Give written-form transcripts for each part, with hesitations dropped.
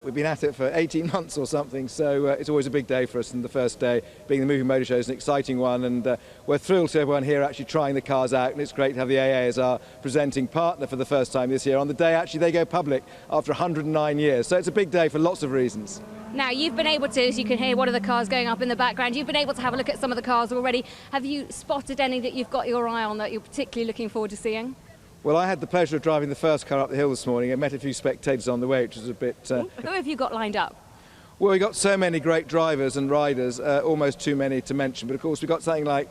We've been at it for 18 months or something, so it's always a big day for us, and the first day being the Moving Motor Show is an exciting one, and we're thrilled to everyone here actually trying the cars out, and it's great to have the AA as our presenting partner for the first time this year. On the day actually they go public after 109 years, so it's a big day for lots of reasons. Now you've been able to, as you can hear one of the cars going up in the background, you've been able to have a look at some of the cars already. Have you spotted any that you've got your eye on that you're particularly looking forward to seeing? Well, I had the pleasure of driving the first car up the hill this morning. I met a few spectators on the way, which was a bit... Who have you got lined up? Well, we got so many great drivers and riders, almost too many to mention. But of course, we've got something like,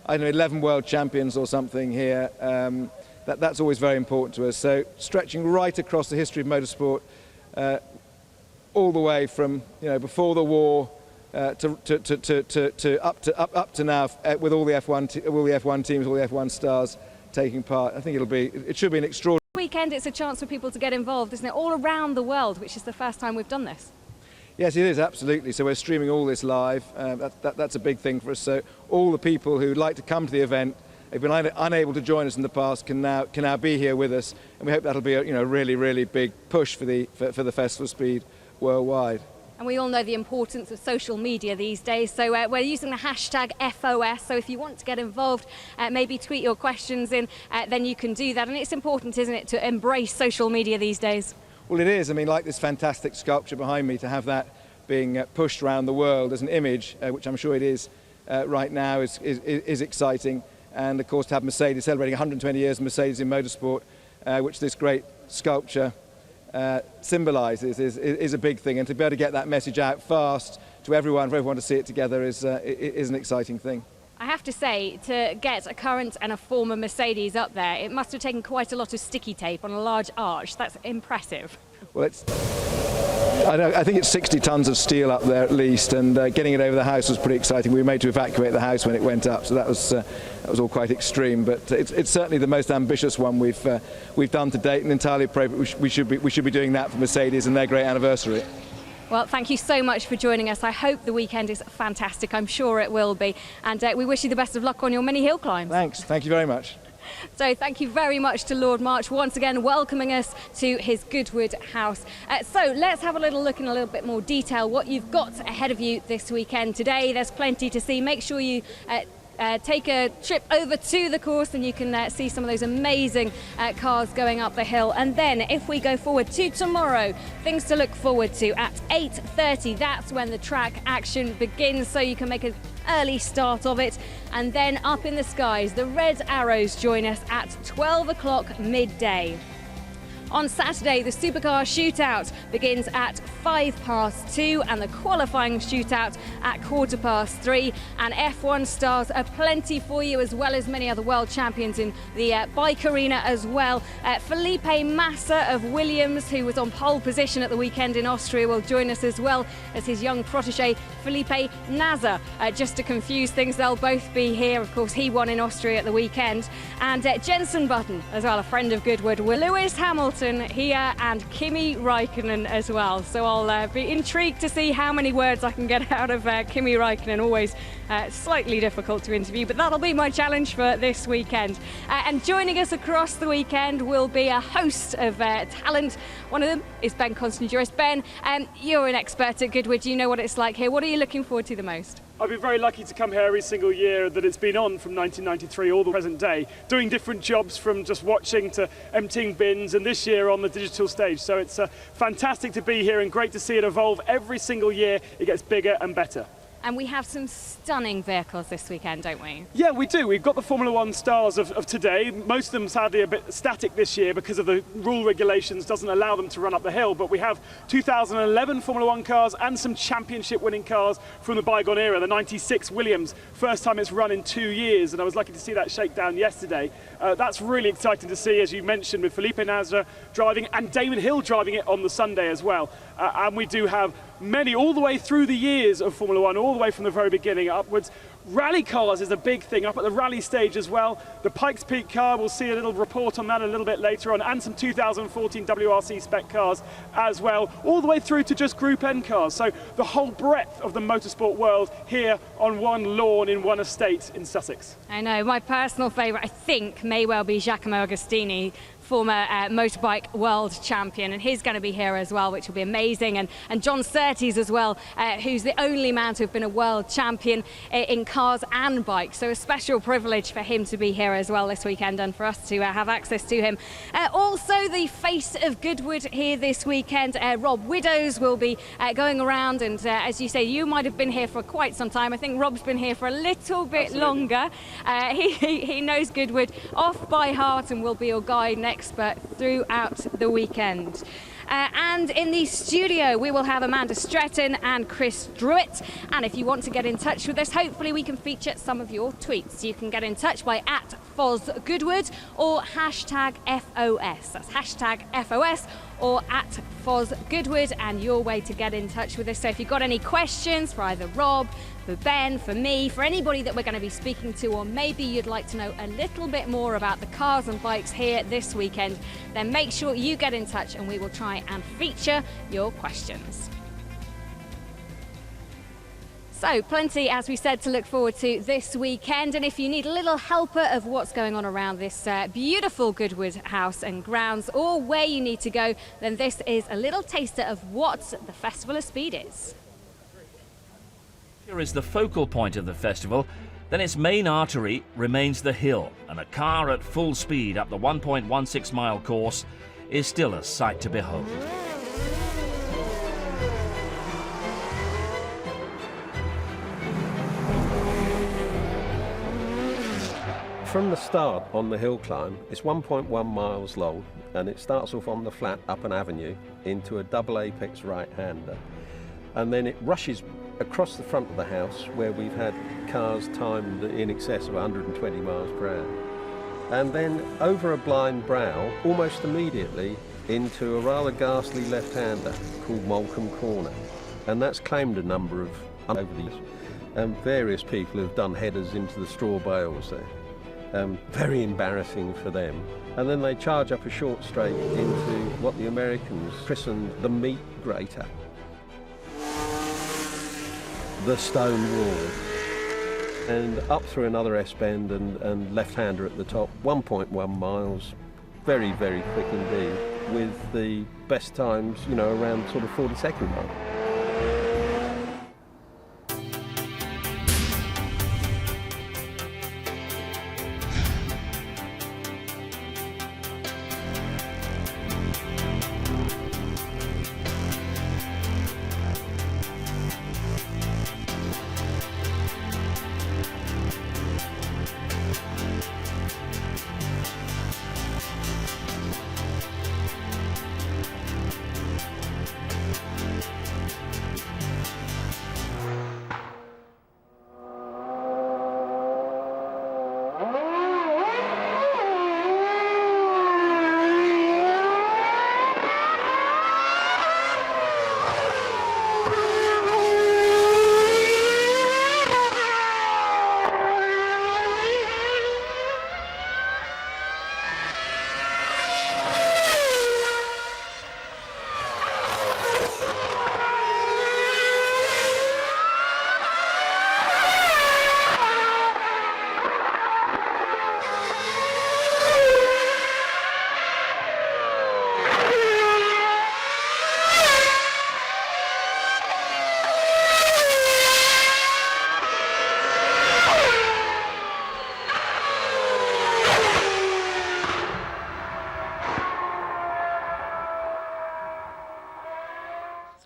I don't know, 11 world champions or something here. That's always very important to us. So stretching right across the history of motorsport, all the way from before the war up to now, with all the F1 teams, all the F1 stars taking part. I think it should be an extraordinary weekend. It's a chance for people to get involved, isn't it? All around the world, which is the first time we've done this. Yes, it is, absolutely. So we're streaming all this live. That's a big thing for us. So all the people who'd like to come to the event, have been unable to join us in the past, can now be here with us, and we hope that'll be a really big push for the Festival Speed worldwide. And we all know the importance of social media these days, so we're using the hashtag FOS, so if you want to get involved, maybe tweet your questions in, then you can do that. And it's important, isn't it, to embrace social media these days? Well, it is. I mean, like this fantastic sculpture behind me, to have that being pushed around the world as an image, which I'm sure it is right now, is exciting. And of course, to have Mercedes celebrating 120 years of Mercedes in motorsport, which this great sculpture symbolises, is a big thing, and to be able to get that message out fast to everyone, for everyone to see it together, is an exciting thing. I have to say, to get a current and a former Mercedes up there, it must have taken quite a lot of sticky tape on a large arch. That's impressive. Well, I think it's 60 tons of steel up there at least, and getting it over the house was pretty exciting. We were made to evacuate the house when it went up, so that was all quite extreme. But it's certainly the most ambitious one we've done to date, and entirely appropriate. We should be doing that for Mercedes and their great anniversary. Well, thank you so much for joining us. I hope the weekend is fantastic. I'm sure it will be, and we wish you the best of luck on your many hill climbs. Thanks. Thank you very much. So thank you very much to Lord March once again welcoming us to his Goodwood house. So let's have a little look in a little bit more detail what you've got ahead of you this weekend. Today there's plenty to see. Make sure you take a trip over to the course and you can see some of those amazing cars going up the hill. And then if we go forward to tomorrow, things to look forward to at 8:30, that's when the track action begins, so you can make an early start of it. And then up in the skies, the Red Arrows join us at 12 o'clock midday. On Saturday, the Supercar Shootout begins at 2:05 and the qualifying shootout at 3:15. And F1 stars are plenty for you, as well as many other world champions in the bike arena as well. Felipe Massa of Williams, who was on pole position at the weekend in Austria, will join us, as well as his young protege, Felipe Nasr. Just to confuse things, they'll both be here. Of course, he won in Austria at the weekend. And Jenson Button, as well, a friend of Goodwood, Lewis Hamilton here, and Kimi Raikkonen as well. So I'll be intrigued to see how many words I can get out of Kimi Raikkonen. Always slightly difficult to interview, but that'll be my challenge for this weekend. And joining us across the weekend will be a host of talent. One of them is Ben Constanduris. Ben, you're an expert at Goodwood. You know what it's like here. What are you looking forward to the most? I've been very lucky to come here every single year that it's been on, from 1993 all the present day, doing different jobs from just watching to emptying bins, and this year on the digital stage. So it's fantastic to be here and great to see it evolve every single year. It gets bigger and better. And we have some stunning vehicles this weekend, don't we? Yeah, we do. We've got the Formula One stars of today. Most of them sadly a bit static this year because of the rule regulations doesn't allow them to run up the hill. But we have 2011 Formula One cars and some championship winning cars from the bygone era. The 96 Williams, first time it's run in 2 years, and I was lucky to see that shakedown yesterday. That's really exciting to see, as you mentioned, with Felipe Nasr driving and Damon Hill driving it on the Sunday as well. And we do have many all the way through the years of Formula One, all the way from the very beginning upwards. Rally cars is a big thing up at the rally stage as well. The Pikes Peak car, we'll see a little report on that a little bit later on, and some 2014 WRC spec cars as well, all the way through to just Group N cars. So the whole breadth of the motorsport world here on one lawn in one estate in Sussex. I know, my personal favourite, I think, may well be Giacomo Agostini. former motorbike world champion, and he's going to be here as well, which will be amazing. And John Surtees as well, who's the only man to have been a world champion in cars and bikes. So a special privilege for him to be here as well this weekend, and for us to have access to him. Also, the face of Goodwood here this weekend, Rob Widows, will be going around, and as you say, you might have been here for quite some time. I think Rob's been here for a little bit longer. He knows Goodwood off by heart and will be your guide and expert throughout the weekend. And in the studio, we will have Amanda Stretton and Chris Druitt. And if you want to get in touch with us, hopefully we can feature some of your tweets. You can get in touch by @FozGoodwood or hashtag FOS. That's hashtag FOS or @FozGoodwood, and your way to get in touch with us. So if you've got any questions for either Rob, for Ben, for me, for anybody that we're going to be speaking to, or maybe you'd like to know a little bit more about the cars and bikes here this weekend, then make sure you get in touch and we will try and feature your questions. So plenty, as we said, to look forward to this weekend, and if you need a little helper of what's going on around this beautiful Goodwood house and grounds, or where you need to go, then this is a little taster of what the Festival of Speed is. Here is the focal point of the festival, then its main artery remains the hill, and a car at full speed up the 1.16 mile course is still a sight to behold. From the start on the hill climb, it's 1.1 miles long, and it starts off on the flat up an avenue into a double apex right-hander, and then it rushes across the front of the house where we've had cars timed in excess of 120 miles per hour, and then over a blind brow almost immediately into a rather ghastly left-hander called Molecombe Corner, and that's claimed a number of over the years, and various people have done headers into the straw bales there. Very embarrassing for them. And then they charge up a short straight into what the Americans christened the meat grater. The stone wall. And up through another S-bend and left-hander at the top, 1.1 miles. Very, very quick indeed, with the best times, you know, around sort of 42nd mile.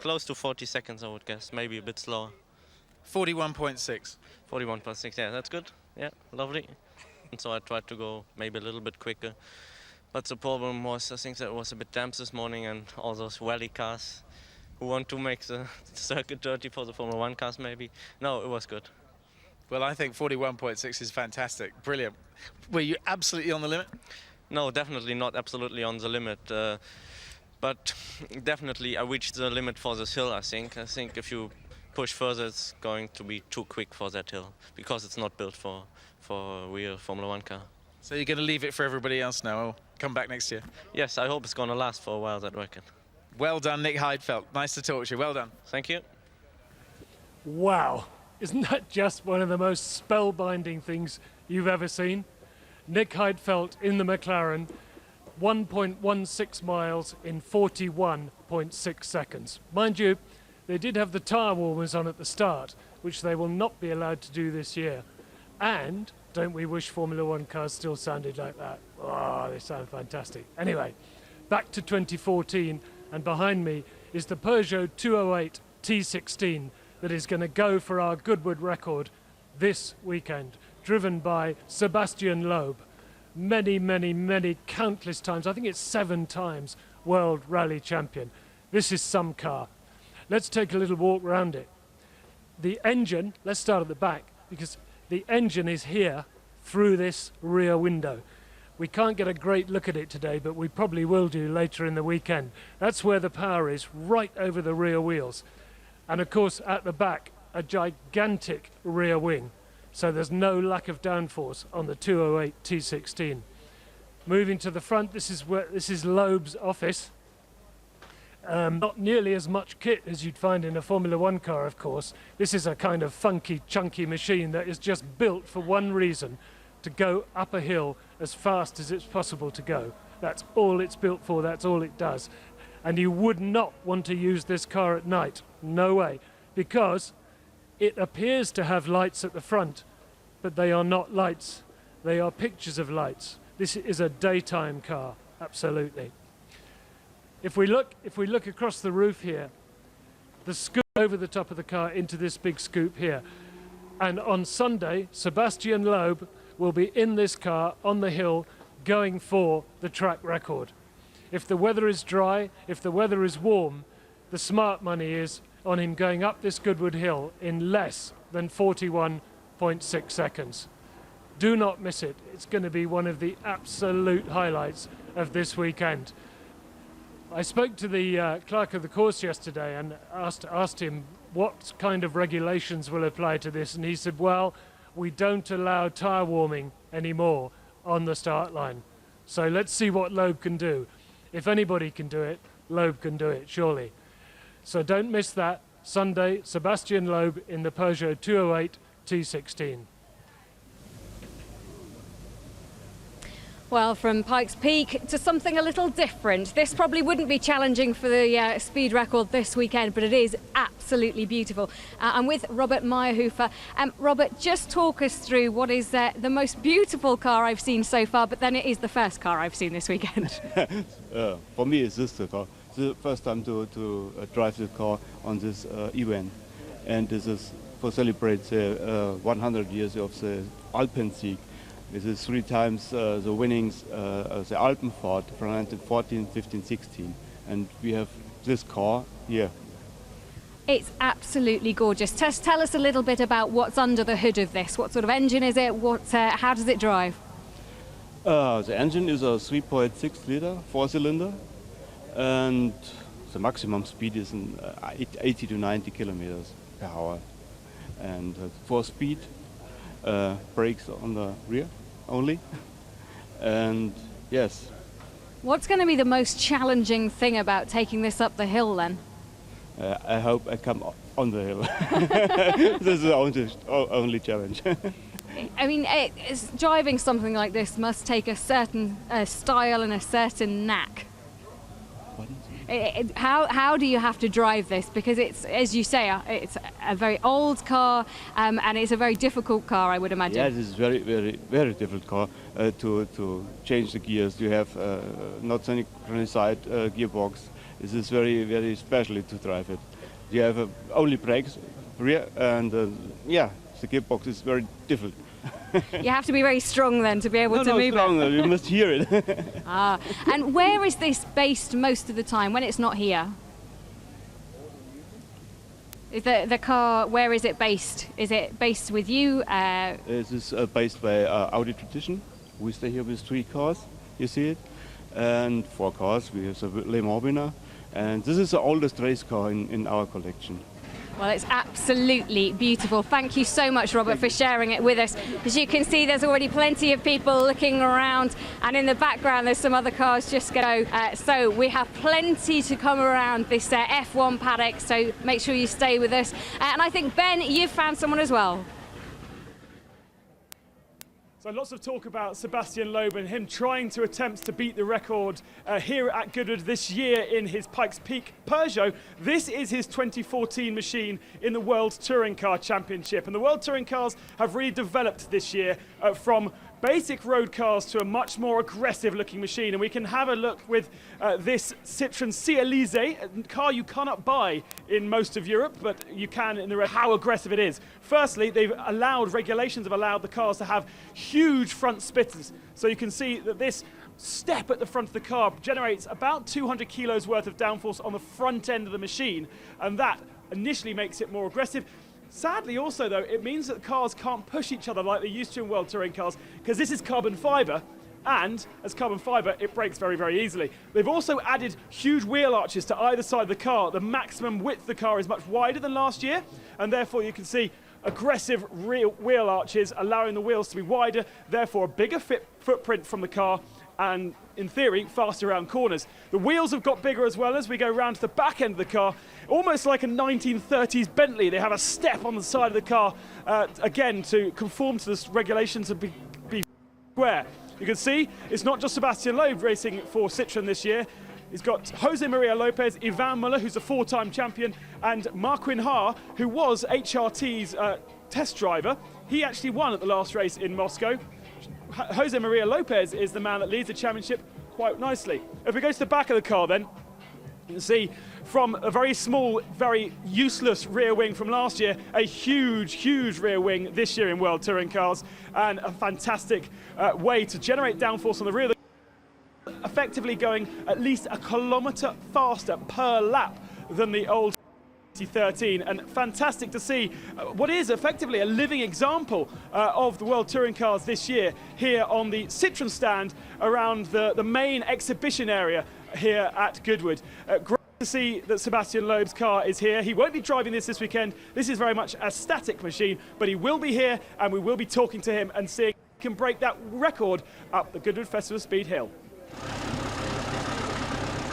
Close to 40 seconds, I would guess, maybe a bit slower. 41.6. 41.6, yeah, that's good. Yeah, lovely. And so I tried to go maybe a little bit quicker. But the problem was, I think that it was a bit damp this morning, and all those rally cars who want to make the circuit dirty for the Formula 1 cars maybe. No, it was good. Well, I think 41.6 is fantastic. Brilliant. Were you absolutely on the limit? No, definitely not absolutely on the limit. But definitely I reached the limit for this hill, I think. I think if you push further, it's going to be too quick for that hill, because it's not built for a real Formula 1 car. So you're going to leave it for everybody else now, or come back next year? Yes, I hope it's going to last for a while, that record. Well done, Nick Heidfeld. Nice to talk to you. Well done. Thank you. Wow, isn't that just one of the most spellbinding things you've ever seen? Nick Heidfeld in the McLaren, 1.16 miles in 41.6 seconds. Mind you, they did have the tyre warmers on at the start, which they will not be allowed to do this year. And don't we wish Formula One cars still sounded like that? Oh, they sound fantastic. Anyway, back to 2014, and behind me is the Peugeot 208 T16 that is going to go for our Goodwood record this weekend, driven by Sebastian Loeb. Many, countless times, I think it's 7 times World Rally Champion. This is some car. Let's take a little walk around it. The engine, let's start at the back, because the engine is here through this rear window. We can't get a great look at it today, but we probably will do later in the weekend. That's where the power is, right over the rear wheels. And of course, at the back, a gigantic rear wing. So there's no lack of downforce on the 208 T16. Moving to the front, this is Loeb's office. Not nearly as much kit as you'd find in a Formula One car, of course. This is a kind of funky, chunky machine that is just built for one reason: to go up a hill as fast as it's possible to go. That's all it's built for, that's all it does. And you would not want to use this car at night, no way, because it appears to have lights at the front, but they are not lights, they are pictures of lights. This is a daytime car, absolutely. If we look across the roof here, the scoop over the top of the car into this big scoop here. And on Sunday, Sebastian Loeb will be in this car on the hill going for the track record. If the weather is dry, if the weather is warm, the smart money is on him going up this Goodwood Hill in less than 41.6 seconds. Do not miss it. It's going to be one of the absolute highlights of this weekend. I spoke to the clerk of the course yesterday and asked him what kind of regulations will apply to this, and he said, well, we don't allow tyre warming anymore on the start line. So let's see what Loeb can do. If anybody can do it, Loeb can do it, surely. So don't miss that. Sunday, Sebastian Loeb in the Peugeot 208 T16. Well, from Pikes Peak to something a little different. This probably wouldn't be challenging for the speed record this weekend, but it is absolutely beautiful. I'm with Robert Meyerhofer. Robert, just talk us through what is the most beautiful car I've seen so far, but then it is the first car I've seen this weekend. For me, it's this car. It's the first time to drive the car on this event. And this is for celebrate the 100 years of the Alpensieg. This is 3 times the winnings of the Alpenfahrt from 1914, 15, 16. And we have this car here. It's absolutely gorgeous. Tell us a little bit about what's under the hood of this. What sort of engine is it? How does it drive? The engine is a 3.6 liter, 4-cylinder. And the maximum speed is 80 to 90 kilometers per hour. And 4-speed brakes on the rear only. And yes. What's going to be the most challenging thing about taking this up the hill then? I hope I come on the hill. This is the only challenge. I mean, driving something like this must take a certain style and a certain knack. How do you have to drive this? Because it's, as you say, it's a very old car, and it's a very difficult car, I would imagine. Yeah, it is very difficult car to change the gears. You have not synchronized gearbox. This is very special to drive it. You have only brakes rear, and yeah, the gearbox is very difficult. You have to be very strong then to be able to move strong, it. You must hear it. And where is this based most of the time when it's not here? Is the car, where is it based? Is it based with you? This is based by Audi Tradition. We stay here with 3 cars, you see it, and 4 cars. We have the Le Mans winner, and this is the oldest race car in our collection. Well, it's absolutely beautiful. Thank you so much, Robert, for sharing it with us. As you can see, there's already plenty of people looking around, and in the background there's some other cars just go. So we have plenty to come around this F1 paddock, so make sure you stay with us. And I think, Ben, you've found someone as well. So lots of talk about Sebastian Loeb and him trying to attempt to beat the record here at Goodwood this year in his Pikes Peak Peugeot. This is his 2014 machine in the World Touring Car Championship. And the World Touring Cars have really developed this year from basic road cars to a much more aggressive looking machine, and we can have a look with this Citroën C-Elise, a car you cannot buy in most of Europe, but you can in the rest. How aggressive it is. Firstly, regulations have allowed the cars to have huge front splitters, so you can see that this step at the front of the car generates about 200 kilos worth of downforce on the front end of the machine, and that initially makes it more aggressive. Sadly also though, it means that cars can't push each other like they used to in World Touring Cars, because this is carbon fibre, and as carbon fibre it breaks very, very easily. They've also added huge wheel arches to either side of the car. The maximum width of the car is much wider than last year, and therefore you can see aggressive real wheel arches allowing the wheels to be wider, therefore a bigger footprint from the car, and in theory faster around corners. The wheels have got bigger as well as we go round to the back end of the car, almost like a 1930s Bentley. They have a step on the side of the car again to conform to the regulations and be square. You can see it's not just Sebastian Loeb racing for Citroën this year. He's got Jose Maria Lopez, Ivan Muller, who's a 4-time champion, and Marquin Ha, who was HRT's test driver. He actually won at the last race in Moscow. Jose Maria Lopez is the man that leads the championship quite nicely. If we go to the back of the car then, you can see from a very small, very useless rear wing from last year, a huge, huge rear wing this year in World Touring Cars, and a fantastic way to generate downforce on the rear of the car, effectively going at least a kilometre faster per lap than the old 2013, and fantastic to see what is effectively a living example of the World Touring Cars this year here on the Citroën stand around the main exhibition area here at Goodwood. Great to see that Sebastian Loeb's car is here. He won't be driving this weekend. This is very much a static machine, but he will be here and we will be talking to him and seeing if he can break that record up the Goodwood Festival Speed Hill.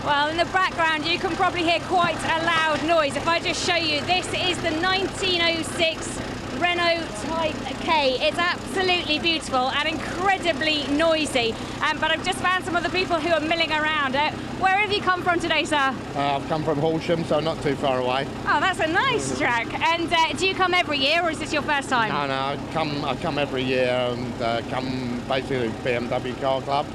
Well, in the background you can probably hear quite a loud noise. If I just show you, this is the 1906 Renault Type K. It's absolutely beautiful and incredibly noisy. But I've just found some of the people who are milling around. Where have you come from today, sir? I've come from Horsham, so not too far away. Oh, that's a nice track. And do you come every year, or is this your first time? No, I come every year and come basically BMW Car Club.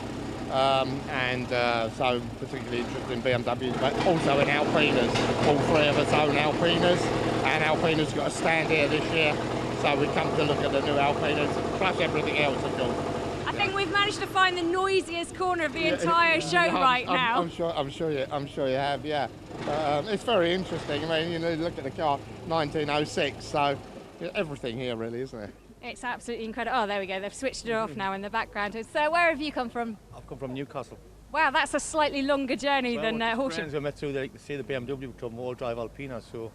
So particularly interested in BMWs, but also in Alpinas. All three of us own Alpinas, and Alpina's got a stand here this year, so we come to look at the new Alpinas, plus everything else, of course. I think we've managed to find the noisiest corner of the entire show right now. I'm sure you have, yeah. It's very interesting. I mean, you know, look at the car, 1906, so everything here really, isn't it? It's absolutely incredible. Oh, there we go. They've switched it off now in the background. So where have you come from? I've come from Newcastle. Wow, that's a slightly longer journey than Horsham. I met through there to see the BMW Club all drive Alpina, so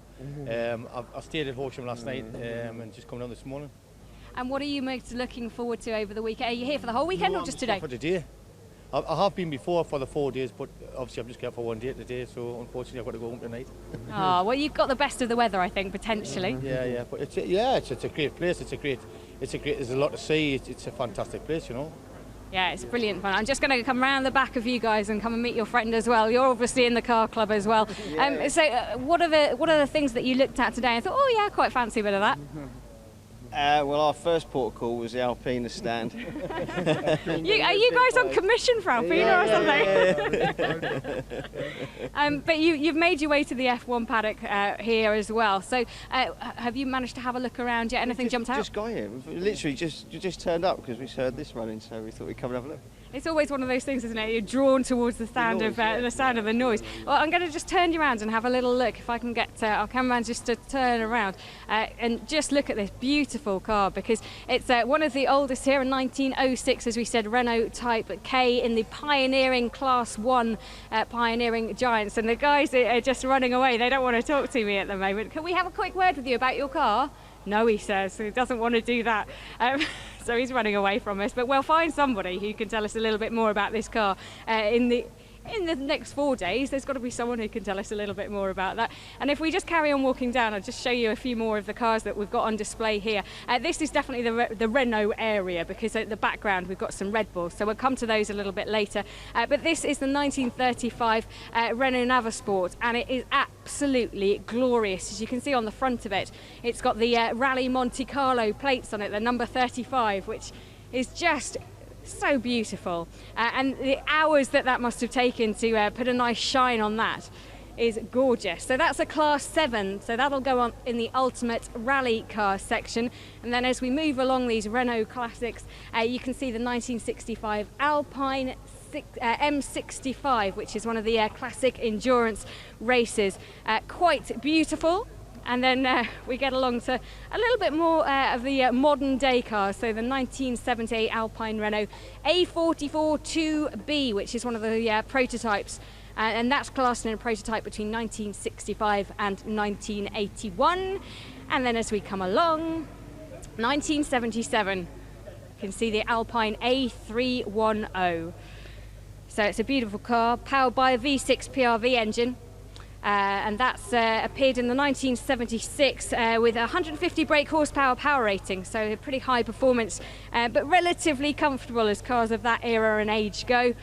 I stayed at Horsham last night and just come down this morning. And what are you most looking forward to over the weekend? Are you here for the whole weekend or just today? For the day. I have been before for the 4 days, but obviously I'm just here for 1 day today, so unfortunately I've got to go home tonight. Oh, well, you've got the best of the weather, I think, potentially. Yeah, but it's a great place. There's a lot to see. It's a fantastic place, you know. Yeah, it's brilliant fun. I'm just going to come round the back of you guys and come and meet your friend as well. You're obviously in the car club as well. Yeah. What are the things that you looked at today and thought, oh yeah, quite fancy a bit of that? Well, our first port of call was the Alpina stand. Are you guys on commission for Alpina or something? But you've made your way to the F1 paddock here as well. So have you managed to have a look around yet? Anything jumped out? Just got here. We literally just turned up because we heard this running, so we thought we'd come and have a look. It's always one of those things, isn't it? You're drawn towards the sound of the noise. Well, I'm going to just turn you around and have a little look. If I can get our cameraman just to turn around and just look at this beautiful car, because it's one of the oldest here, a 1906, as we said, Renault Type K in the pioneering Class 1 pioneering giants. And the guys are just running away. They don't want to talk to me at the moment. Can we have a quick word with you about your car? No, he says. He doesn't want to do that. So he's running away from us. But we'll find somebody who can tell us a little bit more about this car in in the next 4 days, there's got to be someone who can tell us a little bit more about that. And if we just carry on walking down, I'll just show you a few more of the cars that we've got on display here. This is definitely the Renault area, because at the background we've got some Red Bulls, so we'll come to those a little bit later. But this is the 1935 Renault Navasport, and it is absolutely glorious. As you can see on the front of it, it's got the Rally Monte Carlo plates on it, the number 35, which is just so beautiful, and the hours that must have taken to put a nice shine on that is gorgeous. So that's a Class 7, so that'll go on in the ultimate rally car section. And then as we move along these Renault classics, you can see the 1965 Alpine M65, which is one of the classic endurance races. Quite beautiful. And then we get along to a little bit more of the modern day cars. So the 1978 Alpine Renault A44-2B, which is one of the prototypes. And that's classed in a prototype between 1965 and 1981. And then as we come along, 1977, you can see the Alpine A310. So it's a beautiful car, powered by a V6 PRV engine. And that's appeared in the 1976 with 150 brake horsepower power rating, so a pretty high performance, but relatively comfortable as cars of that era and age go.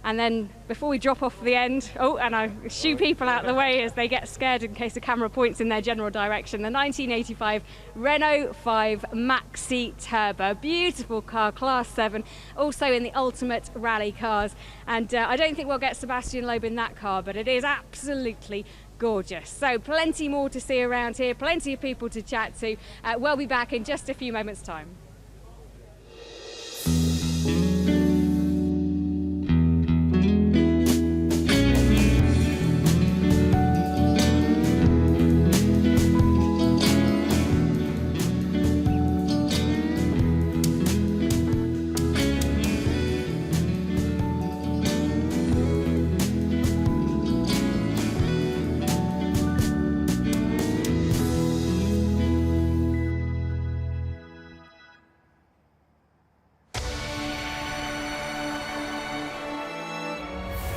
And then before we drop off the end, and I shoo people out of the way as they get scared in case the camera points in their general direction, the 1985 Renault 5 Maxi Turbo. Beautiful car, Class 7, also in the ultimate rally cars. And I don't think we'll get Sebastian Loeb in that car, but it is absolutely gorgeous. So plenty more to see around here, plenty of people to chat to. We'll be back in just a few moments' time.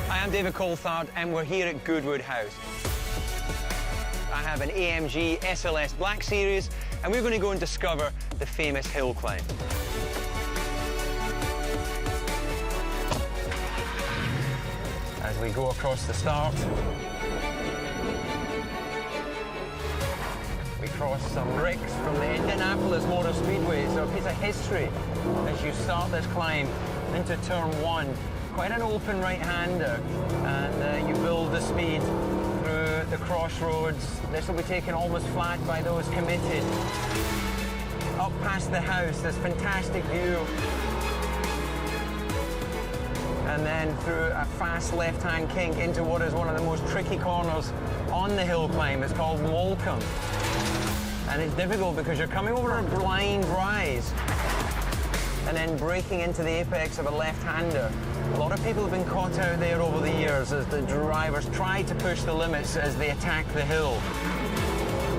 I'm David Coulthard and we're here at Goodwood House. I have an AMG SLS Black Series and we're going to go and discover the famous hill climb. As we go across the start, we cross some bricks from the Indianapolis Motor Speedway, so a piece of history as you start this climb into turn 1. Quite an open right-hander, and you build the speed through the crossroads. This will be taken almost flat by those committed. Up past the house, this fantastic view. And then through a fast left-hand kink into what is one of the most tricky corners on the hill climb. It's called Molecombe. And it's difficult because you're coming over a blind rise and then breaking into the apex of a left-hander. A lot of people have been caught out there over the years as the drivers try to push the limits as they attack the hill.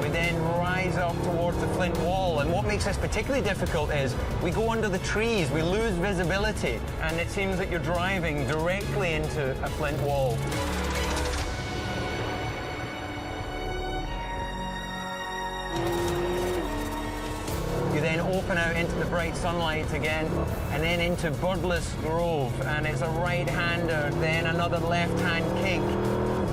We then rise up towards the flint wall, and what makes this particularly difficult is we go under the trees, we lose visibility, and it seems that you're driving directly into a flint wall. You then open out into the bright sunlight again, and then into Birdless Grove, and it's a right-hander, then another left-hand kink.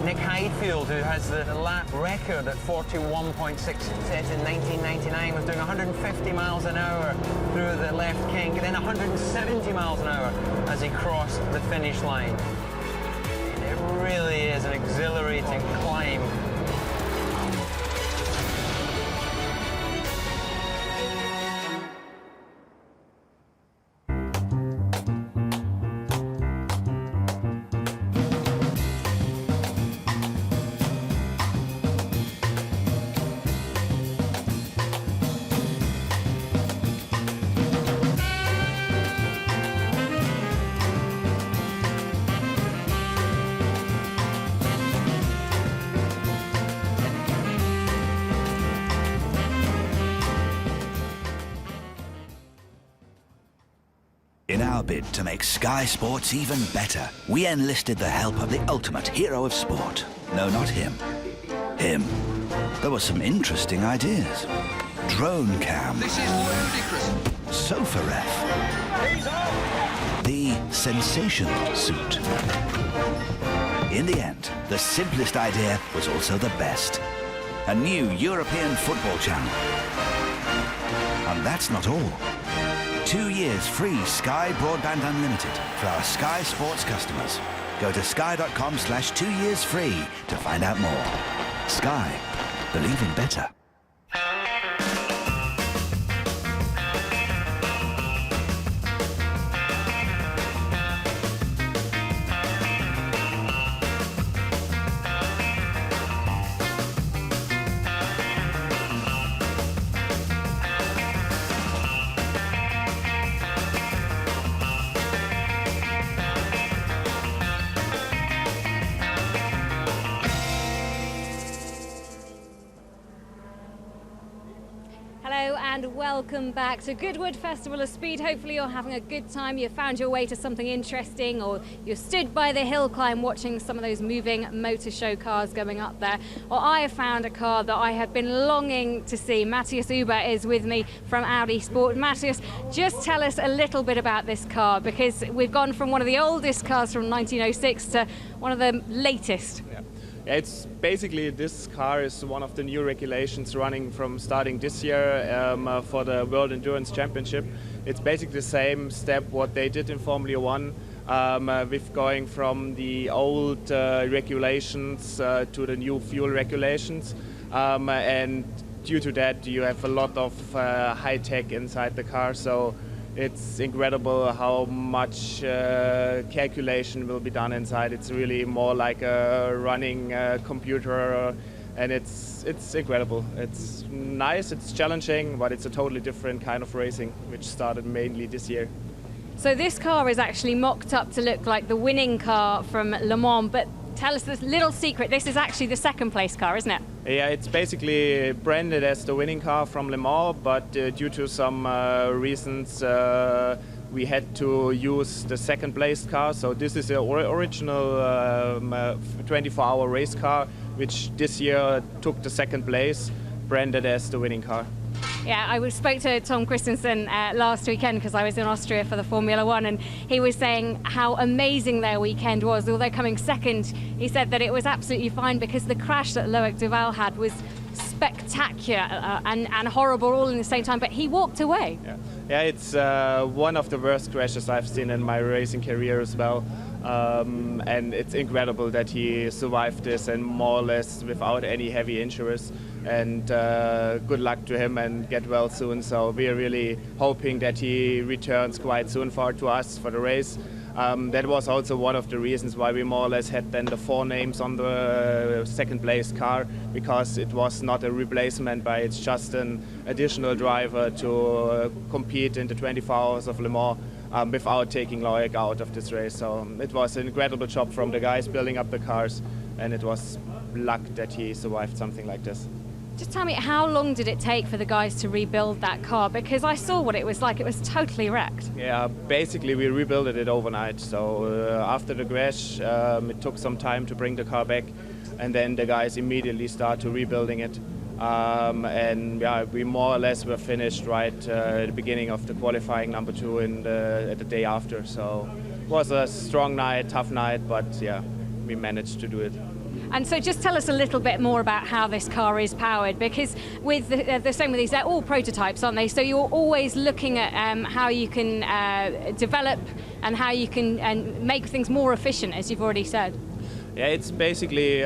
Nick Highfield, who has the lap record at 41.6 set in 1999, was doing 150 miles an hour through the left kink, and then 170 miles an hour as he crossed the finish line. It really is an exhilarating climb. our bid to make Sky Sports even better, we enlisted the help of the ultimate hero of sport. No, not him. Him. There were some interesting ideas. Drone cam. This is ludicrous. Sofa ref. The sensation suit. In the end, the simplest idea was also the best. A new European football channel. And that's not all. 2 years free Sky Broadband Unlimited for our Sky Sports customers. Go to sky.com/2 years free to find out more. Sky. Believe in better. Welcome back to Goodwood Festival of Speed. Hopefully you're having a good time, you found your way to something interesting, or you stood by the hill climb watching some of those moving motor show cars going up there. Or I have found a car that I have been longing to see. Matthias Huber is with me from Audi Sport. Matthias, just tell us a little bit about this car, because we've gone from one of the oldest cars from 1906 to one of the latest. Yeah, it's basically, this car is one of the new regulations running from starting this year for the World Endurance Championship. It's basically the same step what they did in Formula One, with going from the old regulations to the new fuel regulations. And due to that, you have a lot of high tech inside the car. So it's incredible how much calculation will be done inside. It's really more like a running computer, and it's incredible. It's nice, it's challenging, but it's a totally different kind of racing, which started mainly this year. So this car is actually mocked up to look like the winning car from Le Mans, but tell us this little secret, this is actually the second place car, isn't it? Yeah, it's basically branded as the winning car from Le Mans, but due to some reasons we had to use the second place car. So this is the original 24-hour race car, which this year took the second place, branded as the winning car. Yeah, I spoke to Tom Christensen last weekend because I was in Austria for the Formula One, and he was saying how amazing their weekend was. Although coming second, he said that it was absolutely fine because the crash that Loic Duval had was spectacular and horrible all in the same time, but he walked away. Yeah, it's one of the worst crashes I've seen in my racing career as well. And it's incredible that he survived this and more or less without any heavy injuries. And good luck to him and get well soon. So we're really hoping that he returns quite soon to us for the race. That was also one of the reasons why we more or less had then the 4 names on the second place car, because it was not a replacement, but it's just an additional driver to compete in the 24 hours of Le Mans without taking Loic out of this race. So it was an incredible job from the guys building up the cars, and it was luck that he survived something like this. Just tell me, how long did it take for the guys to rebuild that car? Because I saw what it was like. It was totally wrecked. Yeah, basically we rebuilt it overnight. So after the crash, it took some time to bring the car back, and then the guys immediately started rebuilding it. And yeah, we more or less were finished right at the beginning of the qualifying number 2 at the day after. So it was a strong night, tough night, but yeah, we managed to do it. And so just tell us a little bit more about how this car is powered, because with the same with these, they're all prototypes, aren't they? So you're always looking at how you can develop and how you can make things more efficient, as you've already said. Yeah, it's basically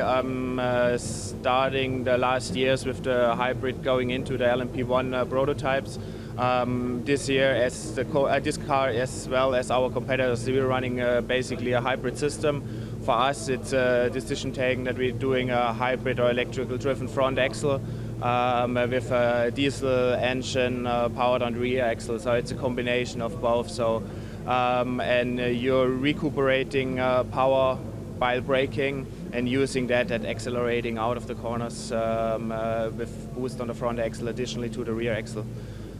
starting the last years with the hybrid going into the LMP1 prototypes. This year, as this car as well as our competitors, we're running basically a hybrid system. For us, it's a decision taken that we're doing a hybrid or electrical driven front axle with a diesel engine powered on rear axle. So it's a combination of both. So and you're recuperating power while braking and using that at accelerating out of the corners with boost on the front axle additionally to the rear axle.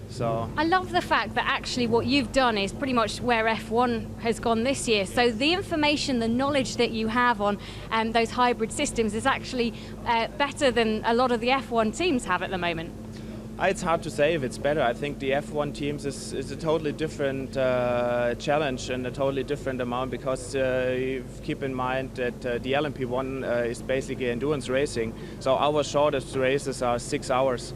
So I love the fact that actually what you've done is pretty much where F1 has gone this year. So the information, the knowledge that you have on those hybrid systems is actually better than a lot of the F1 teams have at the moment. It's hard to say if it's better. I think the F1 teams is a totally different challenge and a totally different amount, because you keep in mind that the LMP1 is basically endurance racing. So our shortest races are 6 hours,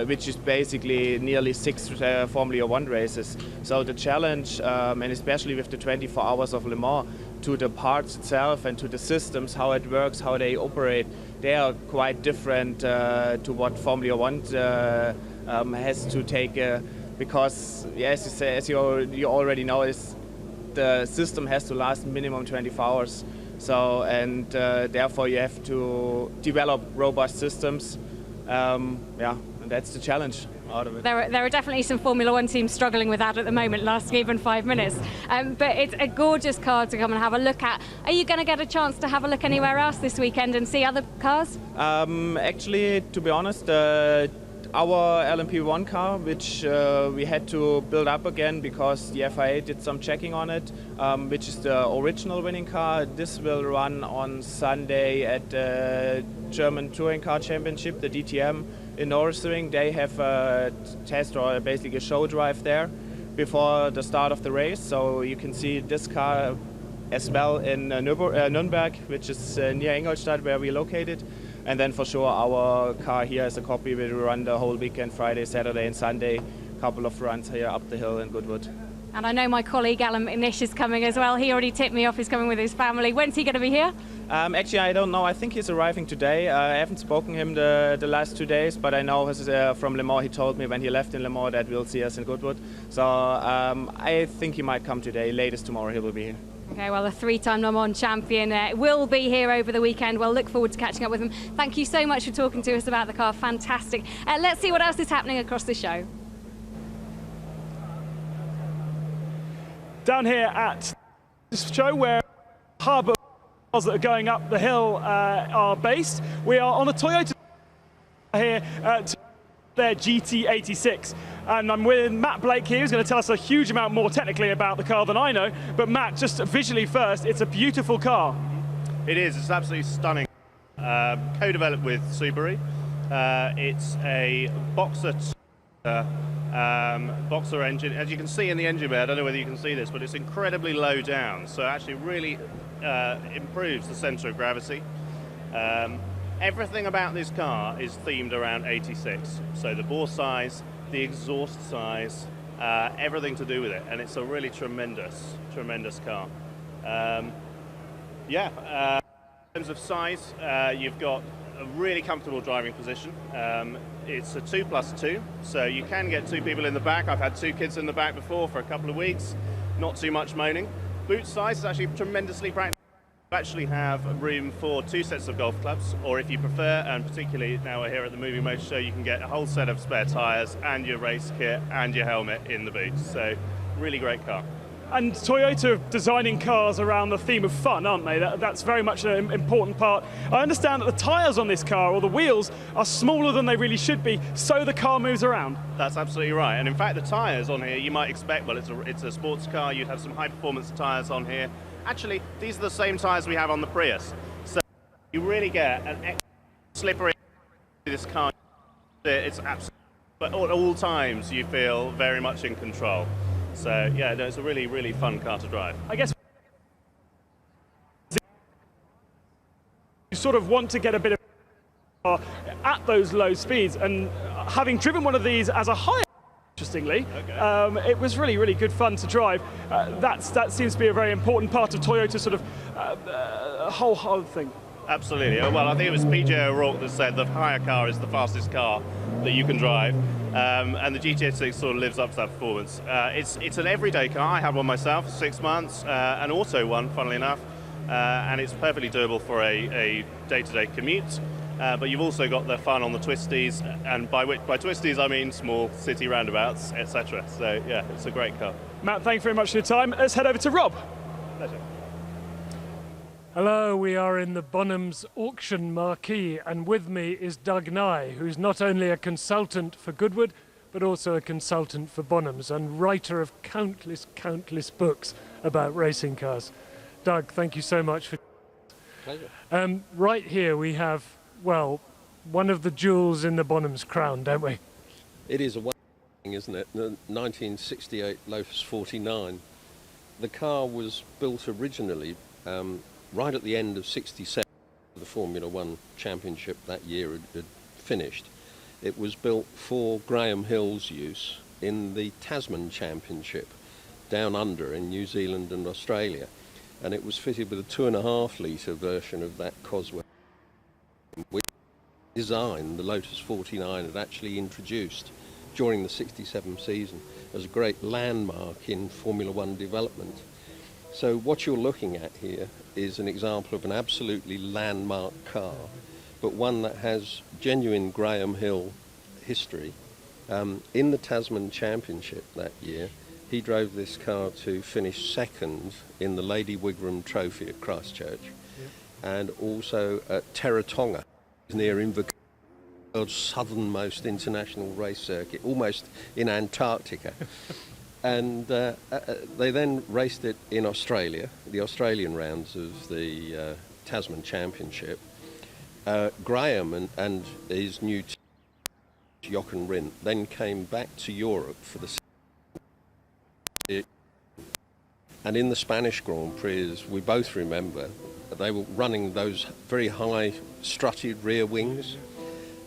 which is basically nearly 6 Formula One races. So the challenge, and especially with the 24 hours of Le Mans, to the parts itself and to the systems, how it works, how they operate, they are quite different to what Formula One has to take, because as you already know, the system has to last minimum 24 hours. So, and therefore you have to develop robust systems. And that's the challenge out of it. There are definitely some Formula One teams struggling with that at the moment, lasting even 5 minutes. But it's a gorgeous car to come and have a look at. Are you going to get a chance to have a look anywhere else this weekend and see other cars? Actually, to be honest, our LMP1 car, which we had to build up again because the FIA did some checking on it, which is the original winning car. This will run on Sunday at the German Touring Car Championship, the DTM in Nürburgring. They have a test, or basically a show drive there before the start of the race. So you can see this car as well in Nürnberg, which is near Ingolstadt, where we're located. And then for sure our car here as a copy will run the whole weekend, Friday, Saturday and Sunday. A couple of runs here up the hill in Goodwood. And I know my colleague Alan McNish is coming as well. He already tipped me off he's coming with his family. When's he going to be here? Actually, I don't know. I think he's arriving today. I haven't spoken to him the last 2 days, but I know from Le Mans, he told me when he left in Le Mans that we'll see us in Goodwood. So I think he might come today. Latest tomorrow he will be here. Okay, well, a 3-time Le Mans champion will be here over the weekend. We'll look forward to catching up with him. Thank you so much for talking to us about the car. Fantastic. Let's see what else is happening across the show. Down here at this show, where harbour cars that are going up the hill are based, we are on a Toyota here to their GT86. And I'm with Matt Blake here, who's going to tell us a huge amount more technically about the car than I know. But Matt, just visually first, it's a beautiful car. It is. It's absolutely stunning. Co-developed with Subaru. It's a Boxer engine. As you can see in the engine bay, I don't know whether you can see this, but it's incredibly low down. So actually really improves the centre of gravity. Everything about this car is themed around 86. So the bore size, the exhaust size, everything to do with it, and it's a really tremendous car. In terms of size, you've got a really comfortable driving position. It's a 2+2, so you can get 2 people in the back. I've had 2 kids in the back before for a couple of weeks, not too much moaning. Boot size is actually tremendously practical. You actually have room for 2 sets of golf clubs, or if you prefer, and particularly now we're here at the Moving Motor Show, you can get a whole set of spare tyres and your race kit and your helmet in the boot. So really great car. And Toyota are designing cars around the theme of fun, aren't they? That's very much an important part. I understand that the tyres on this car, or the wheels, are smaller than they really should be, so the car moves around. That's absolutely right. And in fact, the tyres on here, you might expect, well, it's a sports car, you'd have some high-performance tyres on here. Actually, these are the same tyres we have on the Prius. So you really get an extra slippery this car. It's absolutely, but at all times you feel very much in control. So yeah, no, it's a really, really fun car to drive. I guess you sort of want to get a bit of at those low speeds, and having driven one of these as a high, interestingly, it was really, really good fun to drive. That seems to be a very important part of Toyota's sort of whole thing. Absolutely. Well, I think it was PJ O'Rourke that said the higher car is the fastest car that you can drive, and the GT86 sort of lives up to that performance. It's an everyday car. I had one myself for 6 months, an auto one, funnily enough, and it's perfectly doable for a day-to-day commute. But you've also got the fun on the twisties, and by twisties I mean small city roundabouts, etc. So yeah, it's a great car. Matt, thank you very much for your time. Let's head over to Rob. Pleasure. Hello, we are in the Bonhams auction marquee, and with me is Doug Nye, who's not only a consultant for Goodwood, but also a consultant for Bonhams and writer of countless books about racing cars. Doug, thank you so much for... Pleasure. Right here we have, well, one of the jewels in the Bonhams crown, don't we? It is a wonderful thing, isn't it? The 1968 Lotus 49. The car was built originally right at the end of 67. The Formula One Championship that year had finished. It was built for Graham Hill's use in the Tasman Championship down under in New Zealand and Australia, and it was fitted with a 2.5 litre version of that Cosworth, which design the Lotus 49 had actually introduced during the 67 season as a great landmark in Formula One development. So what you're looking at here is an example of an absolutely landmark car, but one that has genuine Graham Hill history. In the Tasman Championship that year, he drove this car to finish second in the Lady Wigram Trophy at Christchurch, and also at Teretonga, near Invercargill, the world's southernmost international race circuit, almost in Antarctica. And they then raced it in Australia, the Australian rounds of the Tasman Championship. Graham and his new team, Jochen Rindt, then came back to Europe for the... And in the Spanish Grand Prix, as we both remember, they were running those very high strutted rear wings.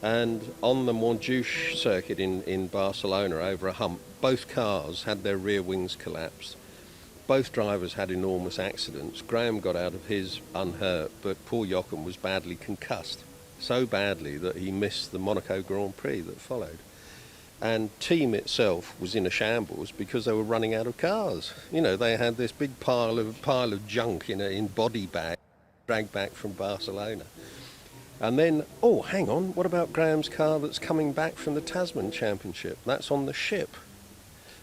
And on the Montjuïc circuit in Barcelona, over a hump, both cars had their rear wings collapsed. Both drivers had enormous accidents. Graham got out of his unhurt, but poor Jochen was badly concussed, so badly that he missed the Monaco Grand Prix that followed. And team itself was in a shambles because they were running out of cars. You know, they had this big pile of junk in body bag dragged back from Barcelona. And then, oh, hang on, what about Graham's car that's coming back from the Tasman Championship? That's on the ship.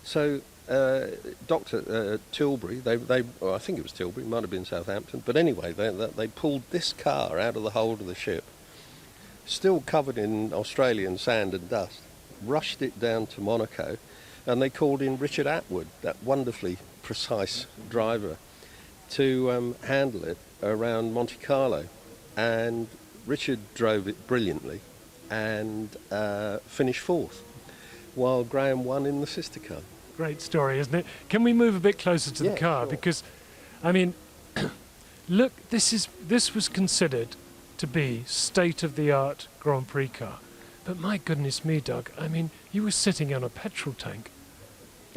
So Dr. Tilbury, I think it was Tilbury, might have been Southampton, but anyway, they pulled this car out of the hold of the ship, still covered in Australian sand and dust, rushed it down to Monaco, and they called in Richard Atwood, that wonderfully precise driver, to handle it around Monte Carlo. And Richard drove it brilliantly and finished fourth, while Graham won in the sister car. Great story, isn't it? Can we move a bit closer to the car? Sure. Because, I mean, look, this was considered to be state-of-the-art Grand Prix car. But my goodness me, Doug, I mean, you were sitting on a petrol tank.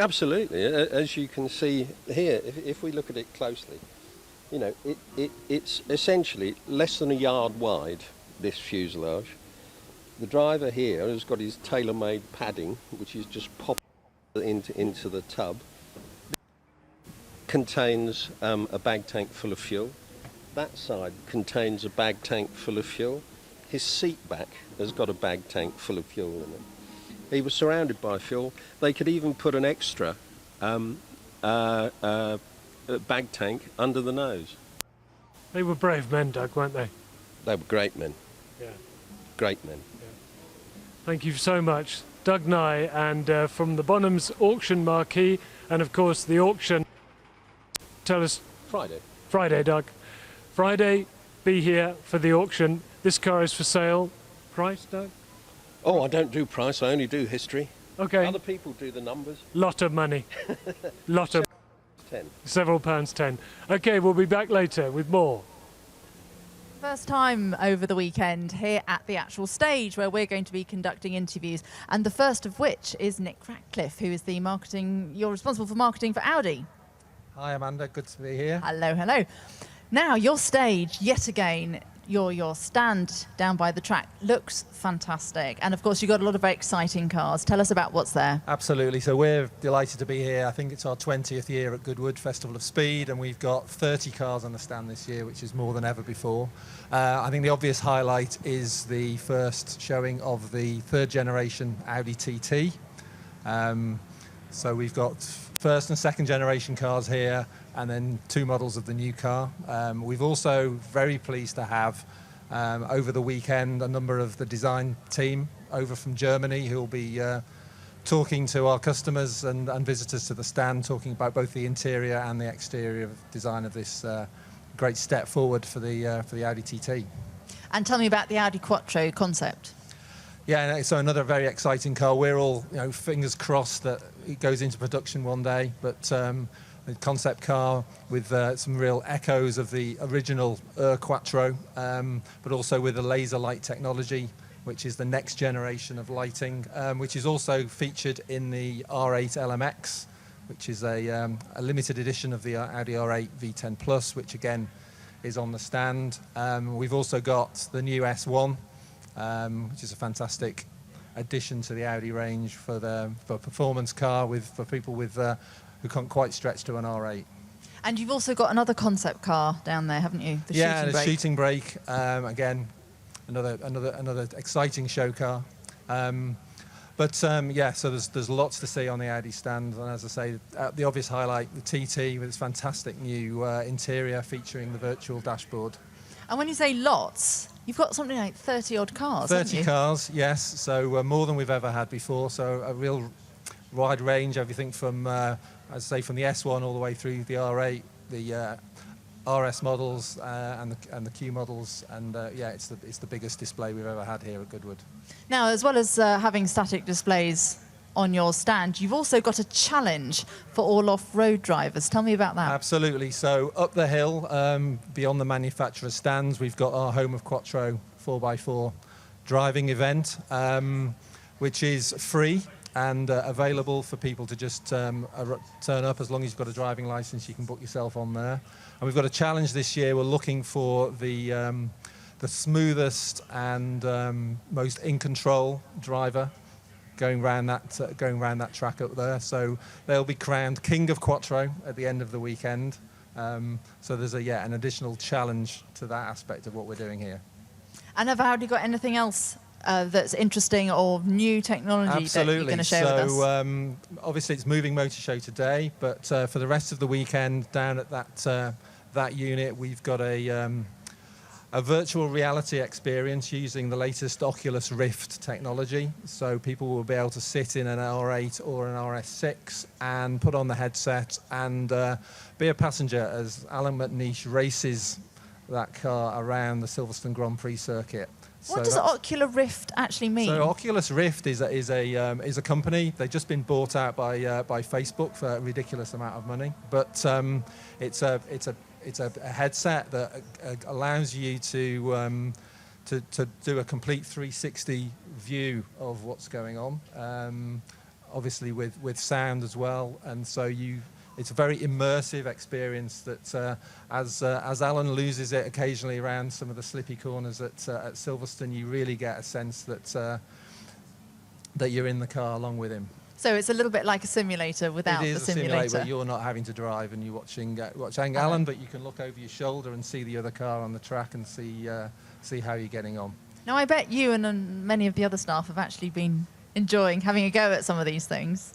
Absolutely. As you can see here, if we look at it closely, you know, it's essentially less than a yard wide, this fuselage. The driver here has got his tailor-made padding, which is just popped into the tub. Contains a bag tank full of fuel. That side contains a bag tank full of fuel. His seat back has got a bag tank full of fuel in it. He was surrounded by fuel. They could even put an extra bag tank under the nose. They were brave men, Doug, weren't they? They were great men. Yeah. Great men. Yeah. Thank you so much, Doug Nye, and from the Bonhams auction marquee, and of course the auction. Tell us. Friday, Doug. Friday, be here for the auction. This car is for sale. Price, Doug? Oh, I don't do price, I only do history. Okay. Other people do the numbers. Lot of money. Lot of... 10. Several pounds 10. Okay, we'll be back later with more. First time over the weekend here at the actual stage where we're going to be conducting interviews, and the first of which is Nick Ratcliffe, who is the marketing, you're responsible for marketing for Audi. Hi Amanda, good to be here. Hello, hello. Now your stage, yet again, your stand down by the track looks fantastic, and of course you've got a lot of very exciting cars. Tell us about what's there. Absolutely, so we're delighted to be here. I think it's our 20th year at Goodwood Festival of Speed, and we've got 30 cars on the stand this year, which is more than ever before. I think the obvious highlight is the first showing of the third generation Audi TT. So we've got first and second generation cars here, and then 2 models of the new car. We've also very pleased to have over the weekend a number of the design team over from Germany who will be talking to our customers and visitors to the stand, talking about both the interior and the exterior design of this great step forward for the Audi TT. And tell me about the Audi Quattro concept. Yeah, so another very exciting car. We're all, fingers crossed that it goes into production one day, but a concept car with some real echoes of the original Quattro, but also with the laser light technology, which is the next generation of lighting, which is also featured in the R8 LMX, which is a limited edition of the Audi R8 V10 Plus, which again is on the stand. We've also got the new S1, which is a fantastic addition to the Audi range for a performance car for people who can't quite stretch to an R8. And you've also got another concept car down there, haven't you? The shooting brake. Again, another exciting show car. So there's lots to see on the Audi stand, and as I say, the obvious highlight, the TT with its fantastic new interior featuring the virtual dashboard. And when you say lots, you've got something like 30 odd cars, 30 cars, yes. So more than we've ever had before. So a real wide range, everything from, as I say, from the S1 all the way through the R8, the RS models and the Q models, and it's the biggest display we've ever had here at Goodwood. Now, as well as having static displays on your stand, you've also got a challenge for all off-road drivers. Tell me about that. Absolutely. So up the hill, beyond the manufacturer's stands, we've got our Home of Quattro 4x4 driving event, which is free and available for people to just turn up. As long as you've got a driving license, you can book yourself on there. And we've got a challenge this year. We're looking for the smoothest and most in control driver going round that track up there. So they'll be crowned King of Quattro at the end of the weekend. So there's an additional challenge to that aspect of what we're doing here. And have Audi got anything else that's interesting or new technology that you're going to share with us? So obviously it's Moving Motor Show today, but for the rest of the weekend down at that unit, we've got a virtual reality experience using the latest Oculus Rift technology. So people will be able to sit in an R8 or an RS6 and put on the headset and be a passenger as Alan McNeish races that car around the Silverstone Grand Prix circuit. What does Oculus Rift actually mean? So Oculus Rift is a company. They've just been bought out by Facebook for a ridiculous amount of money. But it's a headset that allows you to do a complete 360 view of what's going on. Obviously with sound as well, and so it's a very immersive experience that as Alan loses it occasionally around some of the slippy corners at Silverstone, you really get a sense that you're in the car along with him. So it's a little bit like a simulator without the simulator. It is a simulator, but you're not having to drive and you're watching Alan, but you can look over your shoulder and see the other car on the track and see how you're getting on. Now, I bet you and many of the other staff have actually been enjoying having a go at some of these things.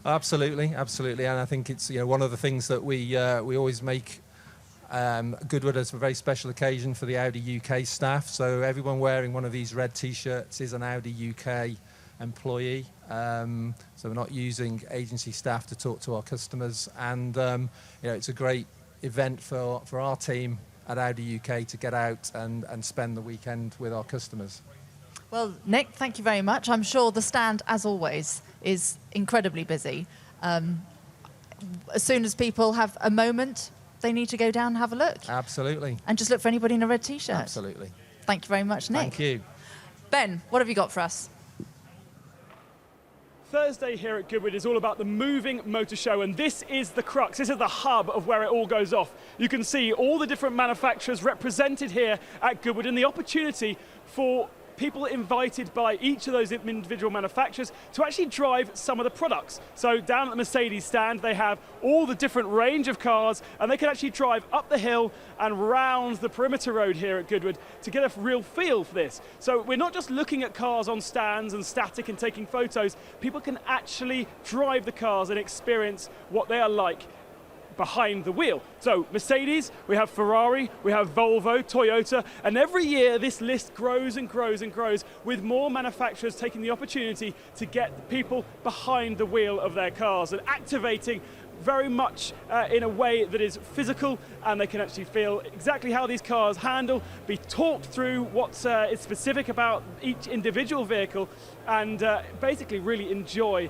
Absolutely, and I think it's one of the things that we always make Goodwood as a very special occasion for the Audi UK staff. So everyone wearing one of these red T-shirts is an Audi UK employee. So we're not using agency staff to talk to our customers, and it's a great event for our team at Audi UK to get out and spend the weekend with our customers. Well, Nick, thank you very much. I'm sure the stand, as always, is incredibly busy. As soon as people have a moment, they need to go down and have a look. Absolutely. And just look for anybody in a red T-shirt. Absolutely. Thank you very much, Nick. Thank you. Ben, what have you got for us? Thursday here at Goodwood is all about the Moving Motor Show, and this is the crux, this is the hub of where it all goes off. You can see all the different manufacturers represented here at Goodwood and the opportunity for people invited by each of those individual manufacturers to actually drive some of the products. So down at the Mercedes stand, they have all the different range of cars, and they can actually drive up the hill and round the perimeter road here at Goodwood to get a real feel for this. So we're not just looking at cars on stands and static and taking photos. People can actually drive the cars and experience what they are like behind the wheel. So Mercedes, we have Ferrari, we have Volvo, Toyota, and every year this list grows and grows and grows, with more manufacturers taking the opportunity to get the people behind the wheel of their cars and activating very much in a way that is physical, and they can actually feel exactly how these cars handle, be talked through what is specific about each individual vehicle, and basically really enjoy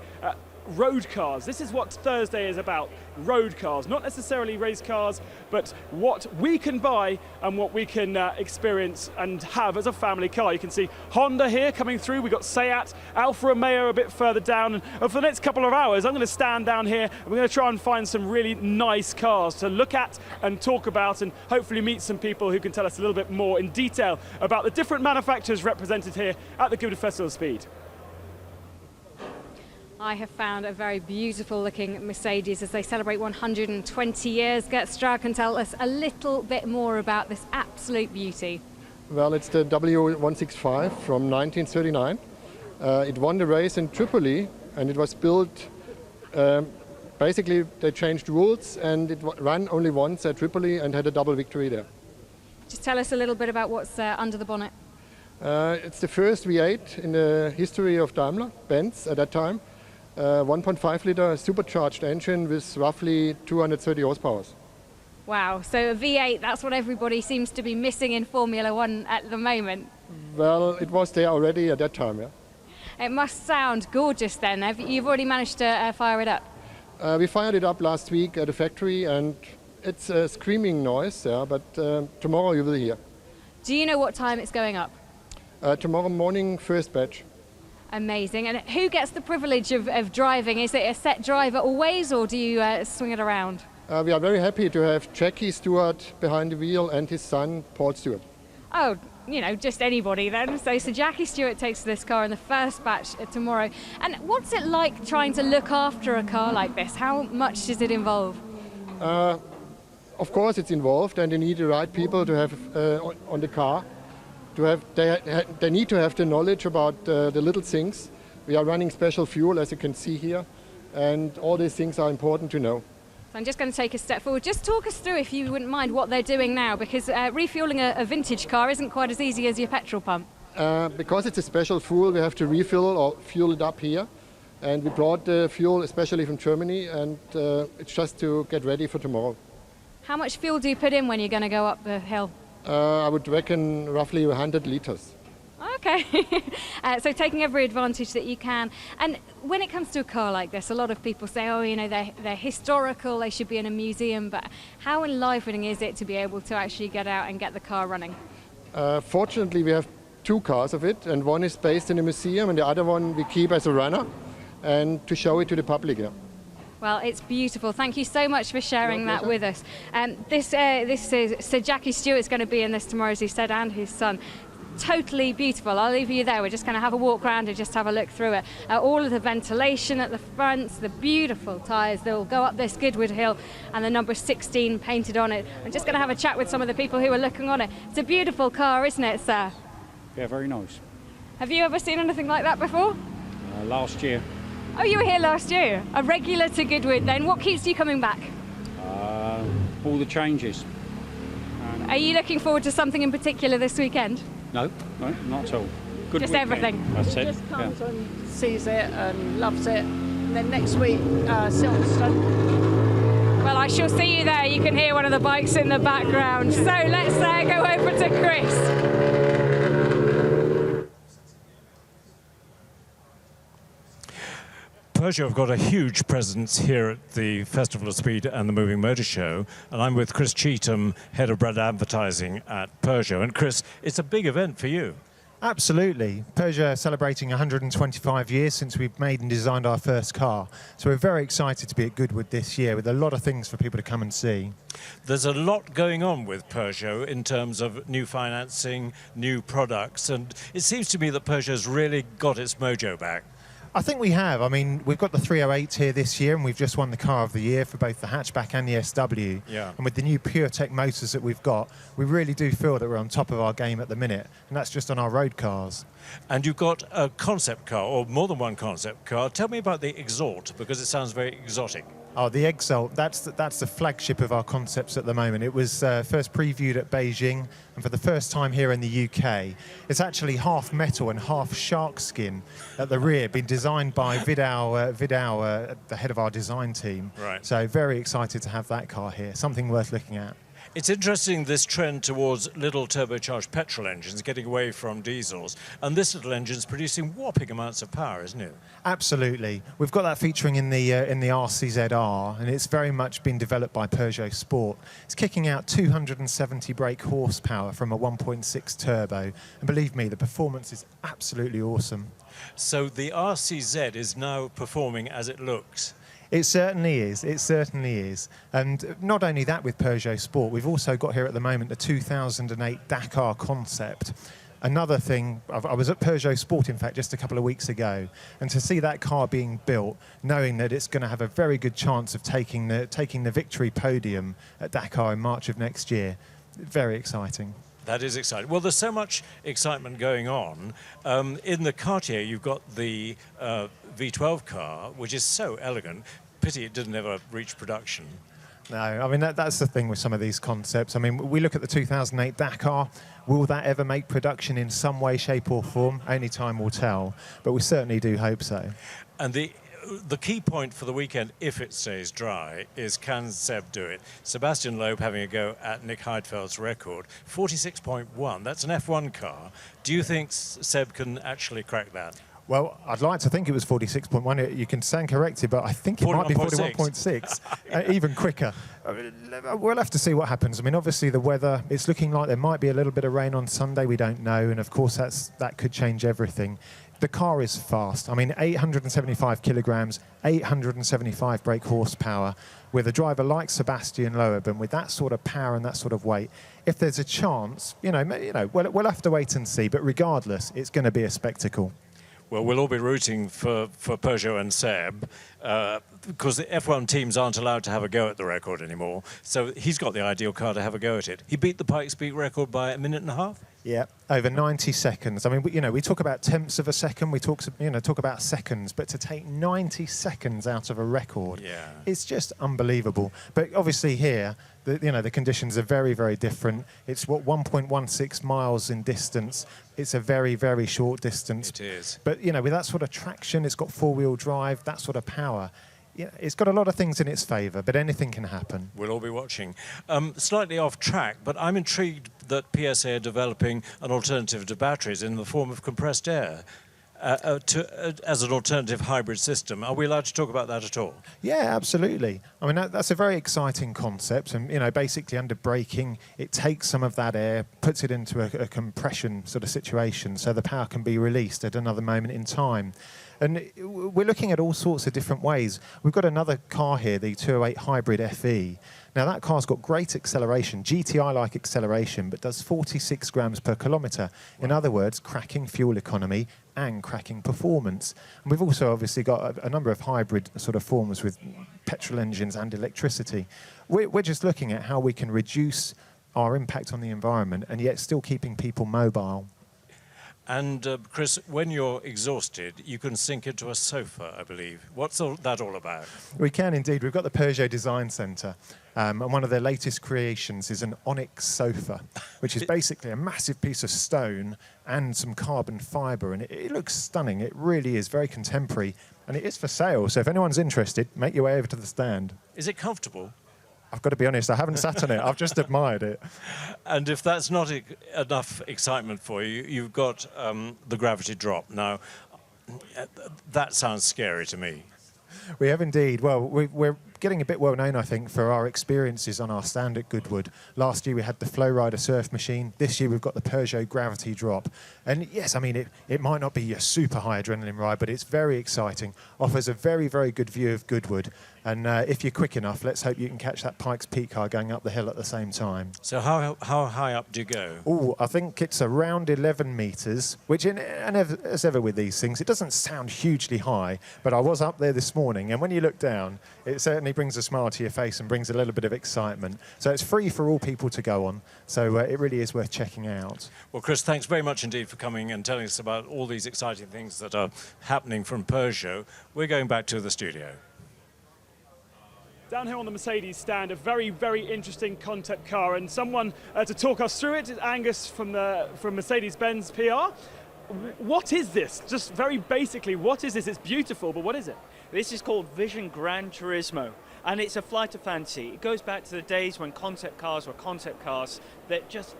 road cars. This is what Thursday is about, road cars, not necessarily race cars, but what we can buy and what we can experience and have as a family car. You can see Honda here coming through, we've got Seat, Alfa Romeo a bit further down, and for the next couple of hours I'm going to stand down here and we're going to try and find some really nice cars to look at and talk about, and hopefully meet some people who can tell us a little bit more in detail about the different manufacturers represented here at the Goodwood Festival of Speed. I have found a very beautiful looking Mercedes as they celebrate 120 years. Gert Stroud can tell us a little bit more about this absolute beauty. Well, it's the W165 from 1939. It won the race in Tripoli, and it was built, basically they changed rules, and it ran only once at Tripoli and had a double victory there. Just tell us a little bit about what's under the bonnet. It's the first V8 in the history of Daimler-Benz at that time. 1.5 liter supercharged engine with roughly 230 horsepower. Wow, so a V8, that's what everybody seems to be missing in Formula One at the moment. Well, it was there already at that time, yeah. It must sound gorgeous then. You've already managed to fire it up? We fired it up last week at a factory, and it's a screaming noise, yeah, but tomorrow you will hear. Do you know what time it's going up? Tomorrow morning, first batch. Amazing. And who gets the privilege of driving? Is it a set driver always, or do you swing it around? We are very happy to have Jackie Stewart behind the wheel and his son, Paul Stewart. Oh, you know, just anybody then. So Jackie Stewart takes this car in the first batch tomorrow. And what's it like trying to look after a car like this? How much does it involve? Of course it's involved, and you need the right people to have on the car. They need to have the knowledge about the little things. We are running special fuel, as you can see here, and all these things are important to know. So I'm just going to take a step forward. Just talk us through, if you wouldn't mind, what they're doing now, because refueling a vintage car isn't quite as easy as your petrol pump. Because it's a special fuel, we have to refill or fuel it up here. And we brought the fuel especially from Germany, and it's just to get ready for tomorrow. How much fuel do you put in when you're going to go up the hill? I would reckon roughly 100 litres. Okay, so taking every advantage that you can. And when it comes to a car like this, a lot of people say, oh, you know, they're historical, they should be in a museum, but how enlivening is it to be able to actually get out and get the car running? Fortunately, we have two cars of it, and one is based in a museum, and the other one we keep as a runner, and to show it to the public. Yeah. Well, it's beautiful. Thank you so much for sharing that with us. This is Sir Jackie Stewart's going to be in this tomorrow, as he said, and his son. Totally beautiful. I'll leave you there. We're just going to have a walk around and just have a look through it. All of the ventilation at the front, the beautiful tyres that will go up this Goodwood Hill, and the number 16 painted on it. I'm just going to have a chat with some of the people who are looking on it. It's a beautiful car, isn't it, sir? Yeah, very nice. Have you ever seen anything like that before? Last year. Oh, you were here last year. A regular to Goodwood then. What keeps you coming back? All the changes. Are you looking forward to something in particular this weekend? No, not at all. Good just weekend. Everything. That's he it. just comes and sees it and loves it. And then next week, Silverstone. Well, I shall see you there. You can hear one of the bikes in the background. So let's go over to Chris. Peugeot have got a huge presence here at the Festival of Speed and the Moving Motor Show, and I'm with Chris Cheetham, Head of Brand Advertising at Peugeot. And Chris, it's a big event for you. Absolutely. Peugeot are celebrating 125 years since we made and designed our first car. So we're very excited to be at Goodwood this year with a lot of things for people to come and see. There's a lot going on with Peugeot in terms of new financing, new products, and it seems to me that Peugeot's really got its mojo back. I think we have. I mean, we've got the 308 here this year, and we've just won the Car of the Year for both the hatchback and the SW. Yeah. And with the new PureTech motors that we've got, we really do feel that we're on top of our game at the minute, and that's just on our road cars. And you've got a concept car, or more than one concept car. Tell me about the Exhort, because it sounds very exotic. Oh, the Exalt, that's the flagship of our concepts at the moment. It was first previewed at Beijing, and for the first time here in the UK. It's actually half metal and half shark skin at the rear, been designed by Vidal, the head of our design team. Right. So very excited to have that car here, something worth looking at. It's interesting, this trend towards little turbocharged petrol engines, getting away from diesels, and this little engine's producing whopping amounts of power, isn't it? Absolutely. We've got that featuring in the RCZR, and it's very much been developed by Peugeot Sport. It's kicking out 270 brake horsepower from a 1.6 turbo, and believe me, the performance is absolutely awesome. So the RCZ is now performing as it looks. It certainly is, it certainly is. And not only that with Peugeot Sport, we've also got here at the moment the 2008 Dakar concept. Another thing, I was at Peugeot Sport, in fact, just a couple of weeks ago, and to see that car being built, knowing that it's going to have a very good chance of taking the victory podium at Dakar in March of next year, very exciting. That is exciting. Well, there's so much excitement going on. In the Cartier, you've got the V12 car, which is so elegant. Pity it didn't ever reach production. No, I mean, that's the thing with some of these concepts. I mean, we look at the 2008 Dakar. Will that ever make production in some way, shape or form? Only time will tell, but we certainly do hope so. And the key point for the weekend, if it stays dry, is can Seb do it? Sebastian Loeb having a go at Nick Heidfeld's record, 46.1. That's an F1 car. Do you think Seb can actually crack that? Well, I'd like to think it was 46.1. You can stand corrected, but I think it might be 41.6, even quicker. We'll have to see what happens. I mean, obviously the weather, it's looking like there might be a little bit of rain on Sunday. We don't know, and of course that could change everything. The car is fast. I mean, 875 kilograms, 875 brake horsepower, with a driver like Sebastian Loeb, and with that sort of power and that sort of weight, if there's a chance, we'll have to wait and see. But regardless, it's going to be a spectacle. Well, we'll all be rooting for Peugeot and Seb, because the F1 teams aren't allowed to have a go at the record anymore. So he's got the ideal car to have a go at it. He beat the Pikes Peak record by 1.5 minutes. Yeah, over 90 seconds. I mean, we talk about tenths of a second, we talk about seconds, but to take 90 seconds out of a record, it's just unbelievable. But obviously here, the conditions are very, very different. It's 1.16 miles in distance. It's a very, very short distance. It is. But with that sort of traction, it's got four-wheel drive, that sort of power. Yeah, it's got a lot of things in its favour, but anything can happen. We'll all be watching. Slightly off track, but I'm intrigued that PSA are developing an alternative to batteries in the form of compressed air as an alternative hybrid system. Are we allowed to talk about that at all? Yeah, absolutely. I mean, that's a very exciting concept. And, basically under braking, it takes some of that air, puts it into a compression sort of situation so the power can be released at another moment in time. And we're looking at all sorts of different ways. We've got another car here, the 208 Hybrid FE. Now, that car's got great acceleration, GTI-like acceleration, but does 46 grams per kilometre. In other words, cracking fuel economy and cracking performance. And we've also obviously got a number of hybrid sort of forms with petrol engines and electricity. We're just looking at how we can reduce our impact on the environment and yet still keeping people mobile. And Chris, when you're exhausted, you can sink into a sofa, I believe. What's that all about? We can indeed. We've got the Peugeot Design Centre, and one of their latest creations is an onyx sofa, which is basically a massive piece of stone and some carbon fibre, and it looks stunning. It really is very contemporary, and it is for sale. So if anyone's interested, make your way over to the stand. Is it comfortable? I've got to be honest, I haven't sat on it. I've just admired it. And if that's not enough excitement for you, you've got the gravity drop. Now, that sounds scary to me. We have indeed. Well, we're getting a bit well known, I think, for our experiences on our stand at Goodwood. Last year we had the Flowrider surf machine. This year we've got the Peugeot Gravity Drop. And yes, I mean, it might not be a super high adrenaline ride, but it's very exciting. Offers a very, very good view of Goodwood. And if you're quick enough, let's hope you can catch that Pikes Peak car going up the hill at the same time. So how high up do you go? Oh, I think it's around 11 metres, which, as ever with these things, it doesn't sound hugely high, but I was up there this morning, and when you look down, it certainly brings a smile to your face and brings a little bit of excitement. So it's free for all people to go on, so it really is worth checking out. Well, Chris, thanks very much indeed for coming and telling us about all these exciting things that are happening from Peugeot. We're going back to the studio. Down here on the Mercedes stand, a very, very interesting concept car, and someone to talk us through it is Angus from Mercedes-Benz PR. What is this? Just very basically, what is this? It's beautiful, but what is it? This is called Vision Gran Turismo, and it's a flight of fancy. It goes back to the days when concept cars were concept cars that just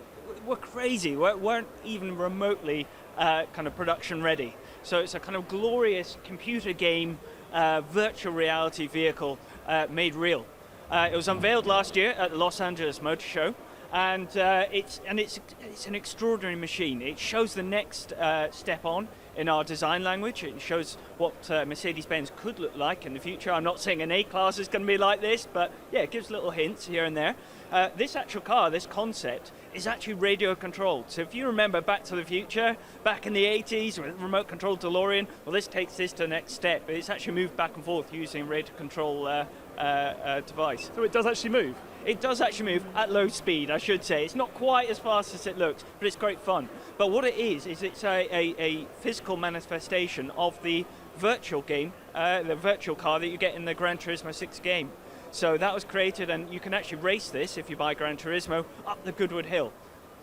were crazy, weren't even remotely kind of production ready. So it's a kind of glorious computer game, virtual reality vehicle made real. It was unveiled last year at the Los Angeles Motor Show, and it's an extraordinary machine. It shows the next step on in our design language. It shows what Mercedes-Benz could look like in the future. I'm not saying an A-Class is going to be like this, but yeah, it gives little hints here and there. This actual car, this concept, is actually radio controlled. So if you remember Back to the Future, back in the 80s with remote controlled DeLorean, well, this takes this to the next step. It's actually moved back and forth using a radio control device. So it does actually move? It does actually move at low speed, I should say. It's not quite as fast as it looks, but it's great fun. But what it is it's a physical manifestation of the virtual game, the virtual car that you get in the Gran Turismo 6 game. So that was created, and you can actually race this, if you buy Gran Turismo, up the Goodwood Hill.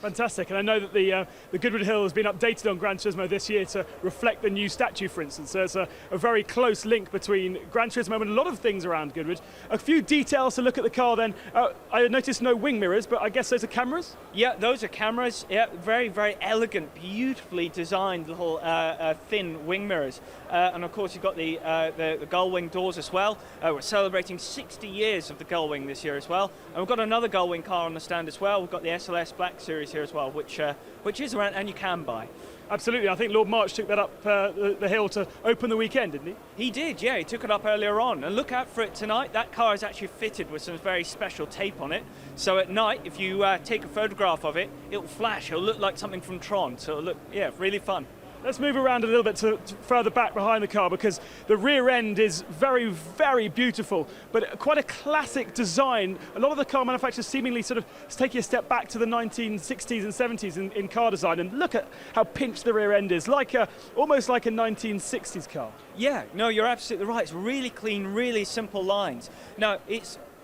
Fantastic, and I know that the Goodwood Hill has been updated on Gran Turismo this year to reflect the new statue, for instance. So it's a very close link between Gran Turismo and a lot of things around Goodwood. A few details to look at the car then. I noticed no wing mirrors, but I guess those are cameras? Yeah, those are cameras. Yeah, very, very elegant, beautifully designed little thin wing mirrors. And of course you've got the gull wing doors as well. We're celebrating 60 years of the gull wing this year as well. And we've got another gull wing car on the stand as well. We've got the SLS Black Series here as well, which is around and you can buy. Absolutely, I think Lord March took that up the hill to open the weekend, didn't he? He did, yeah, he took it up earlier on. And look out for it tonight. That car is actually fitted with some very special tape on it. So at night, if you take a photograph of it, it'll flash. It'll look like something from Tron. So it'll look, yeah, really fun. Let's move around a little bit to further back behind the car, because the rear end is very, very beautiful, but quite a classic design. A lot of the car manufacturers seemingly sort of taking a step back to the 1960s and 70s in car design, and look at how pinched the rear end is, almost like a 1960s car. Yeah, no, you're absolutely right. It's really clean, really simple lines. Now,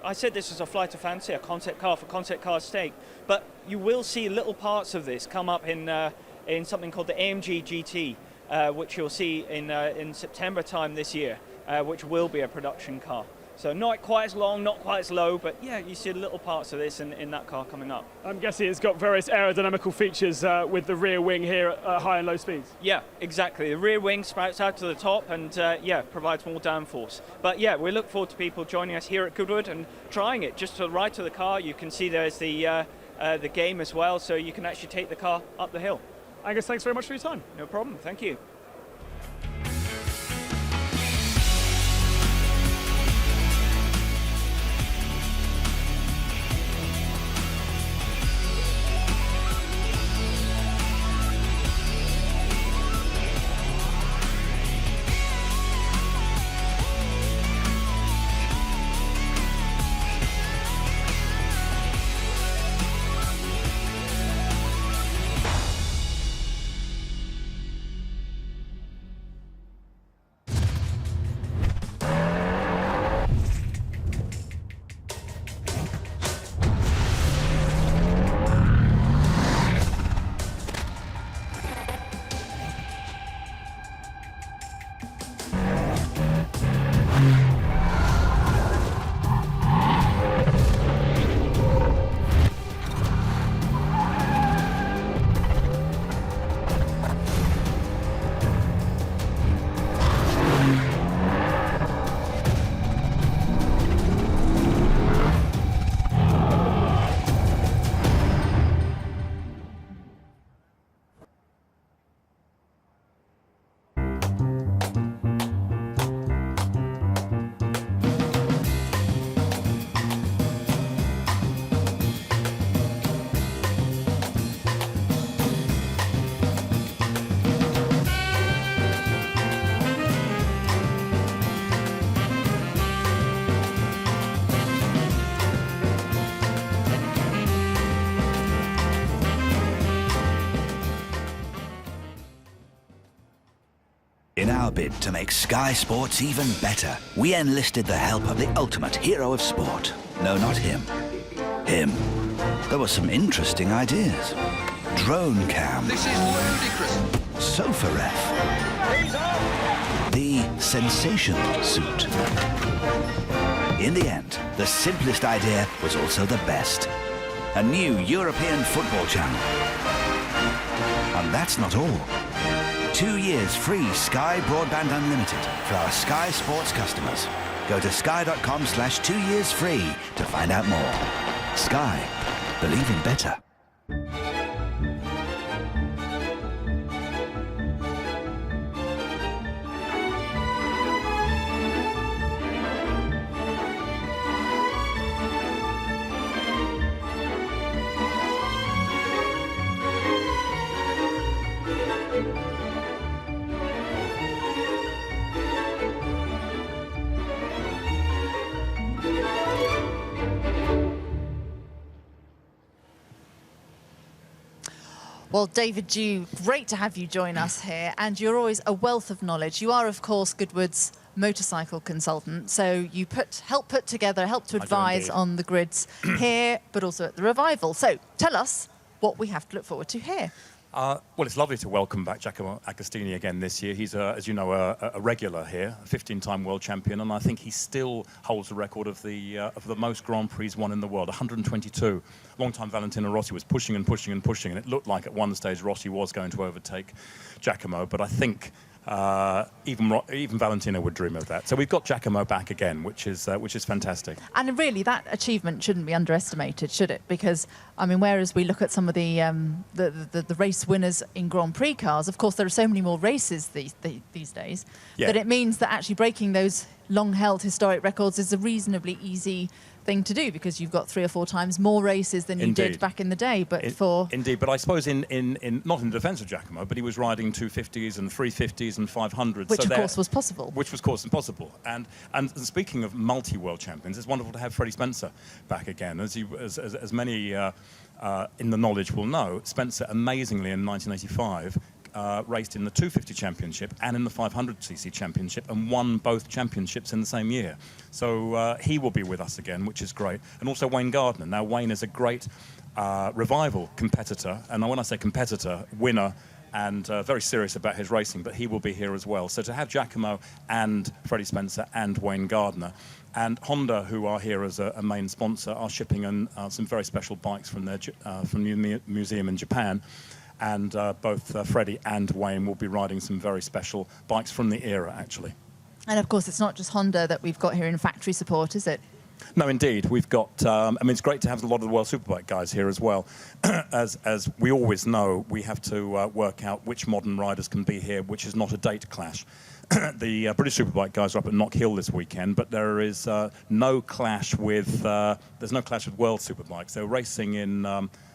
I said this was a flight of fancy, a concept car for concept car's sake, but you will see little parts of this come up in something called the AMG GT, which you'll see in September time this year, which will be a production car. So not quite as long, not quite as low, but yeah, you see little parts of this in that car coming up. I'm guessing it's got various aerodynamical features with the rear wing here at high and low speeds. Yeah, exactly. The rear wing sprouts out to the top and provides more downforce. But yeah, we look forward to people joining us here at Goodwood and trying it. Just to the right of the car, you can see there's the game as well, so you can actually take the car up the hill. Angus, thanks very much for your time. No problem, thank you. our bid to make Sky Sports even better, we enlisted the help of the ultimate hero of sport. No, not him. Him. There were some interesting ideas. Drone cam. This is ludicrous. Sofa ref. The sensation suit. In the end, the simplest idea was also the best. A new European football channel. And that's not all. 2 years free Sky Broadband Unlimited for our Sky Sports customers. Go to sky.com/2 years free to find out more. Sky. Believe in better. Well, David Dew, great to have you join us here, and you're always a wealth of knowledge. You are, of course, Goodwood's motorcycle consultant, so you help to advise on the grids here, but also at the revival. So tell us what we have to look forward to here. Well, it's lovely to welcome back Giacomo Agostini again this year. He's, as you know, a regular here, a 15-time world champion, and I think he still holds the record of the most Grand Prix won in the world, 122. Long-time Valentino Rossi was pushing and pushing and pushing, and it looked like at one stage Rossi was going to overtake Giacomo, but I think even Valentino would dream of that. So we've got Giacomo back again, which is fantastic. And really, that achievement shouldn't be underestimated, should it? Because I mean, whereas we look at some of the race winners in Grand Prix cars, of course, there are so many more races these days that it means that actually breaking those long-held historic records is a reasonably easy thing to do, because you've got 3 or 4 times more races than you did back in the day. But indeed, but I suppose in not in defence of Giacomo, but he was riding 250s and 350s and 500s, which of course was possible. Which was of course impossible. And speaking of multi-world champions, it's wonderful to have Freddie Spencer back again. As many in the knowledge will know, Spencer amazingly in 1985. Raced in the 250 championship and in the 500cc championship and won both championships in the same year. So he will be with us again, which is great. And also Wayne Gardner. Now, Wayne is a great revival competitor. And when I say competitor, winner, and very serious about his racing, but he will be here as well. So to have Giacomo and Freddie Spencer and Wayne Gardner, and Honda, who are here as a main sponsor, are shipping in, some very special bikes from the museum in Japan. And both Freddie and Wayne will be riding some very special bikes from the era, actually. And of course, it's not just Honda that we've got here in factory support, is it? No, indeed. We've got, I mean, it's great to have a lot of the World Superbike guys here as well. as we always know, we have to work out which modern riders can be here, which is not a date clash. The British Superbike guys are up at Knock Hill this weekend, but there is no clash with World Superbikes. They're racing in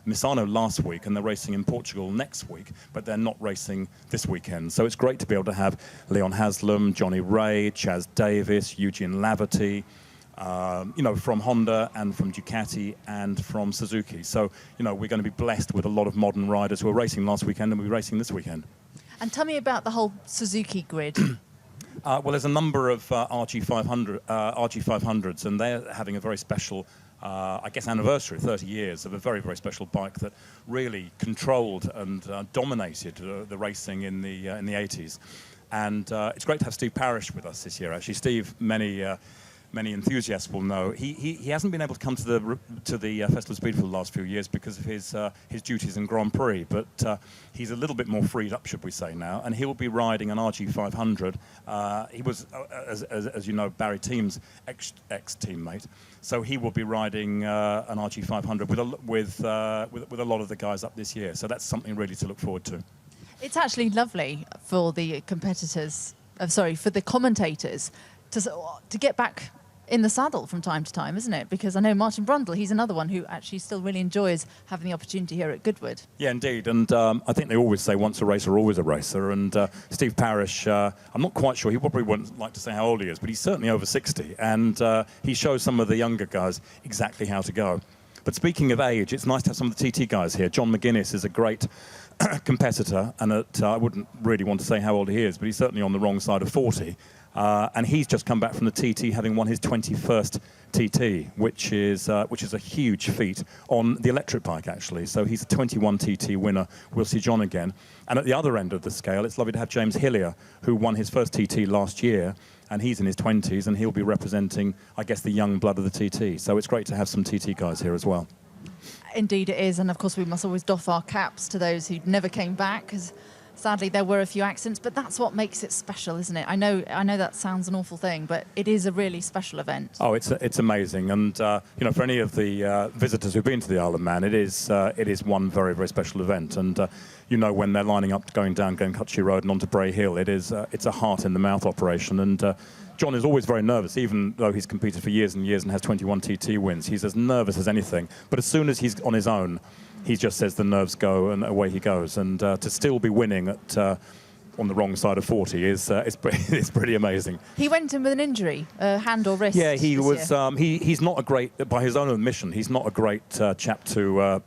Misano last week, and they're racing in Portugal next week, but they're not racing this weekend. So it's great to be able to have Leon Haslam, Johnny Ray, Chaz Davis, Eugene Laverty, from Honda and from Ducati and from Suzuki. So, we're going to be blessed with a lot of modern riders who are racing last weekend and will be racing this weekend. And tell me about the whole Suzuki grid. Well, there's a number of RG500s, and they're having a very special anniversary, 30 years of a very, very special bike that really controlled and dominated the racing in the 80s. And it's great to have Steve Parrish with us this year, actually. Steve, many enthusiasts will know, he hasn't been able to come to the Festival of Speed for the last few years because of his duties in Grand Prix, but he's a little bit more freed up, should we say now, and he'll be riding an RG500. He was, as you know, Barry Team's ex-teammate, so he will be riding an RG500 with a lot of the guys up this year. So that's something really to look forward to. It's actually lovely for the for the commentators to get back in the saddle from time to time, isn't it? Because I know Martin Brundle, he's another one who actually still really enjoys having the opportunity here at Goodwood. Yeah, indeed. And I think they always say once a racer, always a racer. And Steve Parrish, I'm not quite sure, he probably wouldn't like to say how old he is, but he's certainly over 60. And he shows some of the younger guys exactly how to go. But speaking of age, it's nice to have some of the TT guys here. John McGuinness is a great competitor, and I wouldn't really want to say how old he is, but he's certainly on the wrong side of 40. And he's just come back from the TT, having won his 21st TT, which is a huge feat on the electric bike, actually. So he's a 21 TT winner. We'll see John again. And at the other end of the scale, it's lovely to have James Hillier, who won his first TT last year, and he's in his 20s, and he'll be representing, I guess, the young blood of the TT. So it's great to have some TT guys here as well. Indeed it is, and of course we must always doff our caps to those who never came back, because sadly there were a few accidents, but that's what makes it special, isn't it? I know that sounds an awful thing, but it is a really special event. Oh, it's amazing, and for any of the visitors who've been to the Isle of Man, it is one very, very special event, and when they're lining up going down Glencutchy Road and onto Bray Hill, it's a heart in the mouth operation, and John is always very nervous, even though he's competed for years and years and has 21 TT wins. He's as nervous as anything. But as soon as he's on his own, he just says the nerves go and away he goes. And to still be winning on the wrong side of 40 is pretty amazing. He went in with an injury, hand or wrist. Yeah, he was. He's not a great, by his own admission, he's not a great chap to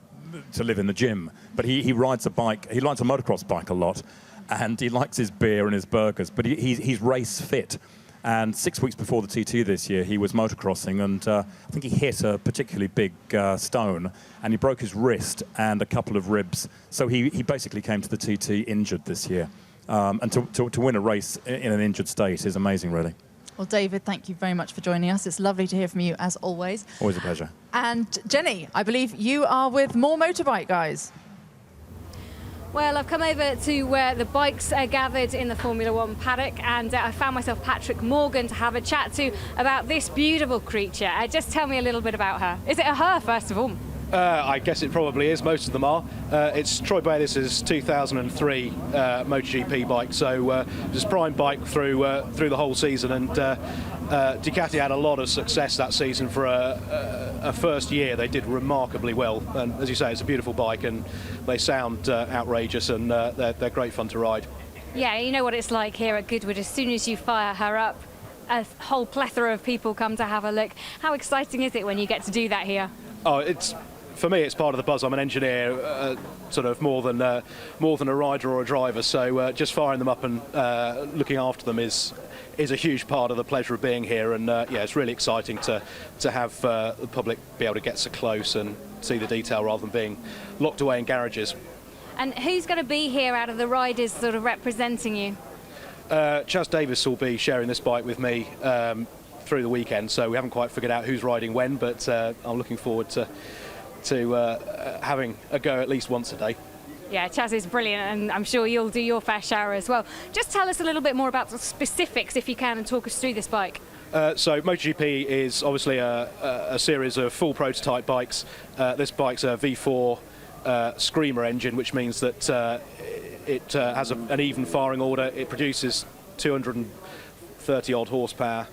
live in the gym. But he rides a bike. He rides a motocross bike a lot, and he likes his beer and his burgers. But he's race fit. And 6 weeks before the TT this year, he was motocrossing, and I think he hit a particularly big stone, and he broke his wrist and a couple of ribs. So he basically came to the TT injured this year. And to win a race in an injured state is amazing, really. Well, David, thank you very much for joining us. It's lovely to hear from you, as always. Always a pleasure. And Jenny, I believe you are with more motorbike guys. Well, I've come over to where the bikes are gathered in the Formula One paddock, and I found myself Patrick Morgan to have a chat to about this beautiful creature. Just tell me a little bit about her. Is it a her, first of all? I guess it probably is. Most of them are. It's Troy Bayliss' 2003 MotoGP bike, so just prime bike through the whole season, and Ducati had a lot of success that season for a first year. They did remarkably well, and as you say, it's a beautiful bike, and they sound outrageous, and they're great fun to ride. Yeah, you know what it's like here at Goodwood. As soon as you fire her up, a whole plethora of people come to have a look. How exciting is it when you get to do that here? Oh, for me, it's part of the buzz. I'm an engineer, sort of more than a rider or a driver. So just firing them up and looking after them is a huge part of the pleasure of being here. And yeah, it's really exciting to have the public be able to get so close and see the detail rather than being locked away in garages. And who's going to be here out of the riders sort of representing you? Chaz Davis will be sharing this bike with me through the weekend. So we haven't quite figured out who's riding when, but I'm looking forward to having a go at least once a day. Yeah, Chaz is brilliant, and I'm sure you'll do your fair share as well. Just tell us a little bit more about the specifics, if you can, and talk us through this bike. So MotoGP is obviously a series of full prototype bikes. This bike's a V4 Screamer engine, which means that it has an even firing order. It produces 230 odd horsepower.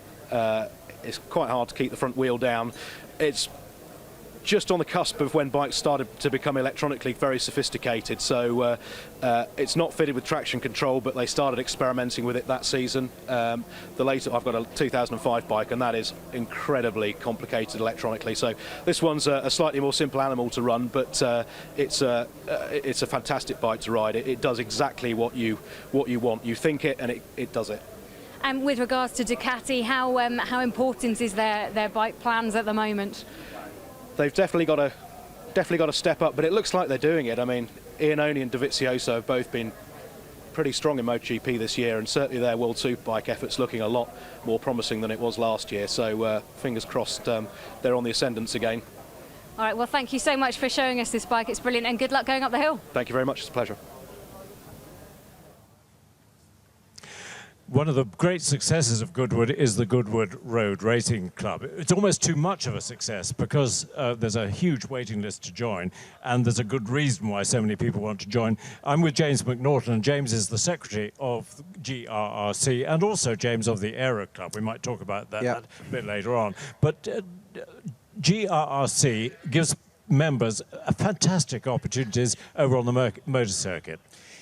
It's quite hard to keep the front wheel down. It's just on the cusp of when bikes started to become electronically very sophisticated. So it's not fitted with traction control, but they started experimenting with it that season. I've got a 2005 bike, and that is incredibly complicated electronically. So this one's a slightly more simple animal to run, but it's a fantastic bike to ride. It does exactly what you want. You think it, and it does it. And with regards to Ducati, how important is their bike plans at the moment? They've definitely got to step up, but it looks like they're doing it. I mean, Iannone and Dovizioso have both been pretty strong in MotoGP this year, and certainly their World Superbike effort's looking a lot more promising than it was last year. So fingers crossed they're on the ascendance again. All right, well, thank you so much for showing us this bike. It's brilliant, and good luck going up the hill. Thank you very much. It's a pleasure. One of the great successes of Goodwood is the Goodwood Road Racing Club. It's almost too much of a success because there's a huge waiting list to join, and there's a good reason why so many people want to join. I'm with James McNaughton, and James is the secretary of GRRC and also James of the Aero Club. We might talk about that a bit later on. But GRRC gives members fantastic opportunities over on the motor circuit.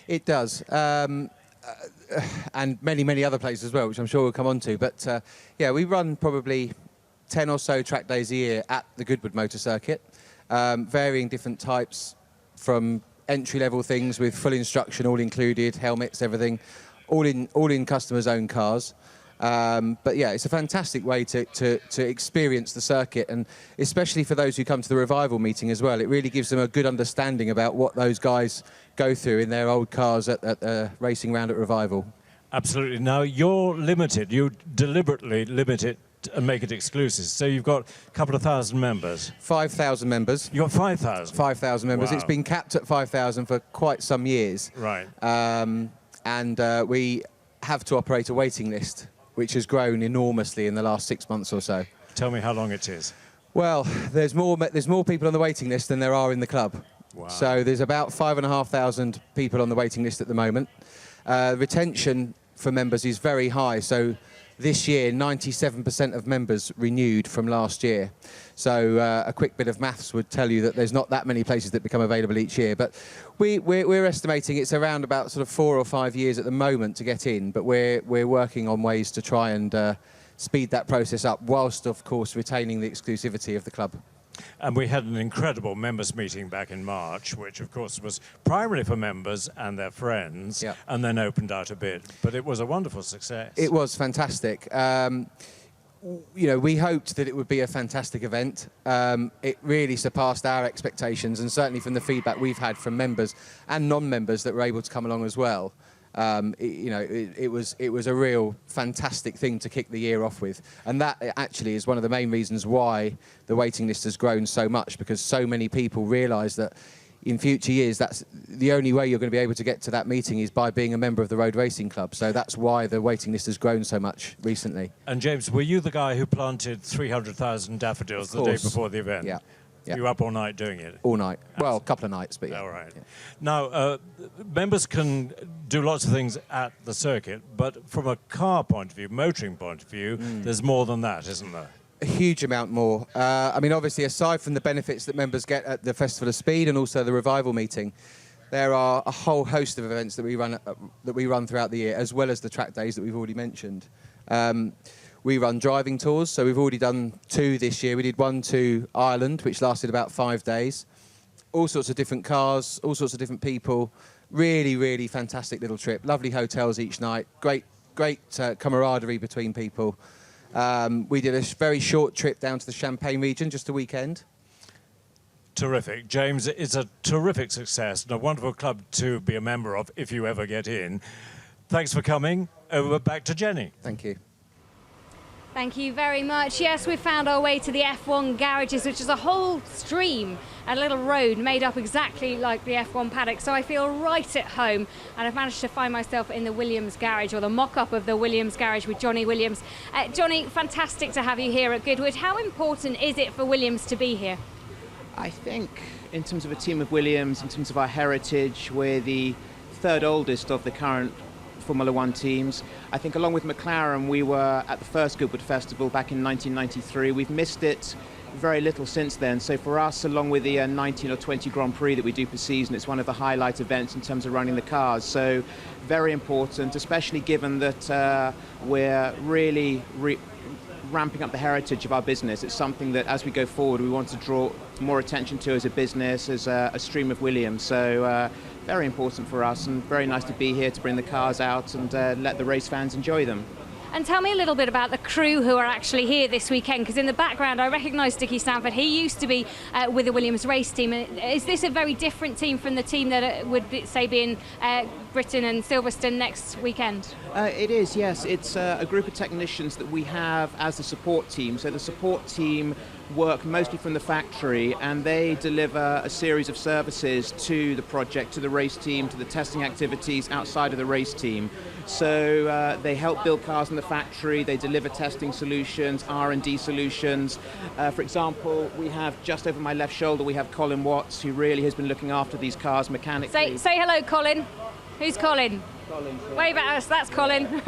It does. And many other places as well, which I'm sure we'll come on to. But yeah, we run probably 10 or so track days a year at the Goodwood Motor Circuit. varying different types from entry-level things with full instruction, all included, helmets, everything, all in customers' own cars. But yeah, it's a fantastic way to experience the circuit, and especially for those who come to the Revival meeting as well. It really gives them a good understanding about what those guys go through in their old cars at racing round at Revival. Absolutely. Now, you're limited. You deliberately limit it and make it exclusive. So you've got a couple of thousand members. 5,000 members. You've got 5,000? 5,000 members. Wow. It's been capped at 5,000 for quite some years. Right. And we have to operate a waiting list, which has grown enormously in the last 6 months or so. Tell me how long it is. Well, there's more people on the waiting list than there are in the club. Wow. So there's about 5,500 people on the waiting list at the moment. Retention for members is very high. So this year, 97% of members renewed from last year. So a quick bit of maths would tell you that there's not that many places that become available each year. But we're estimating it's around about sort of 4 or 5 years at the moment to get in. But we're working on ways to try and speed that process up, whilst, of course, retaining the exclusivity of the club. And we had an incredible members meeting back in March, which of course was primarily for members and their friends, and then opened out a bit. But it was a wonderful success. It was fantastic. You know, we hoped that it would be a fantastic event. It really surpassed our expectations, and certainly from the feedback we've had from members and non-members that were able to come along as well. It was a real fantastic thing to kick the year off with, and that actually is one of the main reasons why the waiting list has grown so much, because so many people realise that in future years that's the only way you're going to be able to get to that meeting is by being a member of the Road Racing Club. So that's why the waiting list has grown so much recently. And James, were you the guy who planted 300,000 daffodils the day before the event? Yeah. You were up all night doing it? All night. Well, a couple of nights, but yeah. All right. Yeah. Now, members can do lots of things at the circuit, but from a car point of view, motoring point of view, there's more than that, isn't there? A huge amount more. I mean, obviously, aside from the benefits that members get at the Festival of Speed and also the Revival meeting, there are a whole host of events that we run throughout the year, as well as the track days that we've already mentioned. We run driving tours, so we've already done 2 this year. We did one to Ireland, which lasted about 5 days. All sorts of different cars, all sorts of different people. Really, really fantastic little trip. Lovely hotels each night. Great camaraderie between people. We did a very short trip down to the Champagne region, just a weekend. Terrific. James, it's a terrific success and a wonderful club to be a member of if you ever get in. Thanks for coming. Over back to Jenny. Thank you. Thank you very much. Yes, we found our way to the F1 garages, which is a whole stream, a little road made up exactly like the F1 paddock. So I feel right at home, and I've managed to find myself in the Williams garage, or the mock-up of the Williams garage with Johnny Williams. Johnny, fantastic to have you here at Goodwood. How important is it for Williams to be here? I think in terms of a team of Williams, in terms of our heritage, we're the 3rd oldest of the current Formula One teams. I think along with McLaren, we were at the first Goodwood Festival back in 1993. We've missed it very little since then. So for us, along with the 19 or 20 Grand Prix that we do per season, it's one of the highlight events in terms of running the cars. So very important, especially given that we're really ramping up the heritage of our business. It's something that as we go forward, we want to draw more attention to as a business, as a stream of Williams. So very important for us, and very nice to be here to bring the cars out and let the race fans enjoy them. And tell me a little bit about the crew who are actually here this weekend, because in the background I recognise Dickie Stanford. He used to be with the Williams race team. Is this a very different team from the team that would, say, be in Britain and Silverstone next weekend? It is, yes. It's a group of technicians that we have as the support team. So the support team work mostly from the factory, and they deliver a series of services to the project, to the race team, to the testing activities outside of the race team. So they help build cars in the factory, they deliver testing solutions, R&D solutions. For example, we have just over my left shoulder, we have Colin Watts, who really has been looking after these cars mechanically. Say hello, Colin. Who's Colin? Wave at us, that's Colin.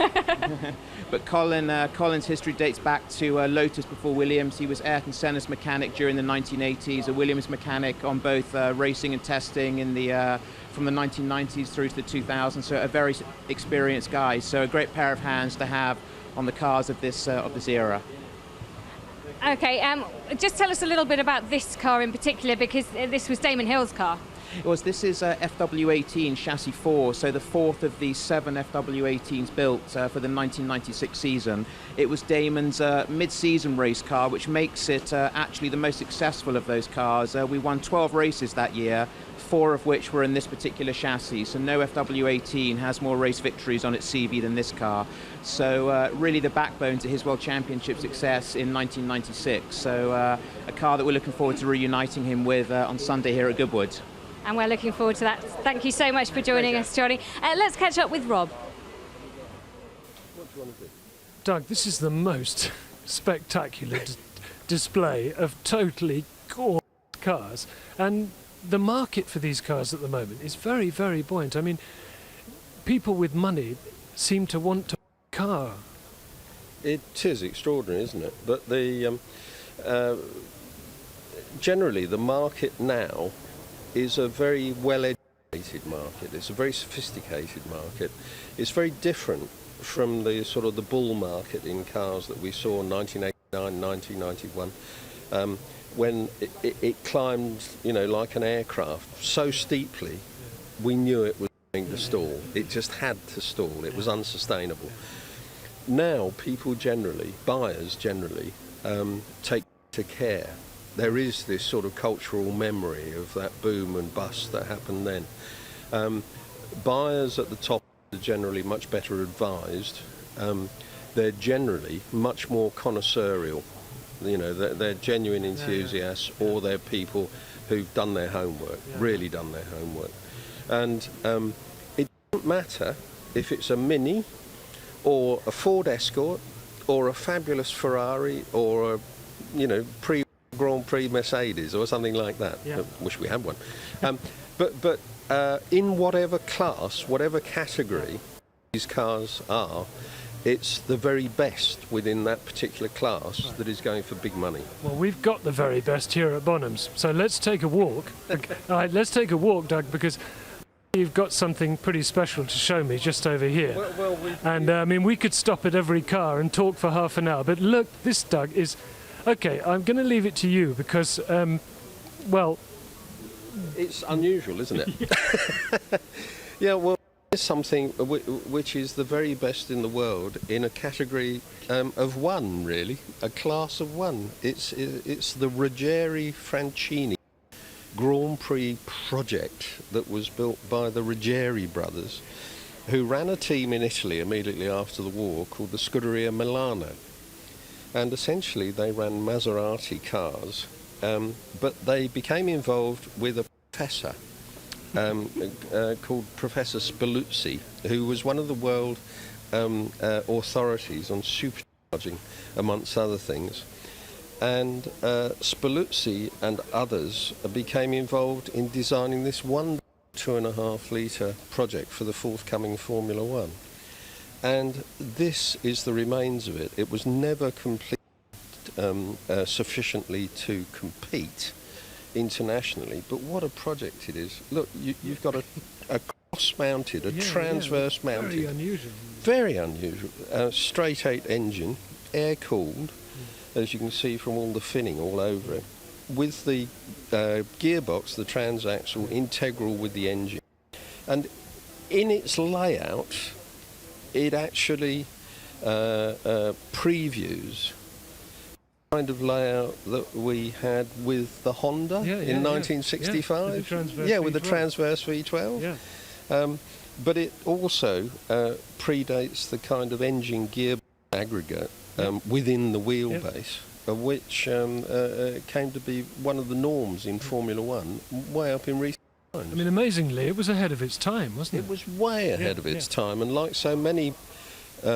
But Colin's history dates back to Lotus before Williams. He was Ayrton Senna's mechanic during the 1980s, a Williams mechanic on both racing and testing in the from the 1990s through to the 2000s. So a very experienced guy. So a great pair of hands to have on the cars of this era. Okay, just tell us a little bit about this car in particular, because this was Damon Hill's car. This is FW18 chassis 4, so the fourth of the 7 FW18s built for the 1996 season. It was Damon's mid-season race car, which makes it actually the most successful of those cars. We won 12 races that year, 4 of which were in this particular chassis, so no FW18 has more race victories on its CV than this car. So really the backbone to his World Championship success in 1996. So a car that we're looking forward to reuniting him with on Sunday here at Goodwood. And we're looking forward to that. Thank you so much for joining us, Johnny. Let's catch up with Rob. What do you want to do? Doug, this is the most spectacular display of totally gorgeous cars. And the market for these cars at the moment is very, very buoyant. I mean, people with money seem to want to buy a car. It is extraordinary, isn't it? But the generally the market now is a very well-educated market. It's a very sophisticated market. It's very different from the sort of the bull market in cars that we saw in 1989, 1991, when it climbed, you know, like an aircraft so steeply, we knew it was going to stall. It just had to stall. It was unsustainable. Now, people generally, buyers generally, take to care. There is this sort of cultural memory of that boom and bust that happened then. Buyers at the top are generally much better advised. They're generally much more connoisseurial. You know, they're genuine enthusiasts, or they're people who've done their homework, really done their homework. And it doesn't matter if it's a Mini, or a Ford Escort, or a fabulous Ferrari, or a, you know, Grand Prix Mercedes or something like that. Yeah. I wish we had one. But in whatever class, whatever category these cars are, it's the very best within that particular class that is going for big money. Well, we've got the very best here at Bonham's, so let's take a walk. All right, let's take a walk, Doug, because you've got something pretty special to show me just over here. And I mean, we could stop at every car and talk for half an hour, but look, this, Doug, is... Okay, I'm going to leave it to you because, well... It's unusual, isn't it? Yeah, well, it's something which is the very best in the world in a category of one, really, a class of one. It's the Ruggeri Francini Grand Prix project that was built by the Ruggeri brothers, who ran a team in Italy immediately after the war called the Scuderia Milano. And essentially they ran Maserati cars, but they became involved with a professor called Professor Spaluzzi, who was one of the world authorities on supercharging, amongst other things. And Spaluzzi and others became involved in designing this one 2.5 litre project for the forthcoming Formula One. And this is the remains of it. It was never completed sufficiently to compete internationally, but what a project it is. Look, you've got a cross-mounted, a transverse-mounted. Very unusual. Very unusual. Straight 8 engine, air-cooled, as you can see from all the finning all over it, with the gearbox, the transaxle, integral with the engine. And in its layout, it actually previews the kind of layout that we had with the Honda in 1965. With the transverse V12. But it also predates the kind of engine gear aggregate within the wheelbase, of which came to be one of the norms in Formula One way up in recent times. I mean, amazingly, it was ahead of its time, wasn't it? It was way ahead of its time, and like so many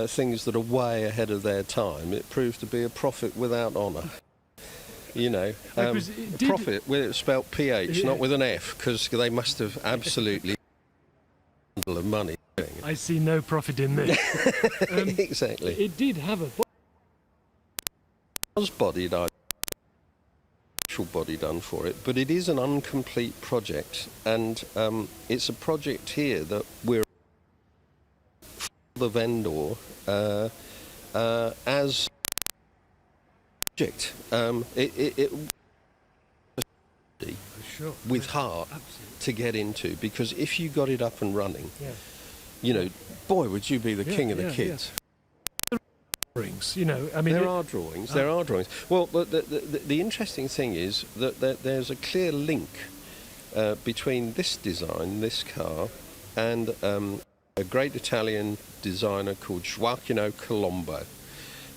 things that are way ahead of their time, it proved to be a prophet without honour. You know, profit, with it spelt PH, not with an F, because they must have absolutely of money doing it. I see no profit in this. Exactly. It did have a... was bodied, actual body done for it, but it is an incomplete project, and it's a project here that we're the vendor as project. Sure. With heart to get into, because if you got it up and running, you know, boy, would you be the king of the kids. Drawings, you know, I mean, there are drawings. There are drawings. Well, the interesting thing is that there's a clear link between this design, this car, and a great Italian designer called Gioacchino Colombo.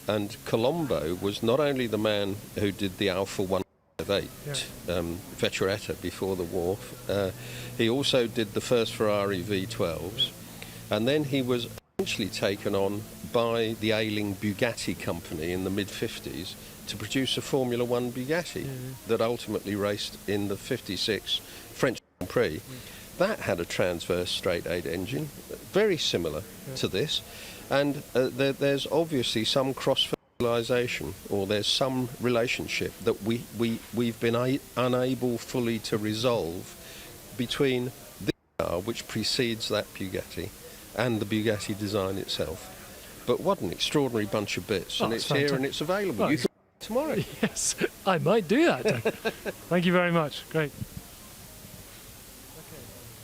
And Colombo was not only the man who did the Alfa 158 Vecchiaretta before the war, he also did the first Ferrari V12s, and then he was eventually taken on by the ailing Bugatti company in the mid-50s to produce a Formula One Bugatti that ultimately raced in the 56 French Grand Prix. That had a transverse straight 8 engine, very similar to this, and there's obviously some cross-fertilisation, or there's some relationship that we've been unable fully to resolve between this car, which precedes that Bugatti, and the Bugatti design itself. But what an extraordinary bunch of bits, and it's fantastic. Here and it's available. You can tomorrow. Yes, I might do that. Thank you very much. Great.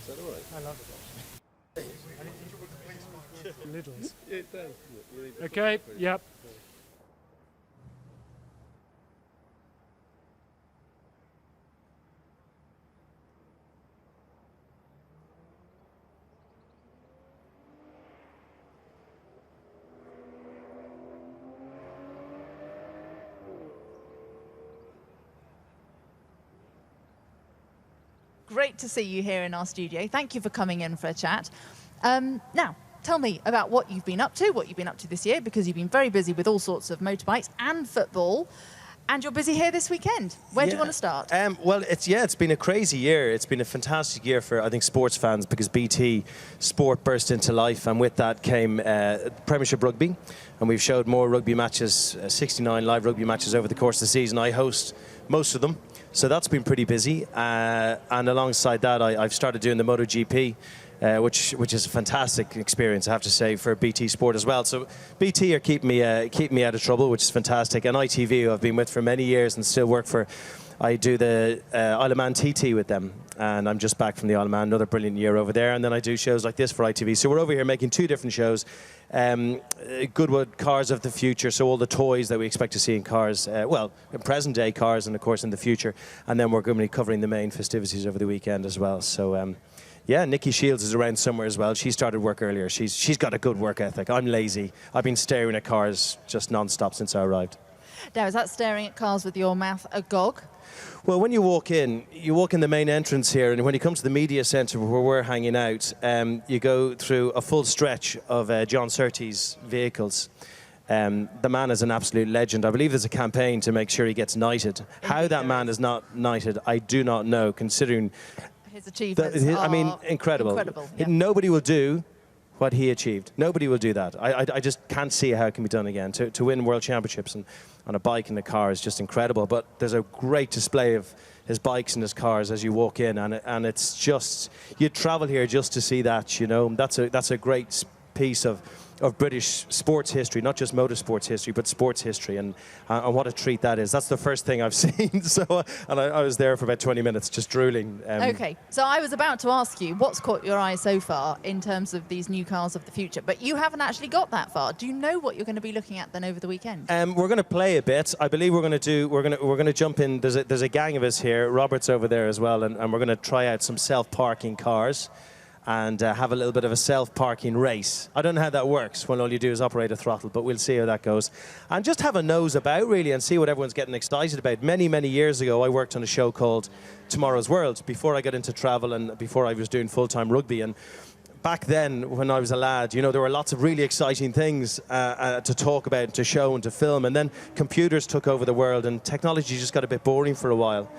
Is that all right? I love it. Littles. It does. Okay, yep. Great to see you here in our studio. Thank you for coming in for a chat. Now, tell me about what you've been up to, this year, because you've been very busy with all sorts of motorbikes and football, and you're busy here this weekend. Where do you want to start? Well, it's been a crazy year. It's been a fantastic year for, I think, sports fans, because BT Sport burst into life, and with that came Premiership Rugby, and we've showed more rugby matches, 69 live rugby matches over the course of the season. I host most of them. So that's been pretty busy, and alongside that, I've started doing the MotoGP, which is a fantastic experience, I have to say, for BT Sport as well. So BT are keeping me out of trouble, which is fantastic, and ITV, who I've been with for many years and still work for. I do the Isle of Man TT with them, and I'm just back from the Isle of Man, another brilliant year over there, and then I do shows like this for ITV. So we're over here making 2 different shows. Goodwood Cars of the Future, so all the toys that we expect to see in cars, well, in present day cars, and of course in the future, and then we're going to be covering the main festivities over the weekend as well. So yeah, Nikki Shields is around somewhere as well. She started work earlier. She's got a good work ethic. I'm lazy. I've been staring at cars just non-stop since I arrived. Now, is that staring at cars with your mouth agog? Well, when you walk in the main entrance here, and when you come to the media centre where we're hanging out, you go through a full stretch of John Surtees vehicles. The man is an absolute legend. I believe there's a campaign to make sure he gets knighted. How that man is not knighted, I do not know, considering his achievements I mean, incredible. Yeah. Nobody will do what he achieved. Nobody will do that. I just can't see how it can be done again. To win world championships and on a bike and a car is just incredible. But there's a great display of his bikes and his cars as you walk in, and it's just, you travel here just to see that, you know. That's a great piece of British sports history, not just motorsports history, but sports history, and what a treat that is. That's the first thing I've seen. So, and I was there for about 20 minutes just drooling. Okay, so I was about to ask you what's caught your eye so far in terms of these new cars of the future, but you haven't actually got that far. Do you know what you're going to be looking at then over the weekend? We're going to play a bit. I believe we're going to jump in. There's a gang of us here. Robert's over there as well, and we're going to try out some self-parking cars and have a little bit of a self-parking race. I don't know how that works when all you do is operate a throttle, but we'll see how that goes. And just have a nose about, really, and see what everyone's getting excited about. Many, many years ago, I worked on a show called Tomorrow's World, before I got into travel and before I was doing full-time rugby. And back then, when I was a lad, you know, there were lots of really exciting things to talk about, to show and to film. And then computers took over the world, and technology just got a bit boring for a while.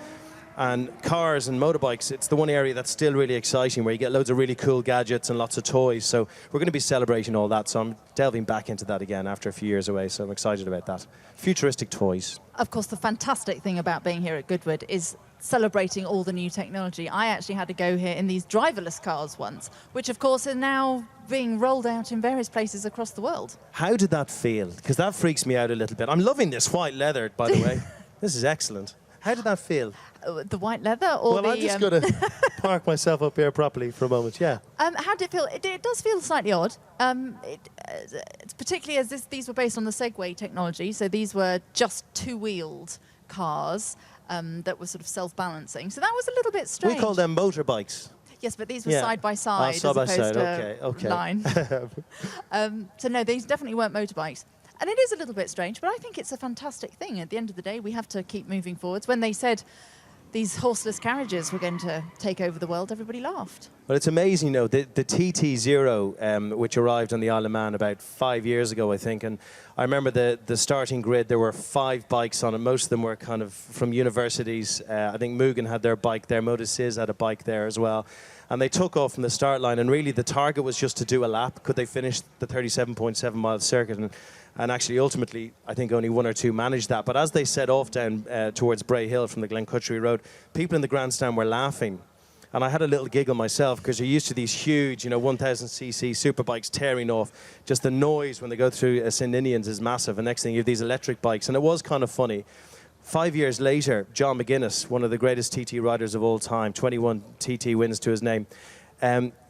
And cars and motorbikes, it's the one area that's still really exciting, where you get loads of really cool gadgets and lots of toys. So we're going to be celebrating all that. So I'm delving back into that again after a few years away. So I'm excited about that. Futuristic toys. Of course, the fantastic thing about being here at Goodwood is celebrating all the new technology. I actually had to go here in these driverless cars once, which of course are now being rolled out in various places across the world. How did that feel? Because that freaks me out a little bit. I'm loving this white leather, by the way. This is excellent. How did that feel? The white leather or well, the... I'm just going to park myself up here properly for a moment, yeah. How did it feel? It does feel slightly odd, particularly as these were based on the Segway technology, so these were just two-wheeled cars that were sort of self-balancing. So that was a little bit strange. We call them motorbikes. Yes, but these were side by side as opposed to line. So no, these definitely weren't motorbikes. And it is a little bit strange, but I think it's a fantastic thing. At the end of the day, we have to keep moving forwards. When they said these horseless carriages were going to take over the world, everybody laughed. Well, it's amazing, you know, the TT0, which arrived on the Isle of Man about 5 years ago, I think. And I remember the starting grid, there were 5 bikes on it. Most of them were kind of from universities. I think Mugen had their bike there. Motorsiz had a bike there as well. And they took off from the start line. And really, the target was just to do a lap. Could they finish the 37.7 mile circuit? And actually, ultimately, I think only 1 or 2 managed that. But as they set off down towards Bray Hill from the Glencutchery Road, people in the grandstand were laughing. And I had a little giggle myself, because you're used to these huge, 1,000cc superbikes tearing off. Just the noise when they go through St. Ninians is massive. And next thing, you have these electric bikes. And it was kind of funny. 5 years later, John McGuinness, one of the greatest TT riders of all time, 21 TT wins to his name,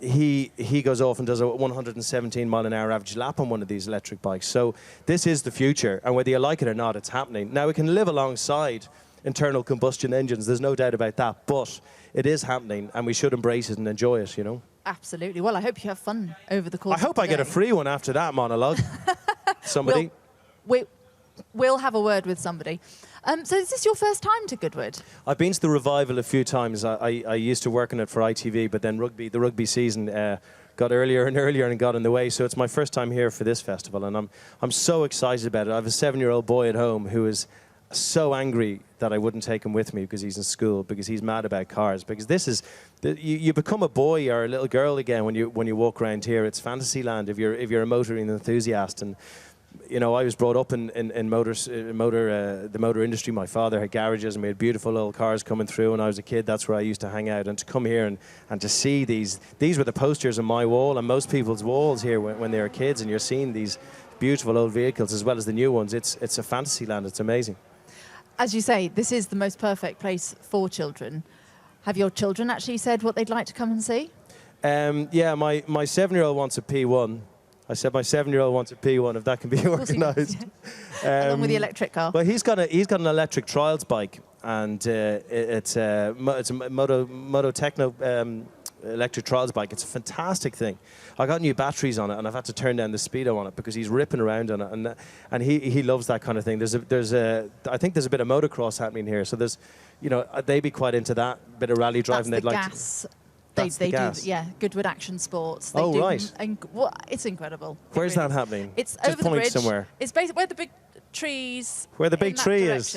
he goes off and does a 117 mile an hour average lap on one of these electric bikes. So this is the future, and whether you like it or not, it's happening. Now, it can live alongside internal combustion engines, there's no doubt about that, but it is happening, and we should embrace it and enjoy it, you know? Absolutely. Well, I hope you have fun over the course I hope I get a free one after that monologue. Somebody. We'll have a word with somebody. So is this your first time to Goodwood? I've been to the revival a few times. I used to work on it for ITV, but then the rugby season got earlier and earlier and got in the way. So it's my first time here for this festival, and I'm so excited about it. I have a 7-year-old boy at home who is so angry that I wouldn't take him with me because he's in school, because he's mad about cars. Because this is, you become a boy or a little girl again when you walk around here. It's fantasy land if you're a motoring enthusiast. And you know, I was brought up in the motor industry. My father had garages, and we had beautiful little cars coming through. When I was a kid, that's where I used to hang out. And to come here and to see these were the posters on my wall and most people's walls here when they were kids. And you're seeing these beautiful old vehicles as well as the new ones. It's a fantasy land. It's amazing. As you say, this is the most perfect place for children. Have your children actually said what they'd like to come and see? Yeah, my 7-year-old wants a P1. I said my 7-year-old wants a P1 if that can be organised. Along with the electric car. Well, he's got an electric trials bike, and it's a Moto Techno electric trials bike. It's a fantastic thing. I got new batteries on it, and I've had to turn down the speedo on it because he's ripping around on it, and he loves that kind of thing. I think there's a bit of motocross happening here, so there's, you know, they'd be quite into that bit of rally driving. That's They'd the like gas. They do, yeah, Goodwood Action Sports. Oh, right. It's incredible. Where's that happening? It's Just over the point bridge. somewhere. It's basically where the big trees. Where the big tree is.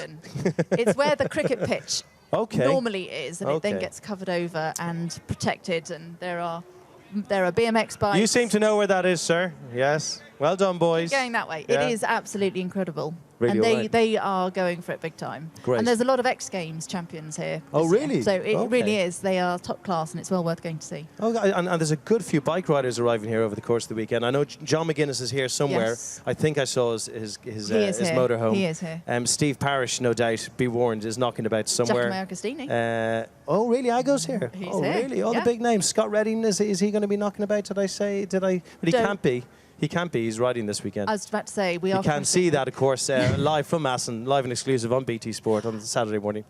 It's where the cricket pitch normally is, and it then Okay. gets covered over and protected. And there are BMX bikes. You seem to know where that is, sir. Yes. Well done, boys. Going that way. Yeah. It is absolutely incredible. Really and alright. they are going for it big time. Great. And there's a lot of X Games champions here. Oh, this year. really? So it Okay. really is. They are top class, and it's well worth going to see. Oh, and there's a good few bike riders arriving here over the course of the weekend. I know John McGuinness is here somewhere. Yes. I think I saw his He is here. motorhome. He is here. Steve Parrish, no doubt, be warned, is knocking about somewhere. Giacomo Agostini. Oh, really? Ago's here? He's oh, here, really? All yeah. the big names. Scott Redding, is he going to be knocking about? But he can't be. He can't be. He's riding this weekend. I was about to say, we are... You can see that, of course, live from Assen, live and exclusive on BT Sport on Saturday morning.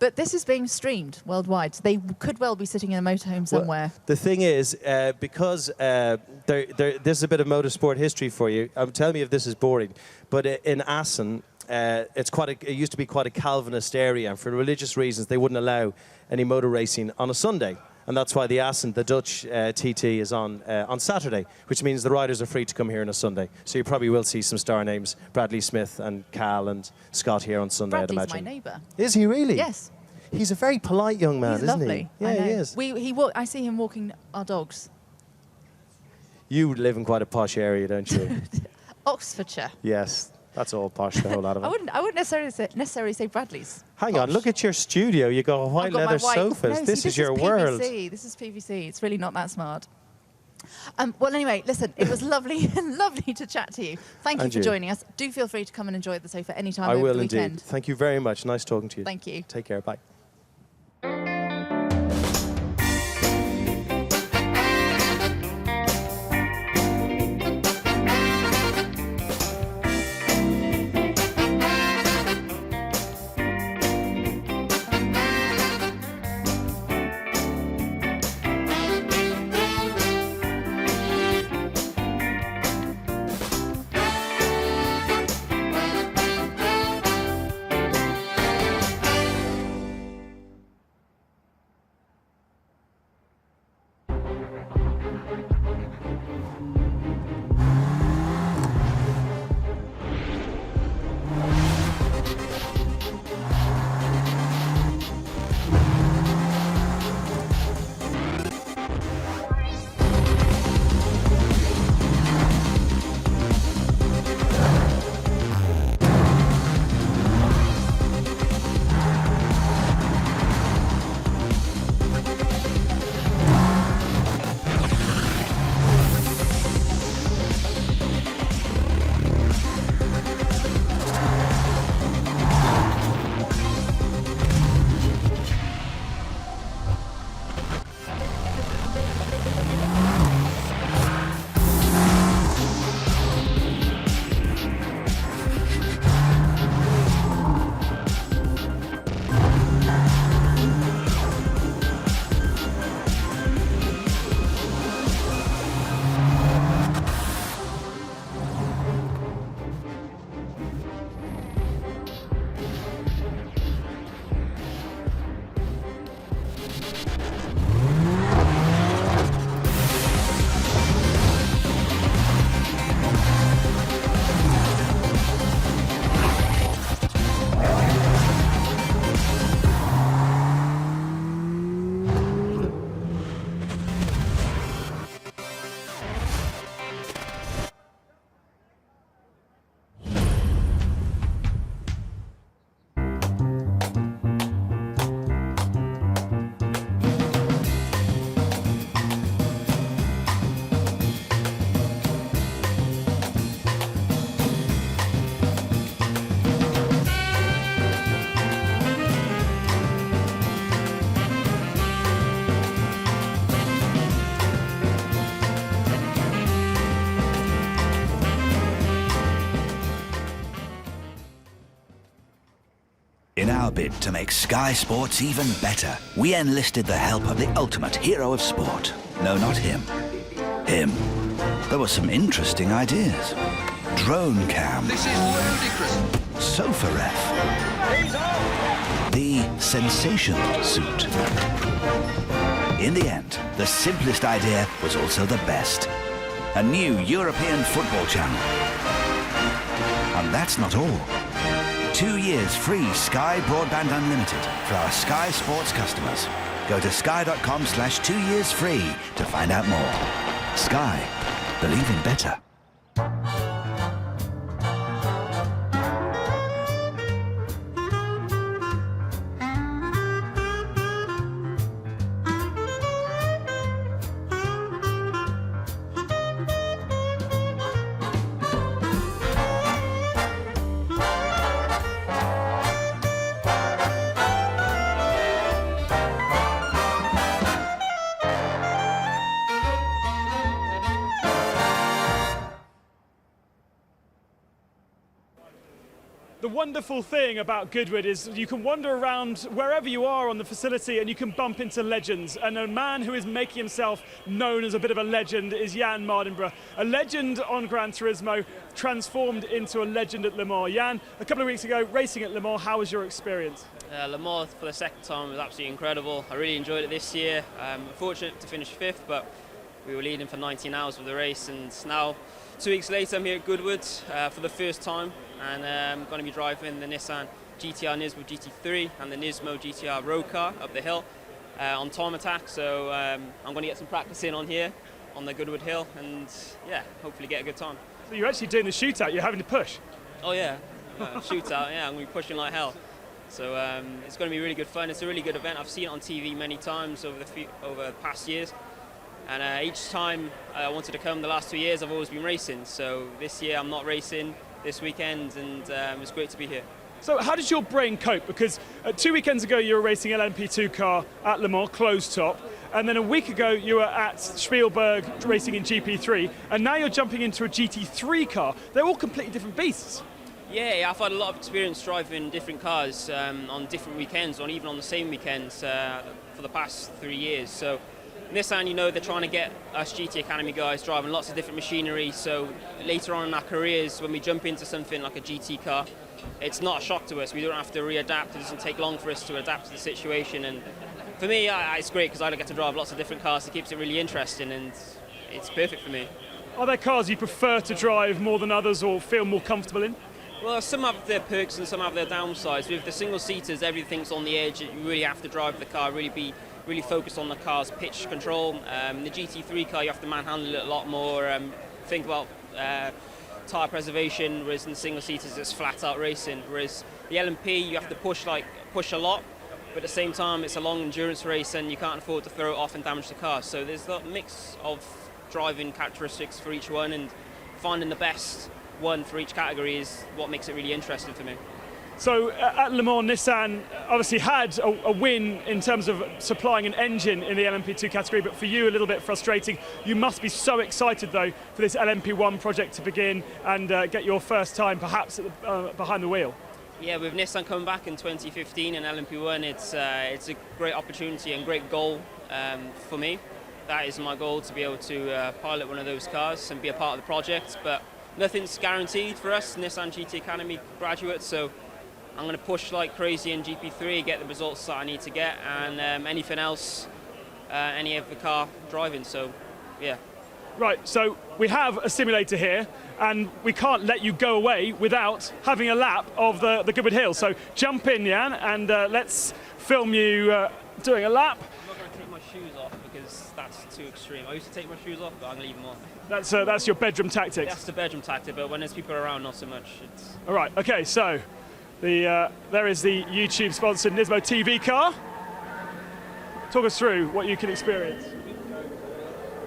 But this is being streamed worldwide. So they could well be sitting in a motorhome somewhere. Well, the thing is, because this is a bit of motorsport history for you. Tell me if this is boring, but in Assen, it used to be quite a Calvinist area, and for religious reasons, they wouldn't allow any motor racing on a Sunday. And that's why the Assen, the Dutch TT, is on Saturday, which means the riders are free to come here on a Sunday. So you probably will see some star names, Bradley Smith and Cal and Scott here on Sunday, I'd Bradley's imagine. my neighbour. Is he really? Yes. He's a very polite young man, He's isn't lovely. he? Yeah, he is. I see him walking our dogs. You live in quite a posh area, don't you? Oxfordshire. Yes, that's all posh, the whole lot of it. I wouldn't necessarily say Bradley's. Hang on, look at your studio. You got white I've got my leather sofas. No, this see, is your world. PVC. This is PVC. It's really not that smart. Well, anyway, listen, it was lovely lovely to chat to you. Thank you And for you. joining us. Do feel free to come and enjoy the sofa anytime I over will the indeed. weekend. Thank you very much. Nice talking to you. Thank you. Take care. Bye. In our bid to make Sky Sports even better, we enlisted the help of the ultimate hero of sport. No, not him. Him. There were some interesting ideas. Drone cam. This is ludicrous. Sofa ref. The sensation suit. In the end, the simplest idea was also the best. A new European football channel. And that's not all. 2 years free Sky Broadband Unlimited for our Sky Sports customers. Go to sky.com/2 years free to find out more. Sky. Believe in better. The wonderful thing about Goodwood is you can wander around wherever you are on the facility and you can bump into legends. And a man who is making himself known as a bit of a legend is Jan Mardenborough. A legend on Gran Turismo, transformed into a legend at Le Mans. Jan, a couple of weeks ago, racing at Le Mans, how was your experience? Le Mans for the second time was absolutely incredible. I really enjoyed it this year. Fortunate to finish 5th, but we were leading for 19 hours of the race, and now 2 weeks later I'm here at Goodwood for the first time, and I'm going to be driving the Nissan GTR Nismo GT3 and the Nismo GTR road car up the hill on time attack. So I'm going to get some practice in on here on the Goodwood Hill, and yeah, hopefully get a good time. So you're actually doing the shootout. You're having to push. Oh yeah, shootout. Yeah, I'm going to be pushing like hell. So it's going to be really good fun. It's a really good event. I've seen it on TV many times over the past years. And each time I wanted to come the last 2 years, I've always been racing. So this year I'm not racing this weekend, and it's great to be here. So how does your brain cope? Because 2 weekends ago you were racing LMP2 car at Le Mans, closed top. And then a week ago you were at Spielberg racing in GP3. And now you're jumping into a GT3 car. They're all completely different beasts. Yeah, I've had a lot of experience driving different cars on different weekends, or even on the same weekends for the past 3 years. So Nissan, you know, they're trying to get us GT Academy guys driving lots of different machinery, so later on in our careers, when we jump into something like a GT car, it's not a shock to us. We don't have to readapt. It doesn't take long for us to adapt to the situation. And for me, it's great because I get to drive lots of different cars. It keeps it really interesting, and it's perfect for me. Are there cars you prefer to drive more than others or feel more comfortable in? Well, some have their perks and some have their downsides. With the single-seaters, everything's on the edge. You really have to drive the car, really focus on the car's pitch control. The GT3 car, you have to manhandle it a lot more, think about tyre preservation, whereas in the single-seaters it's flat-out racing. Whereas the LMP, you have to push a lot, but at the same time it's a long endurance race and you can't afford to throw it off and damage the car. So there's a mix of driving characteristics for each one, and finding the best one for each category is what makes it really interesting for me. So at Le Mans, Nissan obviously had a win in terms of supplying an engine in the LMP2 category, but for you a little bit frustrating. You must be so excited though for this LMP1 project to begin and get your first time perhaps at behind the wheel. Yeah, with Nissan coming back in 2015 and LMP1, it's a great opportunity and great goal for me. That is my goal, to be able to pilot one of those cars and be a part of the project, but nothing's guaranteed for us Nissan GT Academy graduates, so I'm going to push like crazy in GP3, get the results that I need to get, and anything else, any of the car driving, so yeah. Right, so we have a simulator here, and we can't let you go away without having a lap of the Goodwood Hill. So jump in, Jan, and let's film you doing a lap. I'm not going to take my shoes off because that's too extreme. I used to take my shoes off, but I'm going to leave them on. That's your bedroom tactics. That's the bedroom tactic, but when there's people around, not so much. All right, okay, so there is the YouTube-sponsored Nismo TV car. Talk us through what you can experience.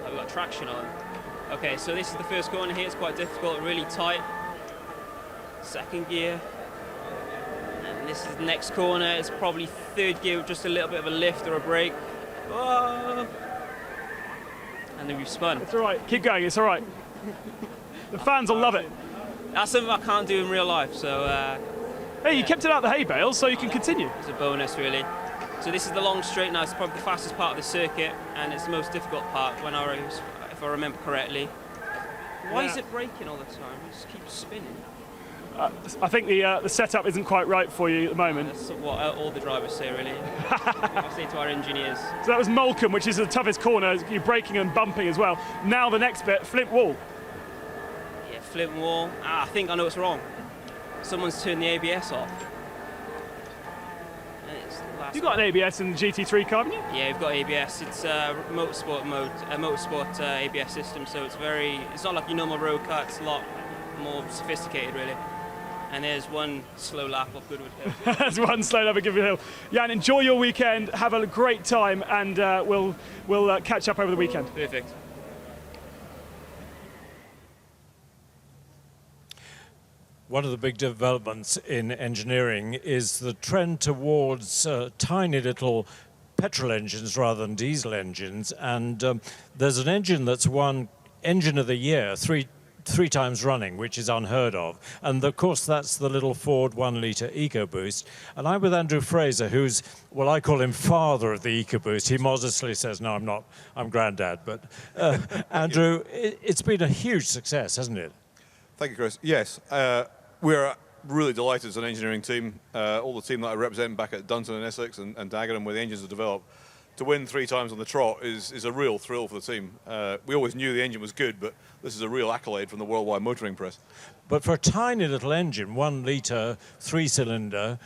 I've got traction on. Okay, so this is the first corner here. It's quite difficult, really tight. Second gear. And this is the next corner. It's probably third gear with just a little bit of a lift or a brake. Oh. And then we've spun. It's all right. Keep going. It's all right. The fans will love it. That's something I can't do in real life, so... hey, you kept it out the hay bales, so you can continue. It's a bonus, really. So this is the long straight now. It's probably the fastest part of the circuit, and it's the most difficult part, if I remember correctly. Why is it braking all the time? It just keeps spinning. I think the setup isn't quite right for you at the moment. That's what all the drivers say, really. I say to our engineers. So that was Molecombe, which is the toughest corner. You're braking and bumping as well. Now the next bit, Flint Wall. Yeah, Flint Wall. I think I know what's wrong. Someone's turned the ABS off. You've got an ABS in the GT3 car, haven't you? Yeah, we've got ABS. It's motorsport mode, a motorsport ABS system, so it's not like your normal road car, it's a lot more sophisticated, really. And there's one slow lap off Goodwood Hill. There's one slow lap off Goodwood Hill. Jan, enjoy your weekend, have a great time, and we'll catch up over the weekend. Perfect. One of the big developments in engineering is the trend towards tiny little petrol engines rather than diesel engines. And there's an engine that's won Engine of the Year three times running, which is unheard of. And of course, that's the little Ford 1-litre EcoBoost. And I'm with Andrew Fraser, who's, well, I call him father of the EcoBoost. He modestly says, no, I'm not, I'm granddad. But Andrew, it's been a huge success, hasn't it? Thank you, Chris. Yes. We're really delighted as an engineering team, all the team that I represent back at Dunton and Essex and Dagenham, where the engines are developed. To win 3 times on the trot is a real thrill for the team. We always knew the engine was good, but this is a real accolade from the worldwide motoring press. But for a tiny little engine, 1-litre, 3-cylinder,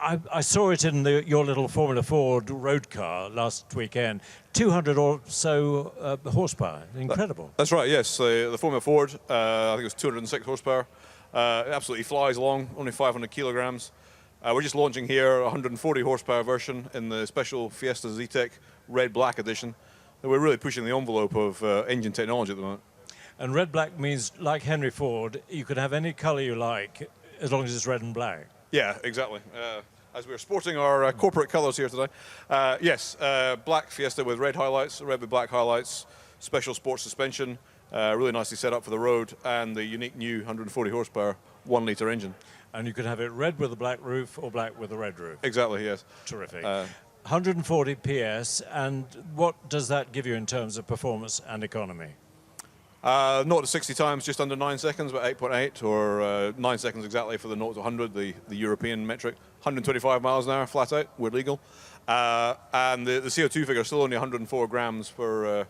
I saw it in your little Formula Ford road car last weekend. 200 or so horsepower. Incredible. That's right, yes. The Formula Ford, I think it was 206 horsepower. It absolutely flies along, only 500 kilograms. We're just launching here a 140 horsepower version in the special Fiesta Z-Tech Red Black edition. We're really pushing the envelope of engine technology at the moment. And red black means, like Henry Ford, you can have any colour you like as long as it's red and black. Yeah, exactly. As we're sporting our corporate colours here today. Yes, black Fiesta with red highlights, red with black highlights, special sports suspension, really nicely set up for the road, and the unique new 140 horsepower 1 litre engine. And you can have it red with a black roof or black with a red roof. Exactly, yes. Terrific. 140 PS, and what does that give you in terms of performance and economy? 0 to 60 times just under 9 seconds, about 8.8, or 9 seconds exactly for the 0 to 100, the European metric. 125 miles an hour, flat out, we're legal. And the CO2 figure is still only 104 grams per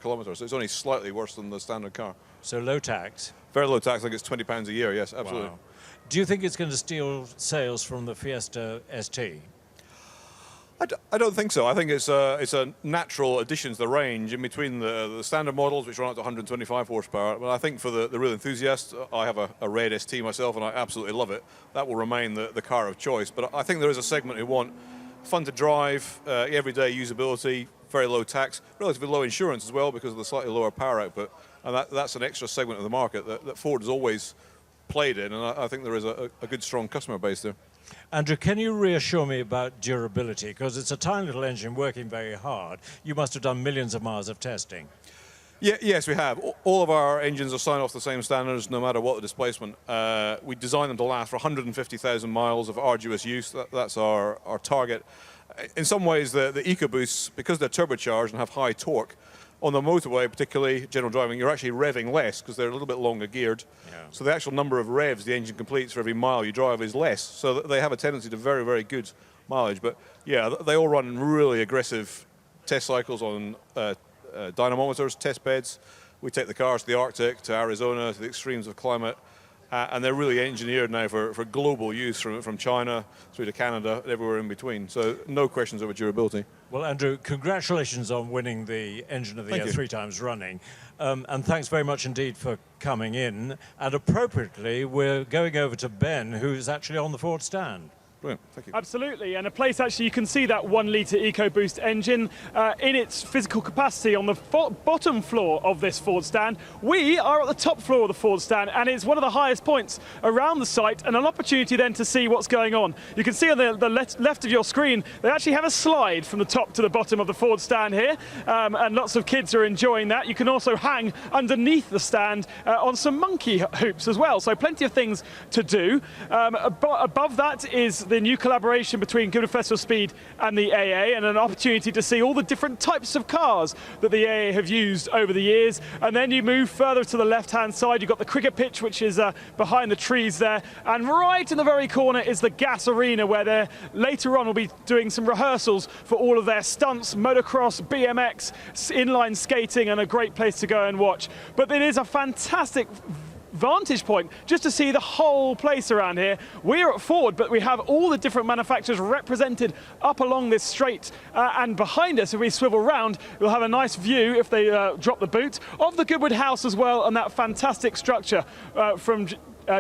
kilometre, so it's only slightly worse than the standard car. So low tax? Very low tax, I think it's £20 a year, yes, absolutely. Wow. Do you think it's going to steal sales from the Fiesta ST? I don't think so. I think it's a natural addition to the range in between the standard models, which run up to 125 horsepower. But I think for the real enthusiasts, I have a red ST myself, and I absolutely love it. That will remain the car of choice. But I think there is a segment who want fun to drive, everyday usability, very low tax, relatively low insurance as well because of the slightly lower power output. And that's an extra segment of the market that Ford has always played in, and I think there is a good, strong customer base there. Andrew, can you reassure me about durability? Because it's a tiny little engine working very hard. You must have done millions of miles of testing. Yeah, yes, we have. All of our engines are signed off the same standards, no matter what the displacement. We design them to last for 150,000 miles of arduous use. That's our target. In some ways, the EcoBoosts, because they're turbocharged and have high torque, on the motorway, particularly general driving, you're actually revving less because they're a little bit longer geared. Yeah. So the actual number of revs the engine completes for every mile you drive is less. So they have a tendency to very, very good mileage. But yeah, they all run really aggressive test cycles on dynamometers, test beds. We take the cars to the Arctic, to Arizona, to the extremes of climate. And they're really engineered now for global use from China through to Canada and everywhere in between. So no questions over durability. Well, Andrew, congratulations on winning the Engine of the Year 3 times running. And thanks very much indeed for coming in. And appropriately, we're going over to Ben, who's actually on the Ford stand. Brilliant, thank you. Absolutely, and a place actually you can see that 1 litre EcoBoost engine in its physical capacity on the bottom floor of this Ford stand. We are at the top floor of the Ford stand, and it's one of the highest points around the site, and an opportunity then to see what's going on. You can see on the left of your screen, they actually have a slide from the top to the bottom of the Ford stand here, and lots of kids are enjoying that. You can also hang underneath the stand on some monkey hoops as well, so plenty of things to do. Above that is the new collaboration between Goodwood Festival of Speed and the AA, and an opportunity to see all the different types of cars that the AA have used over the years. And then you move further to the left-hand side, you've got the cricket pitch, which is behind the trees there. And right in the very corner is the gas arena, where they later on will be doing some rehearsals for all of their stunts, motocross, BMX, inline skating, and a great place to go and watch. But it is a fantastic vantage point just to see the whole place around here. We're at Ford, but we have all the different manufacturers represented up along this straight, and behind us, if we swivel round, we'll have a nice view, if they drop the boot, of the Goodwood House as well, and that fantastic structure from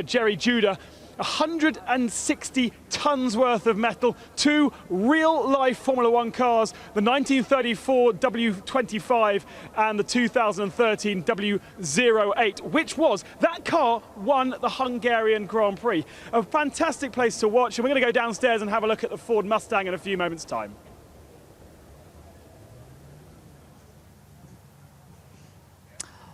Jerry Judah. 160 tons worth of metal, 2 real-life Formula One cars, the 1934 W25 and the 2013 W08, which that car won the Hungarian Grand Prix. A fantastic place to watch, and we're going to go downstairs and have a look at the Ford Mustang in a few moments' time.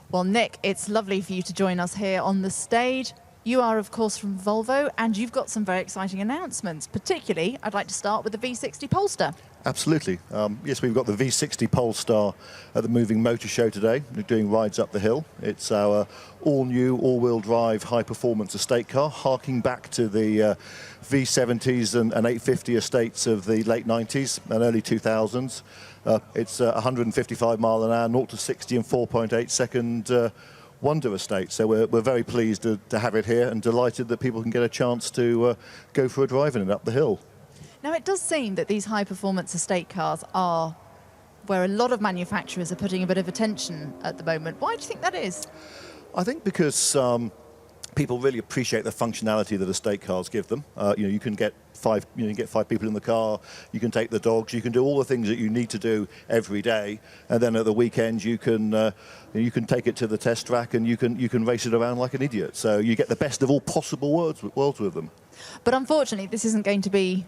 Well, Nick, it's lovely for you to join us here on the stage. You are, of course, from Volvo, and you've got some very exciting announcements. Particularly, I'd like to start with the V60 Polestar. Absolutely. Yes, we've got the V60 Polestar at the Moving Motor Show today. We're doing rides up the hill. It's our all-new, all-wheel drive, high-performance estate car, harking back to the V70s and 850 estates of the late 90s and early 2000s. It's 155 mile an hour, 0 to 60 in 4.8 second Wonder Estate. So we're very pleased to have it here and delighted that people can get a chance to go for a drive in it up the hill. Now, it does seem that these high-performance estate cars are where a lot of manufacturers are putting a bit of attention at the moment. Why do you think that is? I think because people really appreciate the functionality that estate cars give them. You can get five people in the car, you can take the dogs, you can do all the things that you need to do every day, and then at the weekend you can take it to the test track and you can race it around like an idiot. So you get the best of all possible worlds with them. But unfortunately, this isn't going to be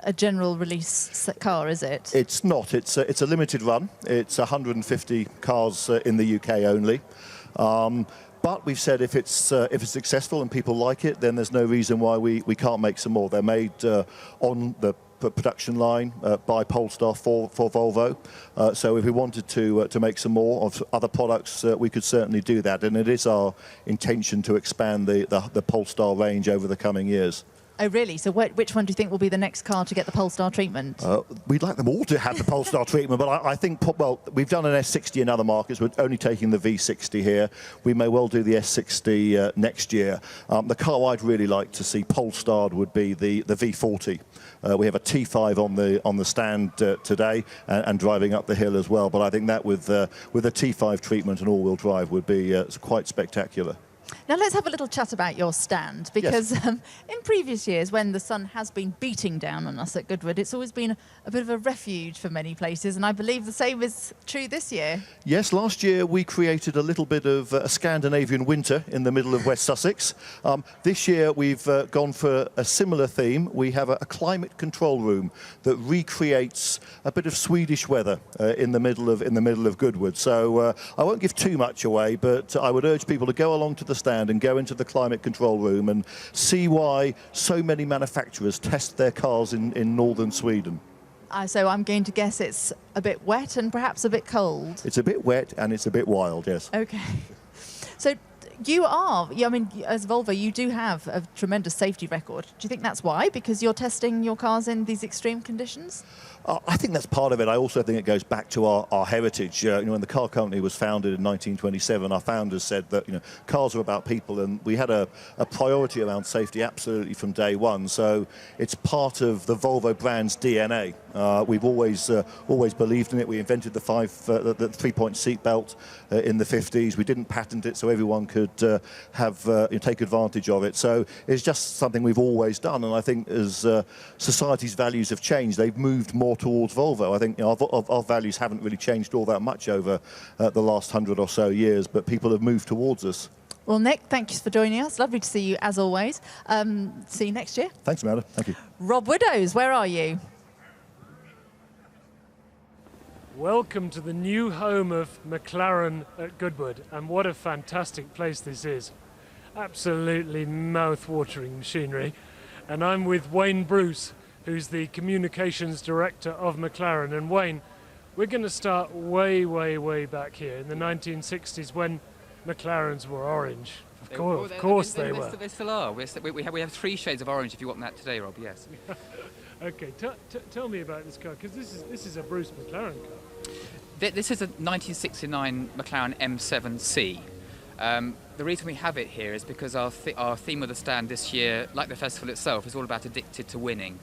a general release car, is it? It's not. It's a limited run. It's 150 cars in the UK only. But we've said if it's successful and people like it, then there's no reason why we can't make some more. They're made on the production line by Polestar for Volvo. So if we wanted to make some more of other products, we could certainly do that. And it is our intention to expand the Polestar range over the coming years. Oh, really? So which one do you think will be the next car to get the Polestar treatment? We'd like them all to have the Polestar treatment, but I think, well, we've done an S60 in other markets. We're only taking the V60 here. We may well do the S60 next year. The car I'd really like to see Polestar would be the V40. We have a T5 on the stand today and driving up the hill as well. But I think that with a T5 treatment and all-wheel drive would be quite spectacular. Now let's have a little chat about your stand, because in previous years, when the sun has been beating down on us at Goodwood, it's always been a bit of a refuge for many places, and I believe the same is true this year. Yes, last year we created a little bit of a Scandinavian winter in the middle of West Sussex. This year we've gone for a similar theme. We have a climate control room that recreates a bit of Swedish weather in the middle of Goodwood. So I won't give too much away, but I would urge people to go along to the stand and go into the climate control room and see why so many manufacturers test their cars in northern Sweden. So I'm going to guess it's a bit wet and perhaps a bit cold. It's a bit wet and it's a bit wild, yes. Okay. So you are, I mean, as Volvo, you do have a tremendous safety record. Do you think that's why? Because you're testing your cars in these extreme conditions? I think that's part of it. I also think it goes back to our heritage. When the car company was founded in 1927, our founders said that cars are about people, and we had a priority around safety absolutely from day one. So it's part of the Volvo brand's DNA. We've always believed in it. We invented the 3-point seat belt in the 50s. We didn't patent it so everyone could take advantage of it. So it's just something we've always done. And I think as society's values have changed, they've moved more towards Volvo. I think our values haven't really changed all that much over the last 100 or so years, but people have moved towards us. Well, Nick, thank you for joining us. Lovely to see you as always. See you next year. Thanks, Amanda. Thank you. Rob Widows, where are you? Welcome to the new home of McLaren at Goodwood, and what a fantastic place this is. Absolutely mouth-watering machinery. And I'm with Wayne Bruce, who's the communications director of McLaren. And Wayne, we're going to start way, way, way back here in the 1960s when McLarens were orange. Of course they were. They still are. We have 3 shades of orange if you want that today, Rob, yes. Okay, tell me about this car, because this is a Bruce McLaren car. This is a 1969 McLaren M7C. The reason we have it here is because our theme of the stand this year, like the festival itself, is all about addicted to winning.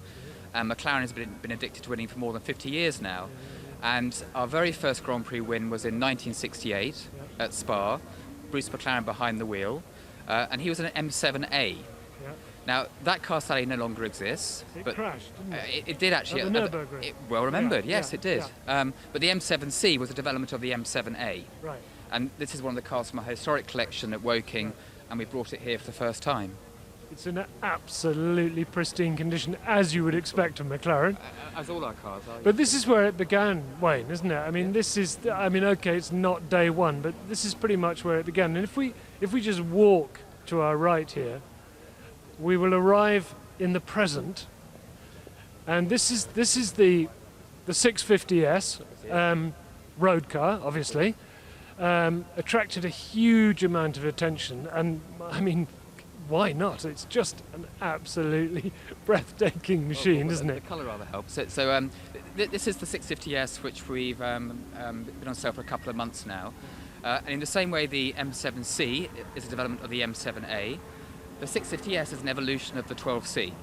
McLaren has been addicted to winning for more than 50 years now. And our very first Grand Prix win was in 1968 at Spa, Bruce McLaren behind the wheel, and he was in an M7A. Now, that car sadly no longer exists. It crashed, didn't it? It did actually. At the Nürburgring. Well remembered, yes, it did. But the M7C was a development of the M7A. Right. And this is one of the cars from our historic collection at Woking, and we brought it here for the first time. It's in absolutely pristine condition, as you would expect of McLaren. As all our cars are. But this is where it began, Wayne, isn't it? I mean, okay, it's not day one, but this is pretty much where it began. And if we just walk to our right here, we will arrive in the present. And this is the 650S road car, obviously. Attracted a huge amount of attention, and I mean, why not? It's just an absolutely breathtaking machine, isn't it? The colour rather helps. This is the 650S, which we've been on sale for a couple of months now. And in the same way the M7C is a development of the M7A, the 650S is an evolution of the 12C.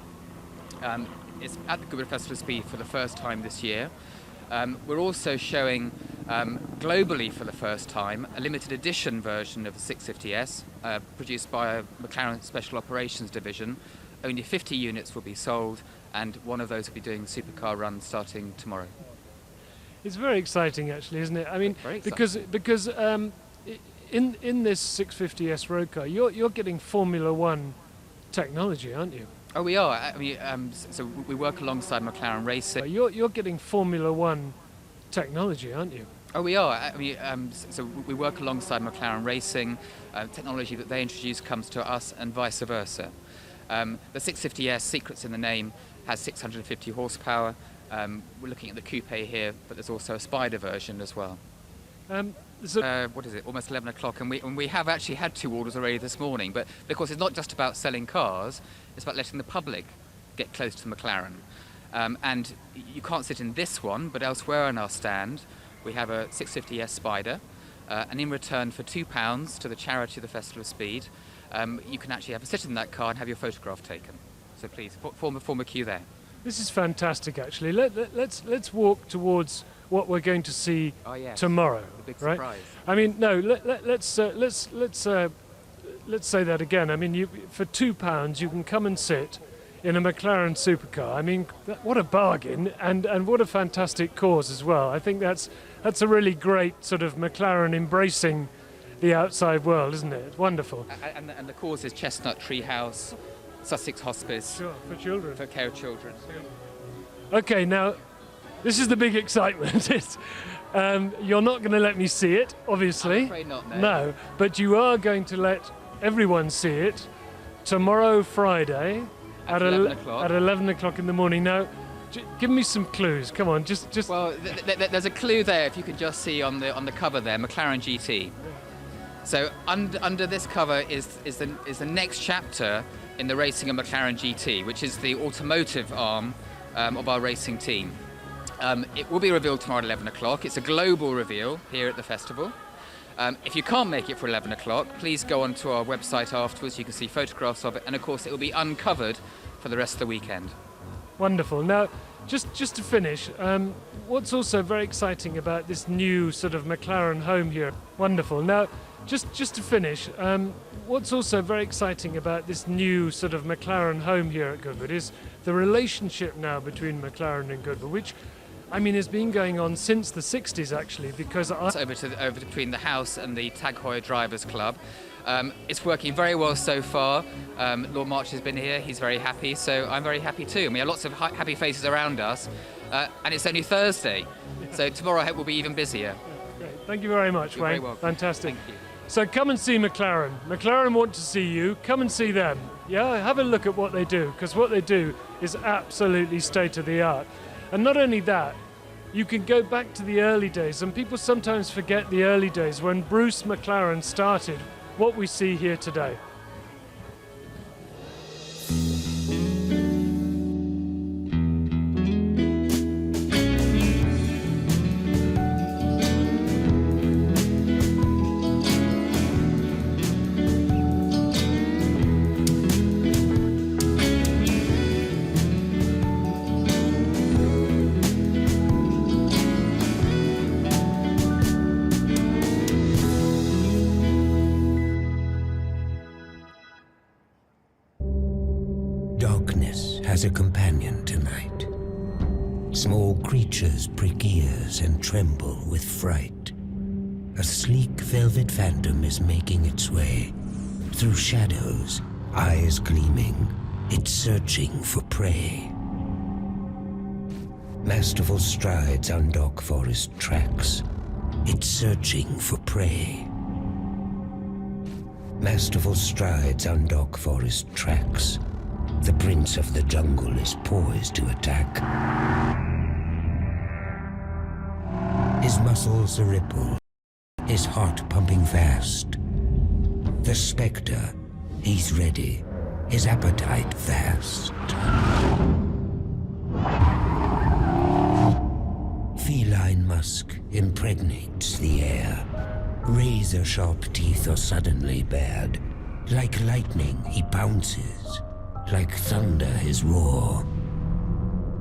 It's at the Goodwood Festival of Speed for the first time this year. We're also showing globally for the first time a limited edition version of the 650S produced by a McLaren Special Operations Division. Only 50 units will be sold, and one of those will be doing supercar run starting tomorrow. It's very exciting, actually, isn't it? I mean, because in this 650S road car, you're getting Formula One technology, aren't you? Oh, we are. I mean, so we work alongside McLaren Racing. You're getting Formula One technology, aren't you? Oh, we are. I mean, so we work alongside McLaren Racing. Technology that they introduce comes to us, and vice versa. The 650S, secrets in the name, has 650 horsepower. We're looking at the coupe here, but there's also a Spider version as well. What is it? Almost 11 o'clock, and we have actually had 2 orders already this morning. But of course, it's not just about selling cars; it's about letting the public get close to McLaren. And you can't sit in this one, but elsewhere on our stand, we have a 650S Spider, and in return for £2 to the charity of the Festival of Speed, you can actually have a sit in that car and have your photograph taken. So please form a queue there. This is fantastic, actually. Let's walk towards what we're going to see tomorrow. The big right? surprise. I mean, no. Let's say that again. I mean, for £2 you can come and sit in a McLaren supercar. I mean, what a bargain, and what a fantastic cause as well. I think that's a really great sort of McLaren embracing the outside world, isn't it? It's wonderful. And the cause is Chestnut Tree House, Sussex Hospice. Sure, for children. For care of children. Okay, now, this is the big excitement. You're not going to let me see it, obviously. I'm afraid not, no. No, but you are going to let everyone see it tomorrow, Friday, at 11 o'clock. At 11 o'clock in the morning. Now, give me some clues. Come on, just. Well, there's a clue there. If you could just see on the cover there, McLaren GT. So under this cover is the next chapter in the racing of McLaren GT, which is the automotive arm of our racing team. It will be revealed tomorrow at 11 o'clock. It's a global reveal here at the festival. If you can't make it for 11 o'clock, please go onto our website afterwards. You can see photographs of it, and of course it will be uncovered for the rest of the weekend. Wonderful. Now, just to finish, what's also very exciting about this new sort of McLaren home here? Wonderful. Now, just to finish, what's also very exciting about this new sort of McLaren home here at Goodwood is the relationship now between McLaren and Goodwood, which, I mean, has been going on since the 60s, actually, because It's over between the house and the Tag Heuer Drivers Club. It's working very well so far. Lord March has been here. He's very happy, so I'm very happy too. And we have lots of happy faces around us, and it's only Thursday, so tomorrow I hope we'll be even busier. Great. Thank you very much, You're Wayne. very welcome. Fantastic. Thank you. So come and see McLaren. McLaren want to see you. Come and see them. Yeah, have a look at what they do, because what they do is absolutely state of the art. And not only that, you can go back to the early days, and people sometimes forget the early days when Bruce McLaren started what we see here today. Darkness has a companion tonight. Small creatures prick ears and tremble with fright. A sleek velvet phantom is making its way. Through shadows, eyes gleaming, it's searching for prey. Masterful strides on dark forest tracks. It's searching for prey. Masterful strides on dark forest tracks. The prince of the jungle is poised to attack. His muscles a-ripple, his heart pumping fast. The spectre, he's ready, his appetite vast. Feline musk impregnates the air. Razor-sharp teeth are suddenly bared. Like lightning, he pounces. Like thunder, his roar.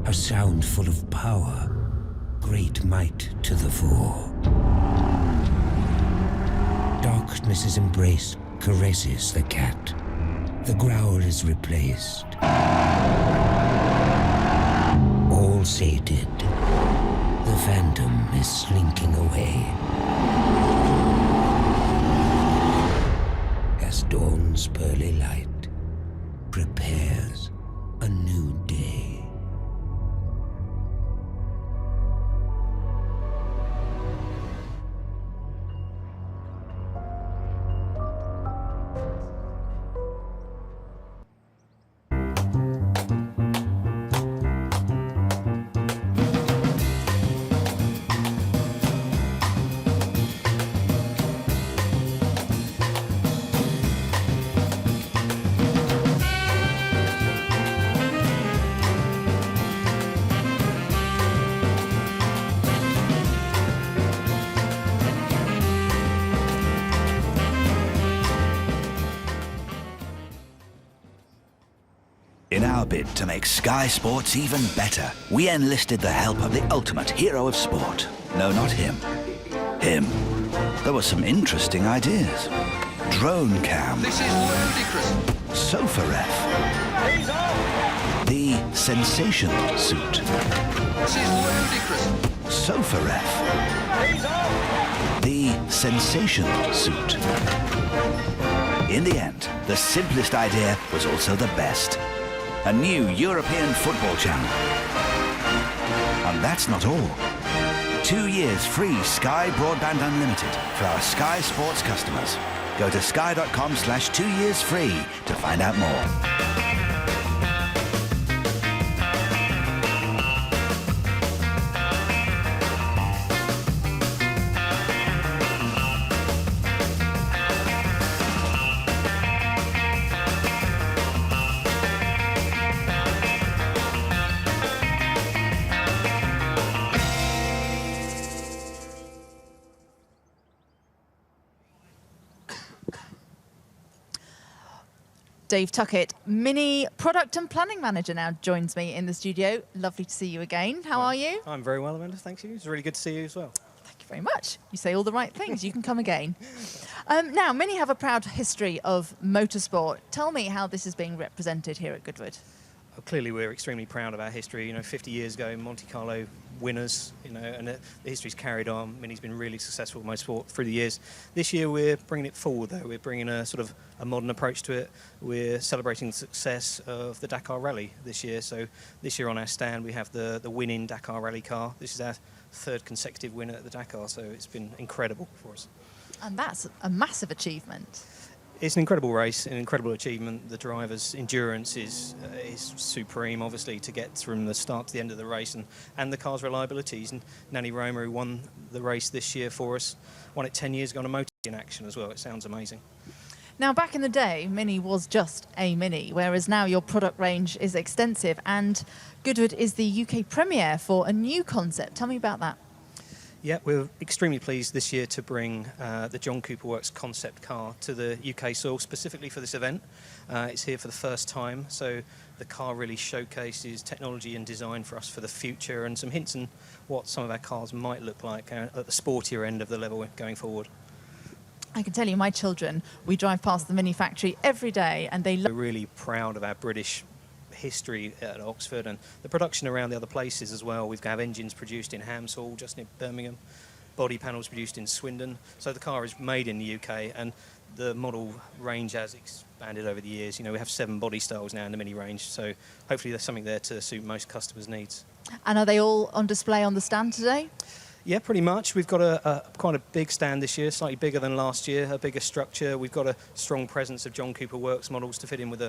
A sound full of power. Great might to the fore. Darkness's embrace caresses the cat. The growl is replaced. All sated, the phantom is slinking away. As dawn's pearly light prepares a new day. In our bid to make Sky Sports even better, we enlisted the help of the ultimate hero of sport. No, not him. Him. There were some interesting ideas. Drone cam. This is ludicrous. Sofa ref. The sensation suit. This is ludicrous. Sofa ref. The sensation suit. In the end, the simplest idea was also the best. A new European football channel. And that's not all. 2 years free Sky Broadband Unlimited for our Sky Sports customers. Go to sky.com/2yearsfree to find out more. Dave Tuckett, Mini Product and Planning Manager, now joins me in the studio. Lovely to see you again. How are you? I'm very well, Amanda. Thank you. It's really good to see you as well. Thank you very much. You say all the right things. You can come again. Now, Mini have a proud history of motorsport. Tell me how this is being represented here at Goodwood. Well, clearly, we're extremely proud of our history. You know, 50 years ago, Monte Carlo winners, you know, and the history's carried on. Mini's been really successful with motorsport through the years. This year, we're bringing it forward, though. We're bringing a sort of a modern approach to it. We're celebrating the success of the Dakar Rally this year. So this year on our stand, we have the winning Dakar Rally car. This is our third consecutive win at the Dakar, so it's been incredible for us. And that's a massive achievement. It's an incredible race, an incredible achievement. The driver's endurance is supreme, obviously, to get from the start to the end of the race, and the car's reliabilities. And Nanny Roma, who won the race this year for us, won it 10 years ago on a motor in action as well. It sounds amazing. Now, back in the day, Mini was just a Mini, whereas now your product range is extensive, and Goodwood is the UK premiere for a new concept. Tell me about that. Yeah, we're extremely pleased this year to bring the John Cooper Works concept car to the UK soil specifically for this event. It's here for the first time, so the car really showcases technology and design for us for the future, and some hints on what some of our cars might look like at the sportier end of the level going forward. I can tell you, my children, we drive past the Mini factory every day, and they love. We're really proud of our British history at Oxford and the production around the other places as well. We've got engines produced in Hams Hall, just near Birmingham, body panels produced in Swindon. So the car is made in the UK, and the model range has expanded over the years. You know, we have 7 body styles now in the Mini range, so hopefully there's something there to suit most customers' needs. And are they all on display on the stand today? Yeah, pretty much. We've got quite a big stand this year, slightly bigger than last year, a bigger structure. We've got a strong presence of John Cooper Works models to fit in with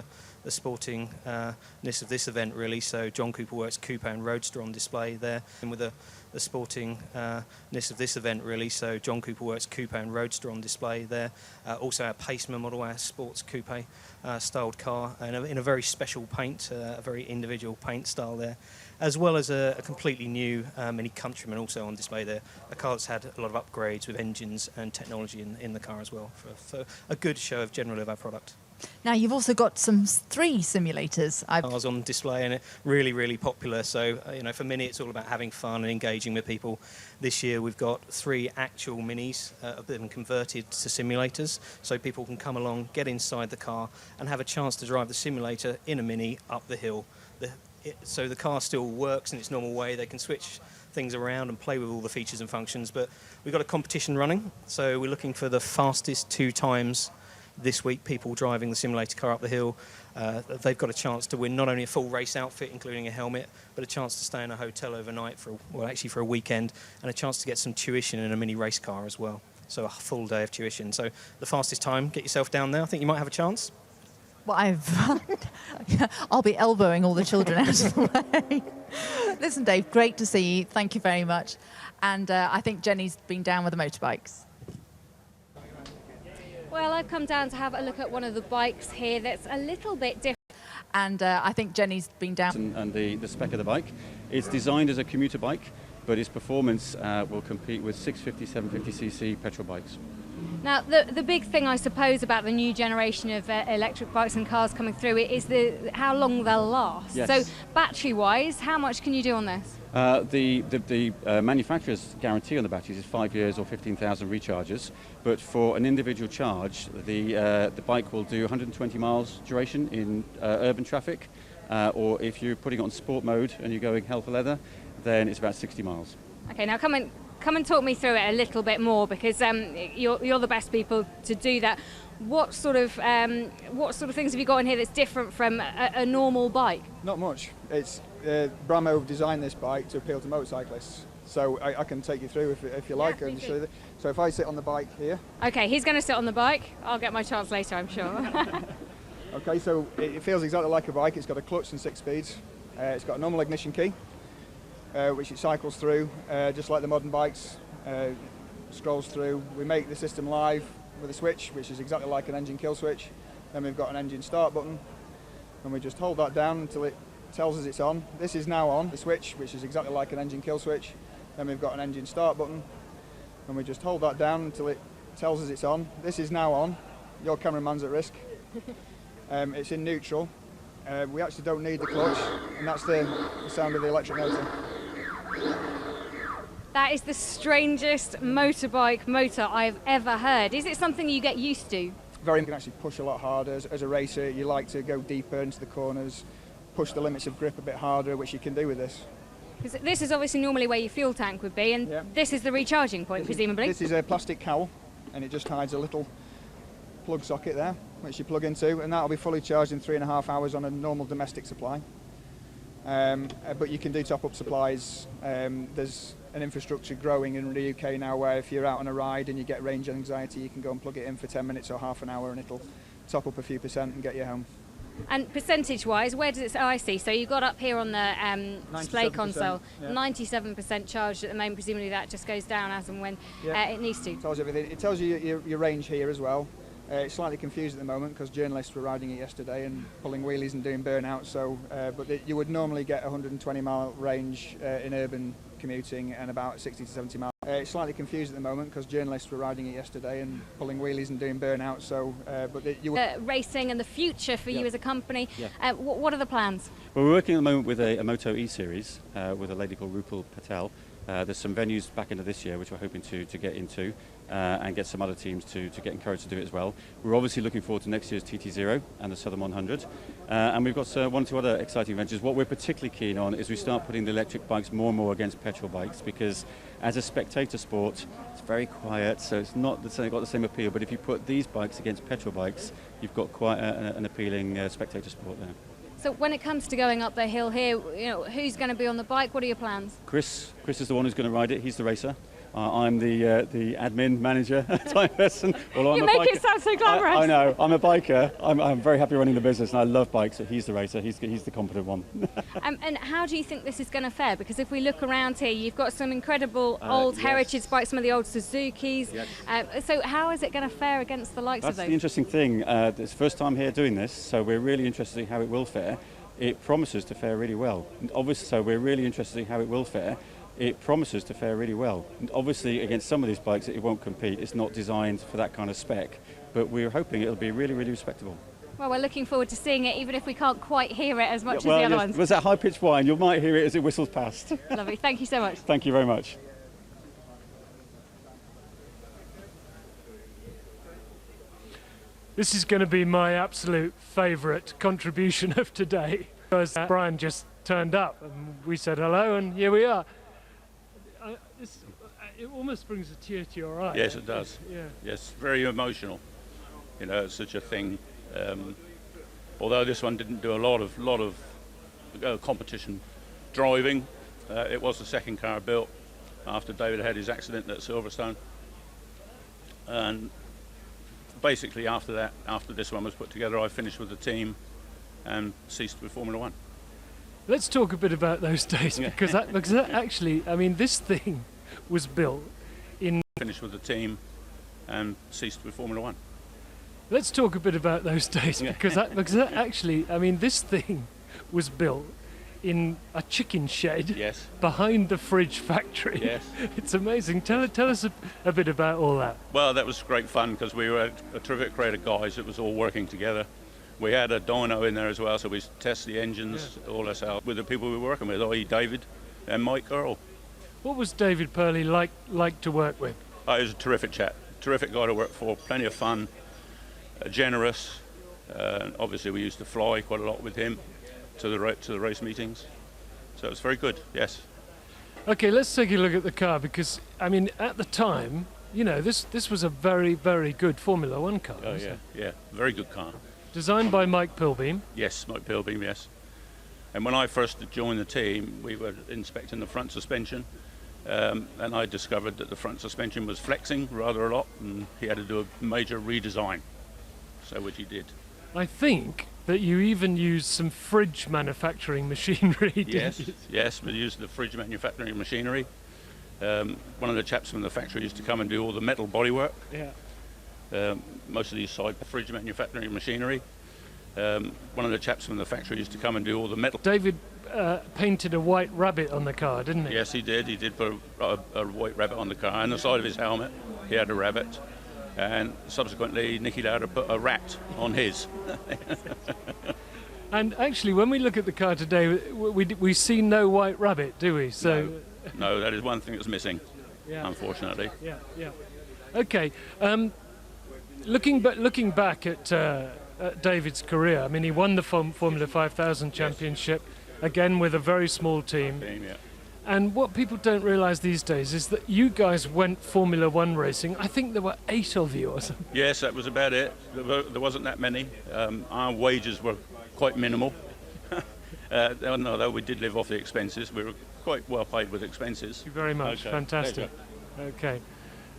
sportingness of this event, really. So John Cooper Works Coupe and Roadster on display there, and with the sportingness of this event, really. So John Cooper Works Coupe and Roadster on display there. Also our Paceman model, our sports coupe styled car, and in a very special paint, a very individual paint style there, as well as a completely new Mini Countryman also on display there. A car that's had a lot of upgrades with engines and technology in the car as well, for a good show of generally of our product. Now, you've also got some 3 simulators. Cars on display and really, really popular. So, for Mini, it's all about having fun and engaging with people. This year, we've got 3 actual Minis that have been converted to simulators, so people can come along, get inside the car, and have a chance to drive the simulator in a Mini up the hill. So the car still works in its normal way. They can switch things around and play with all the features and functions. But we've got a competition running, so we're looking for the fastest 2 times this week, people driving the simulator car up the hill. They've got a chance to win not only a full race outfit, including a helmet, but a chance to stay in a hotel overnight for a weekend, and a chance to get some tuition in a mini race car as well. So a full day of tuition. So the fastest time, get yourself down there. I think you might have a chance. Well, I'll be elbowing all the children out of the way. Listen, Dave, great to see you. Thank you very much. And I think Jenny's been down with the motorbikes. Well, I've come down to have a look at one of the bikes here that's a little bit different. And I think Jenny's been down. And the spec of the bike. It's designed as a commuter bike, but its performance will compete with 650, 750cc petrol bikes. Now, the big thing, I suppose, about the new generation of electric bikes and cars coming through is how long they'll last. Yes. So, battery-wise, how much can you do on this? The manufacturer's guarantee on the batteries is 5 years or 15,000 recharges, but for an individual charge, the bike will do 120 miles duration in urban traffic, or if you're putting it on sport mode and you're going hell for leather, then it's about 60 miles. Okay, now come and talk me through it a little bit more, because you're the best people to do that. What sort of things have you got in here that's different from a normal bike? Not much. It's Bramo have designed this bike to appeal to motorcyclists, so I can take you through if you like. And show you so if I sit on the bike here. Okay, he's going to sit on the bike. I'll get my chance later, I'm sure. Okay, so it feels exactly like a bike. It's got a clutch and 6 speeds. It's got a normal ignition key, which it cycles through, just like the modern bikes. Scrolls through. We make the system live with a switch, which is exactly like an engine kill switch. Then we've got an engine start button, and we just hold that down until it tells us it's on. This is now on, the switch, which is exactly like an engine kill switch. Then we've got an engine start button, and we just hold that down until it tells us it's on. This is now on. Your cameraman's at risk. It's in neutral. We actually don't need the clutch, and that's the sound of the electric motor. That is the strangest motorbike motor I've ever heard. Is it something you get used to? You can actually push a lot harder. As a racer, you like to go deeper into the corners, push the limits of grip a bit harder, which you can do with this. Because this is obviously normally where your fuel tank would be, and this is the recharging point, presumably. This is a plastic cowl, and it just hides a little plug socket there, which you plug into, and that'll be fully charged in 3.5 hours on a normal domestic supply. But you can do top-up supplies. There's an infrastructure growing in the UK now where if you're out on a ride and you get range anxiety, you can go and plug it in for 10 minutes or half an hour, and it'll top up a few percent and get you home. And percentage-wise, where does it? Oh, I see. So you've got up here on the display console, 97% charged at the moment. Presumably that just goes down as and when it needs to. It tells you everything. It tells you your range here as well. It's slightly confused at the moment because journalists were riding it yesterday and pulling wheelies and doing burnout. So, you would normally get 120-mile range in urban commuting and about 60 to 70 miles. It's slightly confused at the moment because journalists were riding it yesterday and pulling wheelies and doing burnout. So, you would racing and the future for you as a company. What are the plans? Well, we're working at the moment with a Moto E series with a lady called Rupal Patel. There's some venues back into this year which we're hoping to get into and get some other teams to get encouraged to do it as well. We're obviously looking forward to next year's TT0 and the Southern 100. And we've got 1 or 2 other exciting ventures. What we're particularly keen on is we start putting the electric bikes more and more against petrol bikes, because as a spectator sport, it's very quiet, so it's not got the same appeal. But if you put these bikes against petrol bikes, you've got quite an appealing spectator sport there. So when it comes to going up the hill here, who's going to be on the bike? What are your plans? Chris is the one who's going to ride it. He's the racer. I'm the admin manager at Tyson. You make it sound so glamorous. I know. I'm a biker. I'm very happy running the business, and I love bikes. He's the racer. He's the competent one. And how do you think this is going to fare? Because if we look around here, you've got some incredible old heritage bikes, some of the old Suzukis. Yes. So how is it going to fare against the likes of That's those? the interesting thing. It's the first time here doing this, so we're really interested to see how it will fare. It promises to fare really well. Obviously, so we're really interested to see how it will fare. It promises to fare really well. And obviously, against some of these bikes, it won't compete. It's not designed for that kind of spec, but we're hoping it'll be really, really respectable. Well, we're looking forward to seeing it, even if we can't quite hear it as much as the other ones. Was that high-pitched whine? You might hear it as it whistles past. Lovely. Thank you so much. Thank you very much. This is going to be my absolute favourite contribution of today, because Brian just turned up and we said hello, and here we are. It almost brings a tear to your eye. Yes, it does. Yeah. Yes, very emotional. You know, it's such a thing. Although this one didn't do a lot of competition driving, it was the second car built after David had his accident at Silverstone. And basically after this one was put together, I finished with the team and ceased with Formula One. Let's talk a bit about those days, because that actually, I mean, this thing was built in... Finished with the team and ceased with Formula One. Let's talk a bit about those days, because that actually, I mean, this thing was built in a chicken shed behind the fridge factory. Yes. It's amazing. Tell us a bit about all that. Well, that was great fun because we were a terrific crowd of guys. It was all working together. We had a dyno in there as well, so we test the engines, all this out with the people we were working with, i.e. David and Mike Earl. What was David Purley like to work with? Oh, he was a terrific chap, terrific guy to work for, plenty of fun, generous. Obviously, we used to fly quite a lot with him to the race meetings, so it was very good. Yes. Okay, let's take a look at the car, because I mean, at the time, you know, this was a very, very good Formula One car. Oh yeah, yeah, very good car. Designed by Mike Pilbeam. Yes, Mike Pilbeam. Yes. And when I first joined the team, we were inspecting the front suspension, and I discovered that the front suspension was flexing rather a lot, and he had to do a major redesign. So which he did. I think that you even used some fridge manufacturing machinery. Yes, yes, we used the fridge manufacturing machinery. One of the chaps from the factory used to come and do all the metal bodywork. Yeah. Most of these side fridge manufacturing machinery. One of the chaps from the factory used to come and do all the metal. David painted a white rabbit on the car, didn't he? Yes, he did. He did put a white rabbit on the car, and the side of his helmet, he had a rabbit. And subsequently, Nicky Lauda put a rat on his. And actually, when we look at the car today, we see no white rabbit, do we? So no, that is one thing that's missing, unfortunately. Yeah, yeah. Okay. Looking back at David's career, I mean, he won the Formula 5000 championship, again with a very small team. And what people don't realise these days is that you guys went Formula One racing. I think there were 8 of you or something. Yes, that was about it. There wasn't that many. Our wages were quite minimal. Although we did live off the expenses, we were quite well paid with expenses. Thank you very much. Okay. Fantastic. Okay.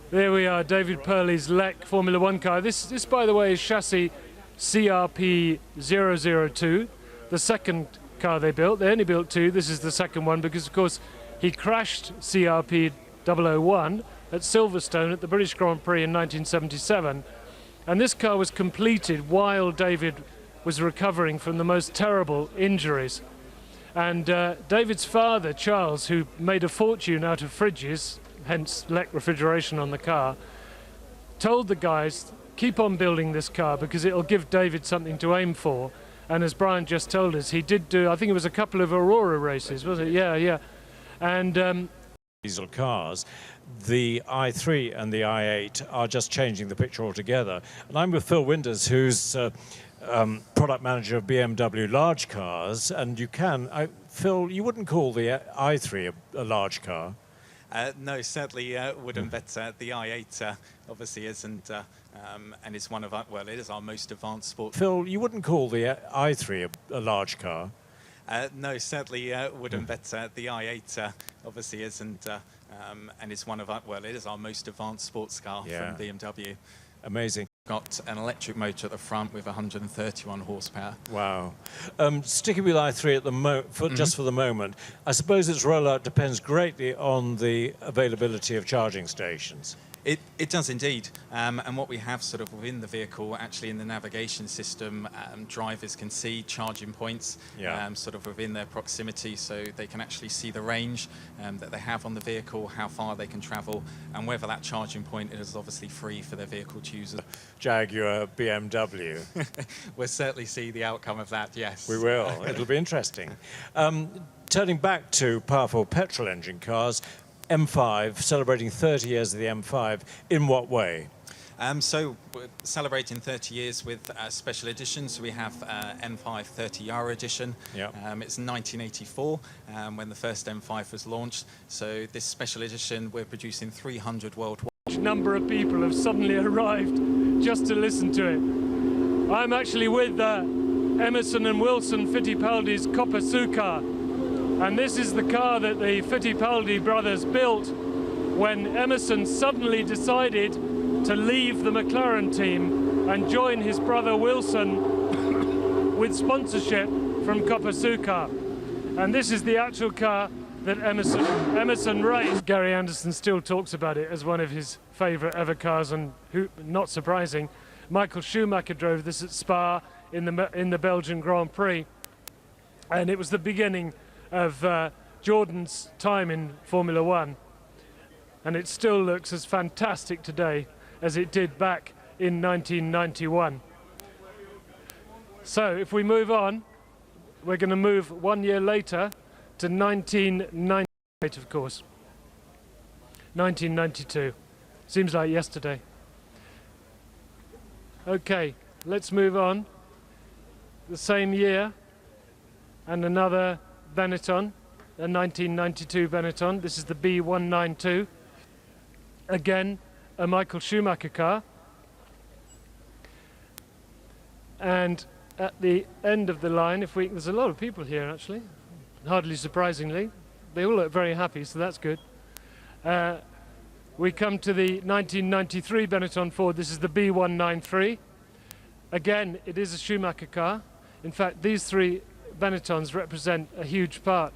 There we are, David Purley's Lek Formula One car. This, by the way, is chassis CRP 002, the second car they built. They only built 2. This is the second one because, of course, he crashed CRP 001 at Silverstone at the British Grand Prix in 1977. And this car was completed while David was recovering from the most terrible injuries. And David's father, Charles, who made a fortune out of fridges, hence Lek refrigeration on the car, told the guys, keep on building this car because it'll give David something to aim for. And as Brian just told us, he did do, I think it was a couple of Aurora races, was it? Yeah, yeah. And diesel cars, the i3 and the i8 are just changing the picture altogether. And I'm with Phil Winders, who's product manager of BMW large cars. And you can, Phil, you wouldn't call the i3 a large car? No, certainly wouldn't, but the i8 obviously isn't, and it's one of our, well, it is our most advanced sport. Phil, you wouldn't call the i3 a large car? No, certainly wouldn't. But the i8 obviously is, and it's one of our, well, it is our most advanced sports car from BMW. Amazing. Got an electric motor at the front with 131 horsepower. Wow. Sticking with i3 at the just for the moment, I suppose its rollout depends greatly on the availability of charging stations. It does indeed, and what we have sort of within the vehicle, actually in the navigation system, drivers can see charging points sort of within their proximity, so they can actually see the range that they have on the vehicle, how far they can travel, and whether that charging point is obviously free for their vehicle to use. Jaguar, BMW. We'll certainly see the outcome of that, yes. We will. It'll be interesting. Turning back to powerful petrol engine cars, M5, celebrating 30 years of the M5, in what way? So we're celebrating 30 years with special editions. We have M5 30-hour edition. It's 1984 when the first M5 was launched. So this special edition, we're producing 300 worldwide. Number of people have suddenly arrived just to listen to it. I'm actually with Emerson and Wilson Fittipaldi's Coppa car. And this is the car that the Fittipaldi brothers built when Emerson suddenly decided to leave the McLaren team and join his brother Wilson with sponsorship from Coppa car. And this is the actual car that Emerson raced. Gary Anderson still talks about it as one of his favourite ever cars, and not surprising, Michael Schumacher drove this at Spa in the Belgian Grand Prix, and it was the beginning of Jordan's time in Formula One, and it still looks as fantastic today as it did back in 1991. So if we move on, we're going to move 1 year later to 1998, of course. 1992. Seems like yesterday. Okay, let's move on. The same year, and another Benetton, a 1992 Benetton. This is the B192. Again, a Michael Schumacher car. And at the end of the line, there's a lot of people here actually, hardly surprisingly. They all look very happy, so that's good. We come to the 1993 Benetton Ford. This is the B193. Again, it is a Schumacher car. In fact, these three Benettons represent a huge part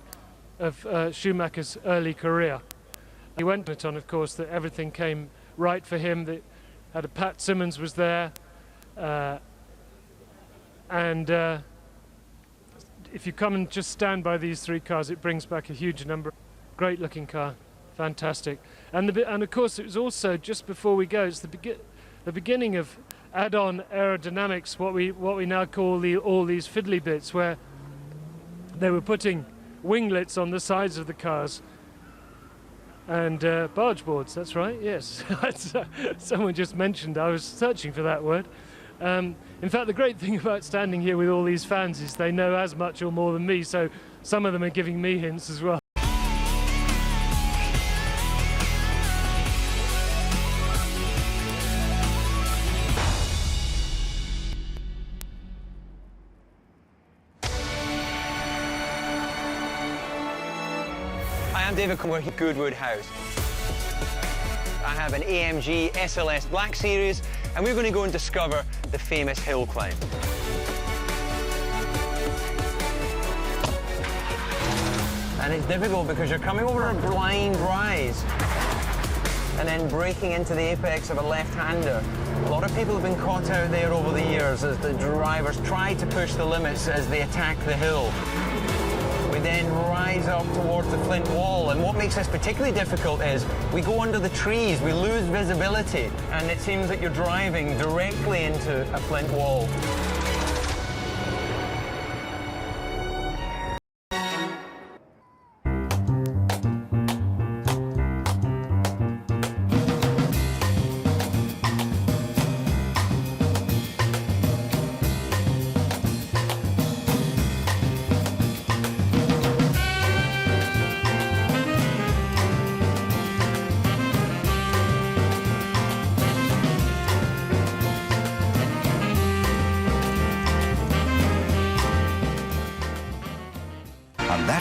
of Schumacher's early career. He went to Benetton, of course, that everything came right for him. That had Pat Simmons was there, and if you come and just stand by these three cars, it brings back a huge number. Great looking car, fantastic. And of course, it was also, just before we go, it's the beginning of add-on aerodynamics, what we now call all these fiddly bits, where they were putting winglets on the sides of the cars and barge boards. That's right, yes. Someone just mentioned, I was searching for that word. In fact, the great thing about standing here with all these fans is they know as much or more than me, so some of them are giving me hints as well. Hi, I'm David Comer here at Goodwood House. I have an AMG SLS Black Series, and we're going to go and discover the famous hill climb. And it's difficult because you're coming over a blind rise and then breaking into the apex of a left-hander. A lot of people have been caught out there over the years as the drivers try to push the limits as they attack the hill. We then rise up towards the flint wall, and what makes this particularly difficult is we go under the trees, we lose visibility, and it seems that you're driving directly into a flint wall.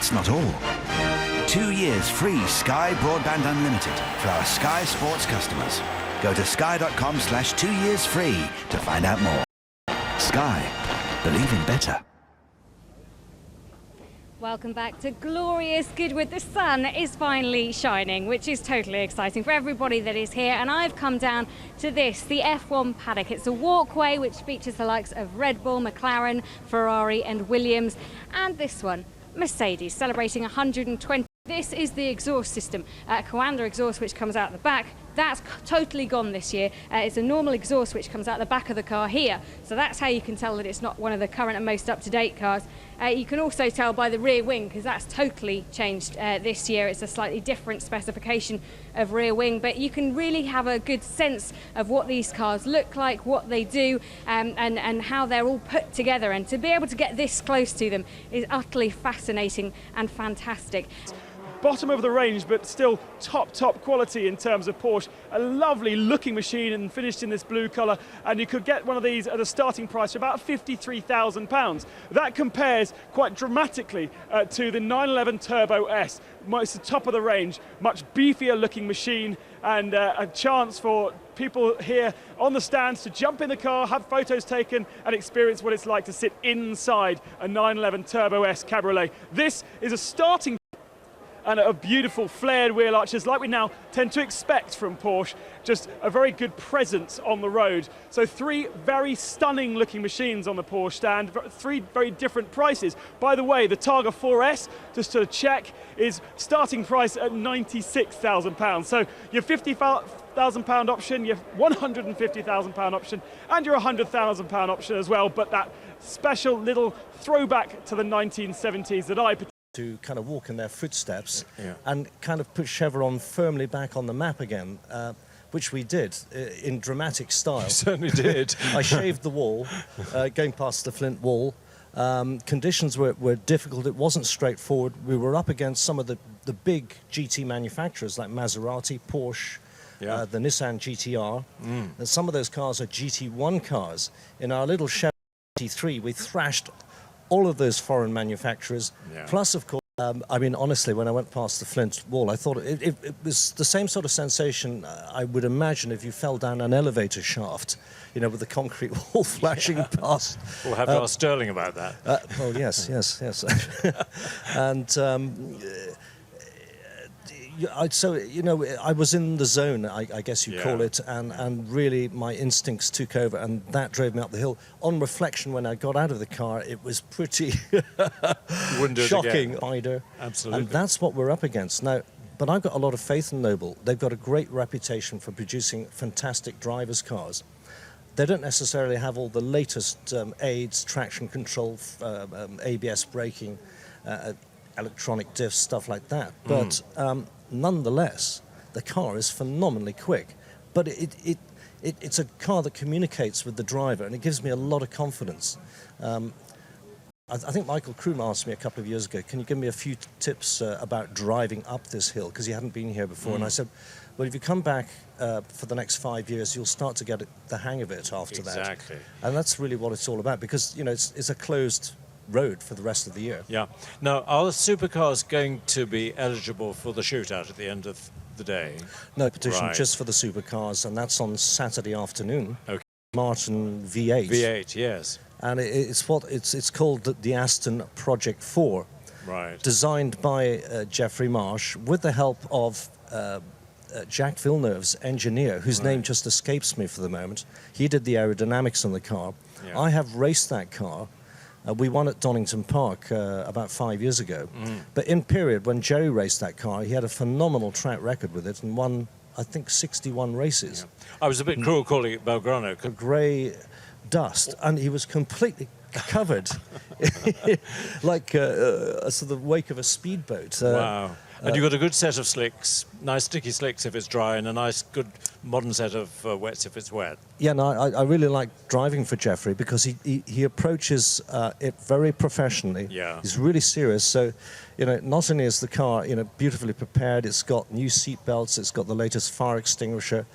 that's not all. 2 years free Sky Broadband Unlimited for our Sky Sports customers. Go to sky.com/2yearsfree to find out more. Sky. Believe in better. Welcome back to glorious Goodwood. The sun is finally shining, which is totally exciting for everybody that is here. And I've come down to this, the F1 paddock. It's a walkway which features the likes of Red Bull, McLaren, Ferrari and Williams. And this one, Mercedes, celebrating 120. This is the exhaust system, Coanda exhaust, which comes out the back. That's totally gone this year. It's a normal exhaust which comes out the back of the car here. So that's how you can tell that it's not one of the current and most up-to-date cars. You can also tell by the rear wing, because that's totally changed this year. It's a slightly different specification of rear wing, but you can really have a good sense of what these cars look like, what they do, and how they're all put together. And to be able to get this close to them is utterly fascinating and fantastic. Bottom of the range, but still top quality in terms of Porsche. A lovely looking machine and finished in this blue colour, and you could get one of these at a starting price of about £53,000. That compares quite dramatically to the 911 Turbo S. It's the top of the range, much beefier looking machine, and a chance for people here on the stands to jump in the car, have photos taken and experience what it's like to sit inside a 911 Turbo S Cabriolet. This is a starting and a beautiful flared wheel arches like we now tend to expect from Porsche. Just a very good presence on the road. So 3 very stunning looking machines on the Porsche stand, 3 very different prices. By the way, the Targa 4S, just to check, is starting price at £96,000. So your £50,000 option, your £150,000 option, and your £100,000 option as well, but that special little throwback to the 1970s that I to kind of walk in their footsteps and kind of put Chevron firmly back on the map again, which we did in dramatic style. You certainly did. I shaved the wall, going past the Flint wall. Conditions were difficult. It wasn't straightforward. We were up against some of the big GT manufacturers like Maserati, Porsche, the Nissan GTR. And some of those cars are GT1 cars. In our little Chevron GT3, we thrashed all of those foreign manufacturers, plus, of course, I mean, honestly, when I went past the Flint wall, I thought it was the same sort of sensation I would imagine if you fell down an elevator shaft, you know, with the concrete wall flashing past. We'll have to ask Sterling about that. Well, yes. And so, you know, I was in the zone, I guess you call it, and really my instincts took over, and that drove me up the hill. On reflection, when I got out of the car, it was pretty shocking. Absolutely. And that's what we're up against. Now, but I've got a lot of faith in Noble. They've got a great reputation for producing fantastic drivers' cars. They don't necessarily have all the latest aids, traction control, ABS braking, electronic diffs, stuff like that. But nonetheless, the car is phenomenally quick. But it's a car that communicates with the driver, and it gives me a lot of confidence. I think Michael Kroom asked me a couple of years ago, can you give me a few tips about driving up this hill? Because he hadn't been here before. And I said, well, if you come back for the next 5 years, you'll start to get the hang of it after that. Exactly. And that's really what it's all about, because, you know, it's a closed road for the rest of the year. Yeah. Now, are the supercars going to be eligible for the shootout at the end of the day? No petition, just for the supercars, and that's on Saturday afternoon. Okay. Martin V8. V8, yes. And it's called the Aston Project 4. Right. Designed by Geoffrey Marsh with the help of Jacques Villeneuve's engineer, whose name just escapes me for the moment. He did the aerodynamics on the car. Yeah. I have raced that car. We won at Donington Park about 5 years ago. But in period, when Jerry raced that car, he had a phenomenal track record with it and won, I think, 61 races. Yeah. I was a bit cruel calling it Belgrano. A grey dust, and he was completely covered, like a sort of wake of a speedboat. Wow. And you've got a good set of slicks, nice sticky slicks if it's dry, and a nice good modern set of wets if it's wet. Yeah, no, I really like driving for Geoffrey because he approaches it very professionally. Yeah. He's really serious. So, you know, not only is the car, you know, beautifully prepared, it's got new seat belts, it's got the latest fire extinguisher,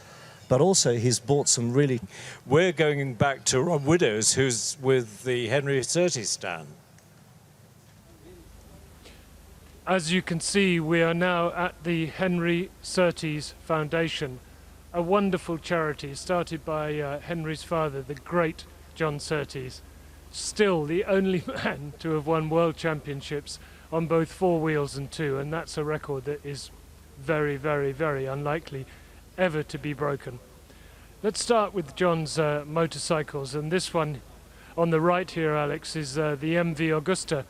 but also he's bought some really... We're going back to Rob Widows, who's with the Henry Surtees stand. As you can see, we are now at the Henry Surtees Foundation, a wonderful charity started by Henry's father, the great John Surtees, still the only man to have won world championships on both 4 wheels and 2, and that's a record that is very, very, very unlikely ever to be broken. Let's start with John's motorcycles, and this one on the right here, Alex, is the MV Augusta,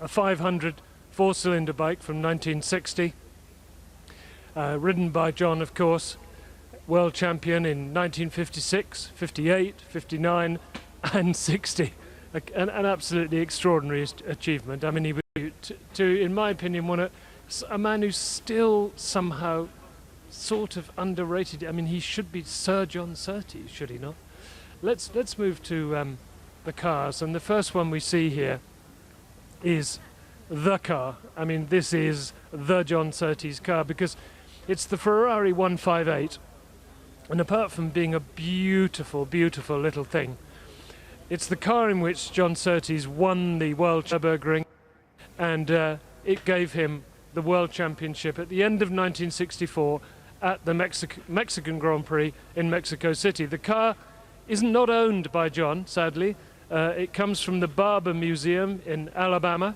a 500 4-cylinder bike from 1960, ridden by John, of course, world champion in 1956, 58, 59 and 60. An absolutely extraordinary achievement. I mean, he was, in my opinion, a man who's still somehow sort of underrated. I mean, he should be Sir John Surtees, should he not? Let's move to the cars, and the first one we see here is the car. I mean, this is the John Surtees car because it's the Ferrari 158, and apart from being a beautiful, beautiful little thing, it's the car in which John Surtees won the World Nürburgring, and it gave him the World Championship at the end of 1964 at the Mexican Grand Prix in Mexico City. The car is not owned by John, sadly. It comes from the Barber Museum in Alabama,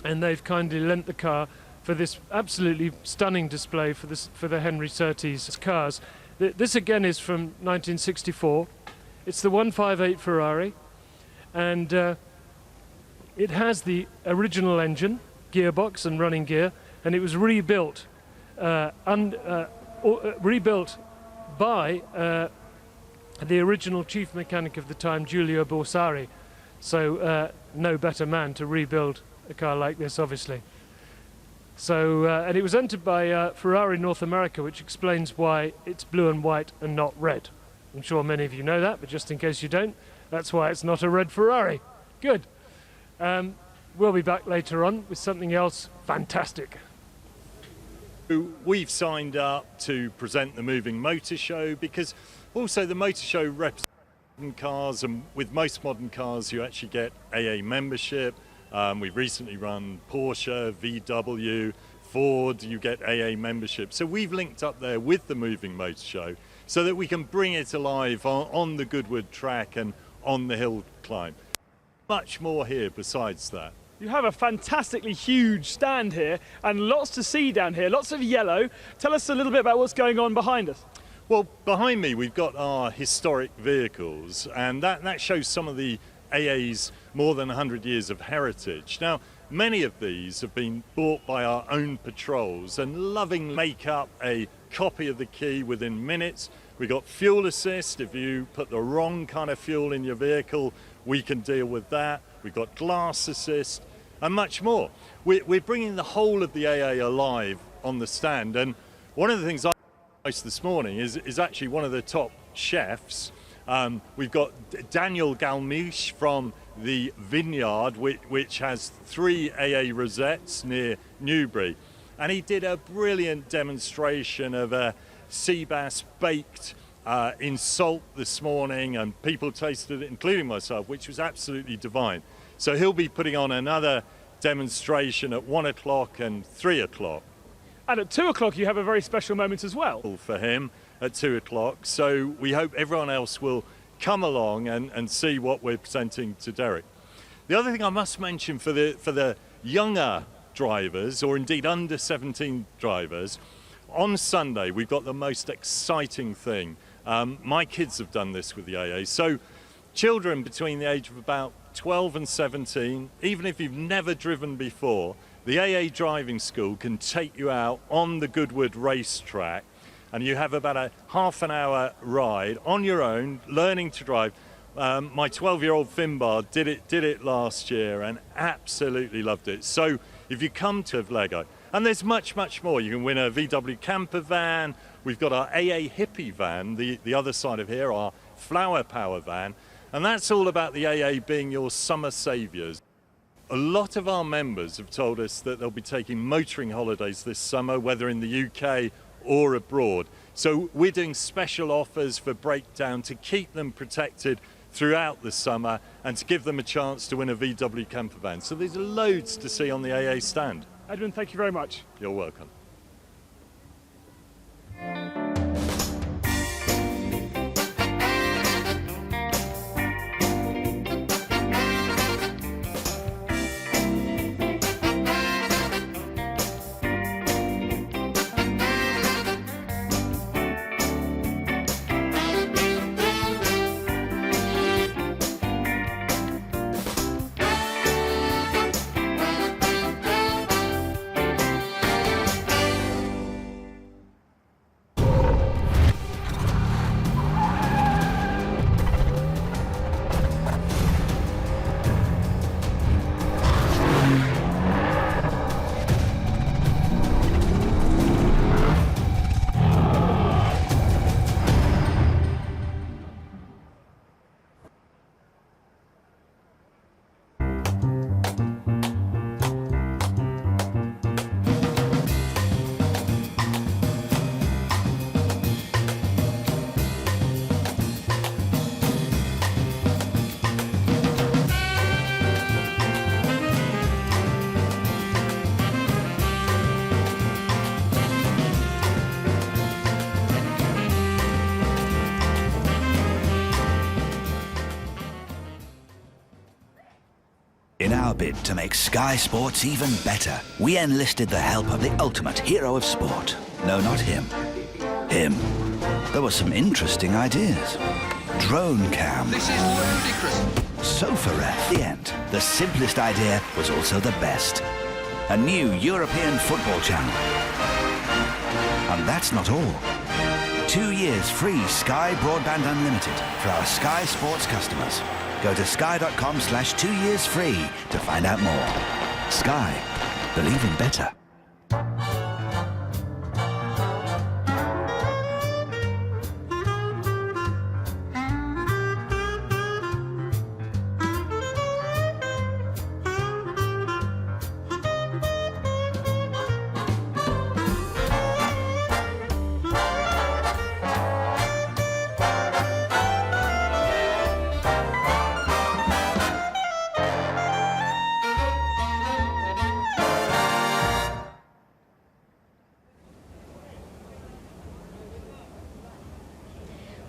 and they've kindly lent the car for this absolutely stunning display for the Henry Surtees cars. This again is from 1964. It's the 158 Ferrari, and it has the original engine, gearbox and running gear, and it was rebuilt rebuilt by the original chief mechanic of the time, Giulio Borsari. So no better man to rebuild a car like this, obviously. So and it was entered by Ferrari North America, which explains why it's blue and white and not red. I'm sure many of you know that, but just in case you don't, that's why it's not a red Ferrari. Good. We'll be back later on with something else fantastic. We've signed up to present the Moving Motor Show because also the Motor Show represents modern cars, and with most modern cars you actually get AA membership. We've recently run Porsche, VW, Ford, you get AA membership. So we've linked up there with the Moving Motor Show so that we can bring it alive on the Goodwood track and on the hill climb. Much more here besides that. You have a fantastically huge stand here and lots to see down here, lots of yellow. Tell us a little bit about what's going on behind us. Well, behind me we've got our historic vehicles, and that shows some of the AA's more than 100 years of heritage. Now, many of these have been bought by our own patrols and lovingly make up a copy of the key within minutes. We've got fuel assist. If you put the wrong kind of fuel in your vehicle, we can deal with that. We've got glass assist and much more. We're bringing the whole of the AA alive on the stand, and one of the things I noticed this morning is actually one of the top chefs. We've got Daniel Galmiche from the Vineyard, which has 3 AA rosettes near Newbury, and he did a brilliant demonstration of a sea bass baked in salt this morning, and people tasted it, including myself, which was absolutely divine. So he'll be putting on another demonstration at 1 o'clock and 3 o'clock. And at 2 o'clock you have a very special moment as well. For him at 2 o'clock, so we hope everyone else will come along and see what we're presenting to Derek. The other thing I must mention for the younger drivers, or indeed under 17 drivers, on Sunday we've got the most exciting thing. My kids have done this with the AA, so children between the age of about 12 and 17, even if you've never driven before, the AA driving school can take you out on the Goodwood racetrack, and you have about a half an hour ride on your own, learning to drive. My 12-year-old Finbar did it last year and absolutely loved it. So if you come to Lego, and there's much, much more. You can win a VW camper van. We've got our AA hippie van, the other side of here, our flower power van. And that's all about the AA being your summer saviours. A lot of our members have told us that they'll be taking motoring holidays this summer, whether in the UK or abroad. So we're doing special offers for breakdown to keep them protected throughout the summer and to give them a chance to win a VW camper van. So there's loads to see on the AA stand. Edwin, thank you very much. You're welcome. In our bid to make Sky Sports even better, we enlisted the help of the ultimate hero of sport. No, not him. Him. There were some interesting ideas. Drone cam. This is ludicrous. Sofa ref. The end. The simplest idea was also the best. A new European football channel. And that's not all. 2 years free Sky Broadband Unlimited for our Sky Sports customers. Go to sky.com/2 years free to find out more. Sky. Believe in better.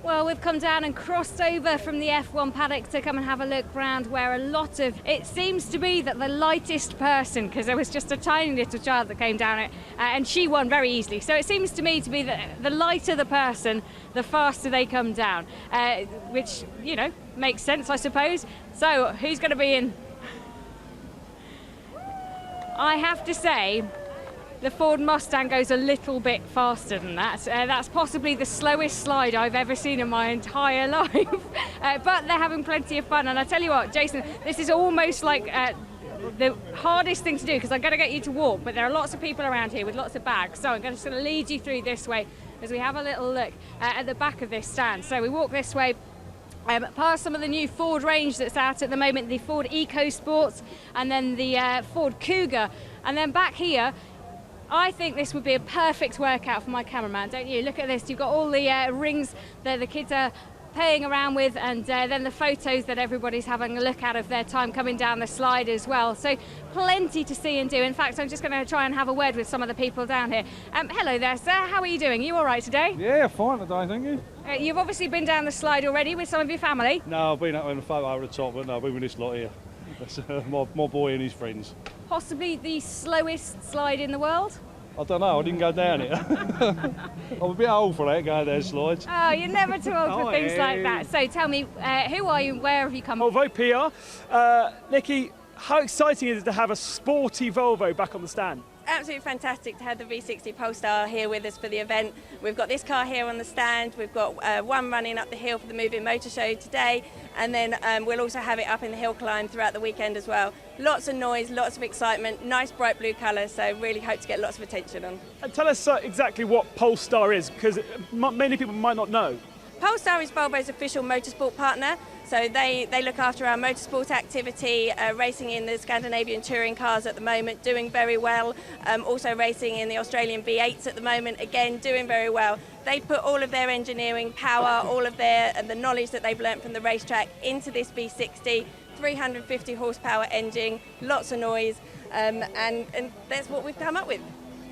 Well, we've come down and crossed over from the F1 paddock to come and have a look round where it seems to be that the lightest person, because there was just a tiny little child that came down it, and she won very easily. So it seems to me to be that the lighter the person, the faster they come down, which, you know, makes sense, I suppose. So who's going to be in? I have to say, the Ford Mustang goes a little bit faster than that. That's possibly the slowest slide I've ever seen in my entire life. But they're having plenty of fun. And I tell you what, Jason, this is almost like the hardest thing to do, because I'm going to get you to walk, but there are lots of people around here with lots of bags. So I'm just going to lead you through this way as we have a little look at the back of this stand. So we walk this way. Past some of the new Ford range that's out at the moment, the Ford EcoSports and then the Ford Cougar. And then back here, I think this would be a perfect workout for my cameraman, don't you? Look at this, you've got all the rings that the kids are playing around with, and then the photos that everybody's having a look at of their time coming down the slide as well. So plenty to see and do. In fact, I'm just going to try and have a word with some of the people down here. Hello there, sir. How are you doing? You all right today? Yeah, fine today, thank you. You've obviously been down the slide already with some of your family. No, I've been up in a photo over the top, but no, I've been with this lot here. That's my boy and his friends. Possibly the slowest slide in the world? I don't know, I didn't go down it. I'm a bit old for that, going down slides. Oh, you're never too old for things like that. So tell me, who are you, where have you come from? Volvo PR. Nikki, how exciting is it to have a sporty Volvo back on the stand? Absolutely fantastic to have the V60 Polestar here with us for the event. We've got this car here on the stand, we've got one running up the hill for the Moving Motor Show today, and then we'll also have it up in the hill climb throughout the weekend as well. Lots of noise, lots of excitement, nice bright blue colour, so really hope to get lots of attention on. And tell us exactly what Polestar is, because many people might not know. Polestar is Volvo's official motorsport partner, So they look after our motorsport activity, racing in the Scandinavian touring cars at the moment, doing very well. Also racing in the Australian V8s at the moment, again doing very well. They put all of their engineering power, all of the knowledge that they've learnt from the racetrack into this V60, 350 horsepower engine, lots of noise, and that's what we've come up with.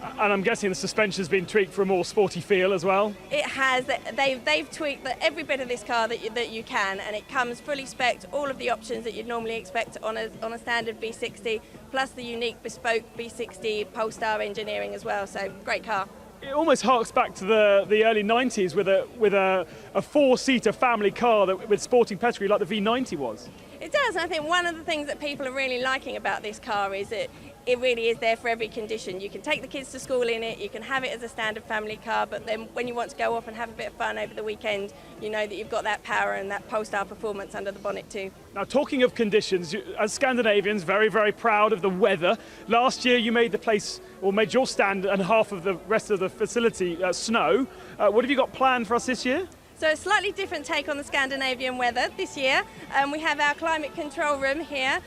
And I'm guessing the suspension's been tweaked for a more sporty feel as well? It has. They've tweaked every bit of this car that you can, and it comes fully spec'd, all of the options that you'd normally expect on a standard V60, plus the unique bespoke V60 Polestar engineering as well, so great car. It almost harks back to the early 90s with a four-seater family car with sporting pedigree like the V90 was. It does, and I think one of the things that people are really liking about this car is that it really is there for every condition. You can take the kids to school in it, you can have it as a standard family car, but then when you want to go off and have a bit of fun over the weekend, you know that you've got that power and that Polestar performance under the bonnet too. Now, talking of conditions, as Scandinavians, very, very proud of the weather. Last year you made the place, or made your stand and half of the rest of the facility snow. What have you got planned for us this year? So a slightly different take on the Scandinavian weather this year. We have our climate control room here,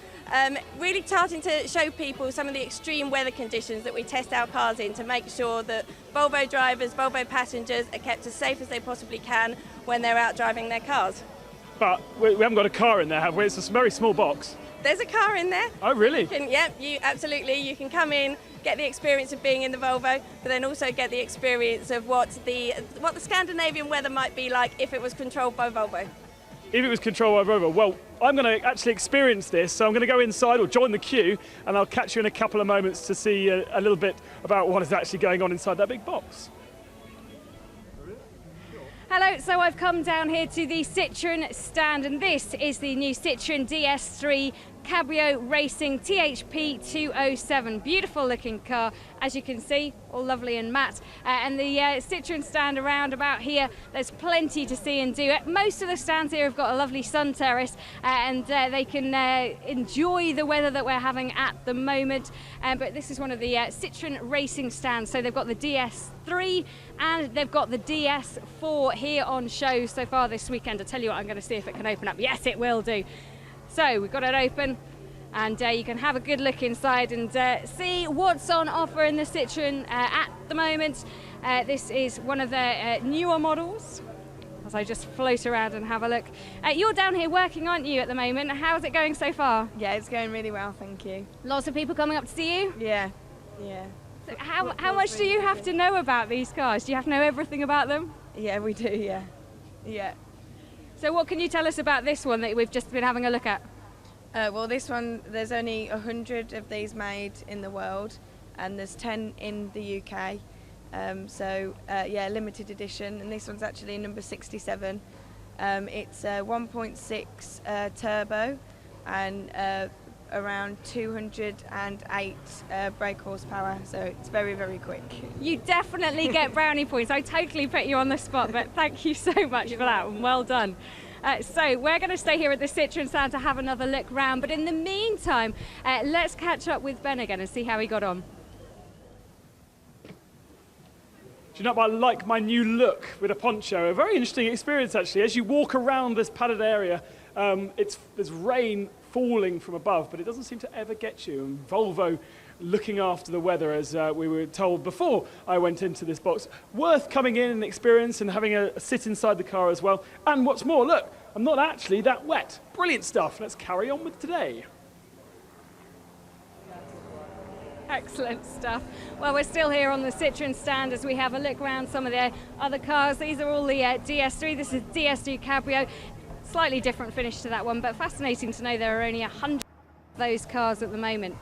really starting to show people some of the extreme weather conditions that we test our cars in to make sure that Volvo drivers, Volvo passengers are kept as safe as they possibly can when they're out driving their cars. But we haven't got a car in there, have we? It's a very small box. There's a car in there. Oh, really? You absolutely. You can come in, get the experience of being in the Volvo, but then also get the experience of what the Scandinavian weather might be like if it was controlled by Volvo. If it was controlled by Volvo, well, I'm going to actually experience this, so I'm going to go inside or join the queue, and I'll catch you in a couple of moments to see a little bit about what is actually going on inside that big box. Hello, so I've come down here to the Citroën stand, and this is the new Citroën DS3 Cabrio Racing THP 207. Beautiful looking car, as you can see, all lovely and matte. And the Citroën stand around about here, there's plenty to see and do. Most of the stands here have got a lovely sun terrace, and they can enjoy the weather that we're having at the moment. But this is one of the Citroën racing stands. So they've got the DS3 and they've got the DS4 here on show so far this weekend. I'll tell you what, I'm going to see if it can open up. Yes, it will do. So we've got it open, and you can have a good look inside and see what's on offer in the Citroën at the moment. This is one of the newer models, as I just float around and have a look. You're down here working, aren't you, at the moment? How's it going so far? Yeah, it's going really well, thank you. Lots of people coming up to see you? Yeah. So how much do you have to know about these cars? Do you have to know everything about them? Yeah, we do, yeah. So what can you tell us about this one that we've just been having a look at? Well, this one, there's only 100 of these made in the world, and there's 10 in the UK. Yeah, limited edition, and this one's actually number 67. It's 1.6 turbo and around 208 brake horsepower, so it's very, very quick. You definitely get brownie points. I totally put you on the spot, but thank you so much for that, and well done. So we're going to stay here at the Citroën stand to have another look round, but in the meantime, let's catch up with Ben again and see how he got on. Do you know what, I like my new look with a poncho. A very interesting experience, actually. As you walk around this padded area, there's rain falling from above, but it doesn't seem to ever get you. And Volvo looking after the weather, as we were told before I went into this box. Worth coming in and experience and having a sit inside the car as well. And what's more, look, I'm not actually that wet. Brilliant stuff. Let's carry on with today. Excellent stuff. Well, we're still here on the Citroën stand as we have a look around some of their other cars. These are all the DS3. This is DS3 Cabrio. Slightly different finish to that one, but fascinating to know there are only 100 of those cars at the moment.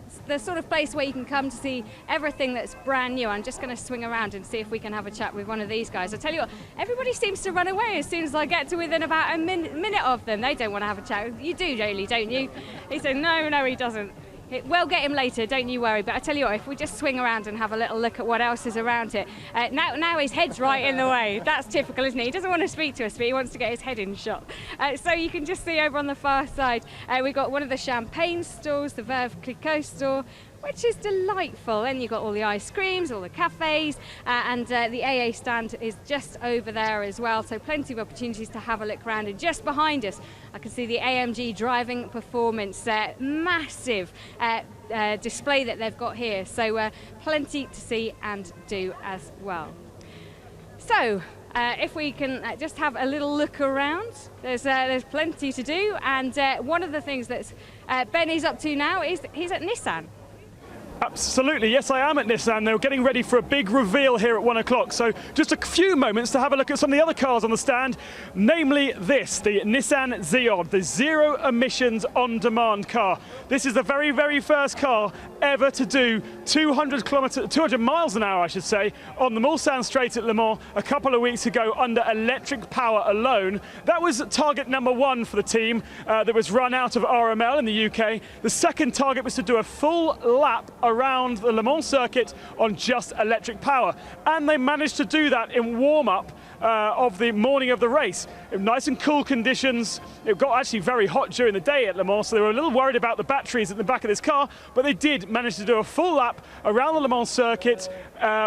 It's the sort of place where you can come to see everything that's brand new. I'm just going to swing around and see if we can have a chat with one of these guys. I tell you what, everybody seems to run away as soon as I get to within about a minute of them. They don't want to have a chat. You do, Jolie, don't you? He said, no, he doesn't. We'll get him later, don't you worry. But I tell you what, if we just swing around and have a little look at what else is around it. Now his head's right in the way. That's typical, isn't it? He doesn't want to speak to us, but he wants to get his head in shot. So you can just see over on the far side, we've got one of the champagne stores, the Veuve Clicquot store. which is delightful. Then you've got all the ice creams, all the cafes, and the AA stand is just over there as well, so plenty of opportunities to have a look around. And just behind us, I can see the AMG driving performance, massive display that they've got here, so plenty to see and do as well. So if we can just have a little look around, there's plenty to do, and one of the things that Ben is up to now is he's at Nissan. Absolutely, yes, I am at Nissan. They're getting ready for a big reveal here at 1 o'clock. So just a few moments to have a look at some of the other cars on the stand, namely this, the Nissan Zeod, the zero emissions on-demand car. This is the very, very first car ever to do 200 miles an hour, I should say, on the Mulsanne Straight at Le Mans a couple of weeks ago under electric power alone. That was target number 1 for the team that was run out of RML in the UK. The second target was to do a full lap around the Le Mans circuit on just electric power, and they managed to do that in warm-up of the morning of the race. Nice and cool conditions. It got actually very hot during the day at Le Mans, so they were a little worried about the batteries at the back of this car, but they did manage to do a full lap around the Le Mans circuit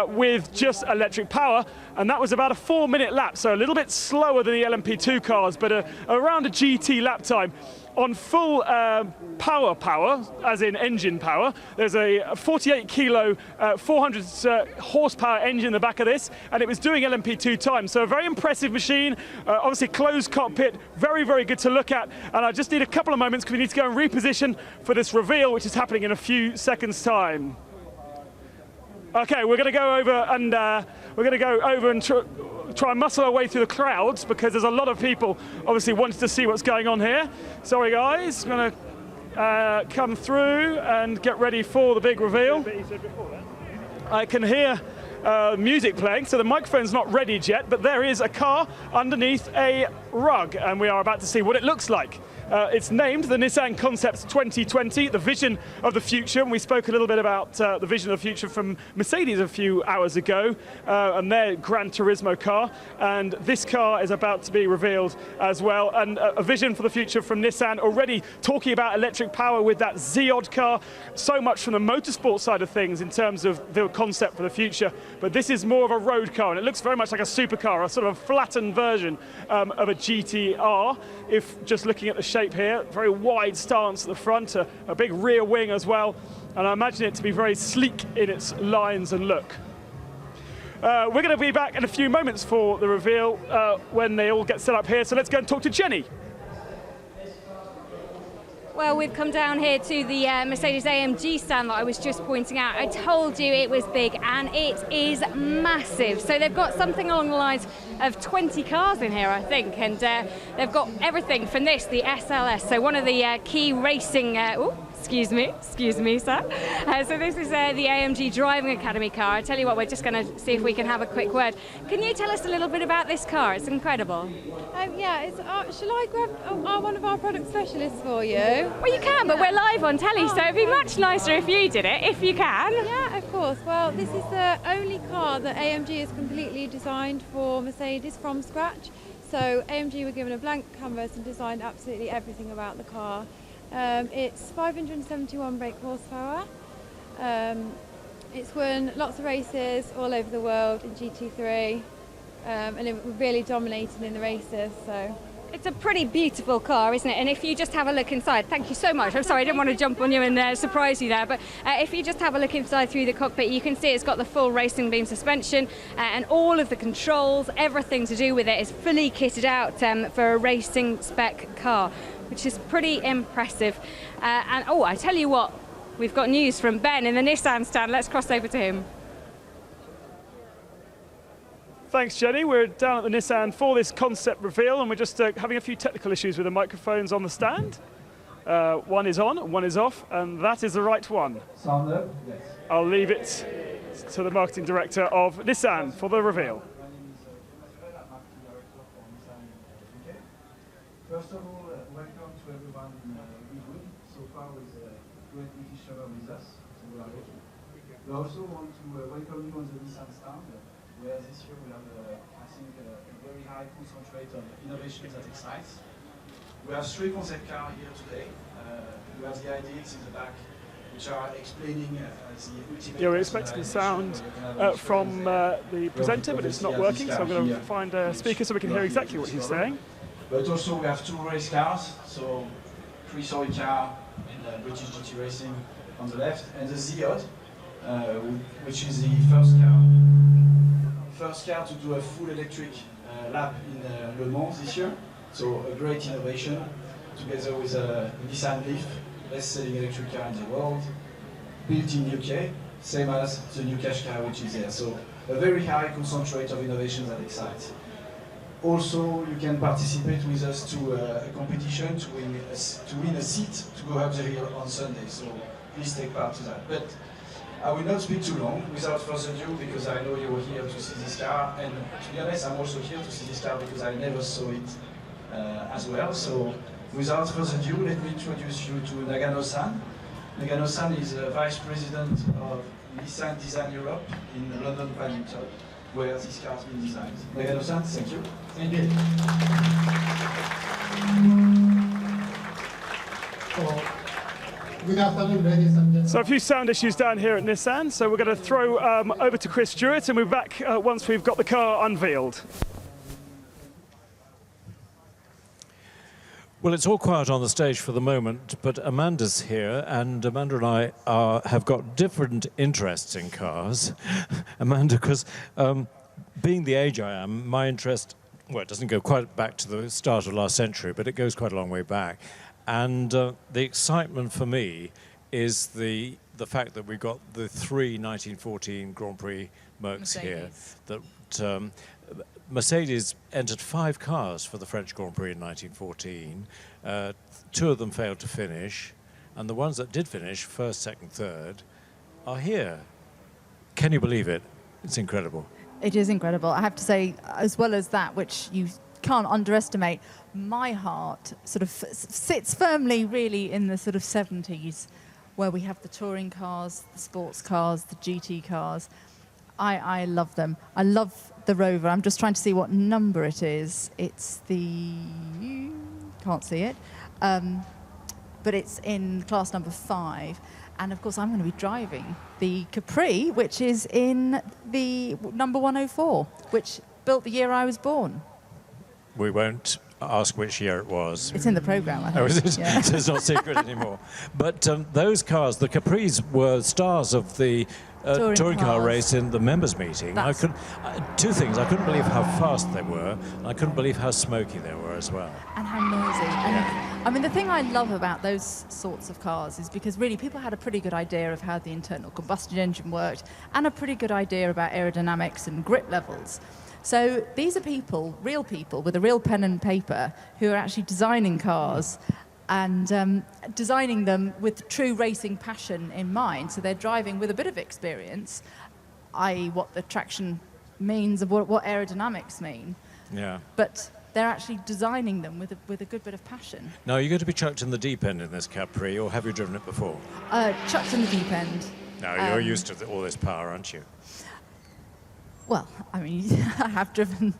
with just electric power, and that was about a 4-minute lap, so a little bit slower than the LMP2 cars, but around a GT lap time. On full power, as in engine power, there's a 48 kilo, 400 horsepower engine in the back of this, and it was doing LMP2 time. So a very impressive machine, obviously closed cockpit, very, very good to look at. And I just need a couple of moments because we need to go and reposition for this reveal, which is happening in a few seconds' time. Okay, we're going to go over and try and muscle our way through the crowds because there's a lot of people obviously wanting to see what's going on here. Sorry guys, I'm going to come through and get ready for the big reveal. I can hear music playing, so the microphone's not ready yet, but there is a car underneath a rug and we are about to see what it looks like. It's named the Nissan Concept 2020, the vision of the future, and we spoke a little bit about the vision of the future from Mercedes a few hours ago, and their Gran Turismo car, and this car is about to be revealed as well, and a vision for the future from Nissan, already talking about electric power with that Zeod car, so much from the motorsport side of things in terms of the concept for the future, but this is more of a road car, and it looks very much like a supercar, a sort of flattened version of a GTR, if just looking at the shape here, very wide stance at the front, a big rear wing as well, and I imagine it to be very sleek in its lines and look. We're going to be back in a few moments for the reveal when they all get set up here, so let's go and talk to Jenny. Well, we've come down here to the Mercedes-AMG stand that I was just pointing out. I told you it was big, and it is massive. So they've got something along the lines of 20 cars in here, I think, and they've got everything from this, the SLS, so one of the key racing... Excuse me, sir. So this is the AMG Driving Academy car. I tell you what, we're just going to see if we can have a quick word. Can you tell us a little bit about this car? It's incredible. Yeah, shall I grab one of our product specialists for you? Well, you can, but we're live on telly, so it'd be much nicer if you did it, if you can. Yeah, of course. Well, this is the only car that AMG has completely designed for Mercedes from scratch. So AMG were given a blank canvas and designed absolutely everything about the car. It's 571 brake horsepower. It's won lots of races all over the world in GT3, and it really dominated in the races. So it's a pretty beautiful car, isn't it? And if you just have a look inside, thank you so much. I'm sorry, I didn't want to jump on you and surprise you there, but if you just have a look inside through the cockpit, you can see it's got the full racing beam suspension and all of the controls, everything to do with it is fully kitted out for a racing spec car, which is pretty impressive. And oh, I tell you what, we've got news from Ben in the Nissan stand. Let's cross over to him. Thanks, Jenny. We're down at the Nissan for this concept reveal, and we're just having a few technical issues with the microphones on the stand. One is on, one is off, and that is the right one. Sound up? Yes. I'll leave it to the marketing director of Nissan for the reveal. First of all, welcome to everyone in Goodwood. So far, with a great British shower with us, so we are lucky. We also want to welcome you on the Nissan stand, where this year we have, I think, a very high concentrate on innovations that excites. We have 3 concept cars here today. We have the IDX in the back which are explaining the ultimate. Yeah, we're expecting sound from the presenter, but it's not working, so I'm going to find a speaker so we can hear exactly what he's saying. But also we have 2 race cars, so Chris car in British GT Racing on the left, and the Ziod, which is the first car to do a full electric lap in Le Mans this year. So a great innovation, together with a Nissan Leaf, best-selling electric car in the world, built in UK, same as the new Qashqai which is there. So a very high concentrate of innovations that excite. Also, you can participate with us to a competition to win a seat to go up the hill on Sunday. So please take part to that. But I will not speak too long. Without further ado, because I know you're here to see this car, and to be honest, I'm also here to see this car because I never saw it as well. So without further ado, let me introduce you to Nagano-san. Nagano-san is Vice President of Nissan Design Europe in London Paddington, where this car has been designed. Nagano-san, thank you. Thank you. Good afternoon, ladies and gentlemen. So a few sound issues down here at Nissan, so we're going to throw over to Chris Stewart, and we're back once we've got the car unveiled. Well, it's all quiet on the stage for the moment, but Amanda's here, and Amanda and I have got different interests in cars. Amanda, because being the age I am, my interest, well, it doesn't go quite back to the start of last century, but it goes quite a long way back. And the excitement for me is the fact that we've got the 3 1914 Grand Prix Mercs here. That Mercedes entered 5 cars for the French Grand Prix in 1914. 2 of them failed to finish, and the ones that did finish, first, second, third, are here. Can you believe it? It's incredible. It is incredible. I have to say, as well as that, which you can't underestimate, my heart sort of sits firmly really in the sort of 70s, where we have the touring cars, the sports cars, the GT cars. I love them. I love the Rover. I'm just trying to see what number it is. It's the... can't see it. But it's in class number 5. And of course, I'm going to be driving the Capri, which is in the number 104, which built the year I was born. We won't ask which year it was. It's in the programme, I think. Oh, is it? Yeah. So it's not secret anymore. But those cars, the Capris, were stars of the touring car race in the members' meeting. Two things. I couldn't believe how fast they were, and I couldn't believe how smoky they were as well. And how noisy. And, I mean, the thing I love about those sorts of cars is because really people had a pretty good idea of how the internal combustion engine worked and a pretty good idea about aerodynamics and grip levels. So these are people, real people, with a real pen and paper who are actually designing cars and designing them with true racing passion in mind. So they're driving with a bit of experience, i.e. what the traction means, of what aerodynamics mean. Yeah. But they're actually designing them with a good bit of passion. Now, are you going to be chucked in the deep end in this Capri, or have you driven it before? Chucked in the deep end. No, you're used to all this power, aren't you? Well, I mean, I have driven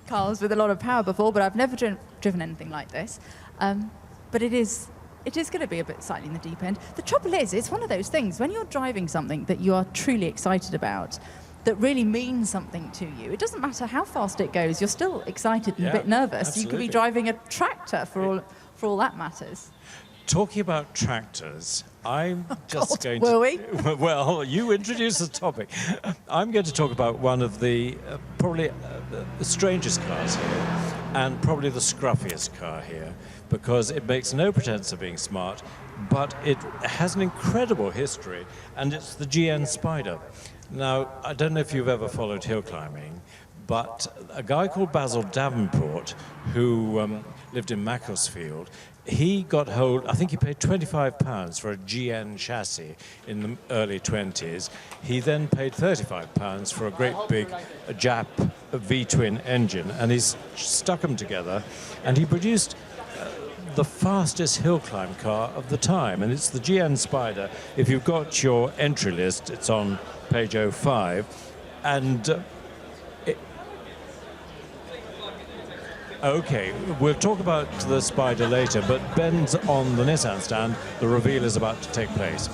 cars with a lot of power before, but I've never driven anything like this. But it is going to be a bit slightly in the deep end. The trouble is, it's one of those things, when you're driving something that you are truly excited about, that really means something to you, it doesn't matter how fast it goes, you're still excited and a bit nervous. Absolutely. You could be driving a tractor for all that matters. Talking about tractors, I'm just going will we? Well, you introduce the topic. I'm going to talk about one of the probably the strangest cars here, and probably the scruffiest car here, because it makes no pretense of being smart, but it has an incredible history, and it's the GN Spider. Now, I don't know if you've ever followed hill climbing, but a guy called Basil Davenport, who lived in Macclesfield, he got hold, I think he paid £25 for a GN chassis in the early 20s. He then paid £35 for a great big Jap V-twin engine, and he's stuck them together, and he produced the fastest hill climb car of the time, and it's the GN Spider. If you've got your entry list, it's on page 05, and okay, we'll talk about the Spider later, but Ben's on the Nissan stand. The reveal is about to take place.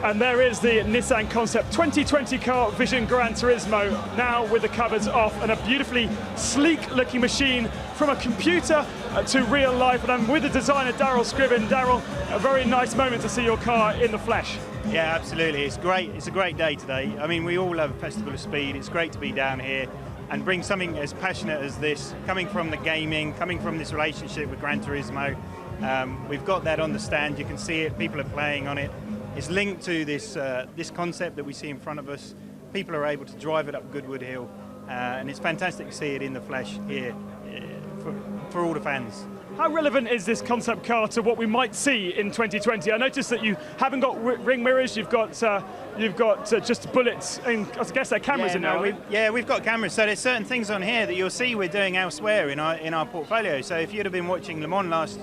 And there is the Nissan Concept 2020 car Vision Gran Turismo, now with the covers off, and a beautifully sleek looking machine from a computer to real life. And I'm with the designer Daryl Scriven. Daryl, a very nice moment to see your car in the flesh. Yeah, absolutely. It's great. It's a great day today. I mean, we all love Festival of Speed. It's great to be down here and bring something as passionate as this, coming from the gaming, coming from this relationship with Gran Turismo. We've got that on the stand. You can see it. People are playing on it. It's linked to this this concept that we see in front of us. People are able to drive it up Goodwood Hill, and it's fantastic to see it in the flesh here for all the fans. How relevant is this concept car to what we might see in 2020? I noticed that you haven't got ring mirrors. You've got just bullets, and I guess they're cameras in there. We've got cameras. So there's certain things on here that you'll see we're doing elsewhere in our portfolio. So if you'd have been watching Le Mans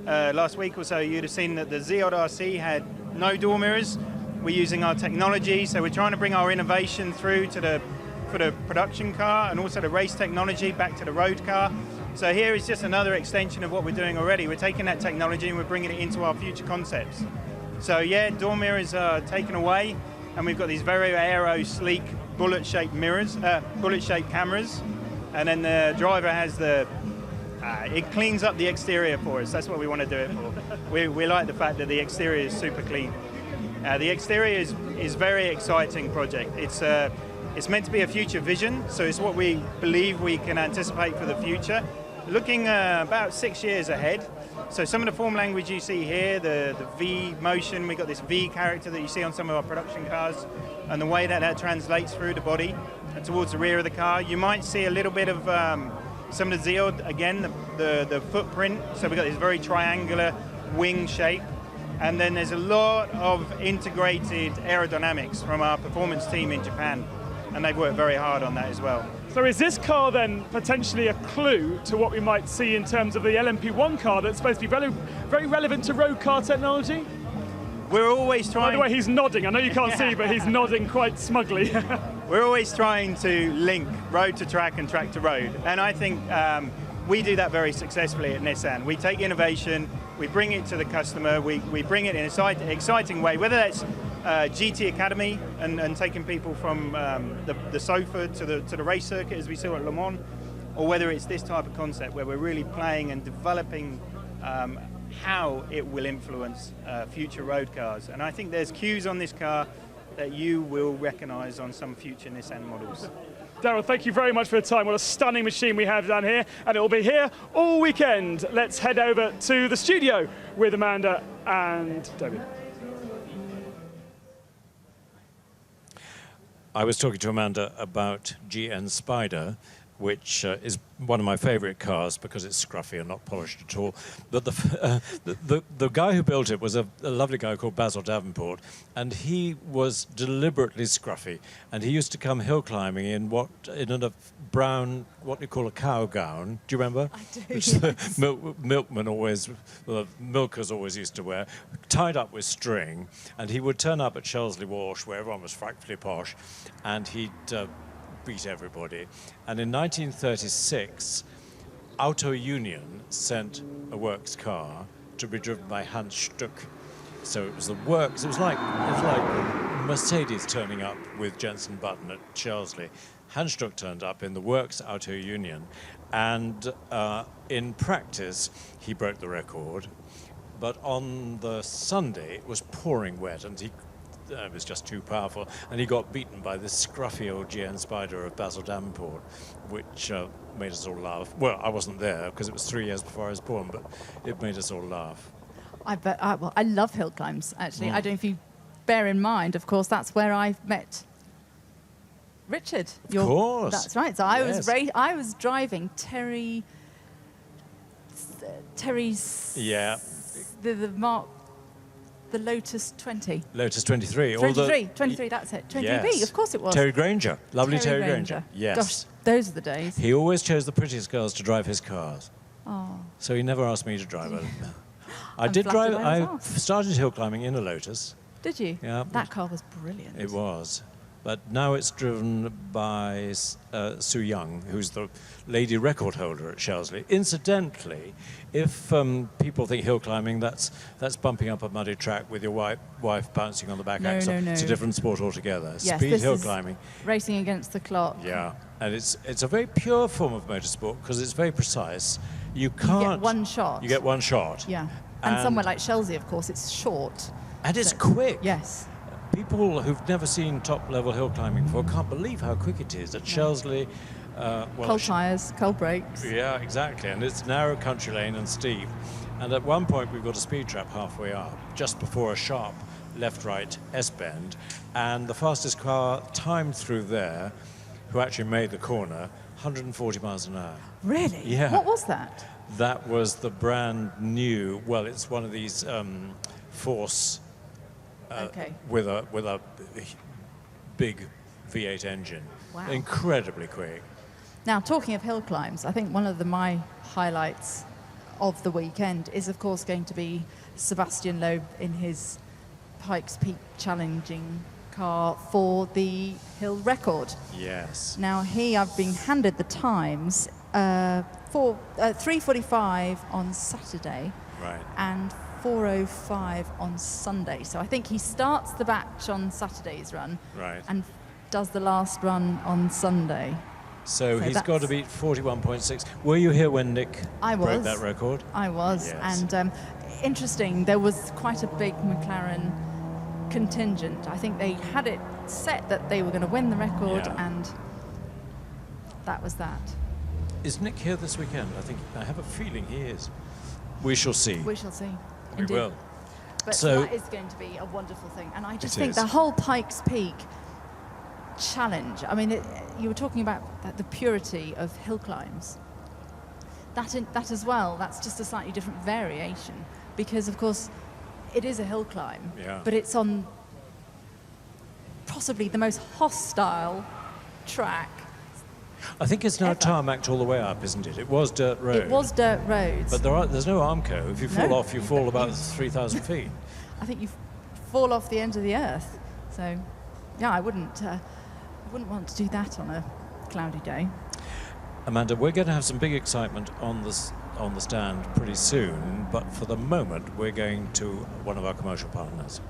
last week or so, you'd have seen that the ZRC had no door mirrors. We're using our technology, so we're trying to bring our innovation through for the production car and also the race technology back to the road car. So here is just another extension of what we're doing already. We're taking that technology and we're bringing it into our future concepts. So yeah, door mirrors are taken away, and we've got these very aero, sleek, bullet-shaped mirrors, bullet-shaped cameras, and then the driver has it cleans up the exterior for us. That's what we want to do it for. We like the fact that the exterior is super clean. The exterior is very exciting project. It's meant to be a future vision, so it's what we believe we can anticipate for the future. Looking about 6 years ahead. So some of the form language you see here, the V motion, we got this V character that you see on some of our production cars, and the way that translates through the body and towards the rear of the car. You might see a little bit of some of the Zeod, again, the footprint. So we've got this very triangular wing shape. And then there's a lot of integrated aerodynamics from our performance team in Japan. And they've worked very hard on that as well. So is this car then potentially a clue to what we might see in terms of the LMP1 car that's supposed to be very, very relevant to road car technology? We're always trying... By the way, he's nodding. I know you can't see, but he's nodding quite smugly. We're always trying to link road to track and track to road. And I think we do that very successfully at Nissan. We take innovation, we bring it to the customer, we bring it in an exciting way, whether that's GT Academy and taking people from the sofa to the race circuit as we saw at Le Mans, or whether it's this type of concept where we're really playing and developing how it will influence future road cars. And I think there's cues on this car that you will recognise on some future Nissan models. Daryl, thank you very much for your time. What a stunning machine we have down here, and it will be here all weekend. Let's head over to the studio with Amanda and Toby. I was talking to Amanda about GN Spider, which is one of my favourite cars because it's scruffy and not polished at all. But the guy who built it was a lovely guy called Basil Davenport, and he was deliberately scruffy. And he used to come hill climbing in a brown, what you call a cow gown. Do you remember? I do. Which yes. the milkers always used to wear, tied up with string. And he would turn up at Shelsley Walsh, where everyone was frightfully posh, and he'd beat everybody. And in 1936, Auto Union sent a works car to be driven by Hans Stuck. So it was the works. It was like Mercedes turning up with Jensen Button at Shelsley. Hans Stuck turned up in the works Auto Union, and in practice he broke the record. But on the Sunday it was pouring wet, and it was just too powerful, and he got beaten by this scruffy old GN Spider of Basil Davenport, which made us all laugh. Well, I wasn't there because it was 3 years before I was born, but it made us all laugh. I bet. I love hill climbs, actually. I don't know if you bear in mind, of course, that's where I met Richard. Of course. That's right. So I was driving Terry's... Yeah. The Lotus 20. Lotus 23. 23, that's it. 23B, yes. Of course it was. Terry Granger. Lovely Terry Granger. Yes. Gosh, those are the days. He always chose the prettiest girls to drive his cars. Oh. So he never asked me to drive it. I started hill climbing in a Lotus. Did you? Yeah. That car was brilliant. It was. but now it's driven by Sue Young, who's the lady record holder at Shelsley. Incidentally, if people think hill climbing, that's bumping up a muddy track with your wife bouncing on the back axle. No. It's a different sport altogether. Yes, Speed this hill is climbing. Racing against the clock. Yeah, and it's a very pure form of motorsport because it's very precise. You You get one shot. You get one shot. Yeah. And somewhere like Shelsley, of course, it's short. And it's quick. Yes. People who've never seen top-level hill climbing before can't believe how quick it is. At Shelsley, Cold tyres, cold brakes. yeah, exactly. And it's narrow country lane and steep. And at one point, we've got a speed trap halfway up, just before a sharp left-right S-bend. And the fastest car timed through there, who actually made the corner, 140 miles an hour. Really? Yeah. What was that? That was the brand new, well, it's one of these Force with a big V8 engine. Wow. Incredibly quick. Now, talking of hill climbs, I think one of my highlights of the weekend is, of course, going to be Sebastian Loeb in his Pikes Peak challenging car for the hill record. Yes. Now, I've been handed the times for 3:45 on Saturday. Right. And 4:05 on Sunday. So I think he starts the batch on Saturday's run. Right. And does the last run on Sunday. So he's got to beat 41.6. Were you here when Nick broke that record? I was. Yes. And interesting, there was quite a big McLaren contingent. I think they had it set that they were going to win the record, and that was that. Is Nick here this weekend? I have a feeling he is. We shall see. We shall see. We Indeed. will. But So- that is going to be a wonderful thing. And I just It think is. the whole Pikes Peak challenge, I mean, you were talking about the purity of hill climbs. That as well, that's just a slightly different variation because, of course, it is a hill climb, but it's on possibly the most hostile track. I think it's now tarmacked all the way up, isn't it? It was dirt road. It was dirt roads. But there's no Armco. If you fall off, you fall about 3,000 feet. I think you fall off the end of the earth. So, yeah, I wouldn't want to do that on a cloudy day. Amanda, we're going to have some big excitement on the stand pretty soon, but for the moment, we're going to one of our commercial partners.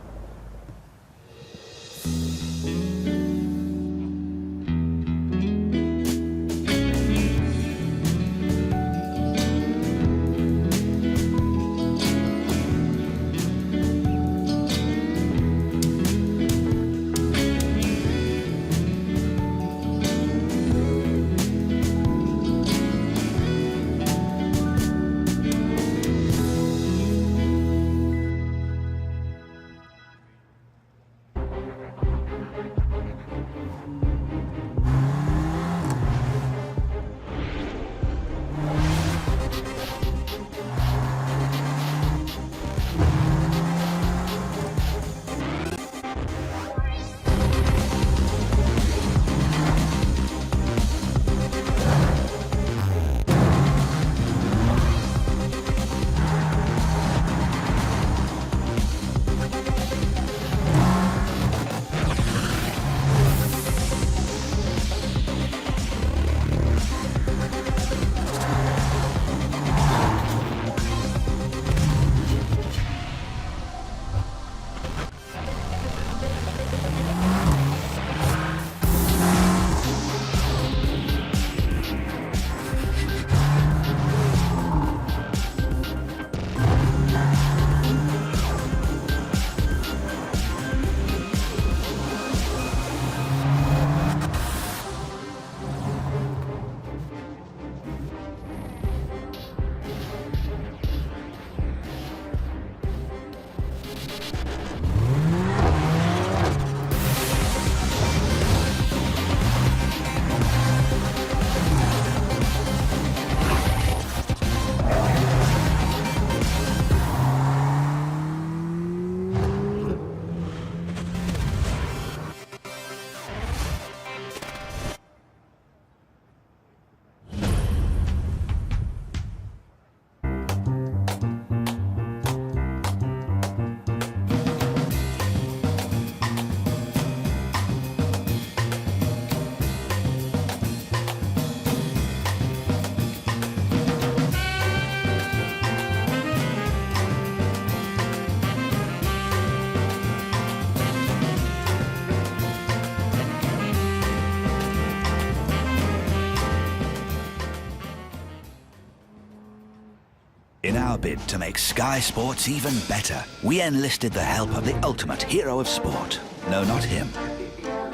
our bid to make Sky Sports even better, we enlisted the help of the ultimate hero of sport. No, not him.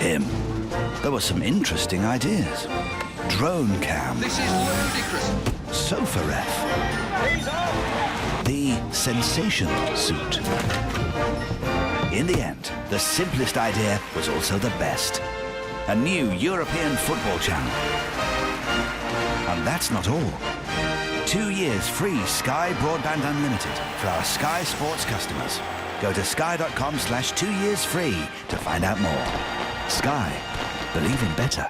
Him. There were some interesting ideas. Drone cam. This is ludicrous. Sofa ref. The sensation suit. In the end, the simplest idea was also the best. A new European football channel. And that's not all. 2 years free Sky Broadband Unlimited for our Sky Sports customers. Go to sky.com/2 years free to find out more. Sky. Believe in better.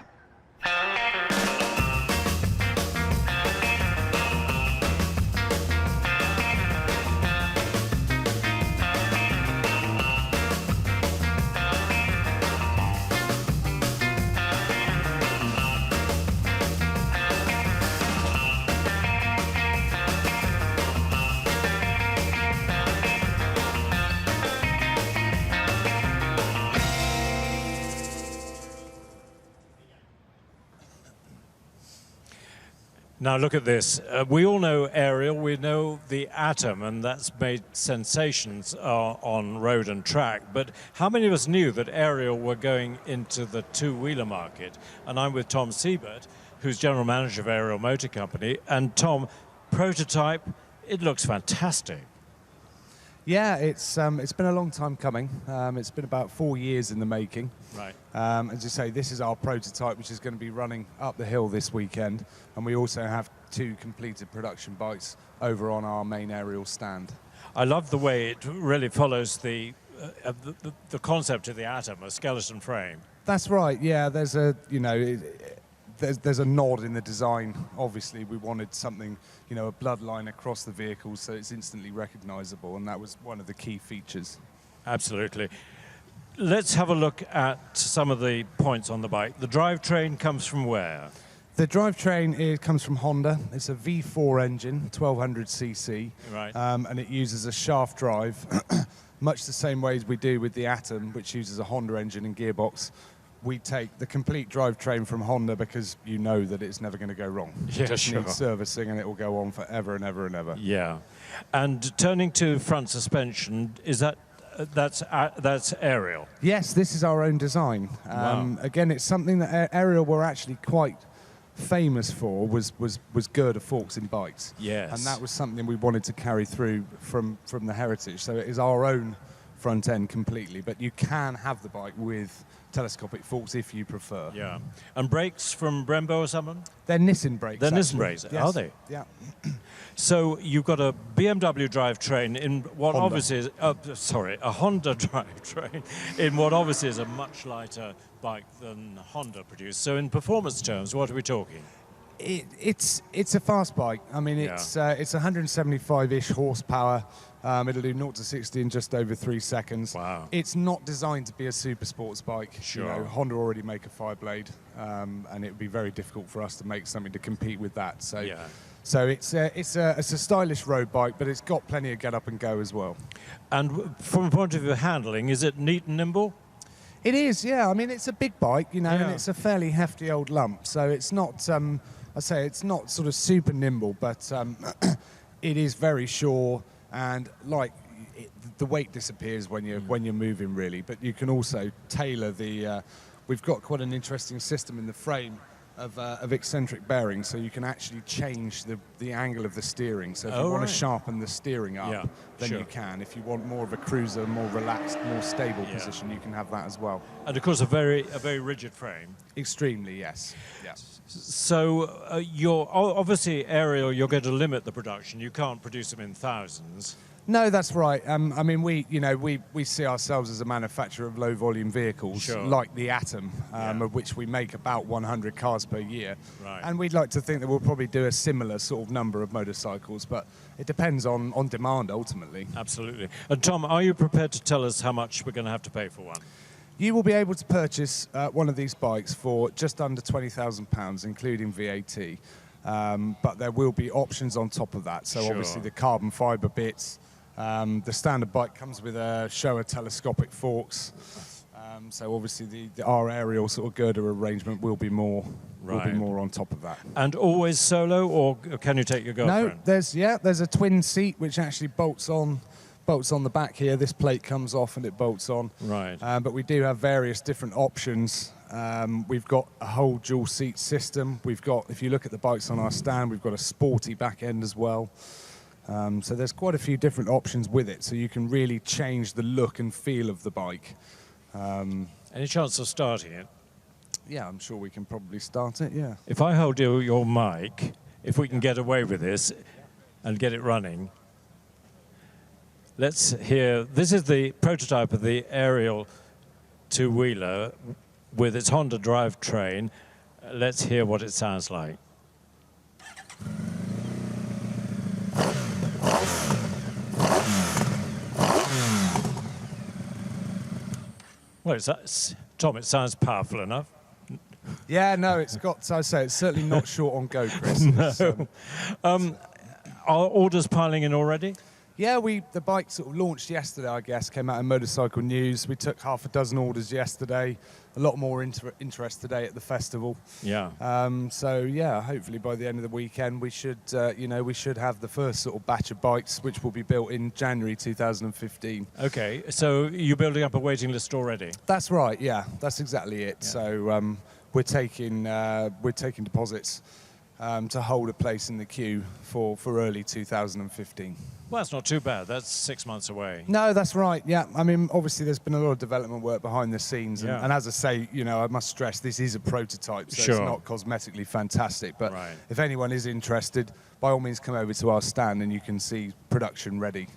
Now look at this. We all know Ariel, we know the Atom, and that's made sensations on road and track. But how many of us knew that Ariel were going into the two-wheeler market? And I'm with Tom Siebert, who's General Manager of Ariel Motor Company. And Tom, prototype, it looks fantastic. Yeah, it's been a long time coming. It's been about 4 years in the making. Right. As you say, this is our prototype, which is going to be running up the hill this weekend. And we also have 2 completed production bikes over on our main Ariel stand. I love the way it really follows the concept of the Atom, a skeleton frame. That's right. Yeah, there's a there's a nod in the design. Obviously, we wanted something, a bloodline across the vehicle, so it's instantly recognizable, and that was one of the key features. Absolutely. Let's have a look at some of the points on the bike. The drivetrain comes from where? The drivetrain comes from Honda. It's a V4 engine, 1200cc, right. And it uses a shaft drive, much the same way as we do with the Atom, which uses a Honda engine and gearbox. We take the complete drivetrain from Honda because you know that it's never going to go wrong. Yeah, it just sure. needs servicing, and it will go on forever and ever and ever. Yeah. And turning to front suspension, is that's Ariel? Yes, this is our own design. Wow. Again, it's something that Ariel were actually quite famous for, was girder forks in bikes. Yes. And that was something we wanted to carry through from the heritage. So it is our own front end completely, but you can have the bike with telescopic forks if you prefer. Yeah. And brakes from Brembo or someone? They're Nissin brakes. They're actually. Nissin brakes, Yes. are they? Yeah. So you've got a BMW drivetrain in what Honda. obviously is, a Honda drivetrain in what obviously is a much lighter bike than Honda produced. So in performance terms, what are we talking? It's a fast bike. I mean, it's 175-ish horsepower. It'll do 0 to 60 in just over 3 seconds. Wow. It's not designed to be a super sports bike. Sure. Honda already make a Fireblade, and it would be very difficult for us to make something to compete with that. So, Yeah. so it's a stylish road bike, but it's got plenty of get up and go as well. And from a point of view of handling, is it neat and nimble? It is, yeah. I mean, it's a big bike, and Yeah. it's a fairly hefty old lump. So it's not, it's not sort of super nimble, but it is very sure. And the weight disappears when you're moving, really. But you can also tailor the. We've got quite an interesting system in the frame of eccentric bearings, so you can actually change the angle of the steering. So if you want to sharpen the steering up, then you can. If you want more of a cruiser, more relaxed, more stable position, you can have that as well. And of course, a very rigid frame. Extremely, yes. Yeah. So you're obviously Ariel. You're going to limit the production. You can't produce them in thousands. No, that's right. I mean, we see ourselves as a manufacturer of low-volume vehicles, Sure. like the Atom, of which we make about 100 cars per year. Right. And we'd like to think that we'll probably do a similar sort of number of motorcycles, but it depends on demand, ultimately. Absolutely. And Tom, are you prepared to tell us how much we're going to have to pay for one? You will be able to purchase one of these bikes for just under £20,000, including VAT. But there will be options on top of that. So Sure. obviously the carbon fibre bits. The standard bike comes with a Showa telescopic forks. So obviously our aerial sort of girder arrangement will be more on top of that. And always solo, or can you take your girlfriend? No, there's a twin seat which actually bolts on the back here. This plate comes off and it bolts on. Right. But we do have various different options. We've got a whole dual seat system. We've got, if you look at the bikes on our stand, we've got a sporty back end as well. So there's quite a few different options with it, so you can really change the look and feel of the bike. Any chance of starting it? Yeah, I'm sure we can probably start it, yeah. If I hold your mic, if we can get away with this and get it running, let's hear. This is the prototype of the aerial two-wheeler with its Honda drivetrain. Let's hear what it sounds like. Well, Tom, it sounds powerful enough. Yeah, no, it's got, so I say, it's certainly not short on go, Chris. No. Are orders piling in already? Yeah, the bike sort of launched yesterday, I guess, came out in Motorcycle News. We took half a dozen orders yesterday, a lot more interest today at the festival. Yeah. So yeah, hopefully by the end of the weekend we should have the first sort of batch of bikes, which will be built in January 2015. Okay, so you're building up a waiting list already? That's right. Yeah, that's exactly it. Yeah. So we're taking deposits to hold a place in the queue for early 2015. Well, that's not too bad. That's 6 months away. No, that's right. Yeah, I mean, obviously there's been a lot of development work behind the scenes, and as I say, I must stress this is a prototype, so it's not cosmetically fantastic. But if anyone is interested, by all means come over to our stand and you can see production ready.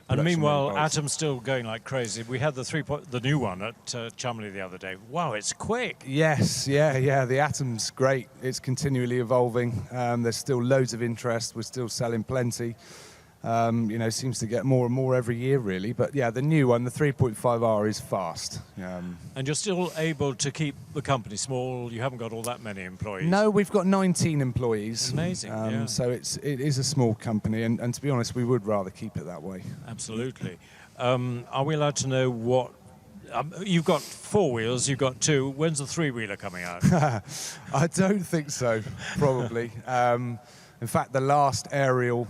And meanwhile, Atom's still going like crazy. We had the new one at Cholmondeley the other day. Wow, it's quick. Yes, yeah. The Atom's great. It's continually evolving. There's still loads of interest. We're still selling plenty. Seems to get more and more every year, really. But yeah, the new one, the 3.5R, is fast. And you're still able to keep the company small. You haven't got all that many employees. No, we've got 19 employees. Amazing. So it is a small company, and to be honest, we would rather keep it that way. Absolutely. Are we allowed to know what? You've got 4 wheels. You've got 2. When's the 3-wheeler coming out? I don't think so. Probably. In fact, the last aerial.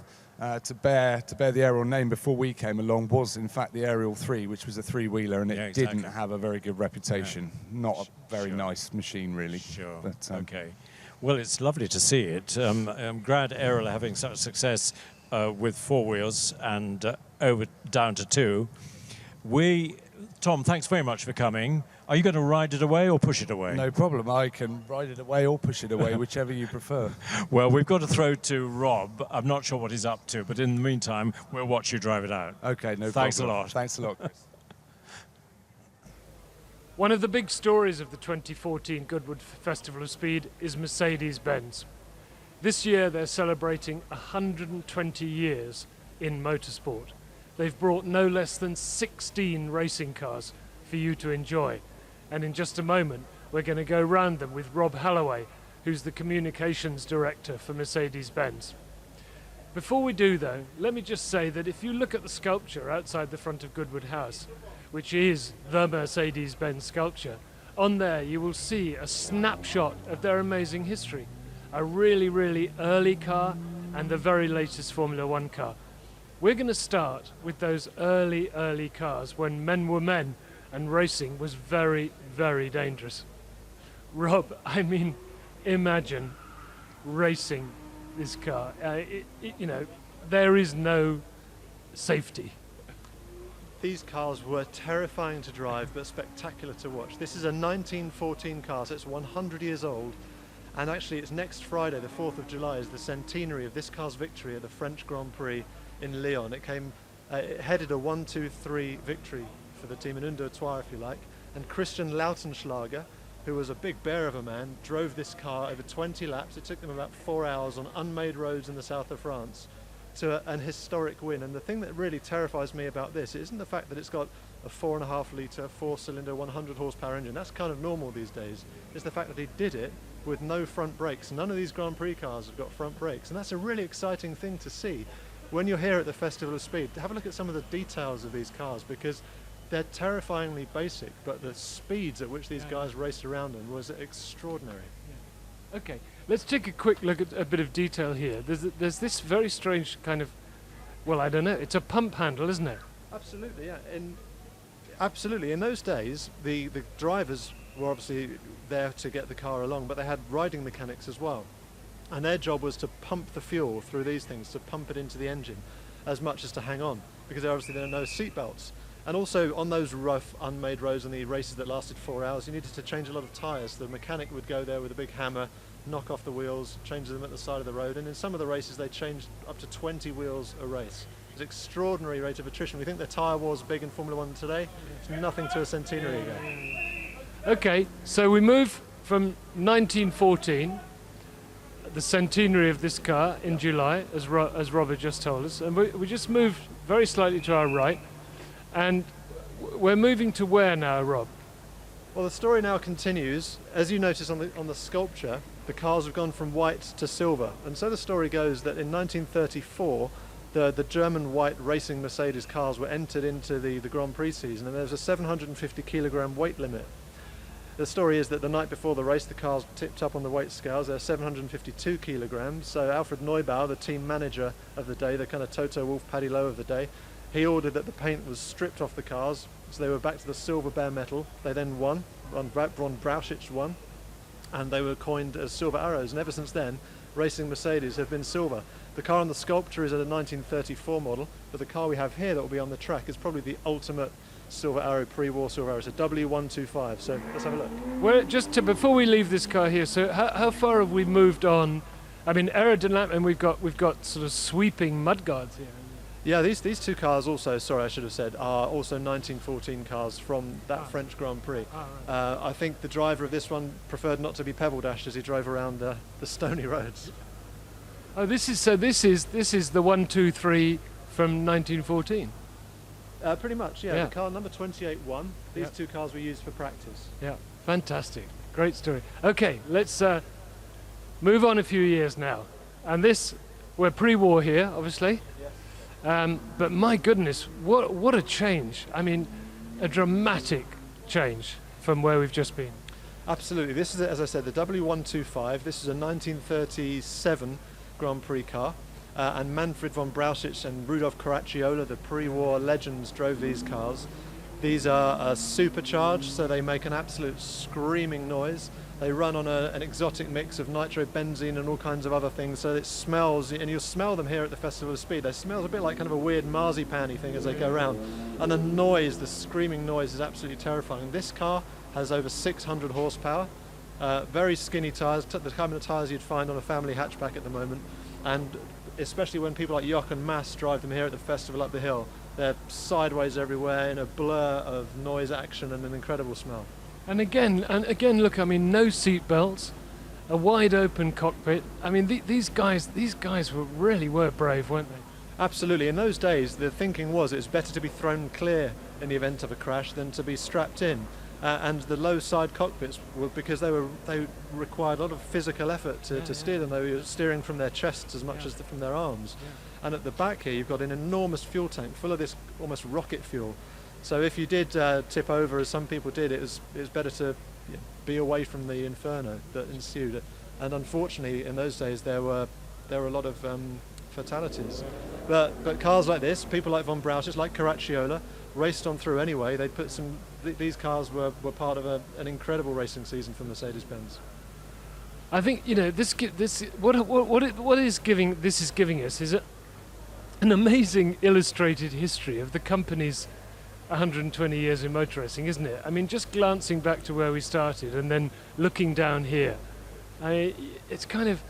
To bear the aerial name before we came along was in fact the Aerial 3, which was a 3-wheeler, and it didn't have a very good reputation. Not a very nice machine, really. Sure. But, okay. Well, it's lovely to see it. I'm glad Aerial are having such success with 4 wheels and down to 2. Tom, thanks very much for coming. Are you going to ride it away or push it away? No problem. I can ride it away or push it away, whichever you prefer. Well, we've got to throw to Rob. I'm not sure what he's up to, but in the meantime, we'll watch you drive it out. Okay, no problem. Thanks a lot. Thanks a lot, Chris. One of the big stories of the 2014 Goodwood Festival of Speed is Mercedes-Benz. This year, they're celebrating 120 years in motorsport. They've brought no less than 16 racing cars for you to enjoy. And in just a moment, we're going to go round them with Rob Halloway, who's the communications director for Mercedes-Benz. Before we do, though, let me just say that if you look at the sculpture outside the front of Goodwood House, which is the Mercedes-Benz sculpture, on there you will see a snapshot of their amazing history. A really, really early car and the very latest Formula One car. We're going to start with those early cars when men were men and racing was very, very dangerous. Rob, I mean, imagine racing this car. There is no safety. These cars were terrifying to drive but spectacular to watch. This is a 1914 car, so it's 100 years old. And actually it's next Friday, the 4th of July, is the centenary of this car's victory at the French Grand Prix in Lyon. It headed a 1-2-3 victory for the team in un, deux, trois, if you like. And Christian Lautenschlager, who was a big bear of a man, drove this car over 20 laps. It took them about 4 hours on unmade roads in the south of France to an historic win. And the thing that really terrifies me about this isn't the fact that it's got a 4.5 litre, 4-cylinder, 100 horsepower engine. That's kind of normal these days. It's the fact that he did it with no front brakes. None of these Grand Prix cars have got front brakes. And that's a really exciting thing to see. When you're here at the Festival of Speed, have a look at some of the details of these cars, because they're terrifyingly basic, but the speeds at which these guys raced around them was extraordinary. Okay, let's take a quick look at a bit of detail here. There's this very strange kind of, well, I don't know, it's a pump handle, isn't it? Absolutely, yeah. Absolutely. In those days, the drivers were obviously there to get the car along, but they had riding mechanics as well. And their job was to pump the fuel through these things, to pump it into the engine as much as to hang on, because obviously there are no seat belts. And also on those rough, unmade roads and the races that lasted 4 hours, you needed to change a lot of tyres. The mechanic would go there with a big hammer, knock off the wheels, change them at the side of the road, and in some of the races they changed up to 20 wheels a race. It's an extraordinary rate of attrition. We think the tyre war's big in Formula One today. It's nothing to a centenary ago. Okay, so we move from 1914, the centenary of this car in July, as Robert just told us, and we just moved very slightly to our right, and we're moving to where now, Rob? Well, the story now continues. As you notice on the sculpture, the cars have gone from white to silver, and so the story goes that in 1934 the German white racing Mercedes cars were entered into the Grand Prix season, and there was a 750 kilogram weight limit. The story is that the night before the race, the cars tipped up on the weight scales. They're 752 kilograms. So Alfred Neubauer, the team manager of the day, the kind of Toto Wolff, Paddy Lowe of the day, he ordered that the paint was stripped off the cars, so they were back to the silver bare metal. They then won. Ron Brauchitsch won, and they were coined as Silver Arrows. And ever since then, racing Mercedes have been silver. The car on the sculpture is a 1934 model, but the car we have here that will be on the track is probably the ultimate Silver Arrow, pre-war Silver Arrow. It's a W125, so let's have a look. Well, before we leave this car here, so how far have we moved on? I mean, aerodynamic, and we've got sort of sweeping mudguards here. Yeah, these two cars also, sorry I should have said, are also 1914 cars from that French Grand Prix. Right. I think the driver of this one preferred not to be pebble dashed as he drove around the stony roads. Oh, this is the 1, 2, 3 from 1914. Pretty much, yeah. The car number 28 won. These two cars were used for practice. Yeah, fantastic. Great story. Okay, let's move on a few years now. And we're pre-war here, obviously. Yes. But my goodness, what a change. I mean, a dramatic change from where we've just been. Absolutely. This is, as I said, the W125. This is a 1937 Grand Prix car. And Manfred von Brauchitsch and Rudolf Caracciola, the pre-war legends, drove these cars. These are supercharged, so they make an absolute screaming noise. They run on an exotic mix of nitrobenzene and all kinds of other things, so it smells, and you'll smell them here at the Festival of Speed. They smell a bit like kind of a weird marzipan-y thing as they go around. And the noise, the screaming noise, is absolutely terrifying. This car has over 600 horsepower, very skinny tyres, the kind of tyres you'd find on a family hatchback at the moment. And especially when people like Jochen Mass drive them here at the festival up the hill, they're sideways everywhere in a blur of noise, action, and an incredible smell. And again, look, I mean, no seat belts, a wide open cockpit. I mean, these guys really were brave, weren't they? Absolutely. In those days, the thinking was it was better to be thrown clear in the event of a crash than to be strapped in. And the low side cockpits were because they required a lot of physical effort to steer them. They were steering from their chests as much as from their arms. Yeah. And at the back here, you've got an enormous fuel tank full of this almost rocket fuel. So if you did tip over, as some people did, it was better to be away from the inferno that ensued. And unfortunately, in those days, there were a lot of fatalities. But cars like this, people like von Brauchitsch, like Caracciola, raced on through anyway. They put these cars were part of an incredible racing season for Mercedes-Benz. I think what is giving us is an amazing illustrated history of the company's 120 years in motor racing, isn't it? I mean, just glancing back to where we started and then looking down here, it's kind of,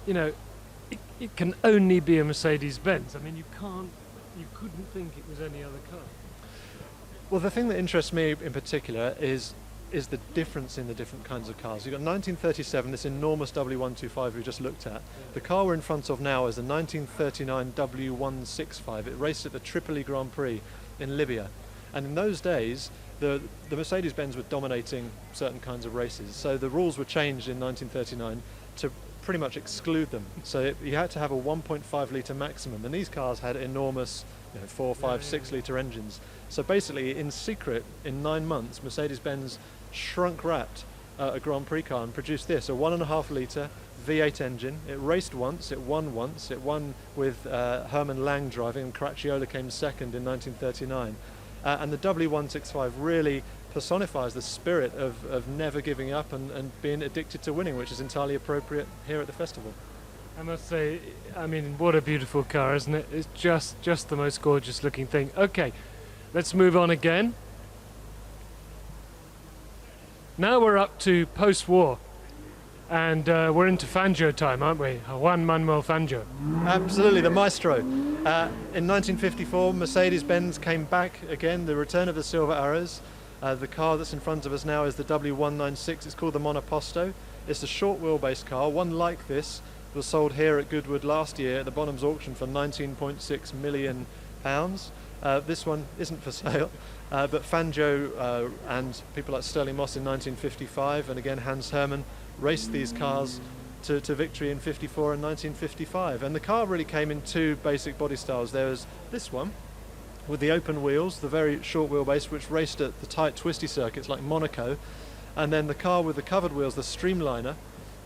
it can only be a Mercedes-Benz. I mean, you couldn't think it was any other car. Well, the thing that interests me in particular is the difference in the different kinds of cars. You've got 1937, this enormous W125 we just looked at. Yeah. The car we're in front of now is the 1939 W165. It raced at the Tripoli Grand Prix in Libya. And in those days, the Mercedes-Benz were dominating certain kinds of races. So the rules were changed in 1939 to pretty much exclude them. So you had to have a 1.5 litre maximum. And these cars had enormous 4, 5, 6 litre engines. So basically, in secret, in 9 months, Mercedes-Benz shrunk-wrapped a Grand Prix car and produced this, a 1.5 litre V8 engine. It raced once, it won once. It won with Hermann Lang driving, and Caracciola came second in 1939. And the W165 really personifies the spirit of never giving up and being addicted to winning, which is entirely appropriate here at the festival. I must say, I mean, what a beautiful car, isn't it? It's just the most gorgeous looking thing. Okay, let's move on again. Now we're up to post-war, and we're into Fangio time, aren't we? Juan Manuel Fangio. Absolutely, the maestro. In 1954, Mercedes-Benz came back again, the return of the Silver Arrows. The car that's in front of us now is the W196. It's called the Monoposto. It's a short wheelbase car. One like this was sold here at Goodwood last year at the Bonhams auction for £19.6 million. This one isn't for sale, but Fangio and people like Sterling Moss in 1955, and again Hans Hermann, raced these cars to victory in 54 and 1955. And the car really came in two basic body styles. There was this one with the open wheels, the very short wheelbase, which raced at the tight twisty circuits like Monaco, and then the car with the covered wheels, the Streamliner.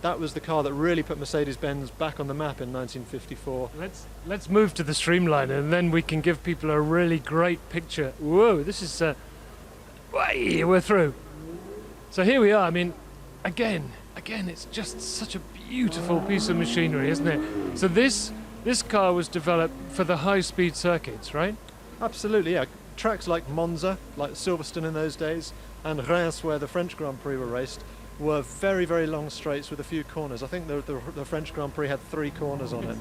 That was the car that really put Mercedes-Benz back on the map in 1954. Let's move to the Streamliner, and then we can give people a really great picture. Whoa, this is way we're through. So here we are. I mean, again, it's just such a beautiful piece of machinery, isn't it? So this car was developed for the high-speed circuits, right? Absolutely, yeah. Tracks like Monza, like Silverstone in those days, and Reims, where the French Grand Prix were raced, were very, very long straights with a few corners. I think the French Grand Prix had 3 corners on it.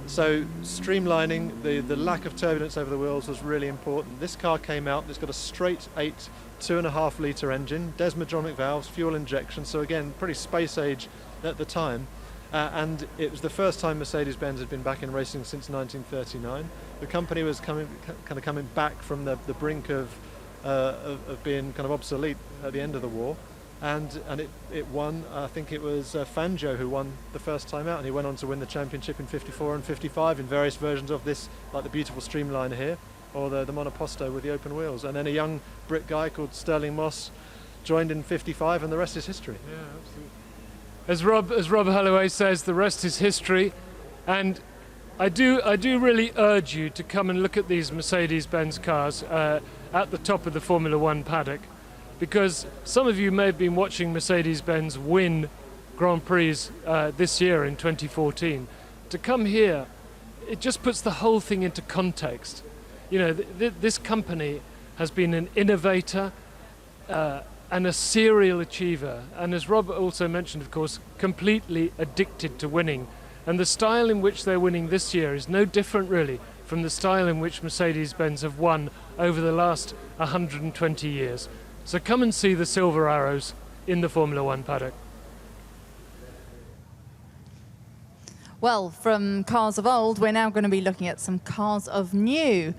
So streamlining, the lack of turbulence over the wheels was really important. This car came out, it's got a straight 8 2.5 litre engine, desmodromic valves, fuel injection, so again, pretty space age at the time. And it was the first time Mercedes-Benz had been back in racing since 1939. The company was coming back from the brink of being kind of obsolete at the end of the war, and it won. I think it was Fangio who won the first time out, and he went on to win the championship in 54 and 55 in various versions of this, like the beautiful Streamliner here, or the Monoposto with the open wheels. And then a young Brit guy called Sterling Moss joined in 55, and the rest is history. Yeah, absolutely. As Rob Holloway says, the rest is history, and I do really urge you to come and look at these Mercedes-Benz cars at the top of the Formula One paddock, because some of you may have been watching Mercedes-Benz win Grand Prix this year in 2014. To come here, it just puts the whole thing into context. You know, this company has been an innovator and a serial achiever, and as Rob also mentioned, of course, completely addicted to winning. And the style in which they're winning this year is no different really from the style in which Mercedes-Benz have won over the last 120 years. So come and see the Silver Arrows in the Formula One paddock. Well, from cars of old, we're now going to be looking at some cars of new.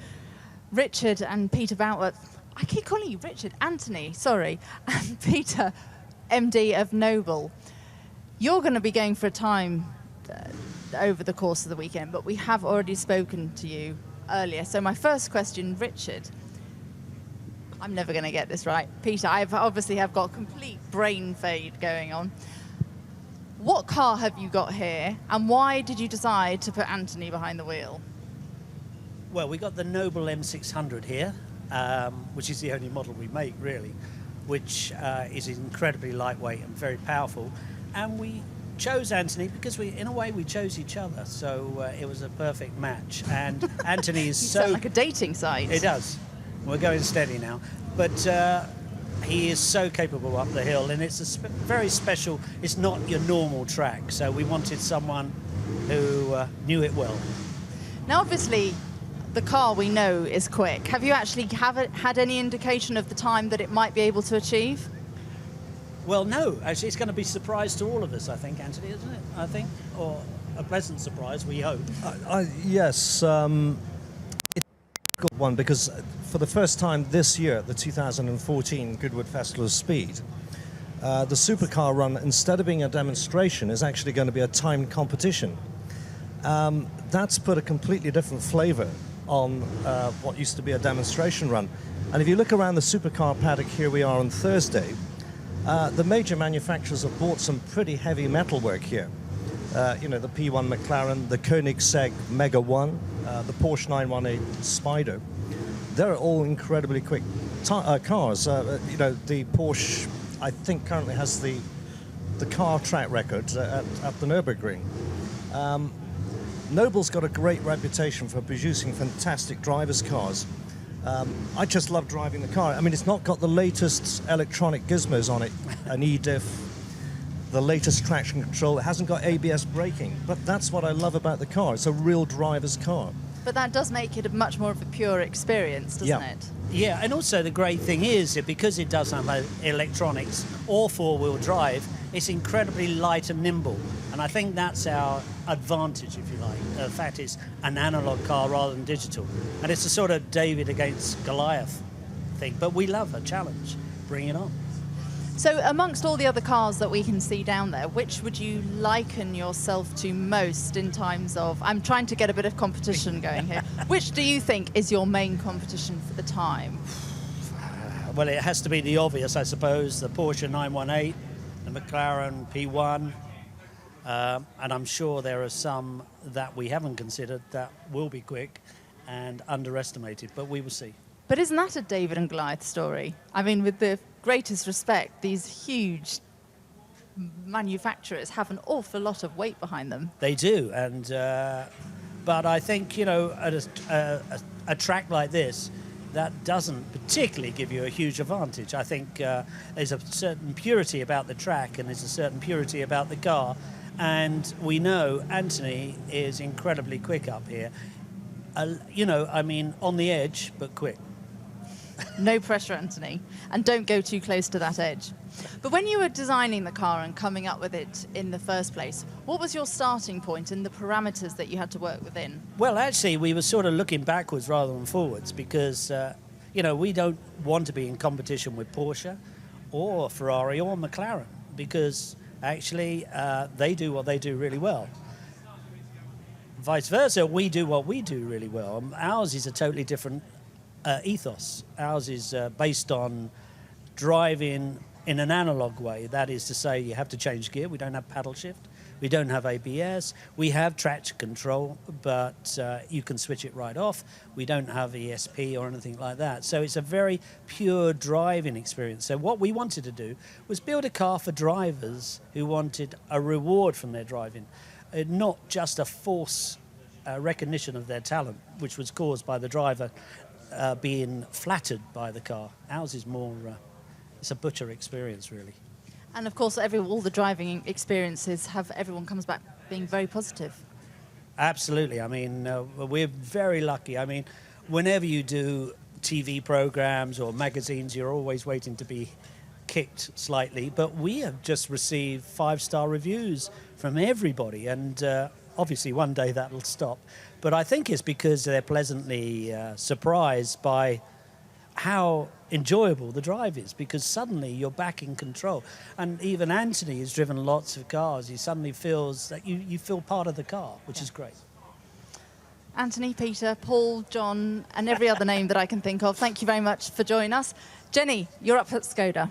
Richard and Peter Boutwell, I keep calling you Richard, Anthony, sorry, and Peter, MD of Noble. You're going to be going for a time over the course of the weekend, but we have already spoken to you earlier. So my first question, Richard, I'm never going to get this right. Peter, I obviously have got complete brain fade going on. What car have you got here, and why did you decide to put Anthony behind the wheel? Well, we got the Noble M600 here, which is the only model we make, really, which is incredibly lightweight and very powerful. And we chose Anthony because in a way, we chose each other. So it was a perfect match. And Anthony is sound like a dating site. It does. We're going steady now. But he is so capable up the hill, and it's a very special, it's not your normal track. So we wanted someone who knew it well. Now, obviously, the car we know is quick. Have you actually had any indication of the time that it might be able to achieve? Well, no. Actually, it's going to be a surprise to all of us, I think, Anthony, isn't it? I think, or a pleasant surprise, we hope. Yes, it's a difficult one because for the first time this year at the 2014 Goodwood Festival of Speed, the supercar run, instead of being a demonstration, is actually going to be a timed competition. That's put a completely different flavour on what used to be a demonstration run. And if you look around the supercar paddock, here we are on Thursday, the major manufacturers have bought some pretty heavy metalwork here. You know, the P1 McLaren, the Koenigsegg Mega 1, the Porsche 918 Spider. They're all incredibly quick cars. You know, the Porsche, I think, currently has the car track record at the Nürburgring. Noble's got a great reputation for producing fantastic drivers' cars. I just love driving the car. I mean, it's not got the latest electronic gizmos on it, an e-diff, the latest traction control. It hasn't got ABS braking, but that's what I love about the car. It's a real driver's car. But that does make it much more of a pure experience, doesn't it? Yeah, and also the great thing is that because it does have electronics or four-wheel drive, it's incredibly light and nimble. And I think that's our advantage, if you like. The fact it's an analog car rather than digital. And it's a sort of David against Goliath thing. But we love a challenge. Bring it on. So amongst all the other cars that we can see down there, which would you liken yourself to most in terms of, I'm trying to get a bit of competition going here, which do you think is your main competition for the time? Well, it has to be the obvious, I suppose, the Porsche 918, the McLaren P1, and I'm sure there are some that we haven't considered that will be quick and underestimated, but we will see. But isn't that a David and Goliath story? I mean, with the greatest respect, these huge manufacturers have an awful lot of weight behind them. They do, and but I think, you know, at a track like this, that doesn't particularly give you a huge advantage. I think there's a certain purity about the track and there's a certain purity about the car, and we know Anthony is incredibly quick up here. You know, I mean, on the edge, but quick. No pressure, Anthony, and don't go too close to that edge. But when you were designing the car and coming up with it in the first place, what was your starting point and the parameters that you had to work within? Well, actually, we were sort of looking backwards rather than forwards because, you know, we don't want to be in competition with Porsche or Ferrari or McLaren because actually they do what they do really well. Vice versa, we do what we do really well. Ours is a totally different ethos. Ours is based on driving in an analog way. That is to say, you have to change gear. We don't have paddle shift. We don't have ABS. We have traction control, but you can switch it right off. We don't have ESP or anything like that. So it's a very pure driving experience. So what we wanted to do was build a car for drivers who wanted a reward from their driving, not just a false recognition of their talent, which was caused by the driver being flattered by the car. Ours is more, it's a butcher experience, really. And of course, all the driving experiences everyone comes back being very positive. Absolutely. I mean, we're very lucky. I mean, whenever you do TV programs or magazines, you're always waiting to be kicked slightly. But we have just received 5-star reviews from everybody. And obviously, one day that'll stop. But I think it's because they're pleasantly surprised by how enjoyable the drive is, because suddenly you're back in control. And even Anthony has driven lots of cars. He suddenly feels that you feel part of the car, which is great. Anthony, Peter, Paul, John, and every other name that I can think of, thank you very much for joining us. Jenny, you're up at Skoda.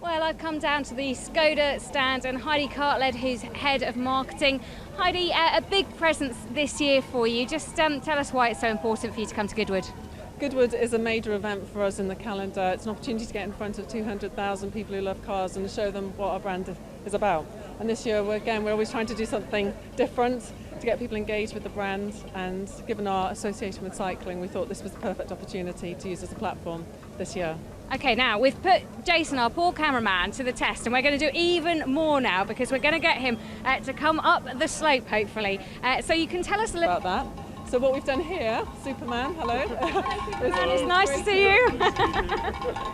Well, I've come down to the Skoda stand and Heidi Cartled, who's head of marketing. Heidi, a big presence this year for you. Just tell us why it's so important for you to come to Goodwood. Goodwood is a major event for us in the calendar. It's an opportunity to get in front of 200,000 people who love cars and show them what our brand is about. And this year, we're always trying to do something different to get people engaged with the brand. And given our association with cycling, we thought this was the perfect opportunity to use as a platform this year. Okay, now we've put Jason, our poor cameraman, to the test, and we're going to do even more now because we're going to get him to come up the slope, hopefully. So you can tell us a little about that. So what we've done here, Superman, hello. It's nice to see you.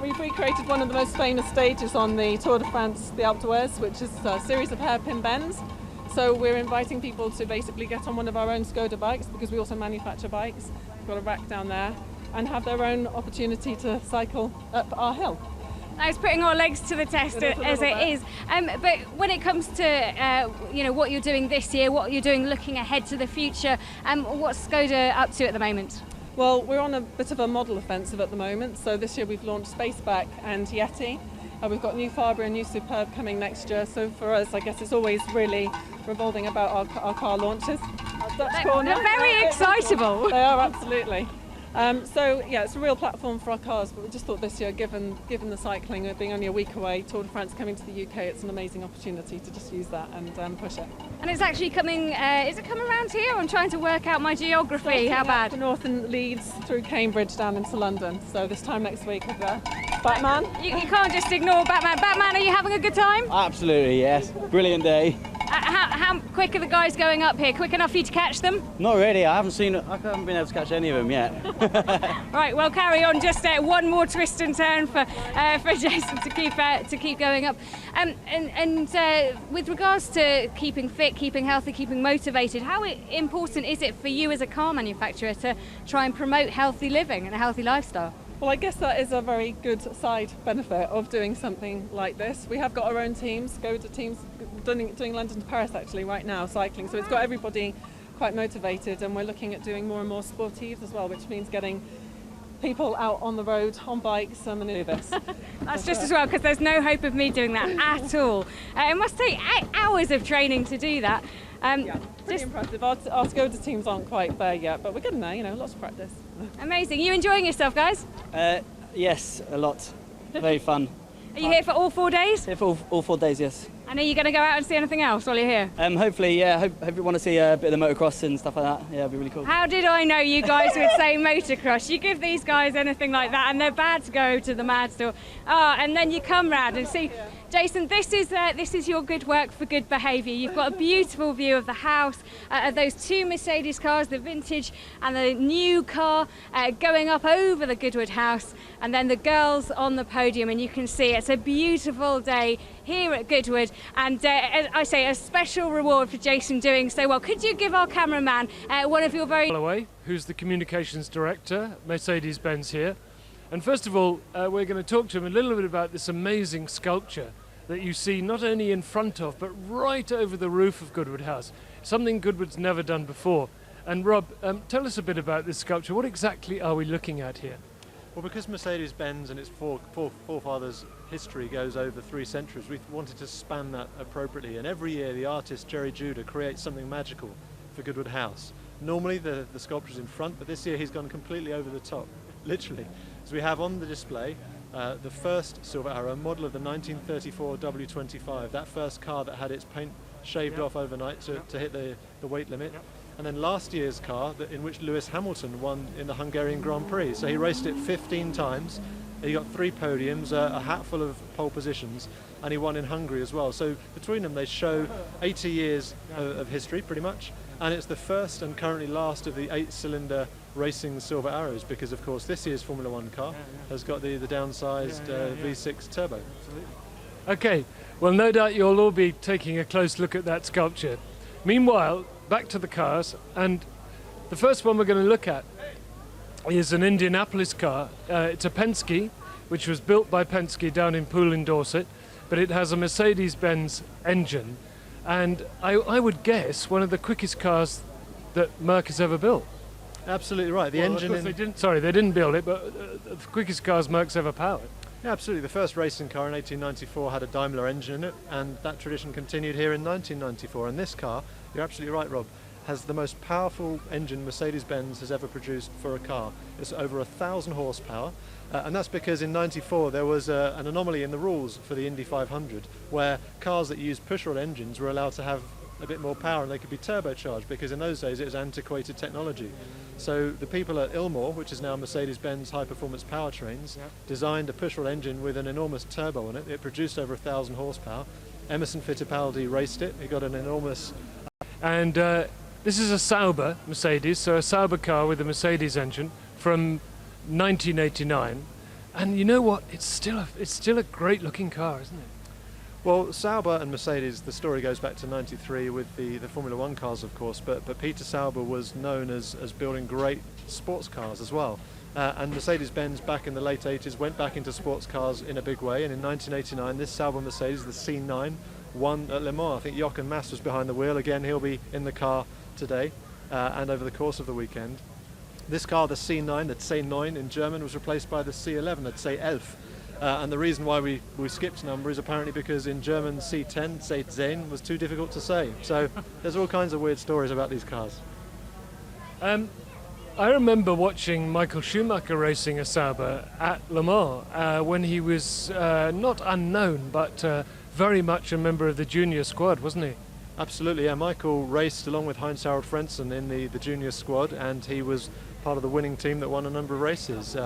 We've recreated one of the most famous stages on the Tour de France, the Alpe d'Huez, which is a series of hairpin bends. So we're inviting people to basically get on one of our own Skoda bikes, because we also manufacture bikes. We've got a rack down there, and have their own opportunity to cycle up our hill. That's putting our legs to the test as it is. But when it comes to what you're doing this year, what you're doing looking ahead to the future, what's Skoda up to at the moment? Well, we're on a bit of a model offensive at the moment. So this year we've launched Spaceback and Yeti. We've got new Fabia and new Superb coming next year. So for us, I guess it's always really revolving about our car launches. They're very excitable. They are, absolutely. So yeah, it's a real platform for our cars, but we just thought this year, given the cycling being only a week away, Tour de France coming to the UK, it's an amazing opportunity to just use that and push it. And it's actually coming, is it coming around here? I'm trying to work out my geography, how bad? The northern Leeds through Cambridge down into London, so this time next week with Batman. You can't just ignore Batman. Batman, are you having a good time? Absolutely, yes. Brilliant day. How quick are the guys going up here? Quick enough for you to catch them? Not really. I haven't been able to catch any of them yet. Right, well, carry on. Just one more twist and turn for Jason to keep going up. And with regards to keeping fit, keeping healthy, keeping motivated, how important is it for you as a car manufacturer to try and promote healthy living and a healthy lifestyle? Well, I guess that is a very good side benefit of doing something like this. We have got our own teams, Goodwood teams, doing London to Paris actually right now, cycling. So it's got everybody quite motivated, and we're looking at doing more and more sportives as well, which means getting people out on the road on bikes and manoeuvre this. That's just as well, because there's no hope of me doing that at all. It must take hours of training to do that. Pretty impressive. Our Skoda teams aren't quite there yet, but we're getting there, lots of practice. Amazing. You enjoying yourself, guys? Yes, a lot. Very fun. Are you here for all 4 days? Here for all 4 days, yes. And are you going to go out and see anything else while you're here? Hopefully, yeah. Hope you want to see a bit of the motocross and stuff like that. Yeah, it'd be really cool. How did I know you guys would say motocross? You give these guys anything like that and they're bad to go to the Mad Store. And then you come round and see. Jason, this is your good work for good behaviour. You've got a beautiful view of the house, of those two Mercedes cars, the vintage and the new car, going up over the Goodwood house, and then the girls on the podium, and you can see it's a beautiful day here at Goodwood, and as I say, a special reward for Jason doing so well. Could you give our cameraman one of your very... who's the communications director, Mercedes-Benz here. And first of all, we're going to talk to him a little bit about this amazing sculpture that you see not only in front of, but right over the roof of Goodwood House. Something Goodwood's never done before. And Rob, tell us a bit about this sculpture. What exactly are we looking at here? Well, because Mercedes-Benz and its forefathers' history goes over 3 centuries, we wanted to span that appropriately. And every year, the artist Jerry Judah creates something magical for Goodwood House. Normally, the sculpture's in front, but this year he's gone completely over the top, literally. So we have on the display the first Silver Arrow, model of the 1934 W25, that first car that had its paint shaved off overnight to hit the weight limit. And then last year's car in which Lewis Hamilton won in the Hungarian Grand Prix. So he raced it 15 times. He got 3 podiums, a hatful of pole positions, and he won in Hungary as well. So between them, they show 80 years of history, pretty much. And it's the first and currently last of the 8-cylinder racing Silver Arrows, because of course this year's Formula 1 car has got the downsized V6 turbo. Okay, well, no doubt you'll all be taking a close look at that sculpture. Meanwhile, back to the cars, and the first one we're going to look at is an Indianapolis car. It's a Penske, which was built by Penske down in Poole in Dorset, but it has a Mercedes-Benz engine, and I would guess one of the quickest cars that Merck has ever built. Absolutely right. The engine. They didn't build it, but the quickest cars Merck's ever powered. Yeah, absolutely. The first racing car in 1894 had a Daimler engine in it, and that tradition continued here in 1994. And this car, you're absolutely right, Rob, has the most powerful engine Mercedes-Benz has ever produced for a car. It's over 1,000 horsepower, and that's because in '94 there was an anomaly in the rules for the Indy 500, where cars that used pushrod engines were allowed to have a bit more power and they could be turbocharged, because in those days it was antiquated technology. So the people at Ilmor, which is now Mercedes-Benz high-performance powertrains, designed a pushrod engine with an enormous turbo on it. It produced over 1,000 horsepower. Emerson Fittipaldi raced it. It got an enormous... And this is a Sauber Mercedes, so a Sauber car with a Mercedes engine from 1989. And you know what? It's still a great-looking car, isn't it? Well, Sauber and Mercedes, the story goes back to '93 with the Formula 1 cars, of course, but Peter Sauber was known as building great sports cars as well. And Mercedes-Benz back in the late 80s went back into sports cars in a big way, and in 1989 this Sauber Mercedes, the C9, won at Le Mans. I think Jochen Mass was behind the wheel. Again, he'll be in the car today and over the course of the weekend. This car, the C9, the C9 in German, was replaced by the C11, the C11. And the reason why we skipped number is apparently because in German C10, C10 was too difficult to say. So there's all kinds of weird stories about these cars. I remember watching Michael Schumacher racing a Sauber at Le Mans when he was not unknown, but very much a member of the junior squad, wasn't he? Absolutely, yeah. Michael raced along with Heinz-Harald Frentzen in the junior squad, and he was part of the winning team that won a number of races.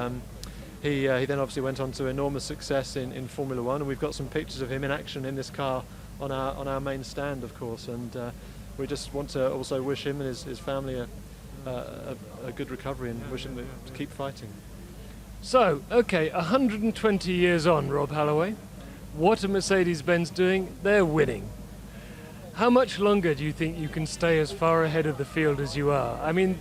He then obviously went on to enormous success in Formula One, and we've got some pictures of him in action in this car on our main stand, of course. And we just want to also wish him and his family a good recovery and wish him to keep fighting. So, okay, 120 years on, Rob Halloway. What are Mercedes-Benz doing? They're winning. How much longer do you think you can stay as far ahead of the field as you are? I mean,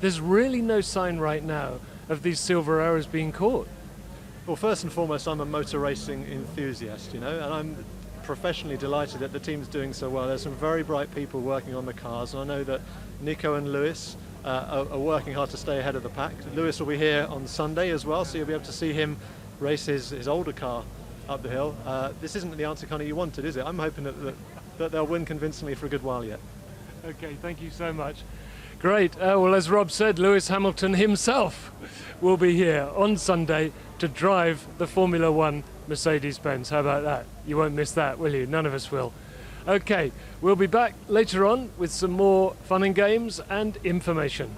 there's really no sign right now of these silver arrows being caught. Well, first and foremost, I'm a motor racing enthusiast, and I'm professionally delighted that the team's doing so well. There's some very bright people working on the cars, and I know that Nico and Lewis are working hard to stay ahead of the pack. Lewis will be here on Sunday as well, so you'll be able to see him race his older car up the hill. This isn't the answer, Connie, you wanted, is it? I'm hoping that they'll win convincingly for a good while yet. Okay, thank you so much. Great. Well, as Rob said, Lewis Hamilton himself will be here on Sunday to drive the Formula One Mercedes-Benz. How about that? You won't miss that, will you? None of us will. Okay, we'll be back later on with some more fun and games and information.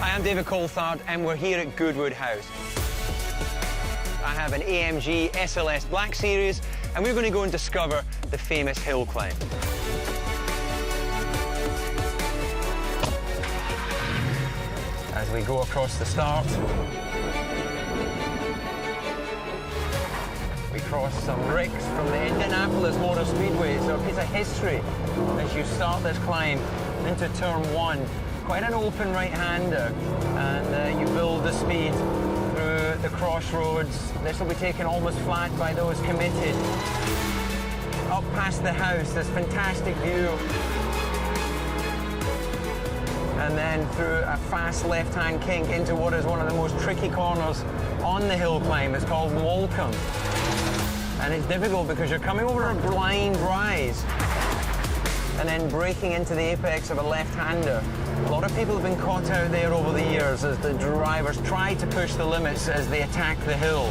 I'm David Coulthard and we're here at Goodwood House. I have an AMG SLS Black Series and we're going to go and discover the famous hill climb. As we go across the start, we cross some bricks from the Indianapolis Motor Speedway. So a piece of history as you start this climb into turn one. Quite an open right-hander, and you build the speed through the crossroads. This will be taken almost flat by those committed. Up past the house, this fantastic view. And then through a fast left-hand kink into what is one of the most tricky corners on the hill climb. It's called Molecombe. And it's difficult because you're coming over a blind rise and then breaking into the apex of a left-hander. A lot of people have been caught out there over the years as the drivers try to push the limits as they attack the hill.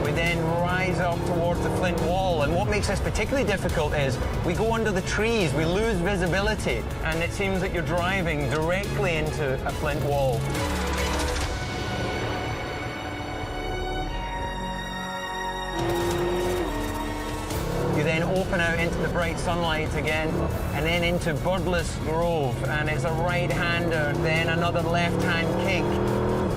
We then rise up towards the flint wall, and what makes this particularly difficult is we go under the trees, we lose visibility, and it seems that you're driving directly into a flint wall. You then open out into the bright sunlight again, and then into Birdless Grove, and it's a right-hander, then another left-hand kink.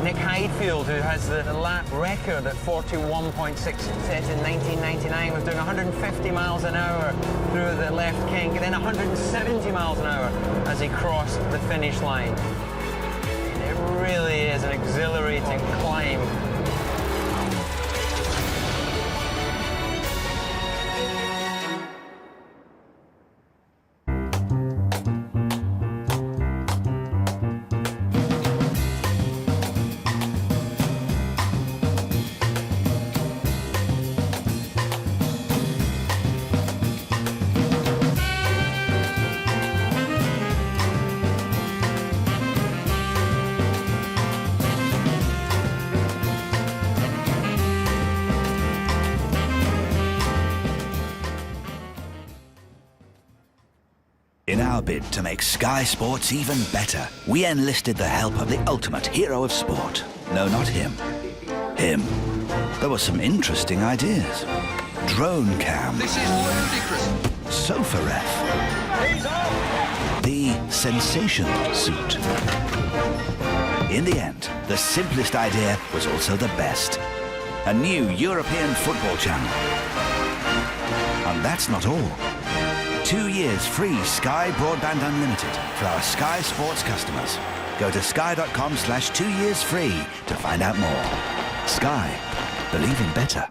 Nick Heidfeld, who has the lap record at 41.6 set in 1999, was doing 150 miles an hour through the left kink, and then 170 miles an hour as he crossed the finish line. It really is an exhilarating climb. In our bid to make Sky Sports even better, we enlisted the help of the ultimate hero of sport. No, not him. Him. There were some interesting ideas. Drone cam. This is ludicrous. Sofa ref. The sensation suit. In the end, the simplest idea was also the best. A new European football channel. And that's not all. 2 years free Sky Broadband Unlimited for our Sky Sports customers. Go to sky.com/2 years free to find out more. Sky. Believe in better.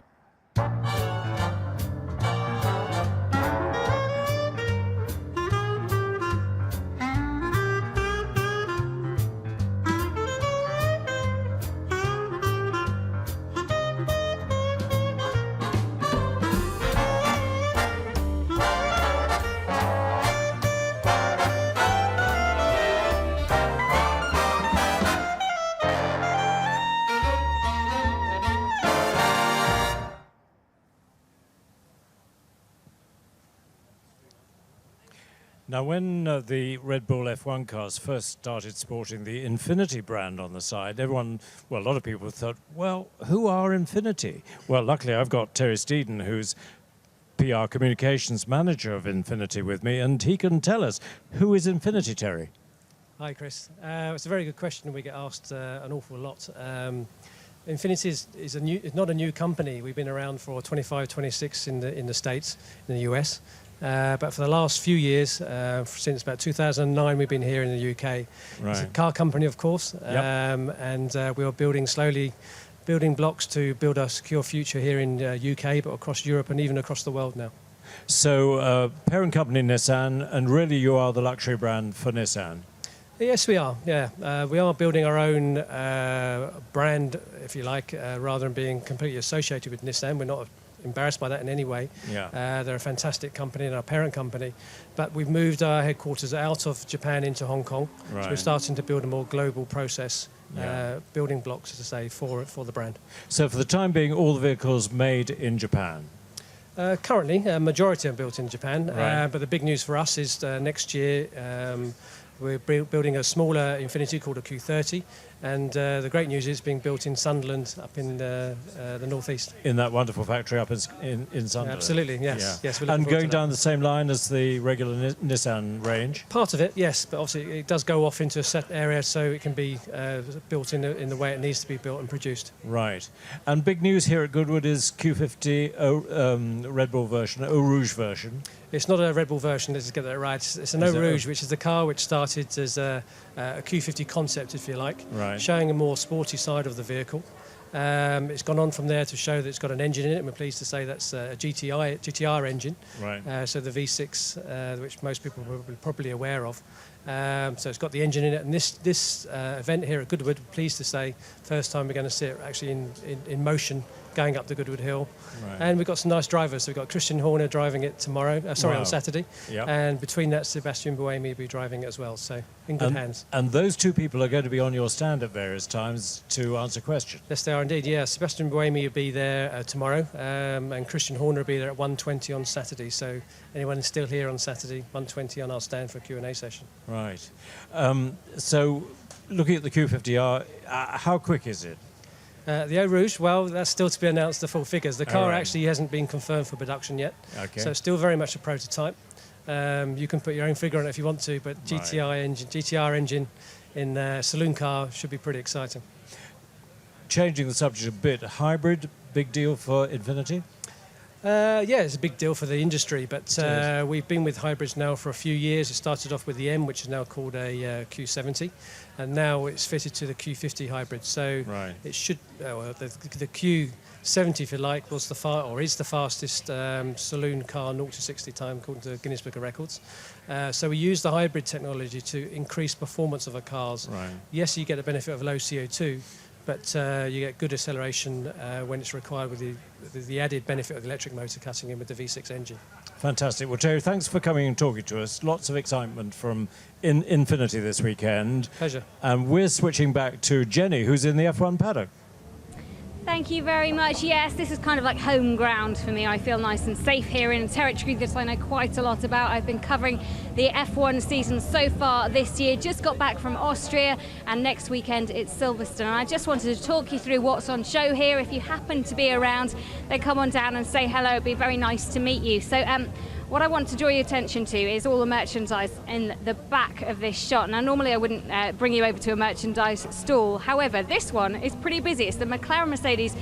Now, when the Red Bull F1 cars first started sporting the Infinity brand on the side, everyone, well, a lot of people thought, well, who are Infinity? Well, luckily, I've got Terry Steeden, who's PR communications manager of Infinity with me, and he can tell us, who is Infinity, Terry? Hi, Chris. It's a very good question. We get asked an awful lot. Infinity is not a new company. We've been around for 25, 26 in the States, in the US. But for the last few years, since about 2009, we've been here in the UK. Right. It's a car company, of course, Yep. and we are building blocks to build a secure future here in UK, but across Europe and even across the world now. So, parent company Nissan, and really you are the luxury brand for Nissan. Yes, we are. Yeah, we are building our own brand, if you like, rather than being completely associated with Nissan. We're not embarrassed by that in any way. Yeah. They're a fantastic company and our parent company, but we've moved our headquarters out of Japan into Hong Kong. Right. So we're starting to build a more global process, Yeah. building blocks, as I say, for the brand. So for the time being, all the vehicles made in Japan? Currently, a majority are built in Japan, Right. but the big news for us is next year we're building a smaller Infinity called a Q30, and the great news is it's being built in Sunderland, up in the northeast. In that wonderful factory up in Sunderland? Absolutely, yes. Yeah. Yes, we're looking And forward going to that. down the same line as the regular Nissan range? Part of it, yes, but obviously it does go off into a set area, so it can be built in the way it needs to be built and produced. Right. And big news here at Goodwood is Q50 Red Bull version, Eau Rouge version. It's not a Red Bull version, let's get that right. It's an Eau Is it? Rouge, which is the car which started as a Q50 concept, if you like, Right. showing a more sporty side of the vehicle. It's gone on from there to show that it's got an engine in it, and we're pleased to say that's a GTR engine. Right. So the V6, which most people will be probably aware of. So it's got the engine in it, and this event here at Goodwood, pleased to say, first time we're going to see it actually in motion going up the Goodwood Hill. Right. And we've got some nice drivers. So we've got Christian Horner driving it tomorrow, Wow. on Saturday. Yep. And between that, Sebastian Buemi will be driving it as well. So in good hands. And those two people are going to be on your stand at various times to answer questions. Yes, they are indeed. Yeah, Sebastian Buemi will be there tomorrow, and Christian Horner will be there at 1:20 on Saturday. So anyone is still here on Saturday, 1:20 on our stand for a Q&A session. Right. So looking at the Q50R, how quick is it? The Eau Rouge, well, that's still to be announced, the full figures. The car right. actually hasn't been confirmed for production yet. Okay. So it's still very much a prototype. You can put your own figure on it if you want to, but GTR engine in a saloon car should be pretty exciting. Changing the subject a bit, hybrid, big deal for Infinity? Yeah, it's a big deal for the industry, but we've been with hybrids now for a few years. It started off with the M, which is now called a Q70, and now it's fitted to the Q50 hybrid. So Right. it should, the Q70, if you like, is the fastest saloon car 0 to 60 time according to Guinness Book of Records. So we use the hybrid technology to increase performance of our cars. Right. Yes, you get the benefit of low CO2, but you get good acceleration when it's required with the added benefit of the electric motor cutting in with the V6 engine. Fantastic. Well, Terry, thanks for coming and talking to us. Lots of excitement from Infinity this weekend. Pleasure. And we're switching back to Jenny, who's in the F1 paddock. Thank you very much. Yes, this is kind of like home ground for me. I feel nice and safe here in a territory that I know quite a lot about. I've been covering the F1 season so far this year. Just got back from Austria, and next weekend it's Silverstone. And I just wanted to talk you through what's on show here. If you happen to be around, then come on down and say hello. It'd be very nice to meet you. So what I want to draw your attention to is all the merchandise in the back of this shot. Now, normally I wouldn't bring you over to a merchandise stall. However, this one is pretty busy. It's the McLaren Mercedes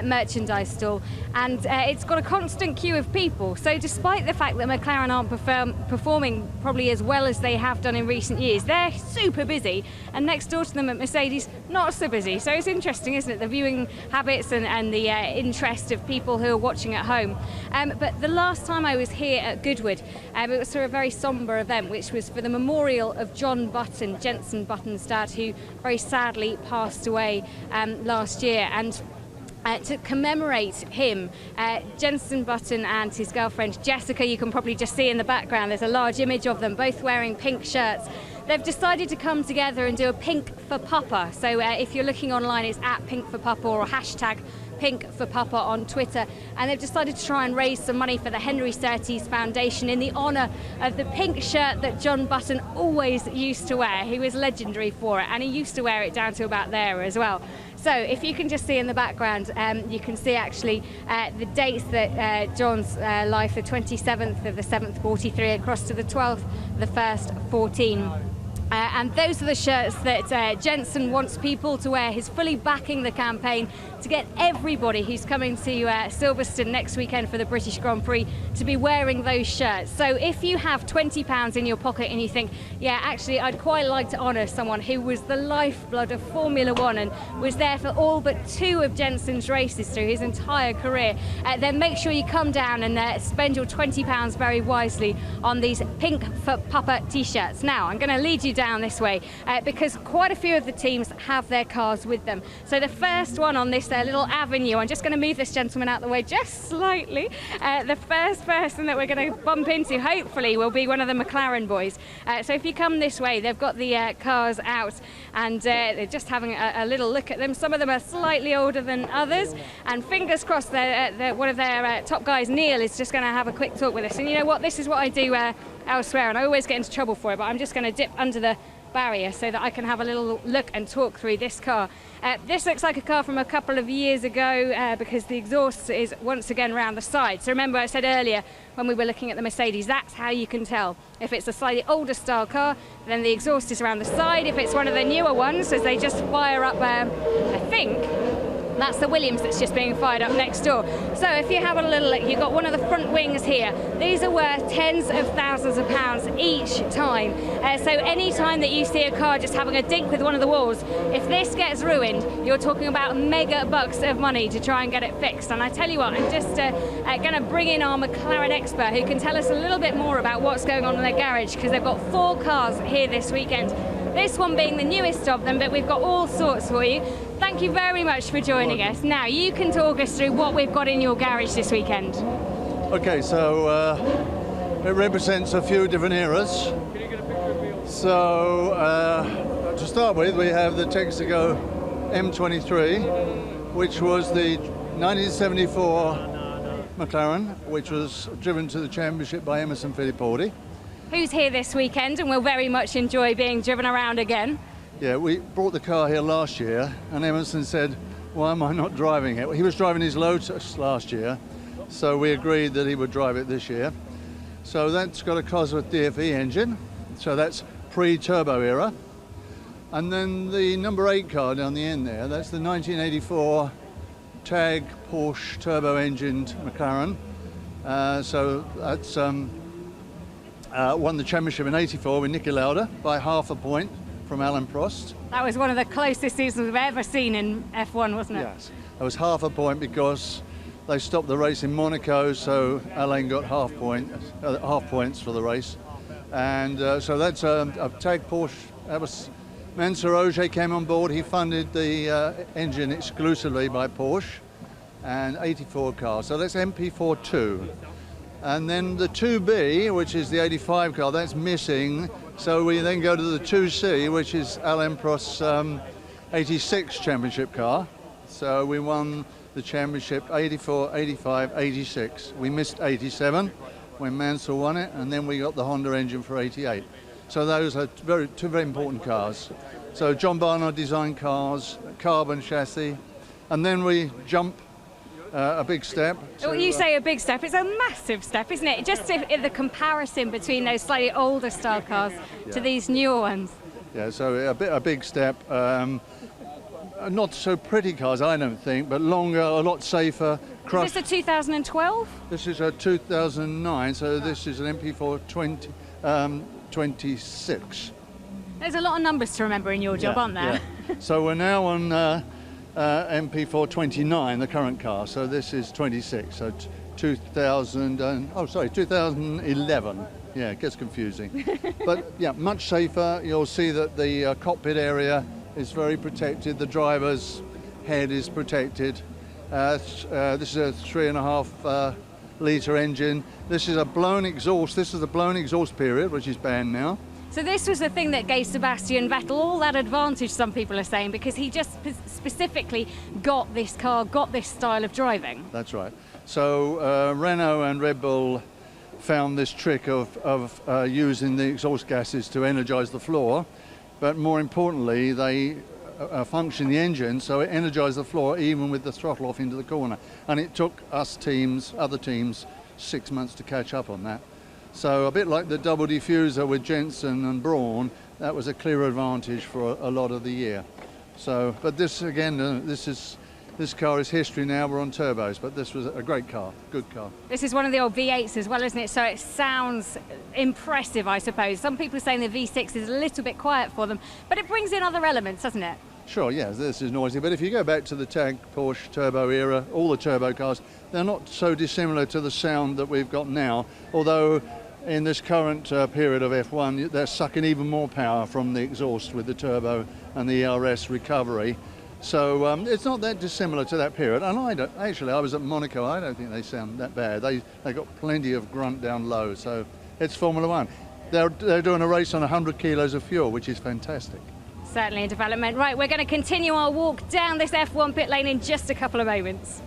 merchandise stall, and it's got a constant queue of people. So despite the fact that McLaren aren't performing probably as well as they have done in recent years, they're super busy. And next door to them at Mercedes, not so busy. So it's interesting, isn't it? The viewing habits and the interest of people who are watching at home. But the last time I was here at Goodwood, it was for a very sombre event, which was for the memorial of John Button, Jenson Button's dad, who very sadly passed away last year. And to commemorate him, Jenson Button and his girlfriend Jessica, you can probably just see in the background, there's a large image of them both wearing pink shirts. They've decided to come together and do a Pink for Papa. So if you're looking online, it's at Pink for Papa or hashtag Pink for Papa on Twitter, and they've decided to try and raise some money for the Henry Surtees Foundation in the honour of the pink shirt that John Button always used to wear. He was legendary for it, and he used to wear it down to about there as well. So if you can just see in the background, you can see actually the dates that John's life, the 27th of the 7th, 43, across to the 12th, the 1st, 14. And those are the shirts that Jenson wants people to wear. He's fully backing the campaign to get everybody who's coming to Silverstone next weekend for the British Grand Prix to be wearing those shirts. So if you have £20 in your pocket and you think, yeah, actually I'd quite like to honour someone who was the lifeblood of Formula One and was there for all but 2 of Jenson's races through his entire career, then make sure you come down and spend your £20 very wisely on these Pink for Papa t-shirts. Now I'm going to lead you down this way because quite a few of the teams have their cars with them. So the first one on this little avenue, I'm just going to move this gentleman out the way just slightly. The first person that we're going to bump into hopefully will be one of the McLaren boys. So if you come this way, they've got the cars out and they're just having a little look at them. Some of them are slightly older than others, and fingers crossed one of their top guys, Neil, is just going to have a quick talk with us. And you know what, this is what I do elsewhere, and I always get into trouble for it, but I'm just going to dip under the barrier so that I can have a little look and talk through this car. This looks like a car from a couple of years ago because the exhaust is once again round the side. So remember I said earlier when we were looking at the Mercedes, that's how you can tell. If it's a slightly older style car, then the exhaust is around the side. If it's one of the newer ones, as they just fire up, I think that's the Williams that's just being fired up next door. So if you have a little look, you've got one of the front wings here. These are worth tens of thousands of pounds each time. So any time that you see a car just having a dink with one of the walls, if this gets ruined, you're talking about mega bucks of money to try and get it fixed. And I tell you what, I'm just going to bring in our McLaren expert who can tell us a little bit more about what's going on in their garage, because they've got 4 cars here this weekend. This one being the newest of them, but we've got all sorts for you. Thank you very much for joining us. Now, you can talk us through what we've got in your garage this weekend. Okay, so it represents a few different eras. So to start with, we have the Texaco M23, which was the 1974 McLaren, which was driven to the championship by Emerson Fittipaldi. Who's here this weekend and will very much enjoy being driven around again? Yeah, we brought the car here last year, and Emerson said, why am I not driving it? Well, he was driving his Lotus last year, so we agreed that he would drive it this year. So that's got a Cosworth DFE engine, so that's pre-turbo era. And then the number 8 car down the end there, that's the 1984 TAG Porsche turbo-engined McLaren. So that's won the championship in '84 with Niki Lauda by half a point from Alain Prost. That was one of the closest seasons we've ever seen in F1, wasn't it? Yes. It was half a point because they stopped the race in Monaco, so Alain got half points for the race. And so that's a TAG Porsche. That was Mansur Ogier came on board. He funded the engine exclusively by Porsche, and 84 car. So that's MP42. And then the 2B, which is the 85 car, that's missing. So we then go to the 2C, which is Alain Prost's 86 championship car. So we won the championship 84, 85, 86. We missed 87 when Mansell won it, and then we got the Honda engine for 88. So those are two very important cars. So John Barnard designed cars, carbon chassis, and then we jump a big step. Well, you say a big step, it's a massive step, isn't it? Just in the comparison between those slightly older style cars to these newer ones. Yeah, so a big step. Not so pretty cars, I don't think, but longer, a lot safer. Is this a 2012? This is a 2009, so this is an MP4 26. There's a lot of numbers to remember in your job, aren't there? Yeah. So we're now on MP4 29, the current car. So this is 26. So 2011. Yeah, it gets confusing. But yeah, much safer. You'll see that the cockpit area is very protected. The driver's head is protected. This is a 3.5 litre engine. This is a blown exhaust. This is the blown exhaust period, which is banned now. So this was the thing that gave Sebastian Vettel all that advantage, some people are saying, because he just specifically got this car, got this style of driving. That's right. So Renault and Red Bull found this trick of using the exhaust gases to energize the floor, but more importantly, they function the engine so it energized the floor even with the throttle off into the corner. And it took us other teams, 6 months to catch up on that. So a bit like the double diffuser with Jensen and Braun, that was a clear advantage for a lot of the year. So, but this again, this car is history now. We're on turbos, but this was a great car, good car. This is one of the old V8s as well, isn't it? So it sounds impressive, I suppose. Some people are saying the V6 is a little bit quiet for them, but it brings in other elements, doesn't it? Sure, yes, this is noisy, but if you go back to the Tag Porsche turbo era, all the turbo cars, they're not so dissimilar to the sound that we've got now, although in this current period of F1, they're sucking even more power from the exhaust with the turbo and the ERS recovery. So it's not that dissimilar to that period. And I was at Monaco, I don't think they sound that bad. They got plenty of grunt down low, so it's Formula One. They're doing a race on 100 kilos of fuel, which is fantastic. Certainly in development. Right, we're going to continue our walk down this F1 pit lane in just a couple of moments.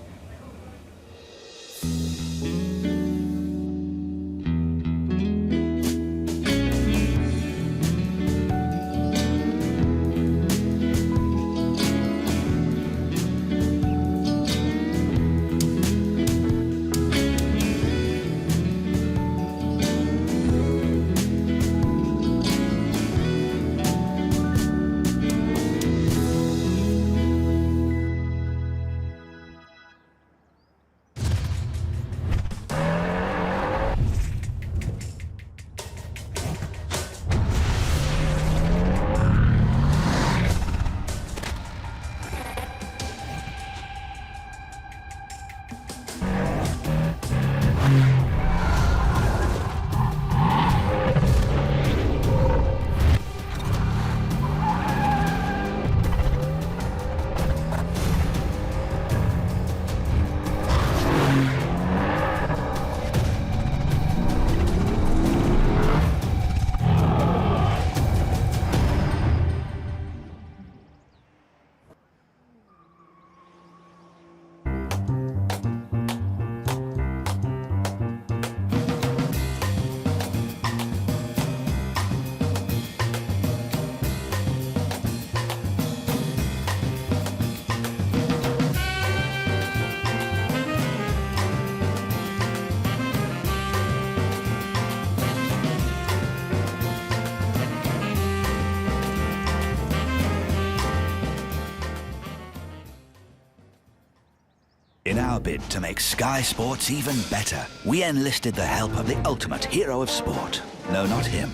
In our bid to make Sky Sports even better, we enlisted the help of the ultimate hero of sport. No, not him.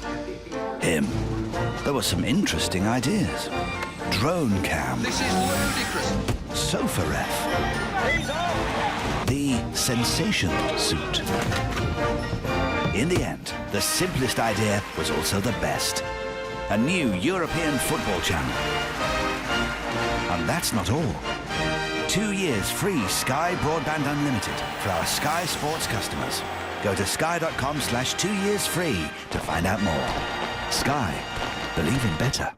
Him. There were some interesting ideas. Drone cam. This is ludicrous. Sofa ref. He's off. The sensation suit. In the end, the simplest idea was also the best. A new European football channel. And that's not all. 2 years free Sky Broadband Unlimited for our Sky Sports customers. Go to sky.com/2yearsfree to find out more. Sky. Believe in better.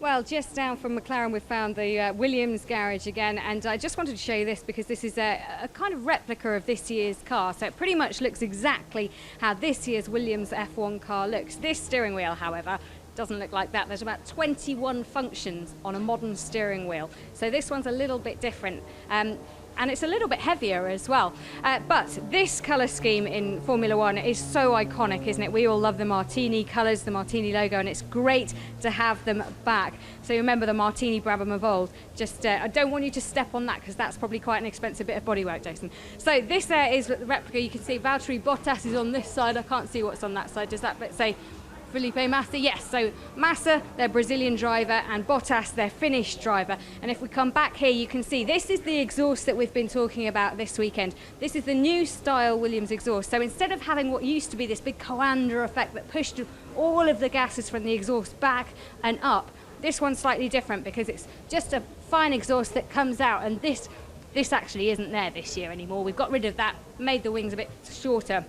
Well, just down from McLaren, we've found the Williams garage again, and I just wanted to show you this because this is a kind of replica of this year's car, so it pretty much looks exactly how this year's Williams F1 car looks. This steering wheel, however, doesn't look like that. There's about 21 functions on a modern steering wheel, so this one's a little bit different. And it's a little bit heavier as well. But this colour scheme in Formula One is so iconic, isn't it? We all love the Martini colours, the Martini logo, and it's great to have them back. So remember the Martini Brabham of old. Just, I don't want you to step on that because that's probably quite an expensive bit of bodywork, Jason. So this is the replica. You can see Valtteri Bottas is on this side. I can't see what's on that side. Does that bit say Felipe Massa? Yes, so Massa, their Brazilian driver, and Bottas, their Finnish driver. And if we come back here, you can see this is the exhaust that we've been talking about this weekend. This is the new style Williams exhaust. So instead of having what used to be this big coanda effect that pushed all of the gases from the exhaust back and up, this one's slightly different because it's just a fine exhaust that comes out, and this actually isn't there this year anymore. We've got rid of that, made the wings a bit shorter.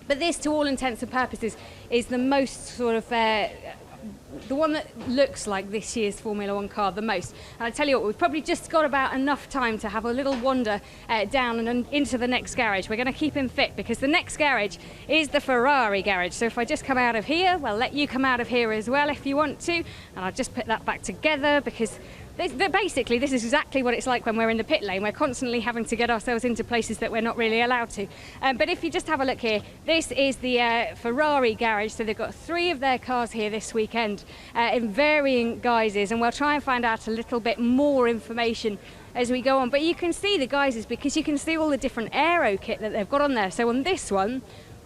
But this, to all intents and purposes, is the most sort of, the one that looks like this year's Formula One car the most. And I tell you what, we've probably just got about enough time to have a little wander down and into the next garage. We're going to keep him fit because the next garage is the Ferrari garage. So if I just come out of here, we'll let you come out of here as well if you want to. And I'll just put that back together because basically, this is exactly what it's like when we're in the pit lane. We're constantly having to get ourselves into places that we're not really allowed to. But if you just have a look here, this is the Ferrari garage. So they've got 3 of their cars here this weekend in varying guises, and we'll try and find out a little bit more information as we go on. But you can see the guises because you can see all the different aero kit that they've got on there. So on this one,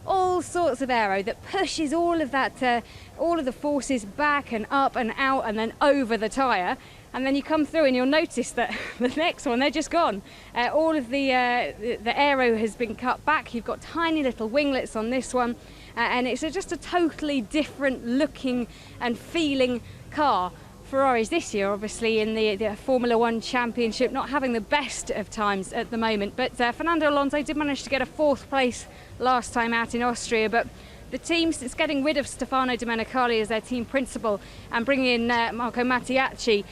all sorts of aero that pushes all of that, all of the forces back and up and out and then over the tyre. And then you come through and you'll notice that the next one, they're just gone. All of the aero has been cut back. You've got tiny little winglets on this one. And it's just a totally different looking and feeling car. Ferraris this year, obviously, in the Formula One Championship, not having the best of times at the moment. But Fernando Alonso did manage to get a 4th place last time out in Austria. But the team, since getting rid of Stefano Domenicali as their team principal and bringing in Marco Mattiacci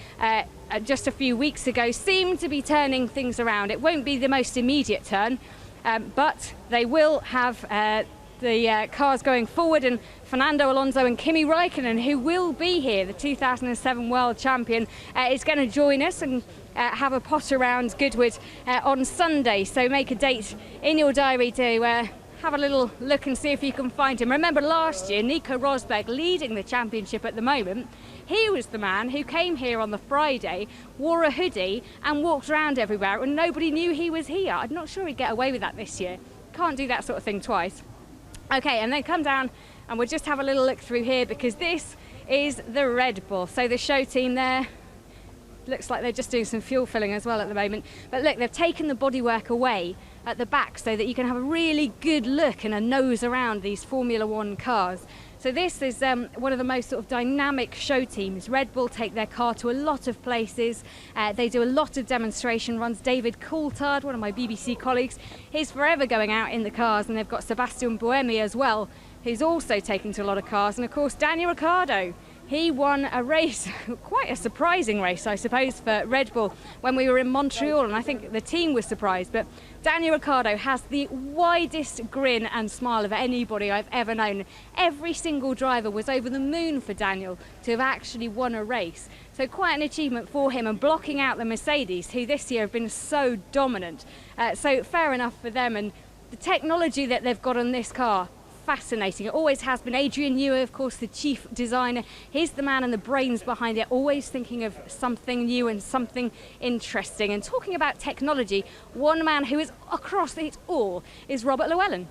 just a few weeks ago, seem to be turning things around. It won't be the most immediate turn, but they will have the cars going forward, and Fernando Alonso and Kimi Raikkonen, who will be here, the 2007 world champion, is going to join us and have a pot around Goodwood on Sunday. So make a date in your diary to have a little look and see if you can find him. Remember last year, Nico Rosberg leading the championship at the moment. He was the man who came here on the Friday, wore a hoodie and walked around everywhere and nobody knew he was here. I'm not sure he'd get away with that this year. Can't do that sort of thing twice. Okay, and then come down and we'll just have a little look through here because this is the Red Bull. So the show team there, looks like they're just doing some fuel filling as well at the moment. But look, they've taken the bodywork away at the back so that you can have a really good look and a nose around these Formula One cars. So this is one of the most sort of dynamic show teams. Red Bull take their car to a lot of places. They do a lot of demonstration runs. David Coulthard, one of my BBC colleagues, he's forever going out in the cars, and they've got Sebastian Buemi as well, who's also taken to a lot of cars, and of course Daniel Ricciardo. He won a race, quite a surprising race, I suppose, for Red Bull when we were in Montreal, and I think the team was surprised. But Daniel Ricciardo has the widest grin and smile of anybody I've ever known. Every single driver was over the moon for Daniel to have actually won a race. So quite an achievement for him, and blocking out the Mercedes, who this year have been so dominant. So fair enough for them, and the technology that they've got on this car, fascinating. It always has been. Adrian Newey, of course, the chief designer. He's the man and the brains behind it, always thinking of something new and something interesting. And talking about technology, one man who is across it all is Robert Llewellyn.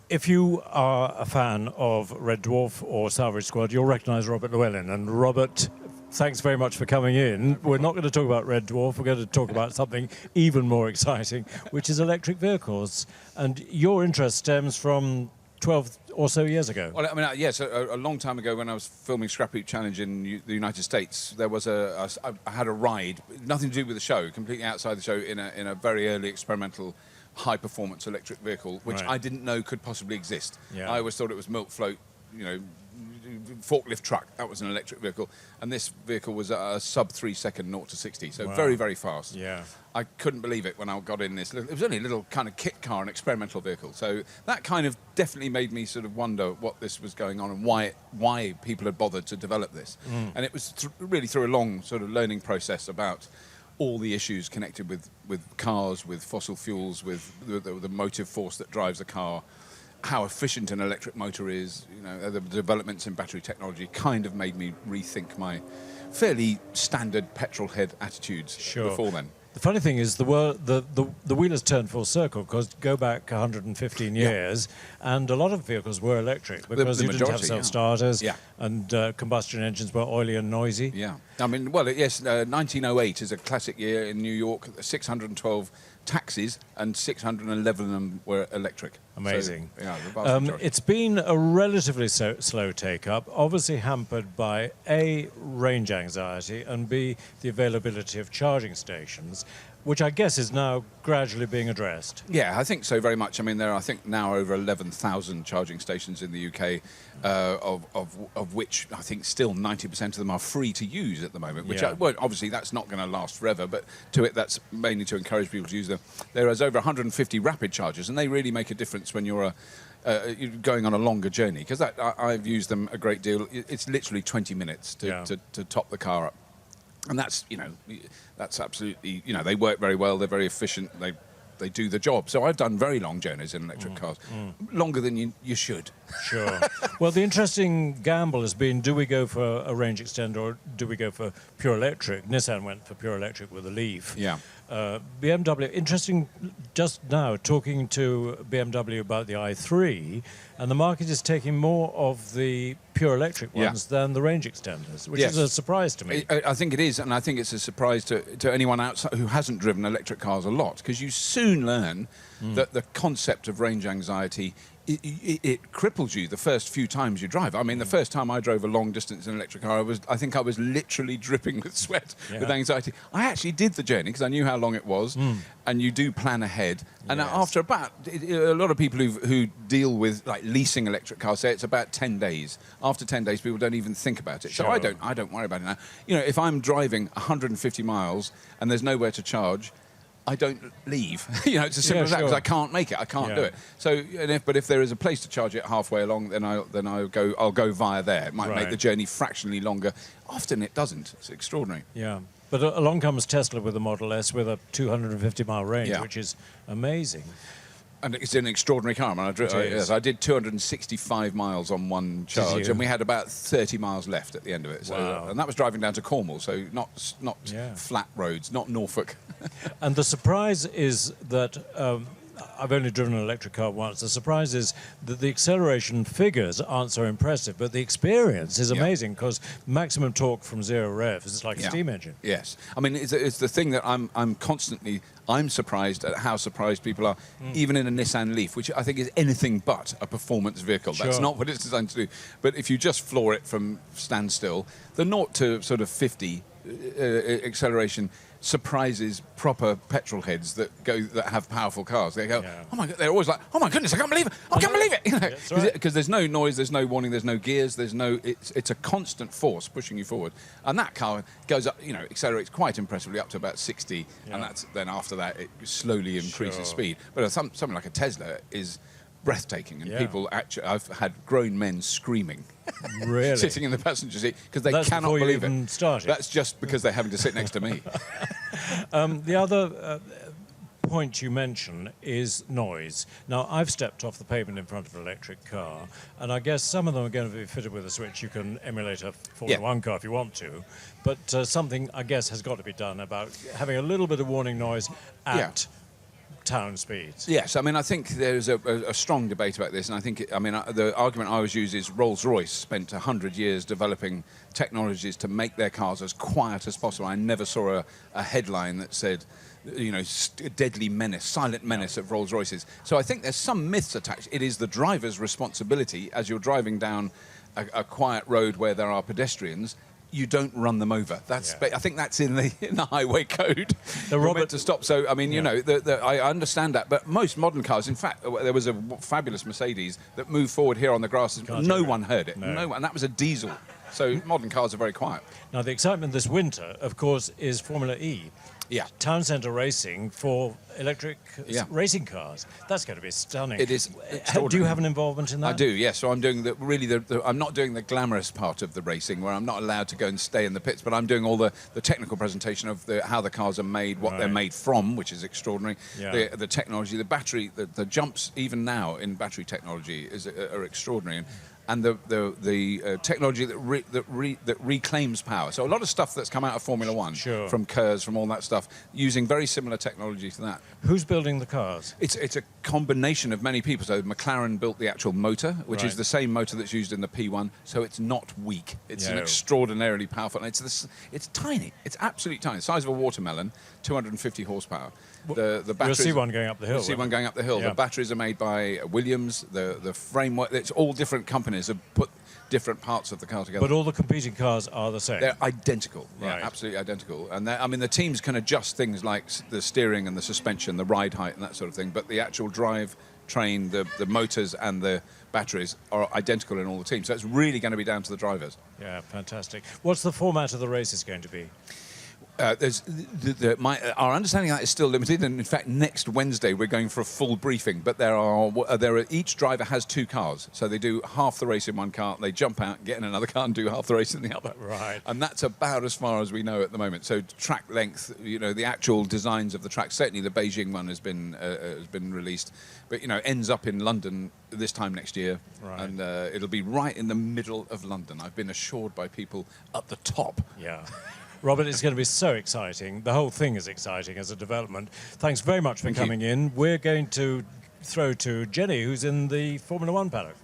If you are a fan of Red Dwarf or Salvage Squad, you'll recognise Robert Llewellyn. And Robert, thanks very much for coming in. We're not going to talk about Red Dwarf. We're going to talk about something even more exciting, which is electric vehicles. And your interest stems from 12 or so years ago. Well, I mean, yes, a long time ago when I was filming Scrap Heap Challenge in the United States, there was I had a ride, nothing to do with the show, completely outside the show, in a very early experimental high-performance electric vehicle, which Right. I didn't know could possibly exist. Yeah. I always thought it was milk float, you know, forklift truck. That was an electric vehicle, and this vehicle was a sub 3 second 0 to 60, so Wow. very, very fast. Yeah. I couldn't believe it when I got in this. It was only a little kind of kit car, an experimental vehicle. So that kind of definitely made me sort of wonder what this was going on and why people had bothered to develop this. And it was really through a long sort of learning process about all the issues connected with cars, with fossil fuels, with the motive force that drives a car, how efficient an electric motor is, you know, the developments in battery technology kind of made me rethink my fairly standard petrol head attitudes before then. The funny thing is the wheel has turned full circle, because go back 115 years, and a lot of vehicles were electric because The you didn't have majority, self-starters, yeah. and combustion engines were oily and noisy. Yeah, I mean, well, yes, 1908 is a classic year in New York. 612 taxis and 611 of them were electric. Amazing. So, yeah, the vast majority. It's been a relatively slow take-up, obviously hampered by A, range anxiety, and B, the availability of charging stations, which I guess is now gradually being addressed. Yeah, I think so very much. I mean, there are, I think, now over 11,000 charging stations in the UK, of which I think still 90% of them are free to use at the moment, which, Yeah. well, obviously that's not going to last forever, but to it, that's mainly to encourage people to use them. There is over 150 rapid chargers, and they really make a difference when you're you're going on a longer journey, because I've used them a great deal. It's literally 20 minutes to top the car up. And that's, you know, that's absolutely, you know, they work very well, they're very efficient, they do the job. So I've done very long journeys in electric cars, longer than you should. Sure. Well, the interesting gamble has been, do we go for a range extender or do we go for pure electric? Nissan went for pure electric with the Leaf. Yeah. BMW, interesting, just now talking to BMW about the i3, and the market is taking more of the pure electric ones than the range extenders, which is a surprise to me. I think it is, and I think it's a surprise to anyone outside who hasn't driven electric cars a lot, because you soon learn that the concept of range anxiety, it cripples you the first few times you drive. I mean, the first time I drove a long distance in an electric car, I think I was literally dripping with sweat, with anxiety. I actually did the journey because I knew how long it was, and you do plan ahead. And after about, a lot of people who deal with like leasing electric cars say it's about 10 days. After 10 days, people don't even think about it. Sure. So I don't worry about it now. You know, if I'm driving 150 miles and there's nowhere to charge, I don't leave. You know, it's as simple as that, because I can't make it. I can't do it. So, but if there is a place to charge it halfway along, then I'll go via there. It might make the journey fractionally longer. Often it doesn't. It's extraordinary. Yeah. But along comes Tesla with the Model S with a 250-mile range, which is amazing. And it's an extraordinary car. I mean, I did 265 miles on one charge, and we had about 30 miles left at the end of it. So, and that was driving down to Cornwall, so not flat roads, not Norfolk. And the surprise is that I've only driven an electric car once. The surprise is that the acceleration figures aren't so impressive, but the experience is amazing, because maximum torque from 0 revs is like a steam engine. Yes. I mean, it's the thing that I'm surprised at how surprised people are, even in a Nissan Leaf, which I think is anything but a performance vehicle. That's not what it's designed to do. But if you just floor it from standstill, the 0 to sort of 50 acceleration surprises proper petrol heads that have powerful cars. They go, oh my god! They're always like, oh my goodness, I can't believe it! I can't believe it! You know, because there's no noise, there's no warning, there's no gears, there's no. It's a constant force pushing you forward, and that car goes up, you know, accelerates quite impressively up to about 60, and then after that it slowly increases speed. But something like a Tesla is breathtaking, and people actually, I've had grown men screaming, really, sitting in the passenger seat because they cannot believe it. Started. That's just because they're having to sit next to me. The other point you mention is noise. Now, I've stepped off the pavement in front of an electric car, and I guess some of them are going to be fitted with a switch. You can emulate a Formula One car if you want to, but something, I guess, has got to be done about having a little bit of warning noise at town speeds. Yes, I mean, I think there's a strong debate about this, and I think, the argument I always use is Rolls-Royce spent 100 years developing technologies to make their cars as quiet as possible. I never saw a headline that said, you know, deadly menace, silent menace of Rolls-Royces. So I think there's some myths attached. It is the driver's responsibility, as you're driving down a quiet road where there are pedestrians, you don't run them over. That's I think that's in the highway code. You're meant to stop. So I mean, you know, I understand that. But most modern cars, in fact, there was a fabulous Mercedes that moved forward here on the grass. No one heard it. No one. And that was a diesel. So modern cars are very quiet. Now the excitement this winter, of course, is Formula E. Yeah. Town centre racing for electric racing cars. That's going to be stunning. It is. Do you have an involvement in that? I do, yes. So I'm doing I'm not doing the glamorous part of the racing where I'm not allowed to go and stay in the pits, but I'm doing all the technical presentation of how the cars are made, what they're made from, which is extraordinary. Yeah. The technology, the battery, the jumps even now in battery technology are extraordinary. And the technology that reclaims power. So a lot of stuff that's come out of Formula One, from KERS, from all that stuff, using very similar technology to that. Who's building the cars? It's a combination of many people. So McLaren built the actual motor, which is the same motor that's used in the P1. So it's not weak. It's an extraordinarily powerful. And it's tiny. It's absolutely tiny. The size of a watermelon, 250 horsepower. The batteries, you'll see one going up the hill. You'll see one going up the hill. Yeah. The batteries are made by Williams. The framework. It's all different companies have put different parts of the car together. But all the competing cars are the same. They're identical. Right. Yeah, absolutely identical. And I mean, the teams can adjust things like the steering and the suspension, the ride height, and that sort of thing. But the actual drive train, the motors, and the batteries are identical in all the teams. So it's really going to be down to the drivers. Yeah, fantastic. What's the format of the race is going to be? Our understanding of that is still limited, and in fact next Wednesday we're going for a full briefing, but each driver has two cars, so they do half the race in one car, they jump out, get in another car and do half the race in the other. Right. And that's about as far as we know at the moment. So track length, you know, the actual designs of the track, certainly the Beijing one has been released, but you know, ends up in London this time next year. Right. And it'll be right in the middle of London. I've been assured by people at the top. Yeah. Robert, it's going to be so exciting. The whole thing is exciting as a development. Thanks very much for coming in. We're going to throw to Jenny, who's in the Formula One paddock.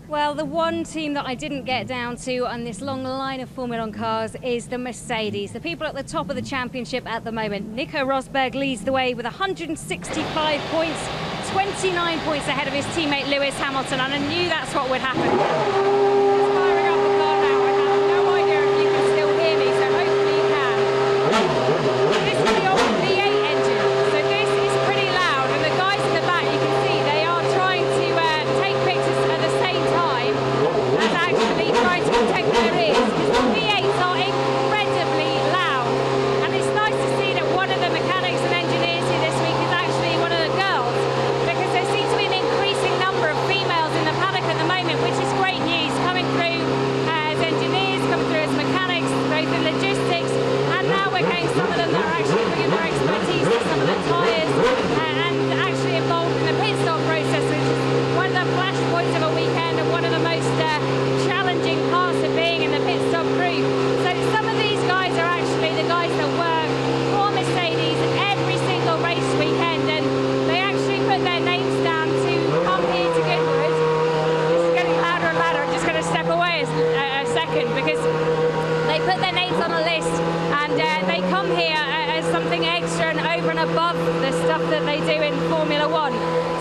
Well, the one team that I didn't get down to on this long line of Formula One cars is the Mercedes. The people at the top of the championship at the moment. Nico Rosberg leads the way with 165 points, 29 points ahead of his teammate Lewis Hamilton, and I knew that's what would happen. Above the stuff that they do in Formula One.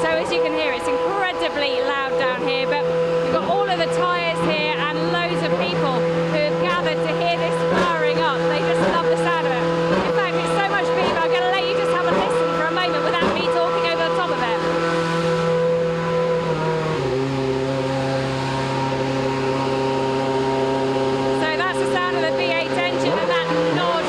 So as you can hear, it's incredibly loud down here, but we've got all of the tyres here and loads of people who have gathered to hear this firing up. They just love the sound of it. In fact, it's so much people, I'm going to let you just have a listen for a moment without me talking over the top of it. So that's the sound of the V8 engine and that nod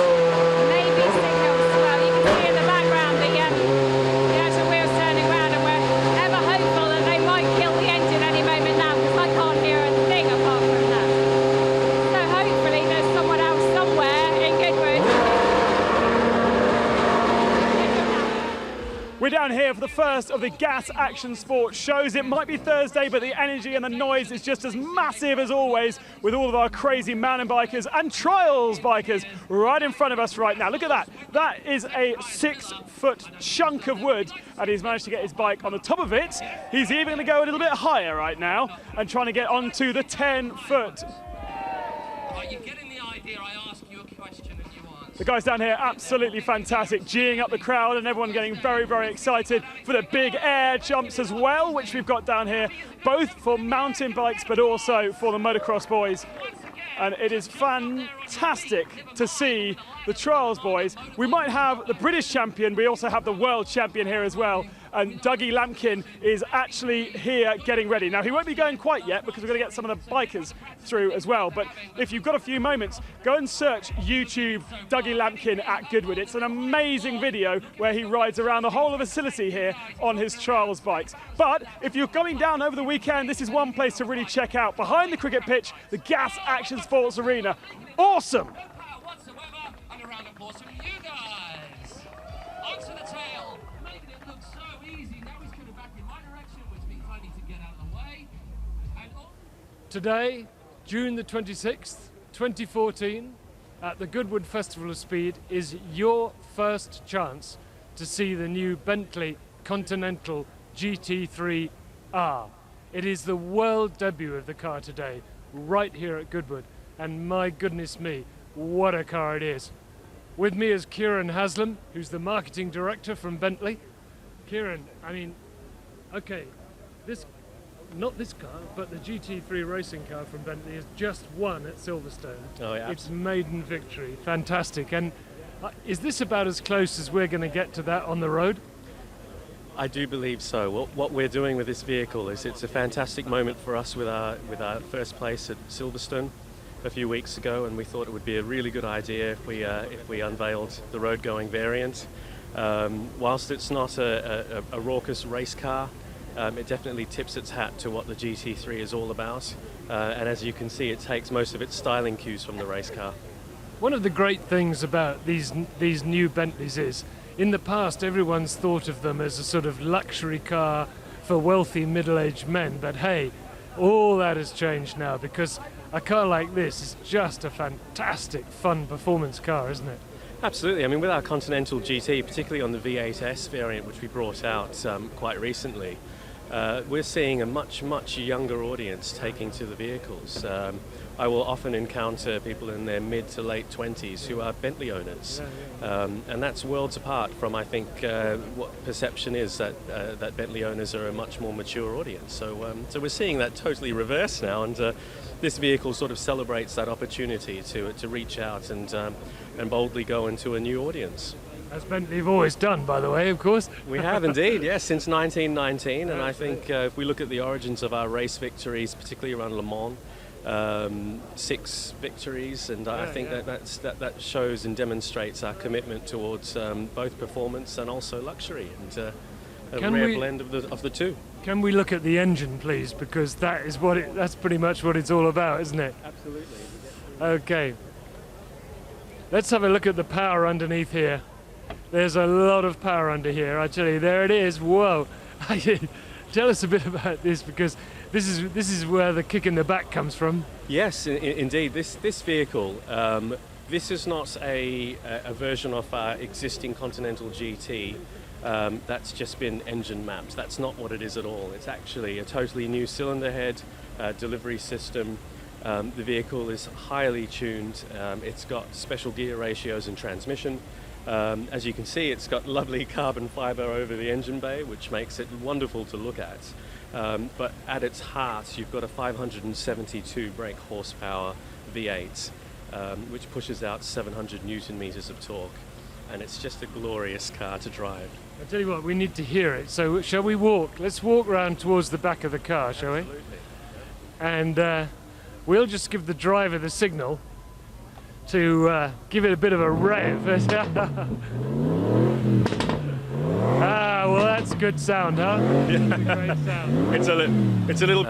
maybe signals. Well, you can see in the background the actual wheels turning round, and we're ever hopeful that they might kill the engine any moment now, because I can't hear a thing apart from that. So hopefully there's someone else somewhere in Goodwood. We're down here for the first of the Gas Action Sports shows. It might be Thursday, but the energy and the noise is just as massive as always, with all of our crazy mountain bikers and trials bikers right in front of us right now. Look at that. That is a 6-foot chunk of wood, and he's managed to get his bike on the top of it. He's even going to go a little bit higher right now and trying to get onto the 10-foot. Are you getting the idea? I ask you a question and you answer. The guys down here, absolutely fantastic, geeing up the crowd and everyone getting very, very excited for the big air jumps as well, which we've got down here, both for mountain bikes but also for the motocross boys. and it is fantastic to see the trials boys. We might have the British champion, we also have the world champion here as well, and Dougie Lampkin is actually here getting ready. Now, he won't be going quite yet because we're going to get some of the bikers through as well, but if you've got a few moments, go and search YouTube Dougie Lampkin at Goodwood. It's an amazing video where he rides around the whole of the facility here on his trials bikes. But if you're going down over the weekend, this is one place to really check out. Behind the cricket pitch, the Gas Action Sports Arena. Awesome! And a round of applause from you guys. Onto the tail, making it look so easy. Now he's coming back in my direction, which means I need to get out of the way. And Today, June the 26th, 2014, at the Goodwood Festival of Speed is your first chance to see the new Bentley Continental GT3R. It is the world debut of the car today, right here at Goodwood. And my goodness me, what a car it is. With me is Kieran Haslam, who's the marketing director from Bentley. Kieran, I mean, okay, not this car, but the GT3 racing car from Bentley has just won at Silverstone. Oh, yeah. Its maiden victory, fantastic. And is this about as close as we're going to get to that on the road? I do believe so. What we're doing with this vehicle is it's a fantastic moment for us with our first place at Silverstone a few weeks ago, and we thought it would be a really good idea if we unveiled the road-going variant. Whilst it's not a raucous race car, it definitely tips its hat to what the GT3 is all about, and as you can see, it takes most of its styling cues from the race car. One of the great things about these new Bentleys is, in the past, everyone's thought of them as a sort of luxury car for wealthy middle-aged men, but hey, all that has changed now, because a car like this is just a fantastic, fun performance car, isn't it? Absolutely. I mean, with our Continental GT, particularly on the V8S variant, which we brought out quite recently, we're seeing a much younger audience taking to the vehicles. I will often encounter people in their mid to late 20s who are Bentley owners, and that's worlds apart from, I think, what perception is that Bentley owners are a much more mature audience. So we're seeing that totally reverse now, and this vehicle sort of celebrates that opportunity to reach out and boldly go into a new audience. As Bentley have always done, by the way, of course. We have indeed, yes, since 1919, and I think if we look at the origins of our race victories, particularly around Le Mans, 6 victories, and I think that shows and demonstrates our commitment towards both performance and also luxury, and a rare blend of the two. Can we look at the engine, please? Because that's pretty much what it's all about, isn't it? Absolutely. Okay. Let's have a look at the power underneath here. There's a lot of power under here. I tell you, there it is. Whoa! Tell us a bit about this, because this is where the kick in the back comes from. Yes, indeed. This vehicle, this is not a version of our existing Continental GT that's just been engine mapped. That's not what it is at all. It's actually a totally new cylinder head, delivery system. The vehicle is highly tuned. It's got special gear ratios and transmission. As you can see, it's got lovely carbon fiber over the engine bay, which makes it wonderful to look at. But at its heart, you've got a 572 brake horsepower V8, which pushes out 700 Newton meters of torque. And it's just a glorious car to drive. I tell you what, we need to hear it. So shall we walk? Let's walk round towards the back of the car, shall we? Absolutely. And we'll just give the driver the signal to give it a bit of a rev. Well, that's good sound, huh? That's a great sound. It's a little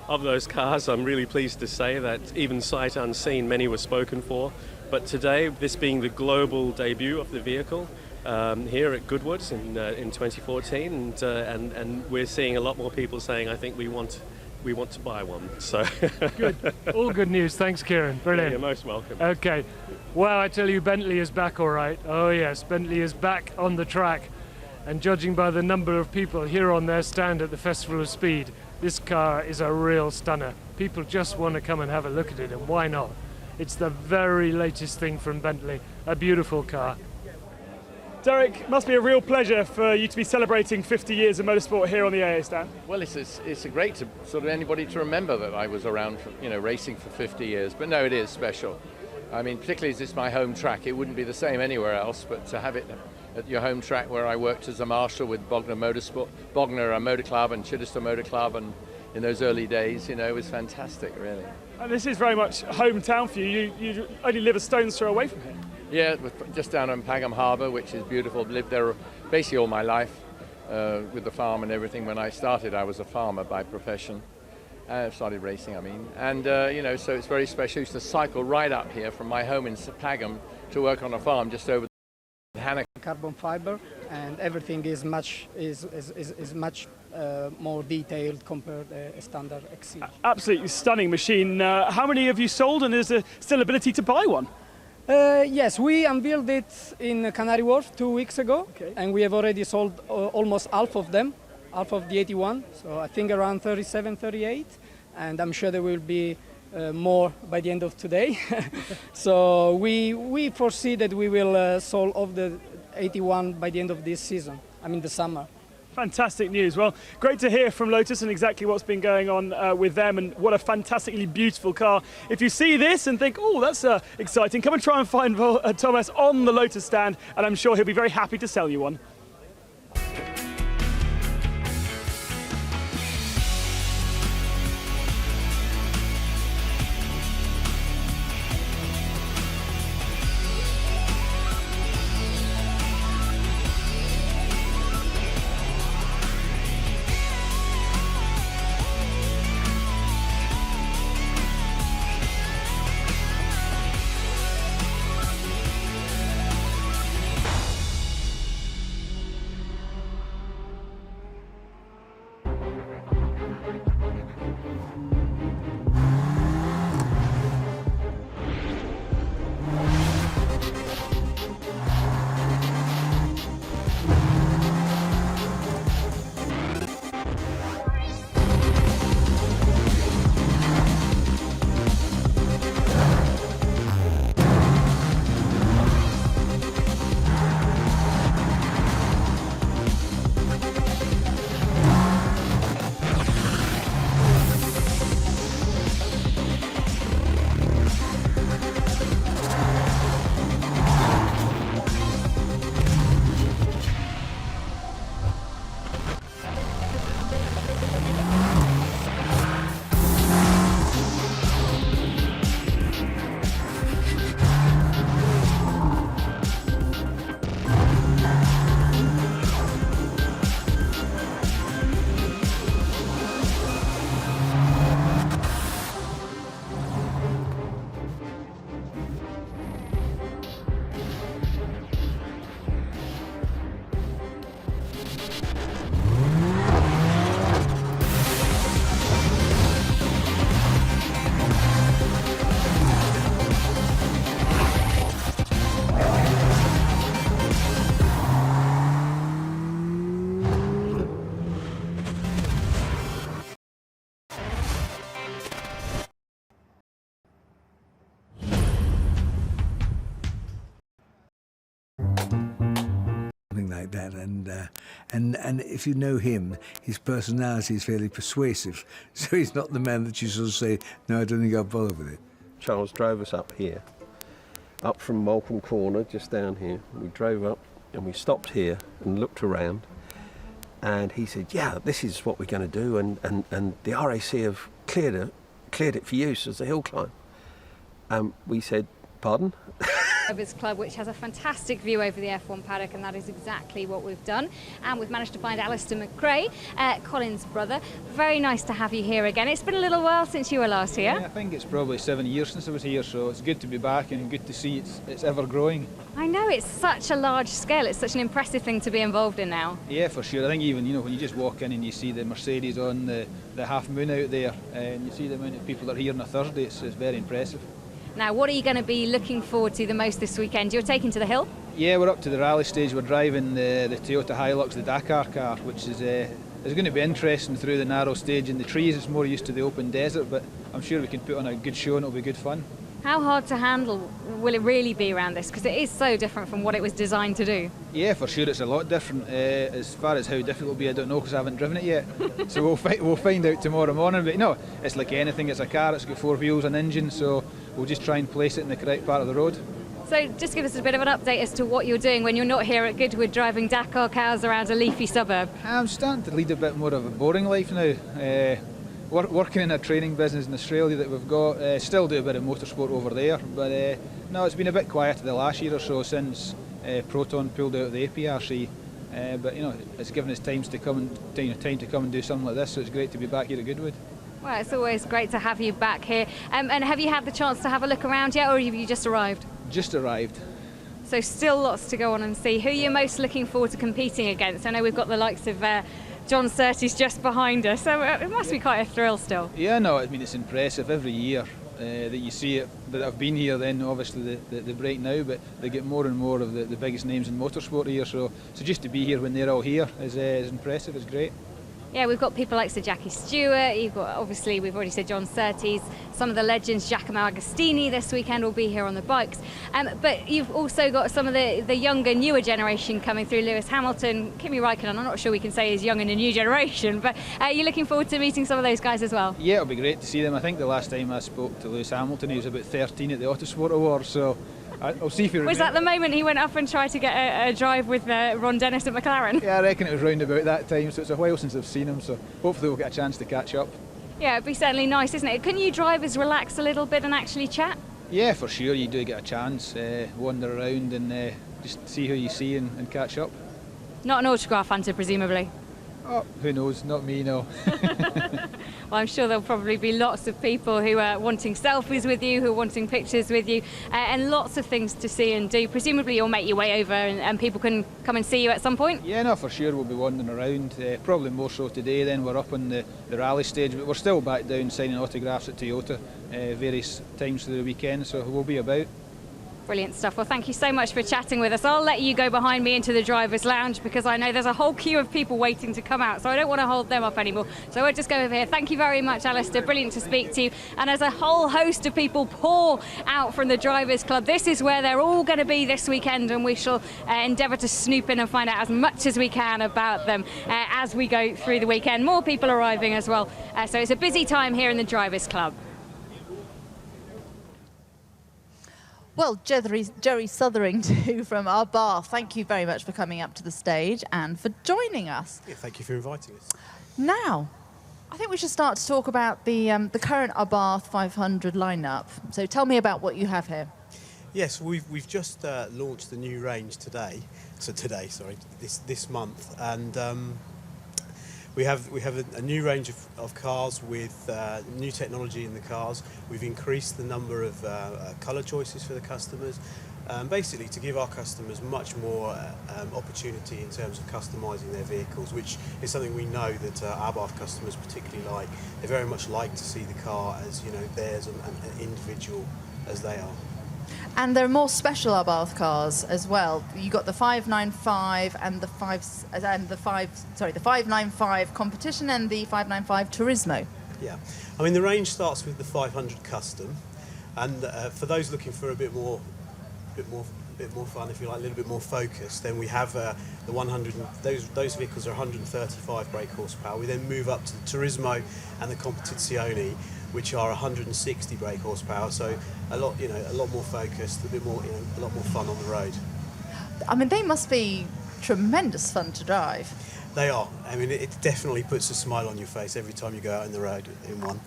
of those cars. I'm really pleased to say that even sight unseen, many were spoken for. But today, this being the global debut of the vehicle here at Goodwood in 2014, and we're seeing a lot more people saying, I think we want to buy one. So good. All good news. Thanks, Kieran. Brilliant. You're most welcome. Okay. Wow, I tell you, Bentley is back all right. Oh yes, Bentley is back on the track. And judging by the number of people here on their stand at the Festival of Speed, this car is a real stunner. People just want to come and have a look at it, and why not? It's the very latest thing from Bentley. A beautiful car. Derek, it must be a real pleasure for you to be celebrating 50 years of motorsport here on the AA stand. Well, it's a great to sort of anybody to remember that I was around for, racing for 50 years. But no, it is special. I mean, particularly as it's my home track, it wouldn't be the same anywhere else, but to have it at your home track where I worked as a marshal with Bognor Motor Club and Chichester Motor Club, and in those early days, it was fantastic, really. And this is very much hometown for you. You only live a stone's throw away from here. Yeah, just down on Pagham Harbour, which is beautiful. Lived there basically all my life with the farm and everything. When I started, I was a farmer by profession. Started racing, I mean. And, so it's very special. I used to cycle right up here from my home in Pagham to work on a farm just over the Hannock. Carbon fiber, and everything is much more detailed compared to a standard XC. Absolutely stunning machine. How many have you sold, and is there still ability to buy one? Yes, we unveiled it in Canary Wharf 2 weeks ago, and we have already sold almost half of them, half of the 81, so I think around 37, 38, and I'm sure there will be more by the end of today. So we foresee that we will sold off the 81 by the end of this season, I mean the summer. Fantastic news. Well, great to hear from Lotus and exactly what's been going on with them, and what a fantastically beautiful car. If you see this and think, oh, that's exciting, come and try and find Thomas on the Lotus stand, and I'm sure he'll be very happy to sell you one. Like that, and if you know him, his personality is fairly persuasive, so he's not the man that you sort of say, no, I don't think I'll bother with it. Charles drove us up here, up from Malcolm Corner, just down here. We drove up and we stopped here and looked around, and he said, yeah, this is what we're going to do, and the RAC have cleared it for use as a hill climb. We said, pardon? Drivers Club, which has a fantastic view over the F1 paddock, and that is exactly what we've done. And we've managed to find Alistair McRae, Colin's brother. Very nice to have you here again. It's been a little while since you were last here. Yeah, I think it's probably 7 years since I was here, so it's good to be back and good to see it's ever growing. I know, it's such a large scale. It's such an impressive thing to be involved in now. Yeah, for sure. I think even, when you just walk in and you see the Mercedes on the half moon out there, and you see the amount of people that are here on a Thursday, it's very impressive. Now, what are you going to be looking forward to the most this weekend? You're taking to the hill? Yeah, we're up to the rally stage. We're driving the Toyota Hilux, the Dakar car, which is going to be interesting through the narrow stage in the trees. It's more used to the open desert, but I'm sure we can put on a good show and it'll be good fun. How hard to handle will it really be around this? Because it is so different from what it was designed to do. Yeah, for sure it's a lot different. As far as how difficult it will be, I don't know because I haven't driven it yet. So we'll find out tomorrow morning. But no, it's like anything. It's a car. It's got 4 wheels and engine. So we'll just try and place it in the correct part of the road. So just give us a bit of an update as to what you're doing when you're not here at Goodwood driving Dakar cows around a leafy suburb. I'm starting to lead a bit more of a boring life now. Working in a training business in Australia that we've got, still do a bit of motorsport over there, but no, it's been a bit quieter the last year or so since Proton pulled out of the APRC. But you know, it's given us time to come and do something like this, so it's great to be back here at Goodwood. Well, it's always great to have you back here. And have you had the chance to have a look around yet, or have you just arrived? Just arrived. So still lots to go on and see. Who are you most looking forward to competing against? I know we've got the likes of John Surtees just behind us, so it must be quite a thrill still. Yeah, no, I mean it's impressive every year that you see it. That I've been here, then obviously the break now, but they get more and more of the biggest names in motorsport here. So just to be here when they're all here is impressive. It's great. Yeah, we've got people like Sir Jackie Stewart, you've got, obviously, we've already said John Surtees, some of the legends, Giacomo Agostini this weekend will be here on the bikes. But you've also got some of the younger, newer generation coming through. Lewis Hamilton, Kimi Raikkonen, I'm not sure we can say is young in a new generation, but are you looking forward to meeting some of those guys as well? Yeah, it'll be great to see them. I think the last time I spoke to Lewis Hamilton, he was about 13 at the Autosport Awards, so I'll see if he Was that the moment he went up and tried to get a drive with Ron Dennis at McLaren? Yeah, I reckon it was round about that time, so it's a while since I've seen him, so hopefully we'll get a chance to catch up. Yeah, it'd be certainly nice, isn't it? Can you drivers relax a little bit and actually chat? Yeah, for sure, you do get a chance, wander around and just see who you see and catch up. Not an autograph hunter, presumably? Oh, who knows, not me, no. Well, I'm sure there'll probably be lots of people who are wanting selfies with you, who are wanting pictures with you, and lots of things to see and do. Presumably you'll make your way over and people can come and see you at some point? Yeah, no, for sure we'll be wandering around, probably more so today. Then we're up on the rally stage, but we're still back down signing autographs at Toyota various times through the weekend, so we'll be about. Brilliant stuff. Well, thank you so much for chatting with us. I'll let you go behind me into the driver's lounge because I know there's a whole queue of people waiting to come out, so I don't want to hold them up anymore. So I'll just go over here. Thank you very much, Alistair. Brilliant to speak to you. And as a whole host of people pour out from the Drivers Club, this is where they're all going to be this weekend, and we shall endeavour to snoop in and find out as much as we can about them as we go through the weekend. More people arriving as well. So it's a busy time here in the Drivers Club. Well, Jerry Southering from our bar, thank you very much for coming up to the stage and for joining us. Yeah, thank you for inviting us. Now, I think we should start to talk about the current Abarth 500 lineup. So tell me about what you have here. Yes, we've just launched the new range today. This month, and we have a new range of cars with new technology in the cars. We've increased the number of colour choices for the customers, basically to give our customers much more opportunity in terms of customising their vehicles, which is something we know that Abarth customers particularly like. They very much like to see the car as, you know, theirs and individual as they are. And there are more special Abarth cars as well. You got the 595 and the 595 competition and the 595 Turismo. Yeah, I mean the range starts with the 500 custom, and for those looking for a bit more fun, if you like, a little bit more focused, then we have the 100. Those vehicles are 135 brake horsepower. We then move up to the Turismo and the Competizione, which are 160 brake horsepower. So a lot more focused, a lot more fun on the road. I mean, they must be tremendous fun to drive. They are. I mean, it definitely puts a smile on your face every time you go out on the road in one.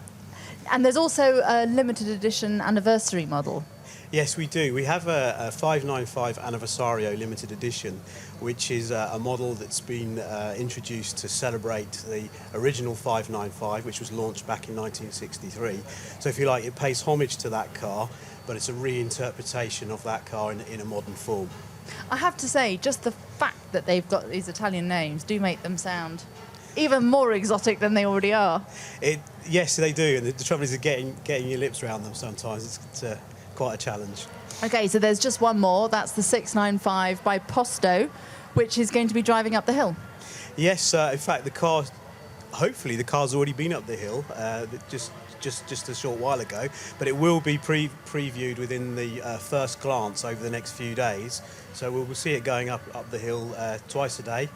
And there's also a limited edition anniversary model. Yes, we do. We have a 595 Anniversario limited edition, which is a model that's been introduced to celebrate the original 595, which was launched back in 1963. So if you like, it pays homage to that car, but it's a reinterpretation of that car in a modern form. I have to say, just the fact that they've got these Italian names do make them sound even more exotic than they already are. Yes, they do, and the trouble is getting your lips around them sometimes. It's quite a challenge. Okay, so there's just one more. That's the 695 by Posto, which is going to be driving up the hill. Yes, in fact, the car hopefully the car's already been up the hill just a short while ago, but it will be previewed within the first glance over the next few days. So we'll see it going up the hill twice a day,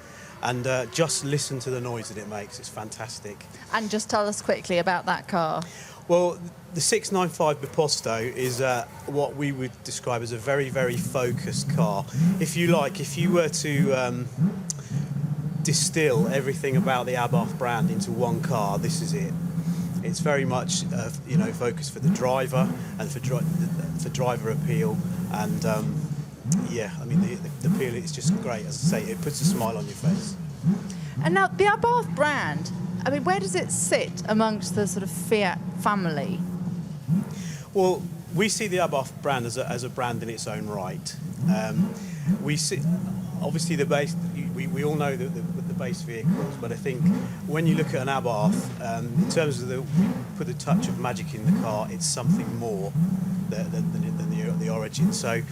and just listen to the noise that it makes. It's fantastic. And just tell us quickly about that car. Well, the 695 Biposto is what we would describe as a very, very focused car. If you were to distill everything about the Abarth brand into one car, this is it. It's very much, focused for the driver and for driver appeal. And the appeal is just great. As I say, it puts a smile on your face. And now the Abarth brand, I mean, where does it sit amongst the sort of Fiat family? Well, we see the Abarth brand as a brand in its own right. We see, obviously, the base. We all know the base vehicles, but I think when you look at an Abarth, in terms of put a touch of magic in the car, it's something more than the Origin. So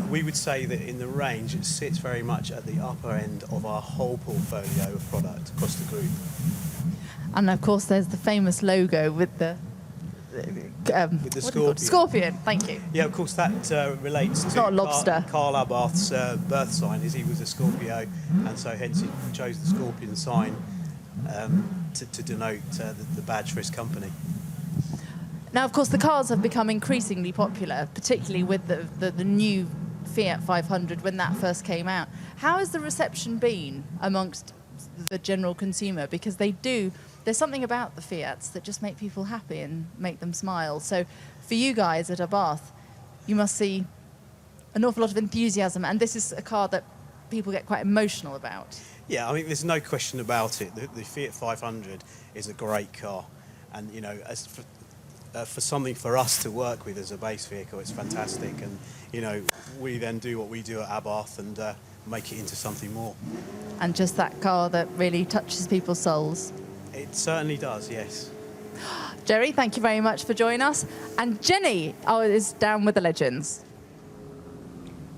we would say that in the range, it sits very much at the upper end of our whole portfolio of product across the group. And of course, there's the famous logo with the Scorpion. Scorpion, thank you. Yeah, of course, that relates to not a lobster. Karl Abarth's birth sign, is he was a Scorpio, and so hence he chose the Scorpion sign to denote the badge for his company. Now, of course, the cars have become increasingly popular, particularly with the new Fiat 500 when that first came out. How has the reception been amongst the general consumer? Because there's something about the Fiats that just make people happy and make them smile. So for you guys at Abarth, you must see an awful lot of enthusiasm, and this is a car that people get quite emotional about. Yeah, I mean, there's no question about it. The Fiat 500 is a great car, and as for something for us to work with as a base vehicle, it's fantastic. And we then do what we do at Abarth and make it into something more. And just that car that really touches people's souls. It certainly does, yes. Jerry, thank you very much for joining us. And Jenny is down with the legends.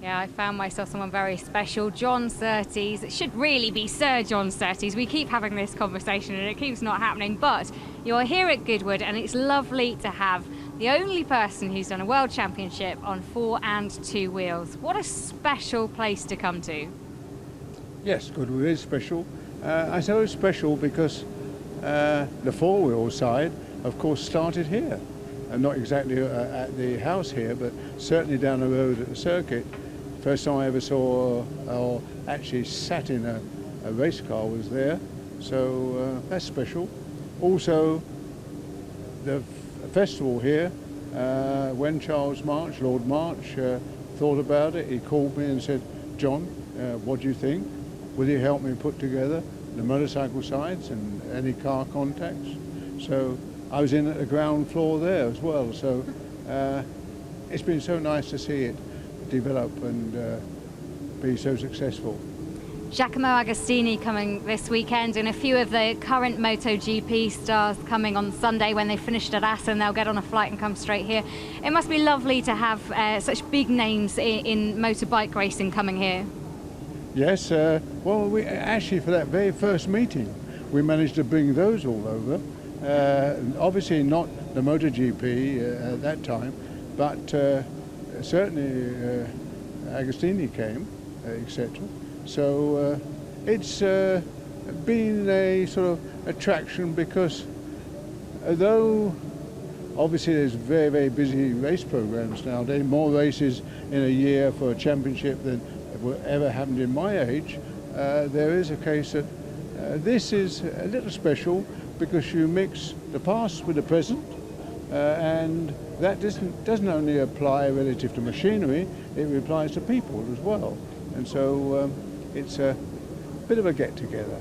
Yeah, I found myself someone very special, John Surtees. It should really be Sir John Surtees. We keep having this conversation and it keeps not happening, but you're here at Goodwood and it's lovely to have the only person who's done a World Championship on 4 and 2 wheels. What a special place to come to. Yes, Goodwood is special. I say it's special because the 4-wheel side, of course, started here. And not exactly at the house here, but certainly down the road at the circuit. First time I ever saw or actually sat in a race car was there. So that's special. Also, the festival here, when Charles March, Lord March, thought about it, he called me and said, John, what do you think? Will you help me put together the motorcycle sides and any car contacts? So I was in at the ground floor there as well. So it's been so nice to see it develop and be so successful. Giacomo Agostini coming this weekend, and a few of the current MotoGP stars coming on Sunday when they finished at Assen. They'll get on a flight and come straight here. It must be lovely to have such big names in motorbike racing coming here. Yes, well, we actually for that very first meeting, we managed to bring those all over. Obviously not the MotoGP at that time, but certainly Agostini came, etc. So it's been a sort of attraction because although obviously there's very, very busy race programs nowadays, more races in a year for a championship than ever happened in my age, there is a case that this is a little special because you mix the past with the present, and that doesn't only apply relative to machinery, it applies to people as well. And so it's a bit of a get-together.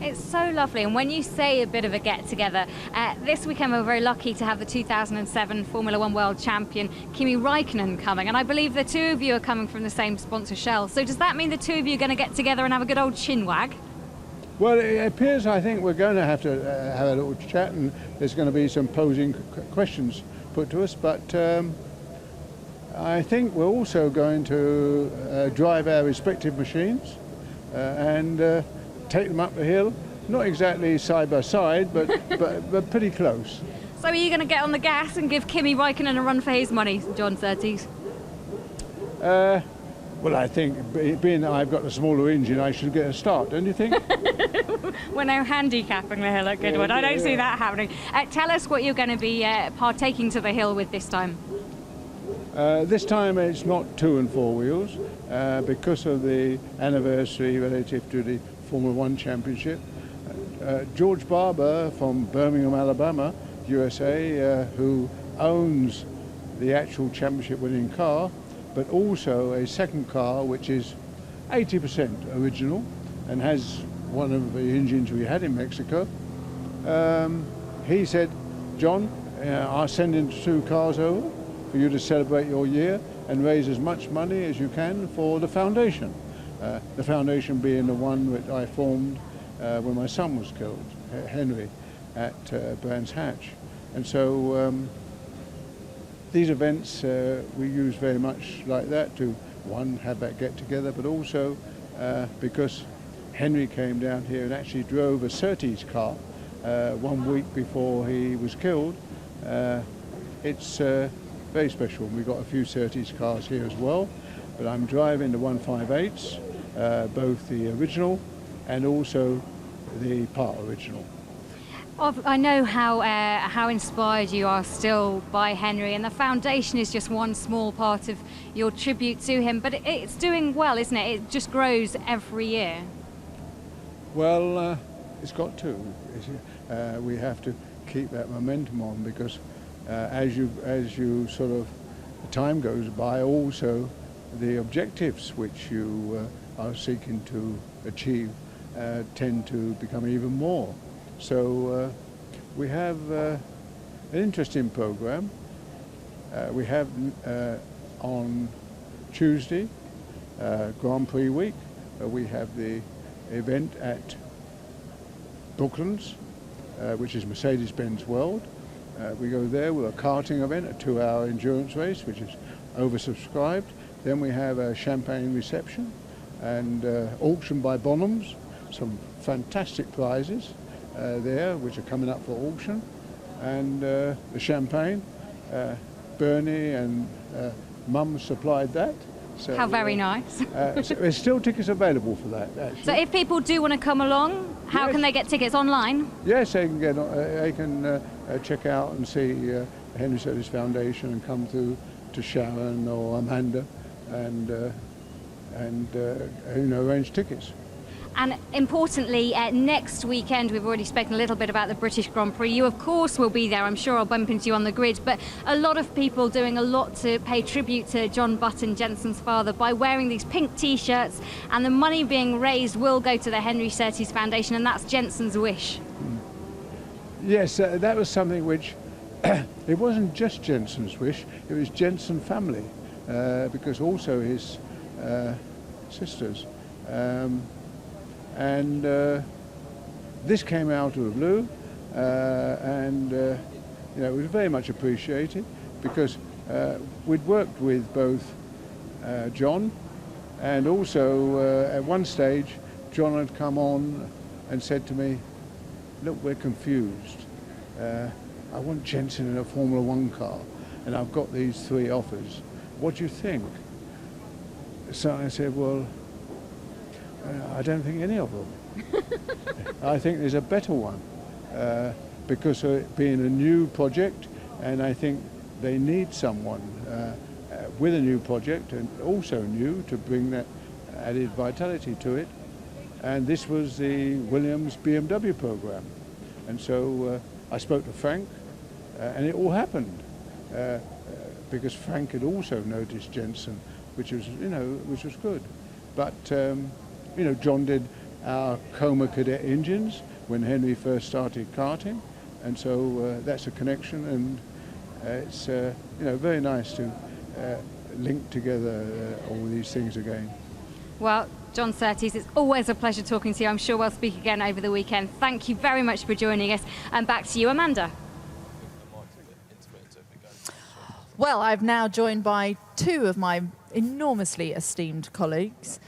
It's so lovely, and when you say a bit of a get-together, this weekend we're very lucky to have the 2007 Formula One World Champion Kimi Räikkönen coming, and I believe the two of you are coming from the same sponsor, Shell. So does that mean the two of you are going to get together and have a good old chinwag? Well, it appears I think we're going to have a little chat, and there's going to be some posing questions put to us, but I think we're also going to drive our respective machines and take them up the hill not exactly side by side, but pretty close. So are you going to get on the gas and give Kimi Räikkönen a run for his money, John Surtees? Well, I think being that I've got a smaller engine, I should get a start, don't you think? We're now handicapping the hill at Goodwood. I don't see that happening. Tell us what you're going to be partaking to the hill with this time. This time it's not 2 and 4 wheels because of the anniversary relative to the Formula One Championship. George Barber from Birmingham, Alabama, USA, who owns the actual championship winning car, but also a second car which is 80% original and has one of the engines we had in Mexico. He said, John, I'll send in 2 cars over for you to celebrate your year and raise as much money as you can for the foundation. The foundation being the one that I formed when my son was killed, Henry, at Brands Hatch. And so these events we use very much like that to, one, have that get together, but also because Henry came down here and actually drove a Surtees car 1 week before he was killed. It's very special. We've got a few Surtees cars here as well, but I'm driving the 158s, both the original and also the part original. I know how inspired you are still by Henry, and the foundation is just one small part of your tribute to him, but it's doing well, isn't it? It just grows every year. Well, it's got to. We have to keep that momentum on because as you sort of, the time goes by, also the objectives which you are seeking to achieve tend to become even more. So we have an interesting program. We have on Tuesday, Grand Prix week, we have the event at Brooklands, which is Mercedes-Benz World. We go there with a karting event, a 2-hour endurance race, which is oversubscribed. Then we have a champagne reception and auction by Bonhams, some fantastic prizes there, which are coming up for auction. And the champagne, Bernie and Mum supplied that. So, how very nice. So there's still tickets available for that, actually. So if people do want to come along, how can they get tickets online? Yes, they can get. They can check out and see the Henry Surtees Foundation and come to Sharon or Amanda and arrange tickets. And importantly, next weekend, we've already spoken a little bit about the British Grand Prix. You, of course, will be there. I'm sure I'll bump into you on the grid. But a lot of people doing a lot to pay tribute to John Button, Jensen's father, by wearing these pink T-shirts. And the money being raised will go to the Henry Surtees Foundation, and that's Jensen's wish. Yes, that was something which, it wasn't just Jensen's wish, it was Jensen family, because also his sisters. And this came out of the blue, and it was very much appreciated because we'd worked with both John, and also at one stage John had come on and said to me, look, we're confused. I want Jensen in a Formula One car, and I've got these 3 offers. What do you think? So I said, well, I don't think any of them. I think there's a better one because of it being a new project, and I think they need someone with a new project and also new to bring that added vitality to it. And this was the Williams BMW program. And so I spoke to Frank, and it all happened because Frank had also noticed Jensen, which was good. But John did our Coma Cadet engines when Henry first started karting, and so that's a connection, and it's very nice to link together all these things again. Well, John Surtees, it's always a pleasure talking to you. I'm sure we'll speak again over the weekend. Thank you very much for joining us, and back to you, Amanda. Well, I've now joined by 2 of my enormously esteemed colleagues.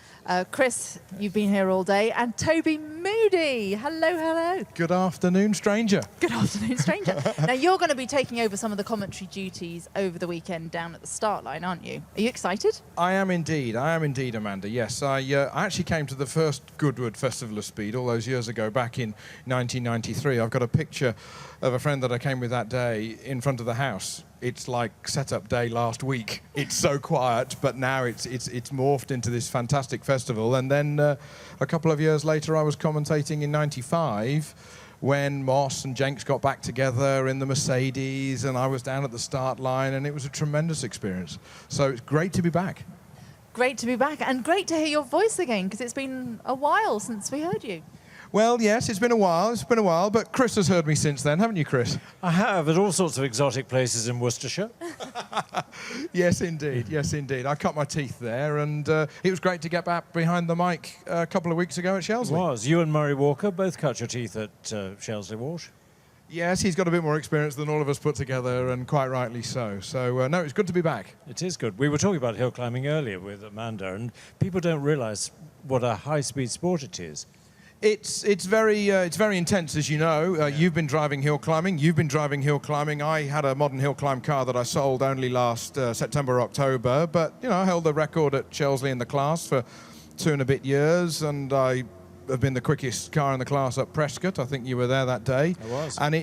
Chris, you've been here all day, and Toby Moody. Hello, hello. Good afternoon, stranger. Good afternoon, stranger. Now, you're going to be taking over some of the commentary duties over the weekend down at the start line, aren't you? Are you excited? I am indeed, Amanda. Yes, I actually came to the first Goodwood Festival of Speed all those years ago, back in 1993. I've got a picture of a friend that I came with that day in front of the house. It's like setup day last week. It's so quiet, but now it's morphed into this fantastic festival. And then a couple of years later, I was commentating in '95 when Moss and Jenks got back together in the Mercedes, and I was down at the start line, and it was a tremendous experience. So it's great to be back. Great to be back, and great to hear your voice again, because it's been a while since we heard you. Well, yes, it's been a while, but Chris has heard me since then, haven't you, Chris? I have, at all sorts of exotic places in Worcestershire. Yes, indeed. I cut my teeth there, and it was great to get back behind the mic a couple of weeks ago at Shelsley. It was. You and Murray Walker both cut your teeth at Shelsley Walsh. Yes, he's got a bit more experience than all of us put together, and quite rightly so. So, no, it's good to be back. It is good. We were talking about hill climbing earlier with Amanda, and people don't realise what a high-speed sport it is. It's very intense, as you know. You've been driving hill climbing. I had a modern hill climb car that I sold only last September, October. But, I held the record at Shelsley in the class for 2 and a bit years. And I have been the quickest car in the class at Prescott. I think you were there that day. I was. And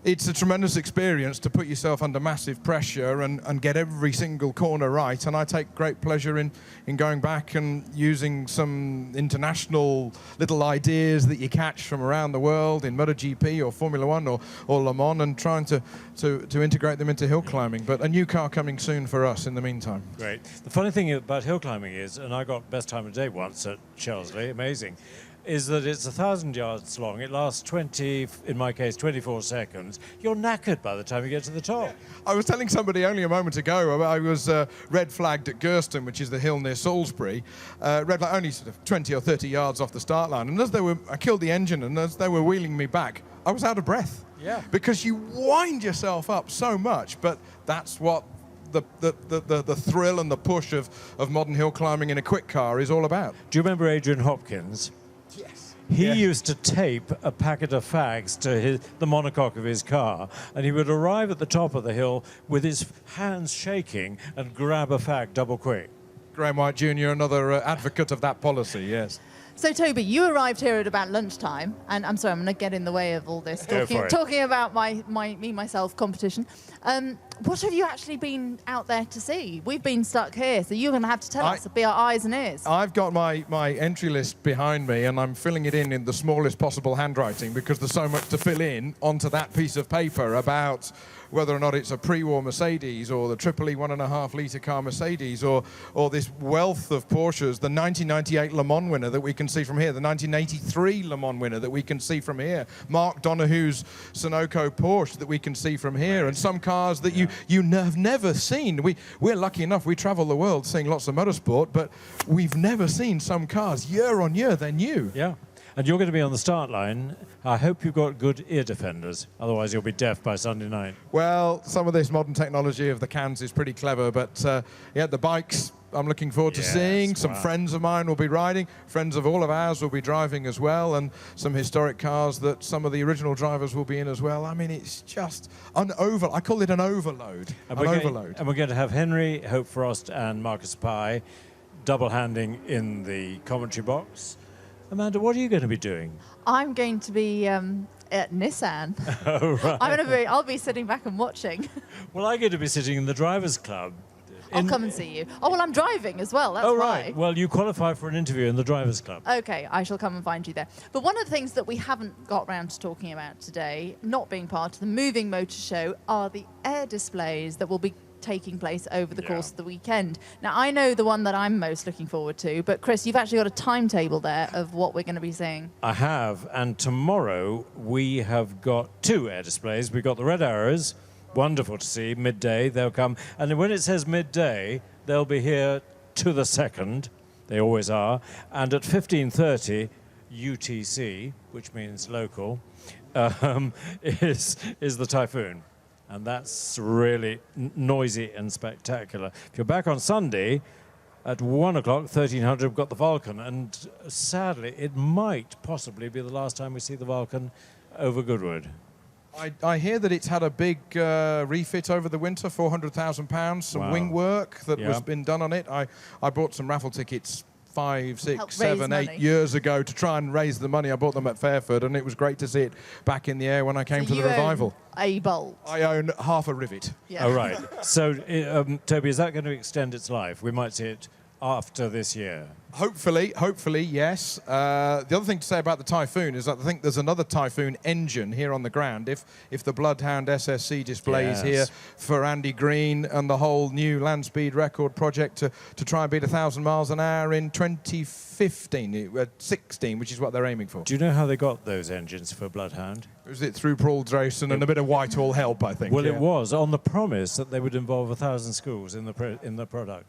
it's a tremendous experience to put yourself under massive pressure and get every single corner right. And I take great pleasure in going back and using some international little ideas that you catch from around the world in MotoGP or Formula One or Le Mans, and trying to integrate them into hill climbing. But a new car coming soon for us in the meantime. Great. The funny thing about hill climbing is, and I got best time of day once at Shelsley, amazing, is that it's 1,000 yards long. It lasts 20, in my case, 24 seconds. You're knackered by the time you get to the top. I was telling somebody only a moment ago, I was red flagged at Gurston, which is the hill near Salisbury, red flag, only sort of 20 or 30 yards off the start line. And I killed the engine, and as they were wheeling me back, I was out of breath. Yeah. Because you wind yourself up so much, but that's what the thrill and the push of modern hill climbing in a quick car is all about. Do you remember Adrian Hopkins? Yes. He used to tape a packet of fags to the monocoque of his car, and he would arrive at the top of the hill with his hands shaking and grab a fag double quick. Graham White Jr., another advocate of that policy, yes. So, Toby, you arrived here at about lunchtime, and I'm sorry, I'm going to get in the way of all this, talking about my myself competition. What have you actually been out there to see? We've been stuck here, so you're going to have to tell us, be our eyes and ears. I've got my entry list behind me, and I'm filling it in the smallest possible handwriting, because there's so much to fill in onto that piece of paper about whether or not it's a pre-war Mercedes or the Triple E 1.5-litre car Mercedes or this wealth of Porsches, the 1998 Le Mans winner that we can see from here, the 1983 Le Mans winner that we can see from here, Mark Donohue's Sunoco Porsche that we can see from here, and some cars that you have never seen. We're lucky enough, we travel the world seeing lots of motorsport, but we've never seen some cars year on year, they're new. Yeah. And you're going to be on the start line. I hope you've got good ear defenders. Otherwise, you'll be deaf by Sunday night. Well, some of this modern technology of the cans is pretty clever, but the bikes I'm looking forward to seeing. Some friends of mine will be riding. Friends of all of ours will be driving as well, and some historic cars that some of the original drivers will be in as well. I mean, it's just I call it an overload. And we're going to have Henry, Hope Frost, and Marcus Pye double-handing in the commentary box. Amanda, what are you going to be doing? I'm going to be at Nissan. Oh, right. I'll be sitting back and watching. Well, I'm going to be sitting in the drivers' club. I'll come and see you. Oh, well, I'm driving as well. That's why. right. Well, you qualify for an interview in the drivers' club. Okay, I shall come and find you there. But one of the things that we haven't got round to talking about today, not being part of the Moving Motor Show, are the air displays that will be taking place over the course of the weekend. Now, I know the one that I'm most looking forward to, but Chris, you've actually got a timetable there of what we're going to be seeing. I have, and tomorrow we have got 2 air displays. We've got the Red Arrows, wonderful to see, midday, they'll come. And then when it says midday, they'll be here to the second, they always are, and at 15:30 UTC, which means local, is the Typhoon. And that's really noisy and spectacular. If you're back on Sunday, at 1 o'clock, 1300, we've got the Vulcan. And sadly, it might possibly be the last time we see the Vulcan over Goodwood. I hear that it's had a big refit over the winter, £400,000, some wing work that was been done on it. I bought some raffle tickets 5, 6, 7, 8 years ago to try and raise the money. I bought them at Fairford, and it was great to see it back in the air when I came to the revival. A bolt. I own half a rivet. Yeah. Oh, right. So, Toby, is that going to extend its life? We might see it after this year. Hopefully, yes. The other thing to say about the Typhoon is that I think there's another Typhoon engine here on the ground. If the Bloodhound SSC displays here for Andy Green and the whole new land speed record project to try and beat 1,000 miles an hour in 2016, which is what they're aiming for. Do you know how they got those engines for Bloodhound? Was it through Paul Drayson and a bit of Whitehall help, I think? Well, it was on the promise that they would involve 1,000 schools in the product.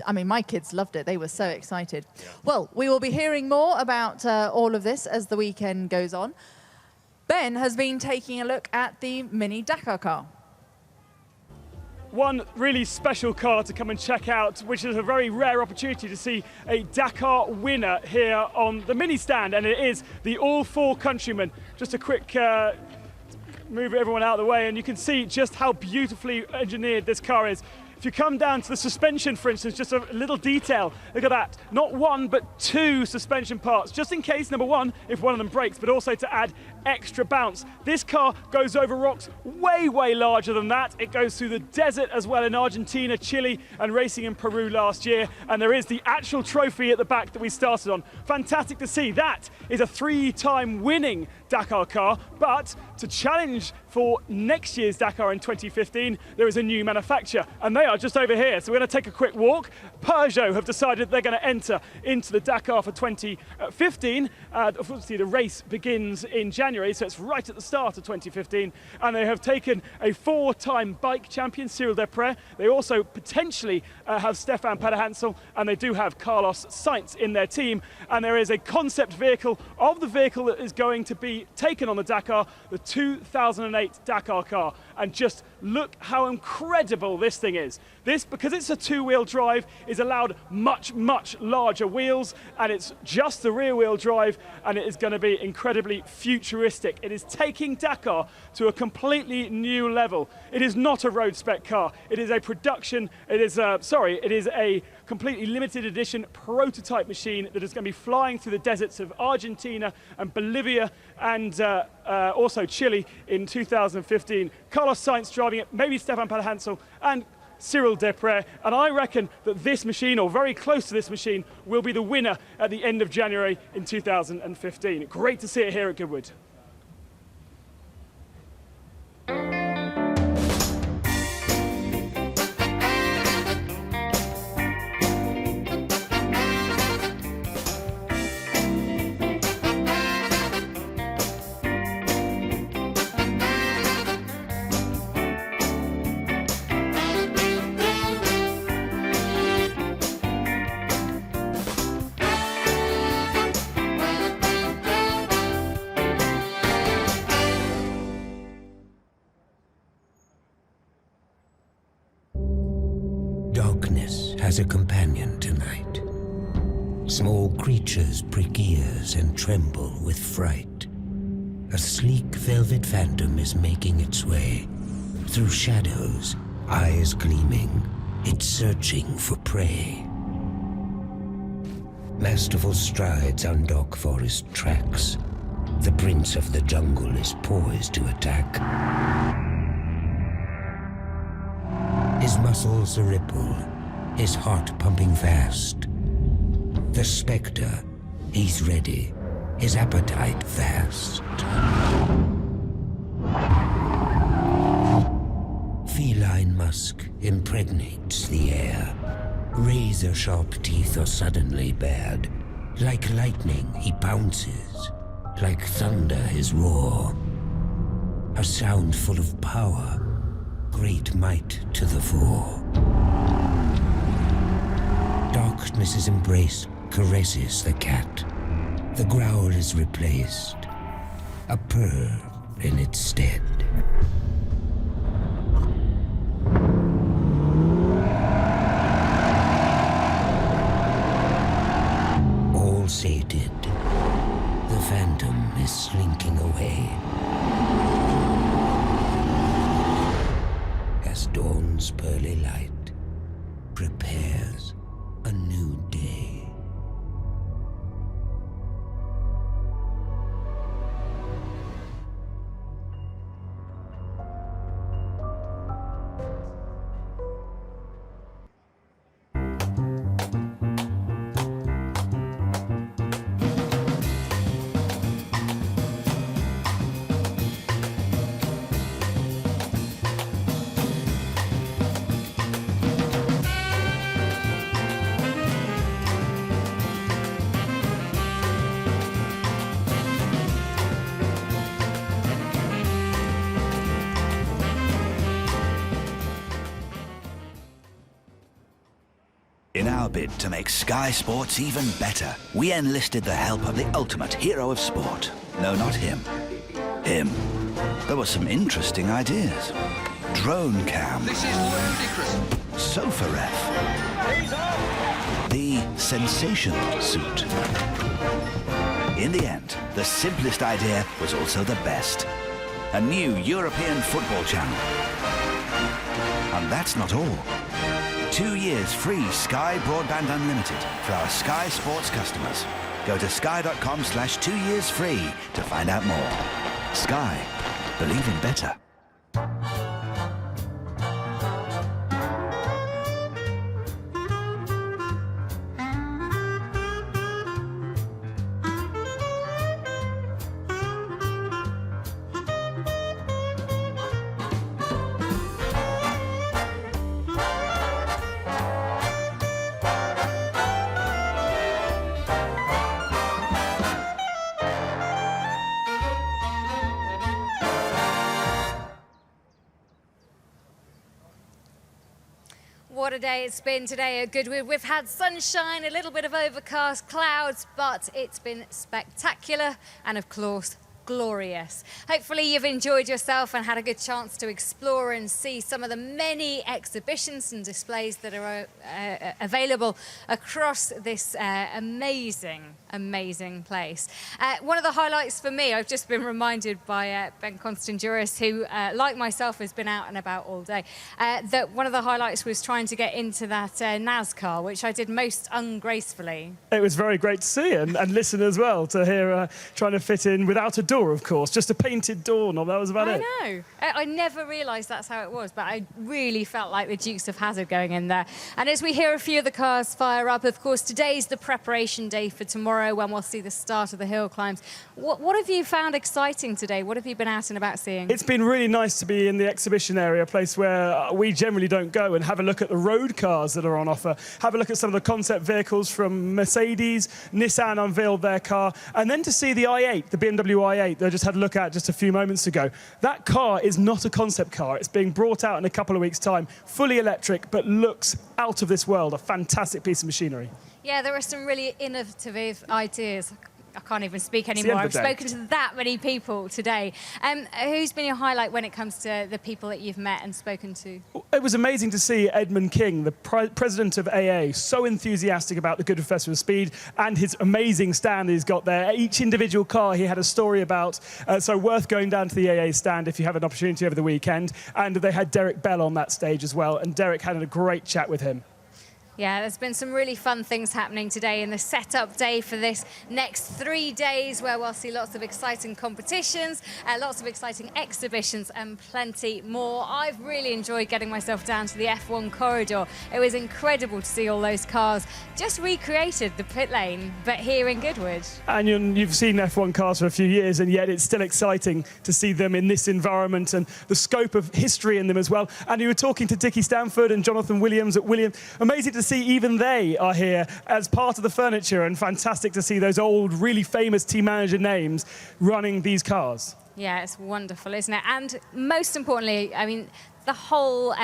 I mean, my kids loved it. They were so excited. Yeah. Well, we will be hearing more about all of this as the weekend goes on. Ben has been taking a look at the Mini Dakar car. One really special car to come and check out, which is a very rare opportunity to see a Dakar winner here on the mini stand, and it is the All Four Countryman. Just a quick move everyone out of the way, and you can see just how beautifully engineered this car is. If you come down to the suspension, for instance, just a little detail, look at that. Not one, but 2 suspension parts, just in case, number one, if one of them breaks, but also to add extra bounce. This car goes over rocks way, way larger than that. It goes through the desert as well in Argentina, Chile, and racing in Peru last year. And there is the actual trophy at the back that we started on. Fantastic to see. That is a 3-time winning Dakar car, but to challenge for next year's Dakar in 2015, there is a new manufacturer, and they are just over here. So we're going to take a quick walk. Peugeot have decided they're going to enter into the Dakar for 2015. Obviously, the race begins in January, so it's right at the start of 2015, and they have taken a 4-time bike champion, Cyril Desprez. They also potentially have Stefan Pederhansel, and they do have Carlos Sainz in their team, and there is a concept vehicle of the vehicle that is going to be taken on the Dakar, the 2008 Dakar car. And just look how incredible this thing is. This, because it's a 2-wheel drive, is allowed much, much larger wheels, and it's just the rear-wheel drive, and it is going to be incredibly futuristic. It is taking Dakar to a completely new level. It is not a road spec car. It is a production, it is a completely limited edition prototype machine that is going to be flying through the deserts of Argentina and Bolivia and also Chile in 2015. Carlos Sainz driving it, maybe Stefan Pederhansel and Cyril Desprez, and I reckon that this machine, or very close to this machine, will be the winner at the end of January in 2015. Great to see it here at Goodwood. Darkness has a companion tonight. Small creatures prick ears and tremble with fright. A sleek velvet phantom is making its way. Through shadows, eyes gleaming, it's searching for prey. Masterful strides on dark forest tracks. The prince of the jungle is poised to attack. His muscles a ripple, his heart pumping fast. The spectre, he's ready, his appetite vast. Feline musk impregnates the air. Razor-sharp teeth are suddenly bared. Like lightning he pounces, like thunder his roar. A sound full of power, great might to the fore. Darkness's embrace caresses the cat. The growl is replaced, a purr in its stead. dawn's pearly light prepares a new day. In our bid to make Sky Sports even better, we enlisted the help of the ultimate hero of sport. No, not him. Him. There were some interesting ideas. Drone cam. This is ludicrous. Sofa ref. The sensation suit. In the end, the simplest idea was also the best. A new European football channel. And that's not all. 2 years free Sky Broadband Unlimited for our Sky Sports customers. Go to sky.com/2 years free to find out more. Sky. Believe in better. What a day it's been today at Goodwood. We've had sunshine, a little bit of overcast clouds, but it's been spectacular and, of course, glorious. Hopefully you've enjoyed yourself and had a good chance to explore and see some of the many exhibitions and displays that are available across this amazing place. One of the highlights for me, I've just been reminded by Ben Constanduris, who, like myself, has been out and about all day, that one of the highlights was trying to get into that NASCAR, which I did most ungracefully. It was very great to see and listen as well, to hear trying to fit in without a door, of course, just a painted doorknob. That was about it. I know. I never realised that's how it was, but I really felt like the Dukes of Hazzard going in there. And as we hear a few of the cars fire up, of course, today's the preparation day for tomorrow when we'll see the start of the hill climbs. What have you found exciting today? What have you been out and about seeing? It's been really nice to be in the exhibition area, a place where we generally don't go, and have a look at the road cars that are on offer. Have a look at some of the concept vehicles from Mercedes. Nissan unveiled their car. And then to see the i8, the BMW i8, that I just had a look at just a few moments ago. That car is not a concept car. It's being brought out in a couple of weeks' time, fully electric, but looks out of this world. A fantastic piece of machinery. Yeah, there are some really innovative ideas. I can't even speak anymore. I've spoken to that many people today. Who's been your highlight when it comes to the people that you've met and spoken to? It was amazing to see Edmund King, the president of AA, so enthusiastic about the Goodwood Festival of Speed and his amazing stand he's got there. Each individual car he had a story about, so worth going down to the AA stand if you have an opportunity over the weekend. And they had Derek Bell on that stage as well, and Derek had a great chat with him. Yeah, there's been some really fun things happening today in the setup day for this next 3 days, where we'll see lots of exciting competitions, lots of exciting exhibitions and plenty more. I've really enjoyed getting myself down to the F1 corridor. It was incredible to see all those cars, just recreated the pit lane, but here in Goodwood. And you've seen F1 cars for a few years, and yet it's still exciting to see them in this environment and the scope of history in them as well. And you were talking to Dickie Stanford and Jonathan Williams at Williams. Amazing to see even they are here as part of the furniture, and fantastic to see those old, really famous team manager names running these cars. Yeah, it's wonderful, isn't it? And most importantly, I mean, the whole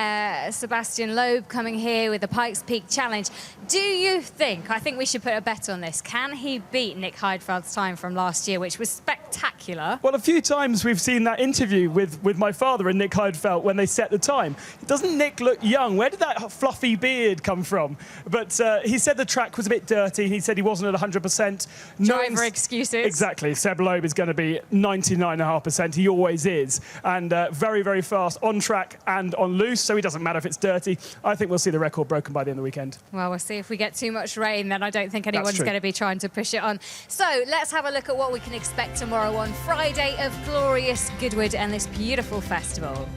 Sebastian Loeb coming here with the Pikes Peak Challenge. Do you think, I think we should put a bet on this, can he beat Nick Heidfeld's time from last year, which was spectacular? Well, a few times we've seen that interview with my father and Nick Heidfeld when they set the time. Doesn't Nick look young? Where did that fluffy beard come from? But he said the track was a bit dirty. He said he wasn't at 100%. Driver excuses. Exactly. Seb Loeb is going to be 99.5%. He always is. And very, very fast on track and on loose, so it doesn't matter if it's dirty. I think we'll see the record broken by the end of the weekend. Well, we'll see. If we get too much rain, then I don't think anyone's going to be trying to push it on. So let's have a look at what we can expect tomorrow on Friday of glorious Goodwood and this beautiful festival.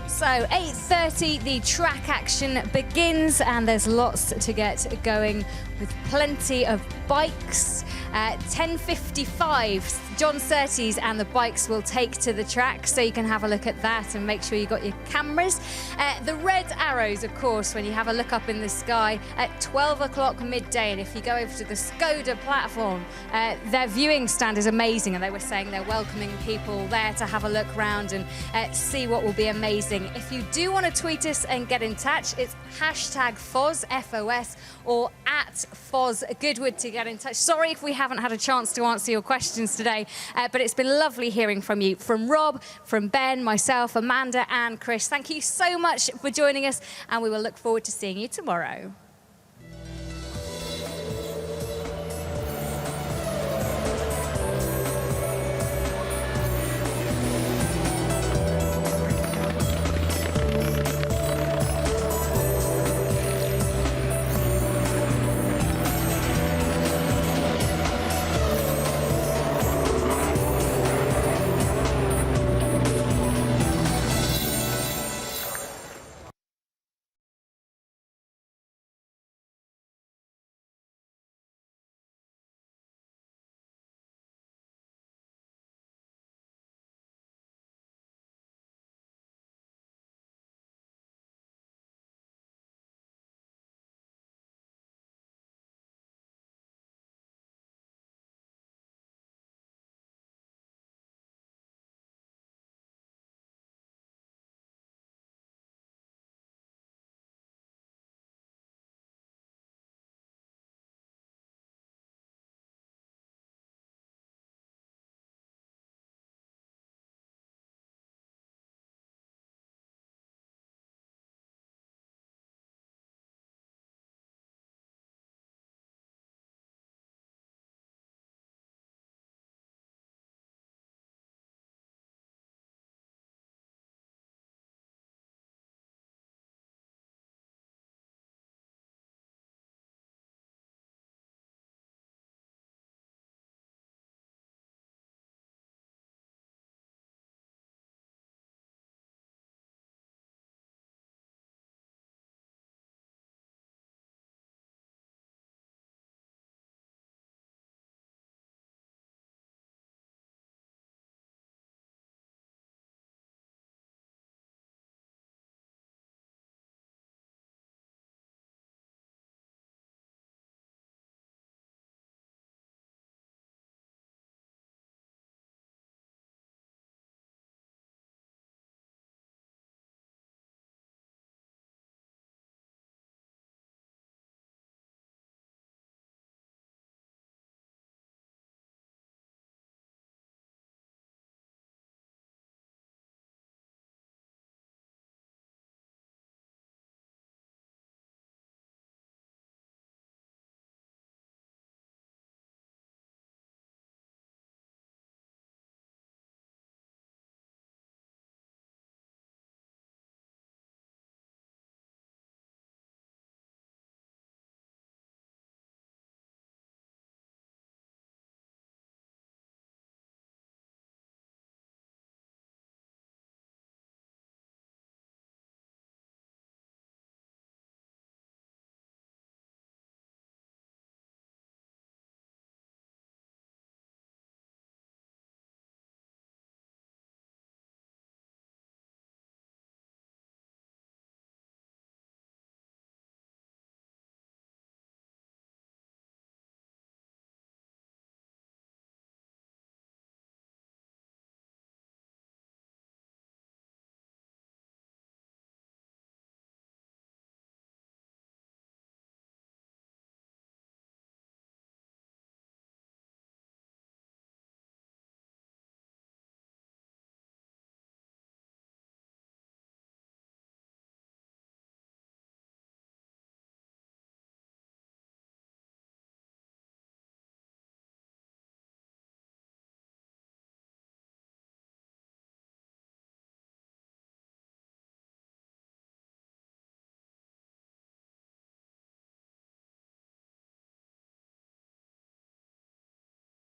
So 8:30, the track action begins, and there's lots to get going with plenty of bikes. 10:55, John Surtees and the bikes will take to the track, so you can have a look at that and make sure you got your cameras. The red arrows, of course, when you have a look up in the sky at 12 o'clock midday, and if you go over to the Skoda platform, their viewing stand is amazing, and they were saying they're welcoming people there to have a look round and see what will be amazing. If you do want to tweet us and get in touch, it's #FOS, F-O-S, or @FOS Goodwood to get in touch. Sorry if we haven't had a chance to answer your questions today, but it's been lovely hearing from you, from Rob, from Ben, myself, Amanda and Chris. Thank you so much for joining us, and we will look forward to seeing you tomorrow.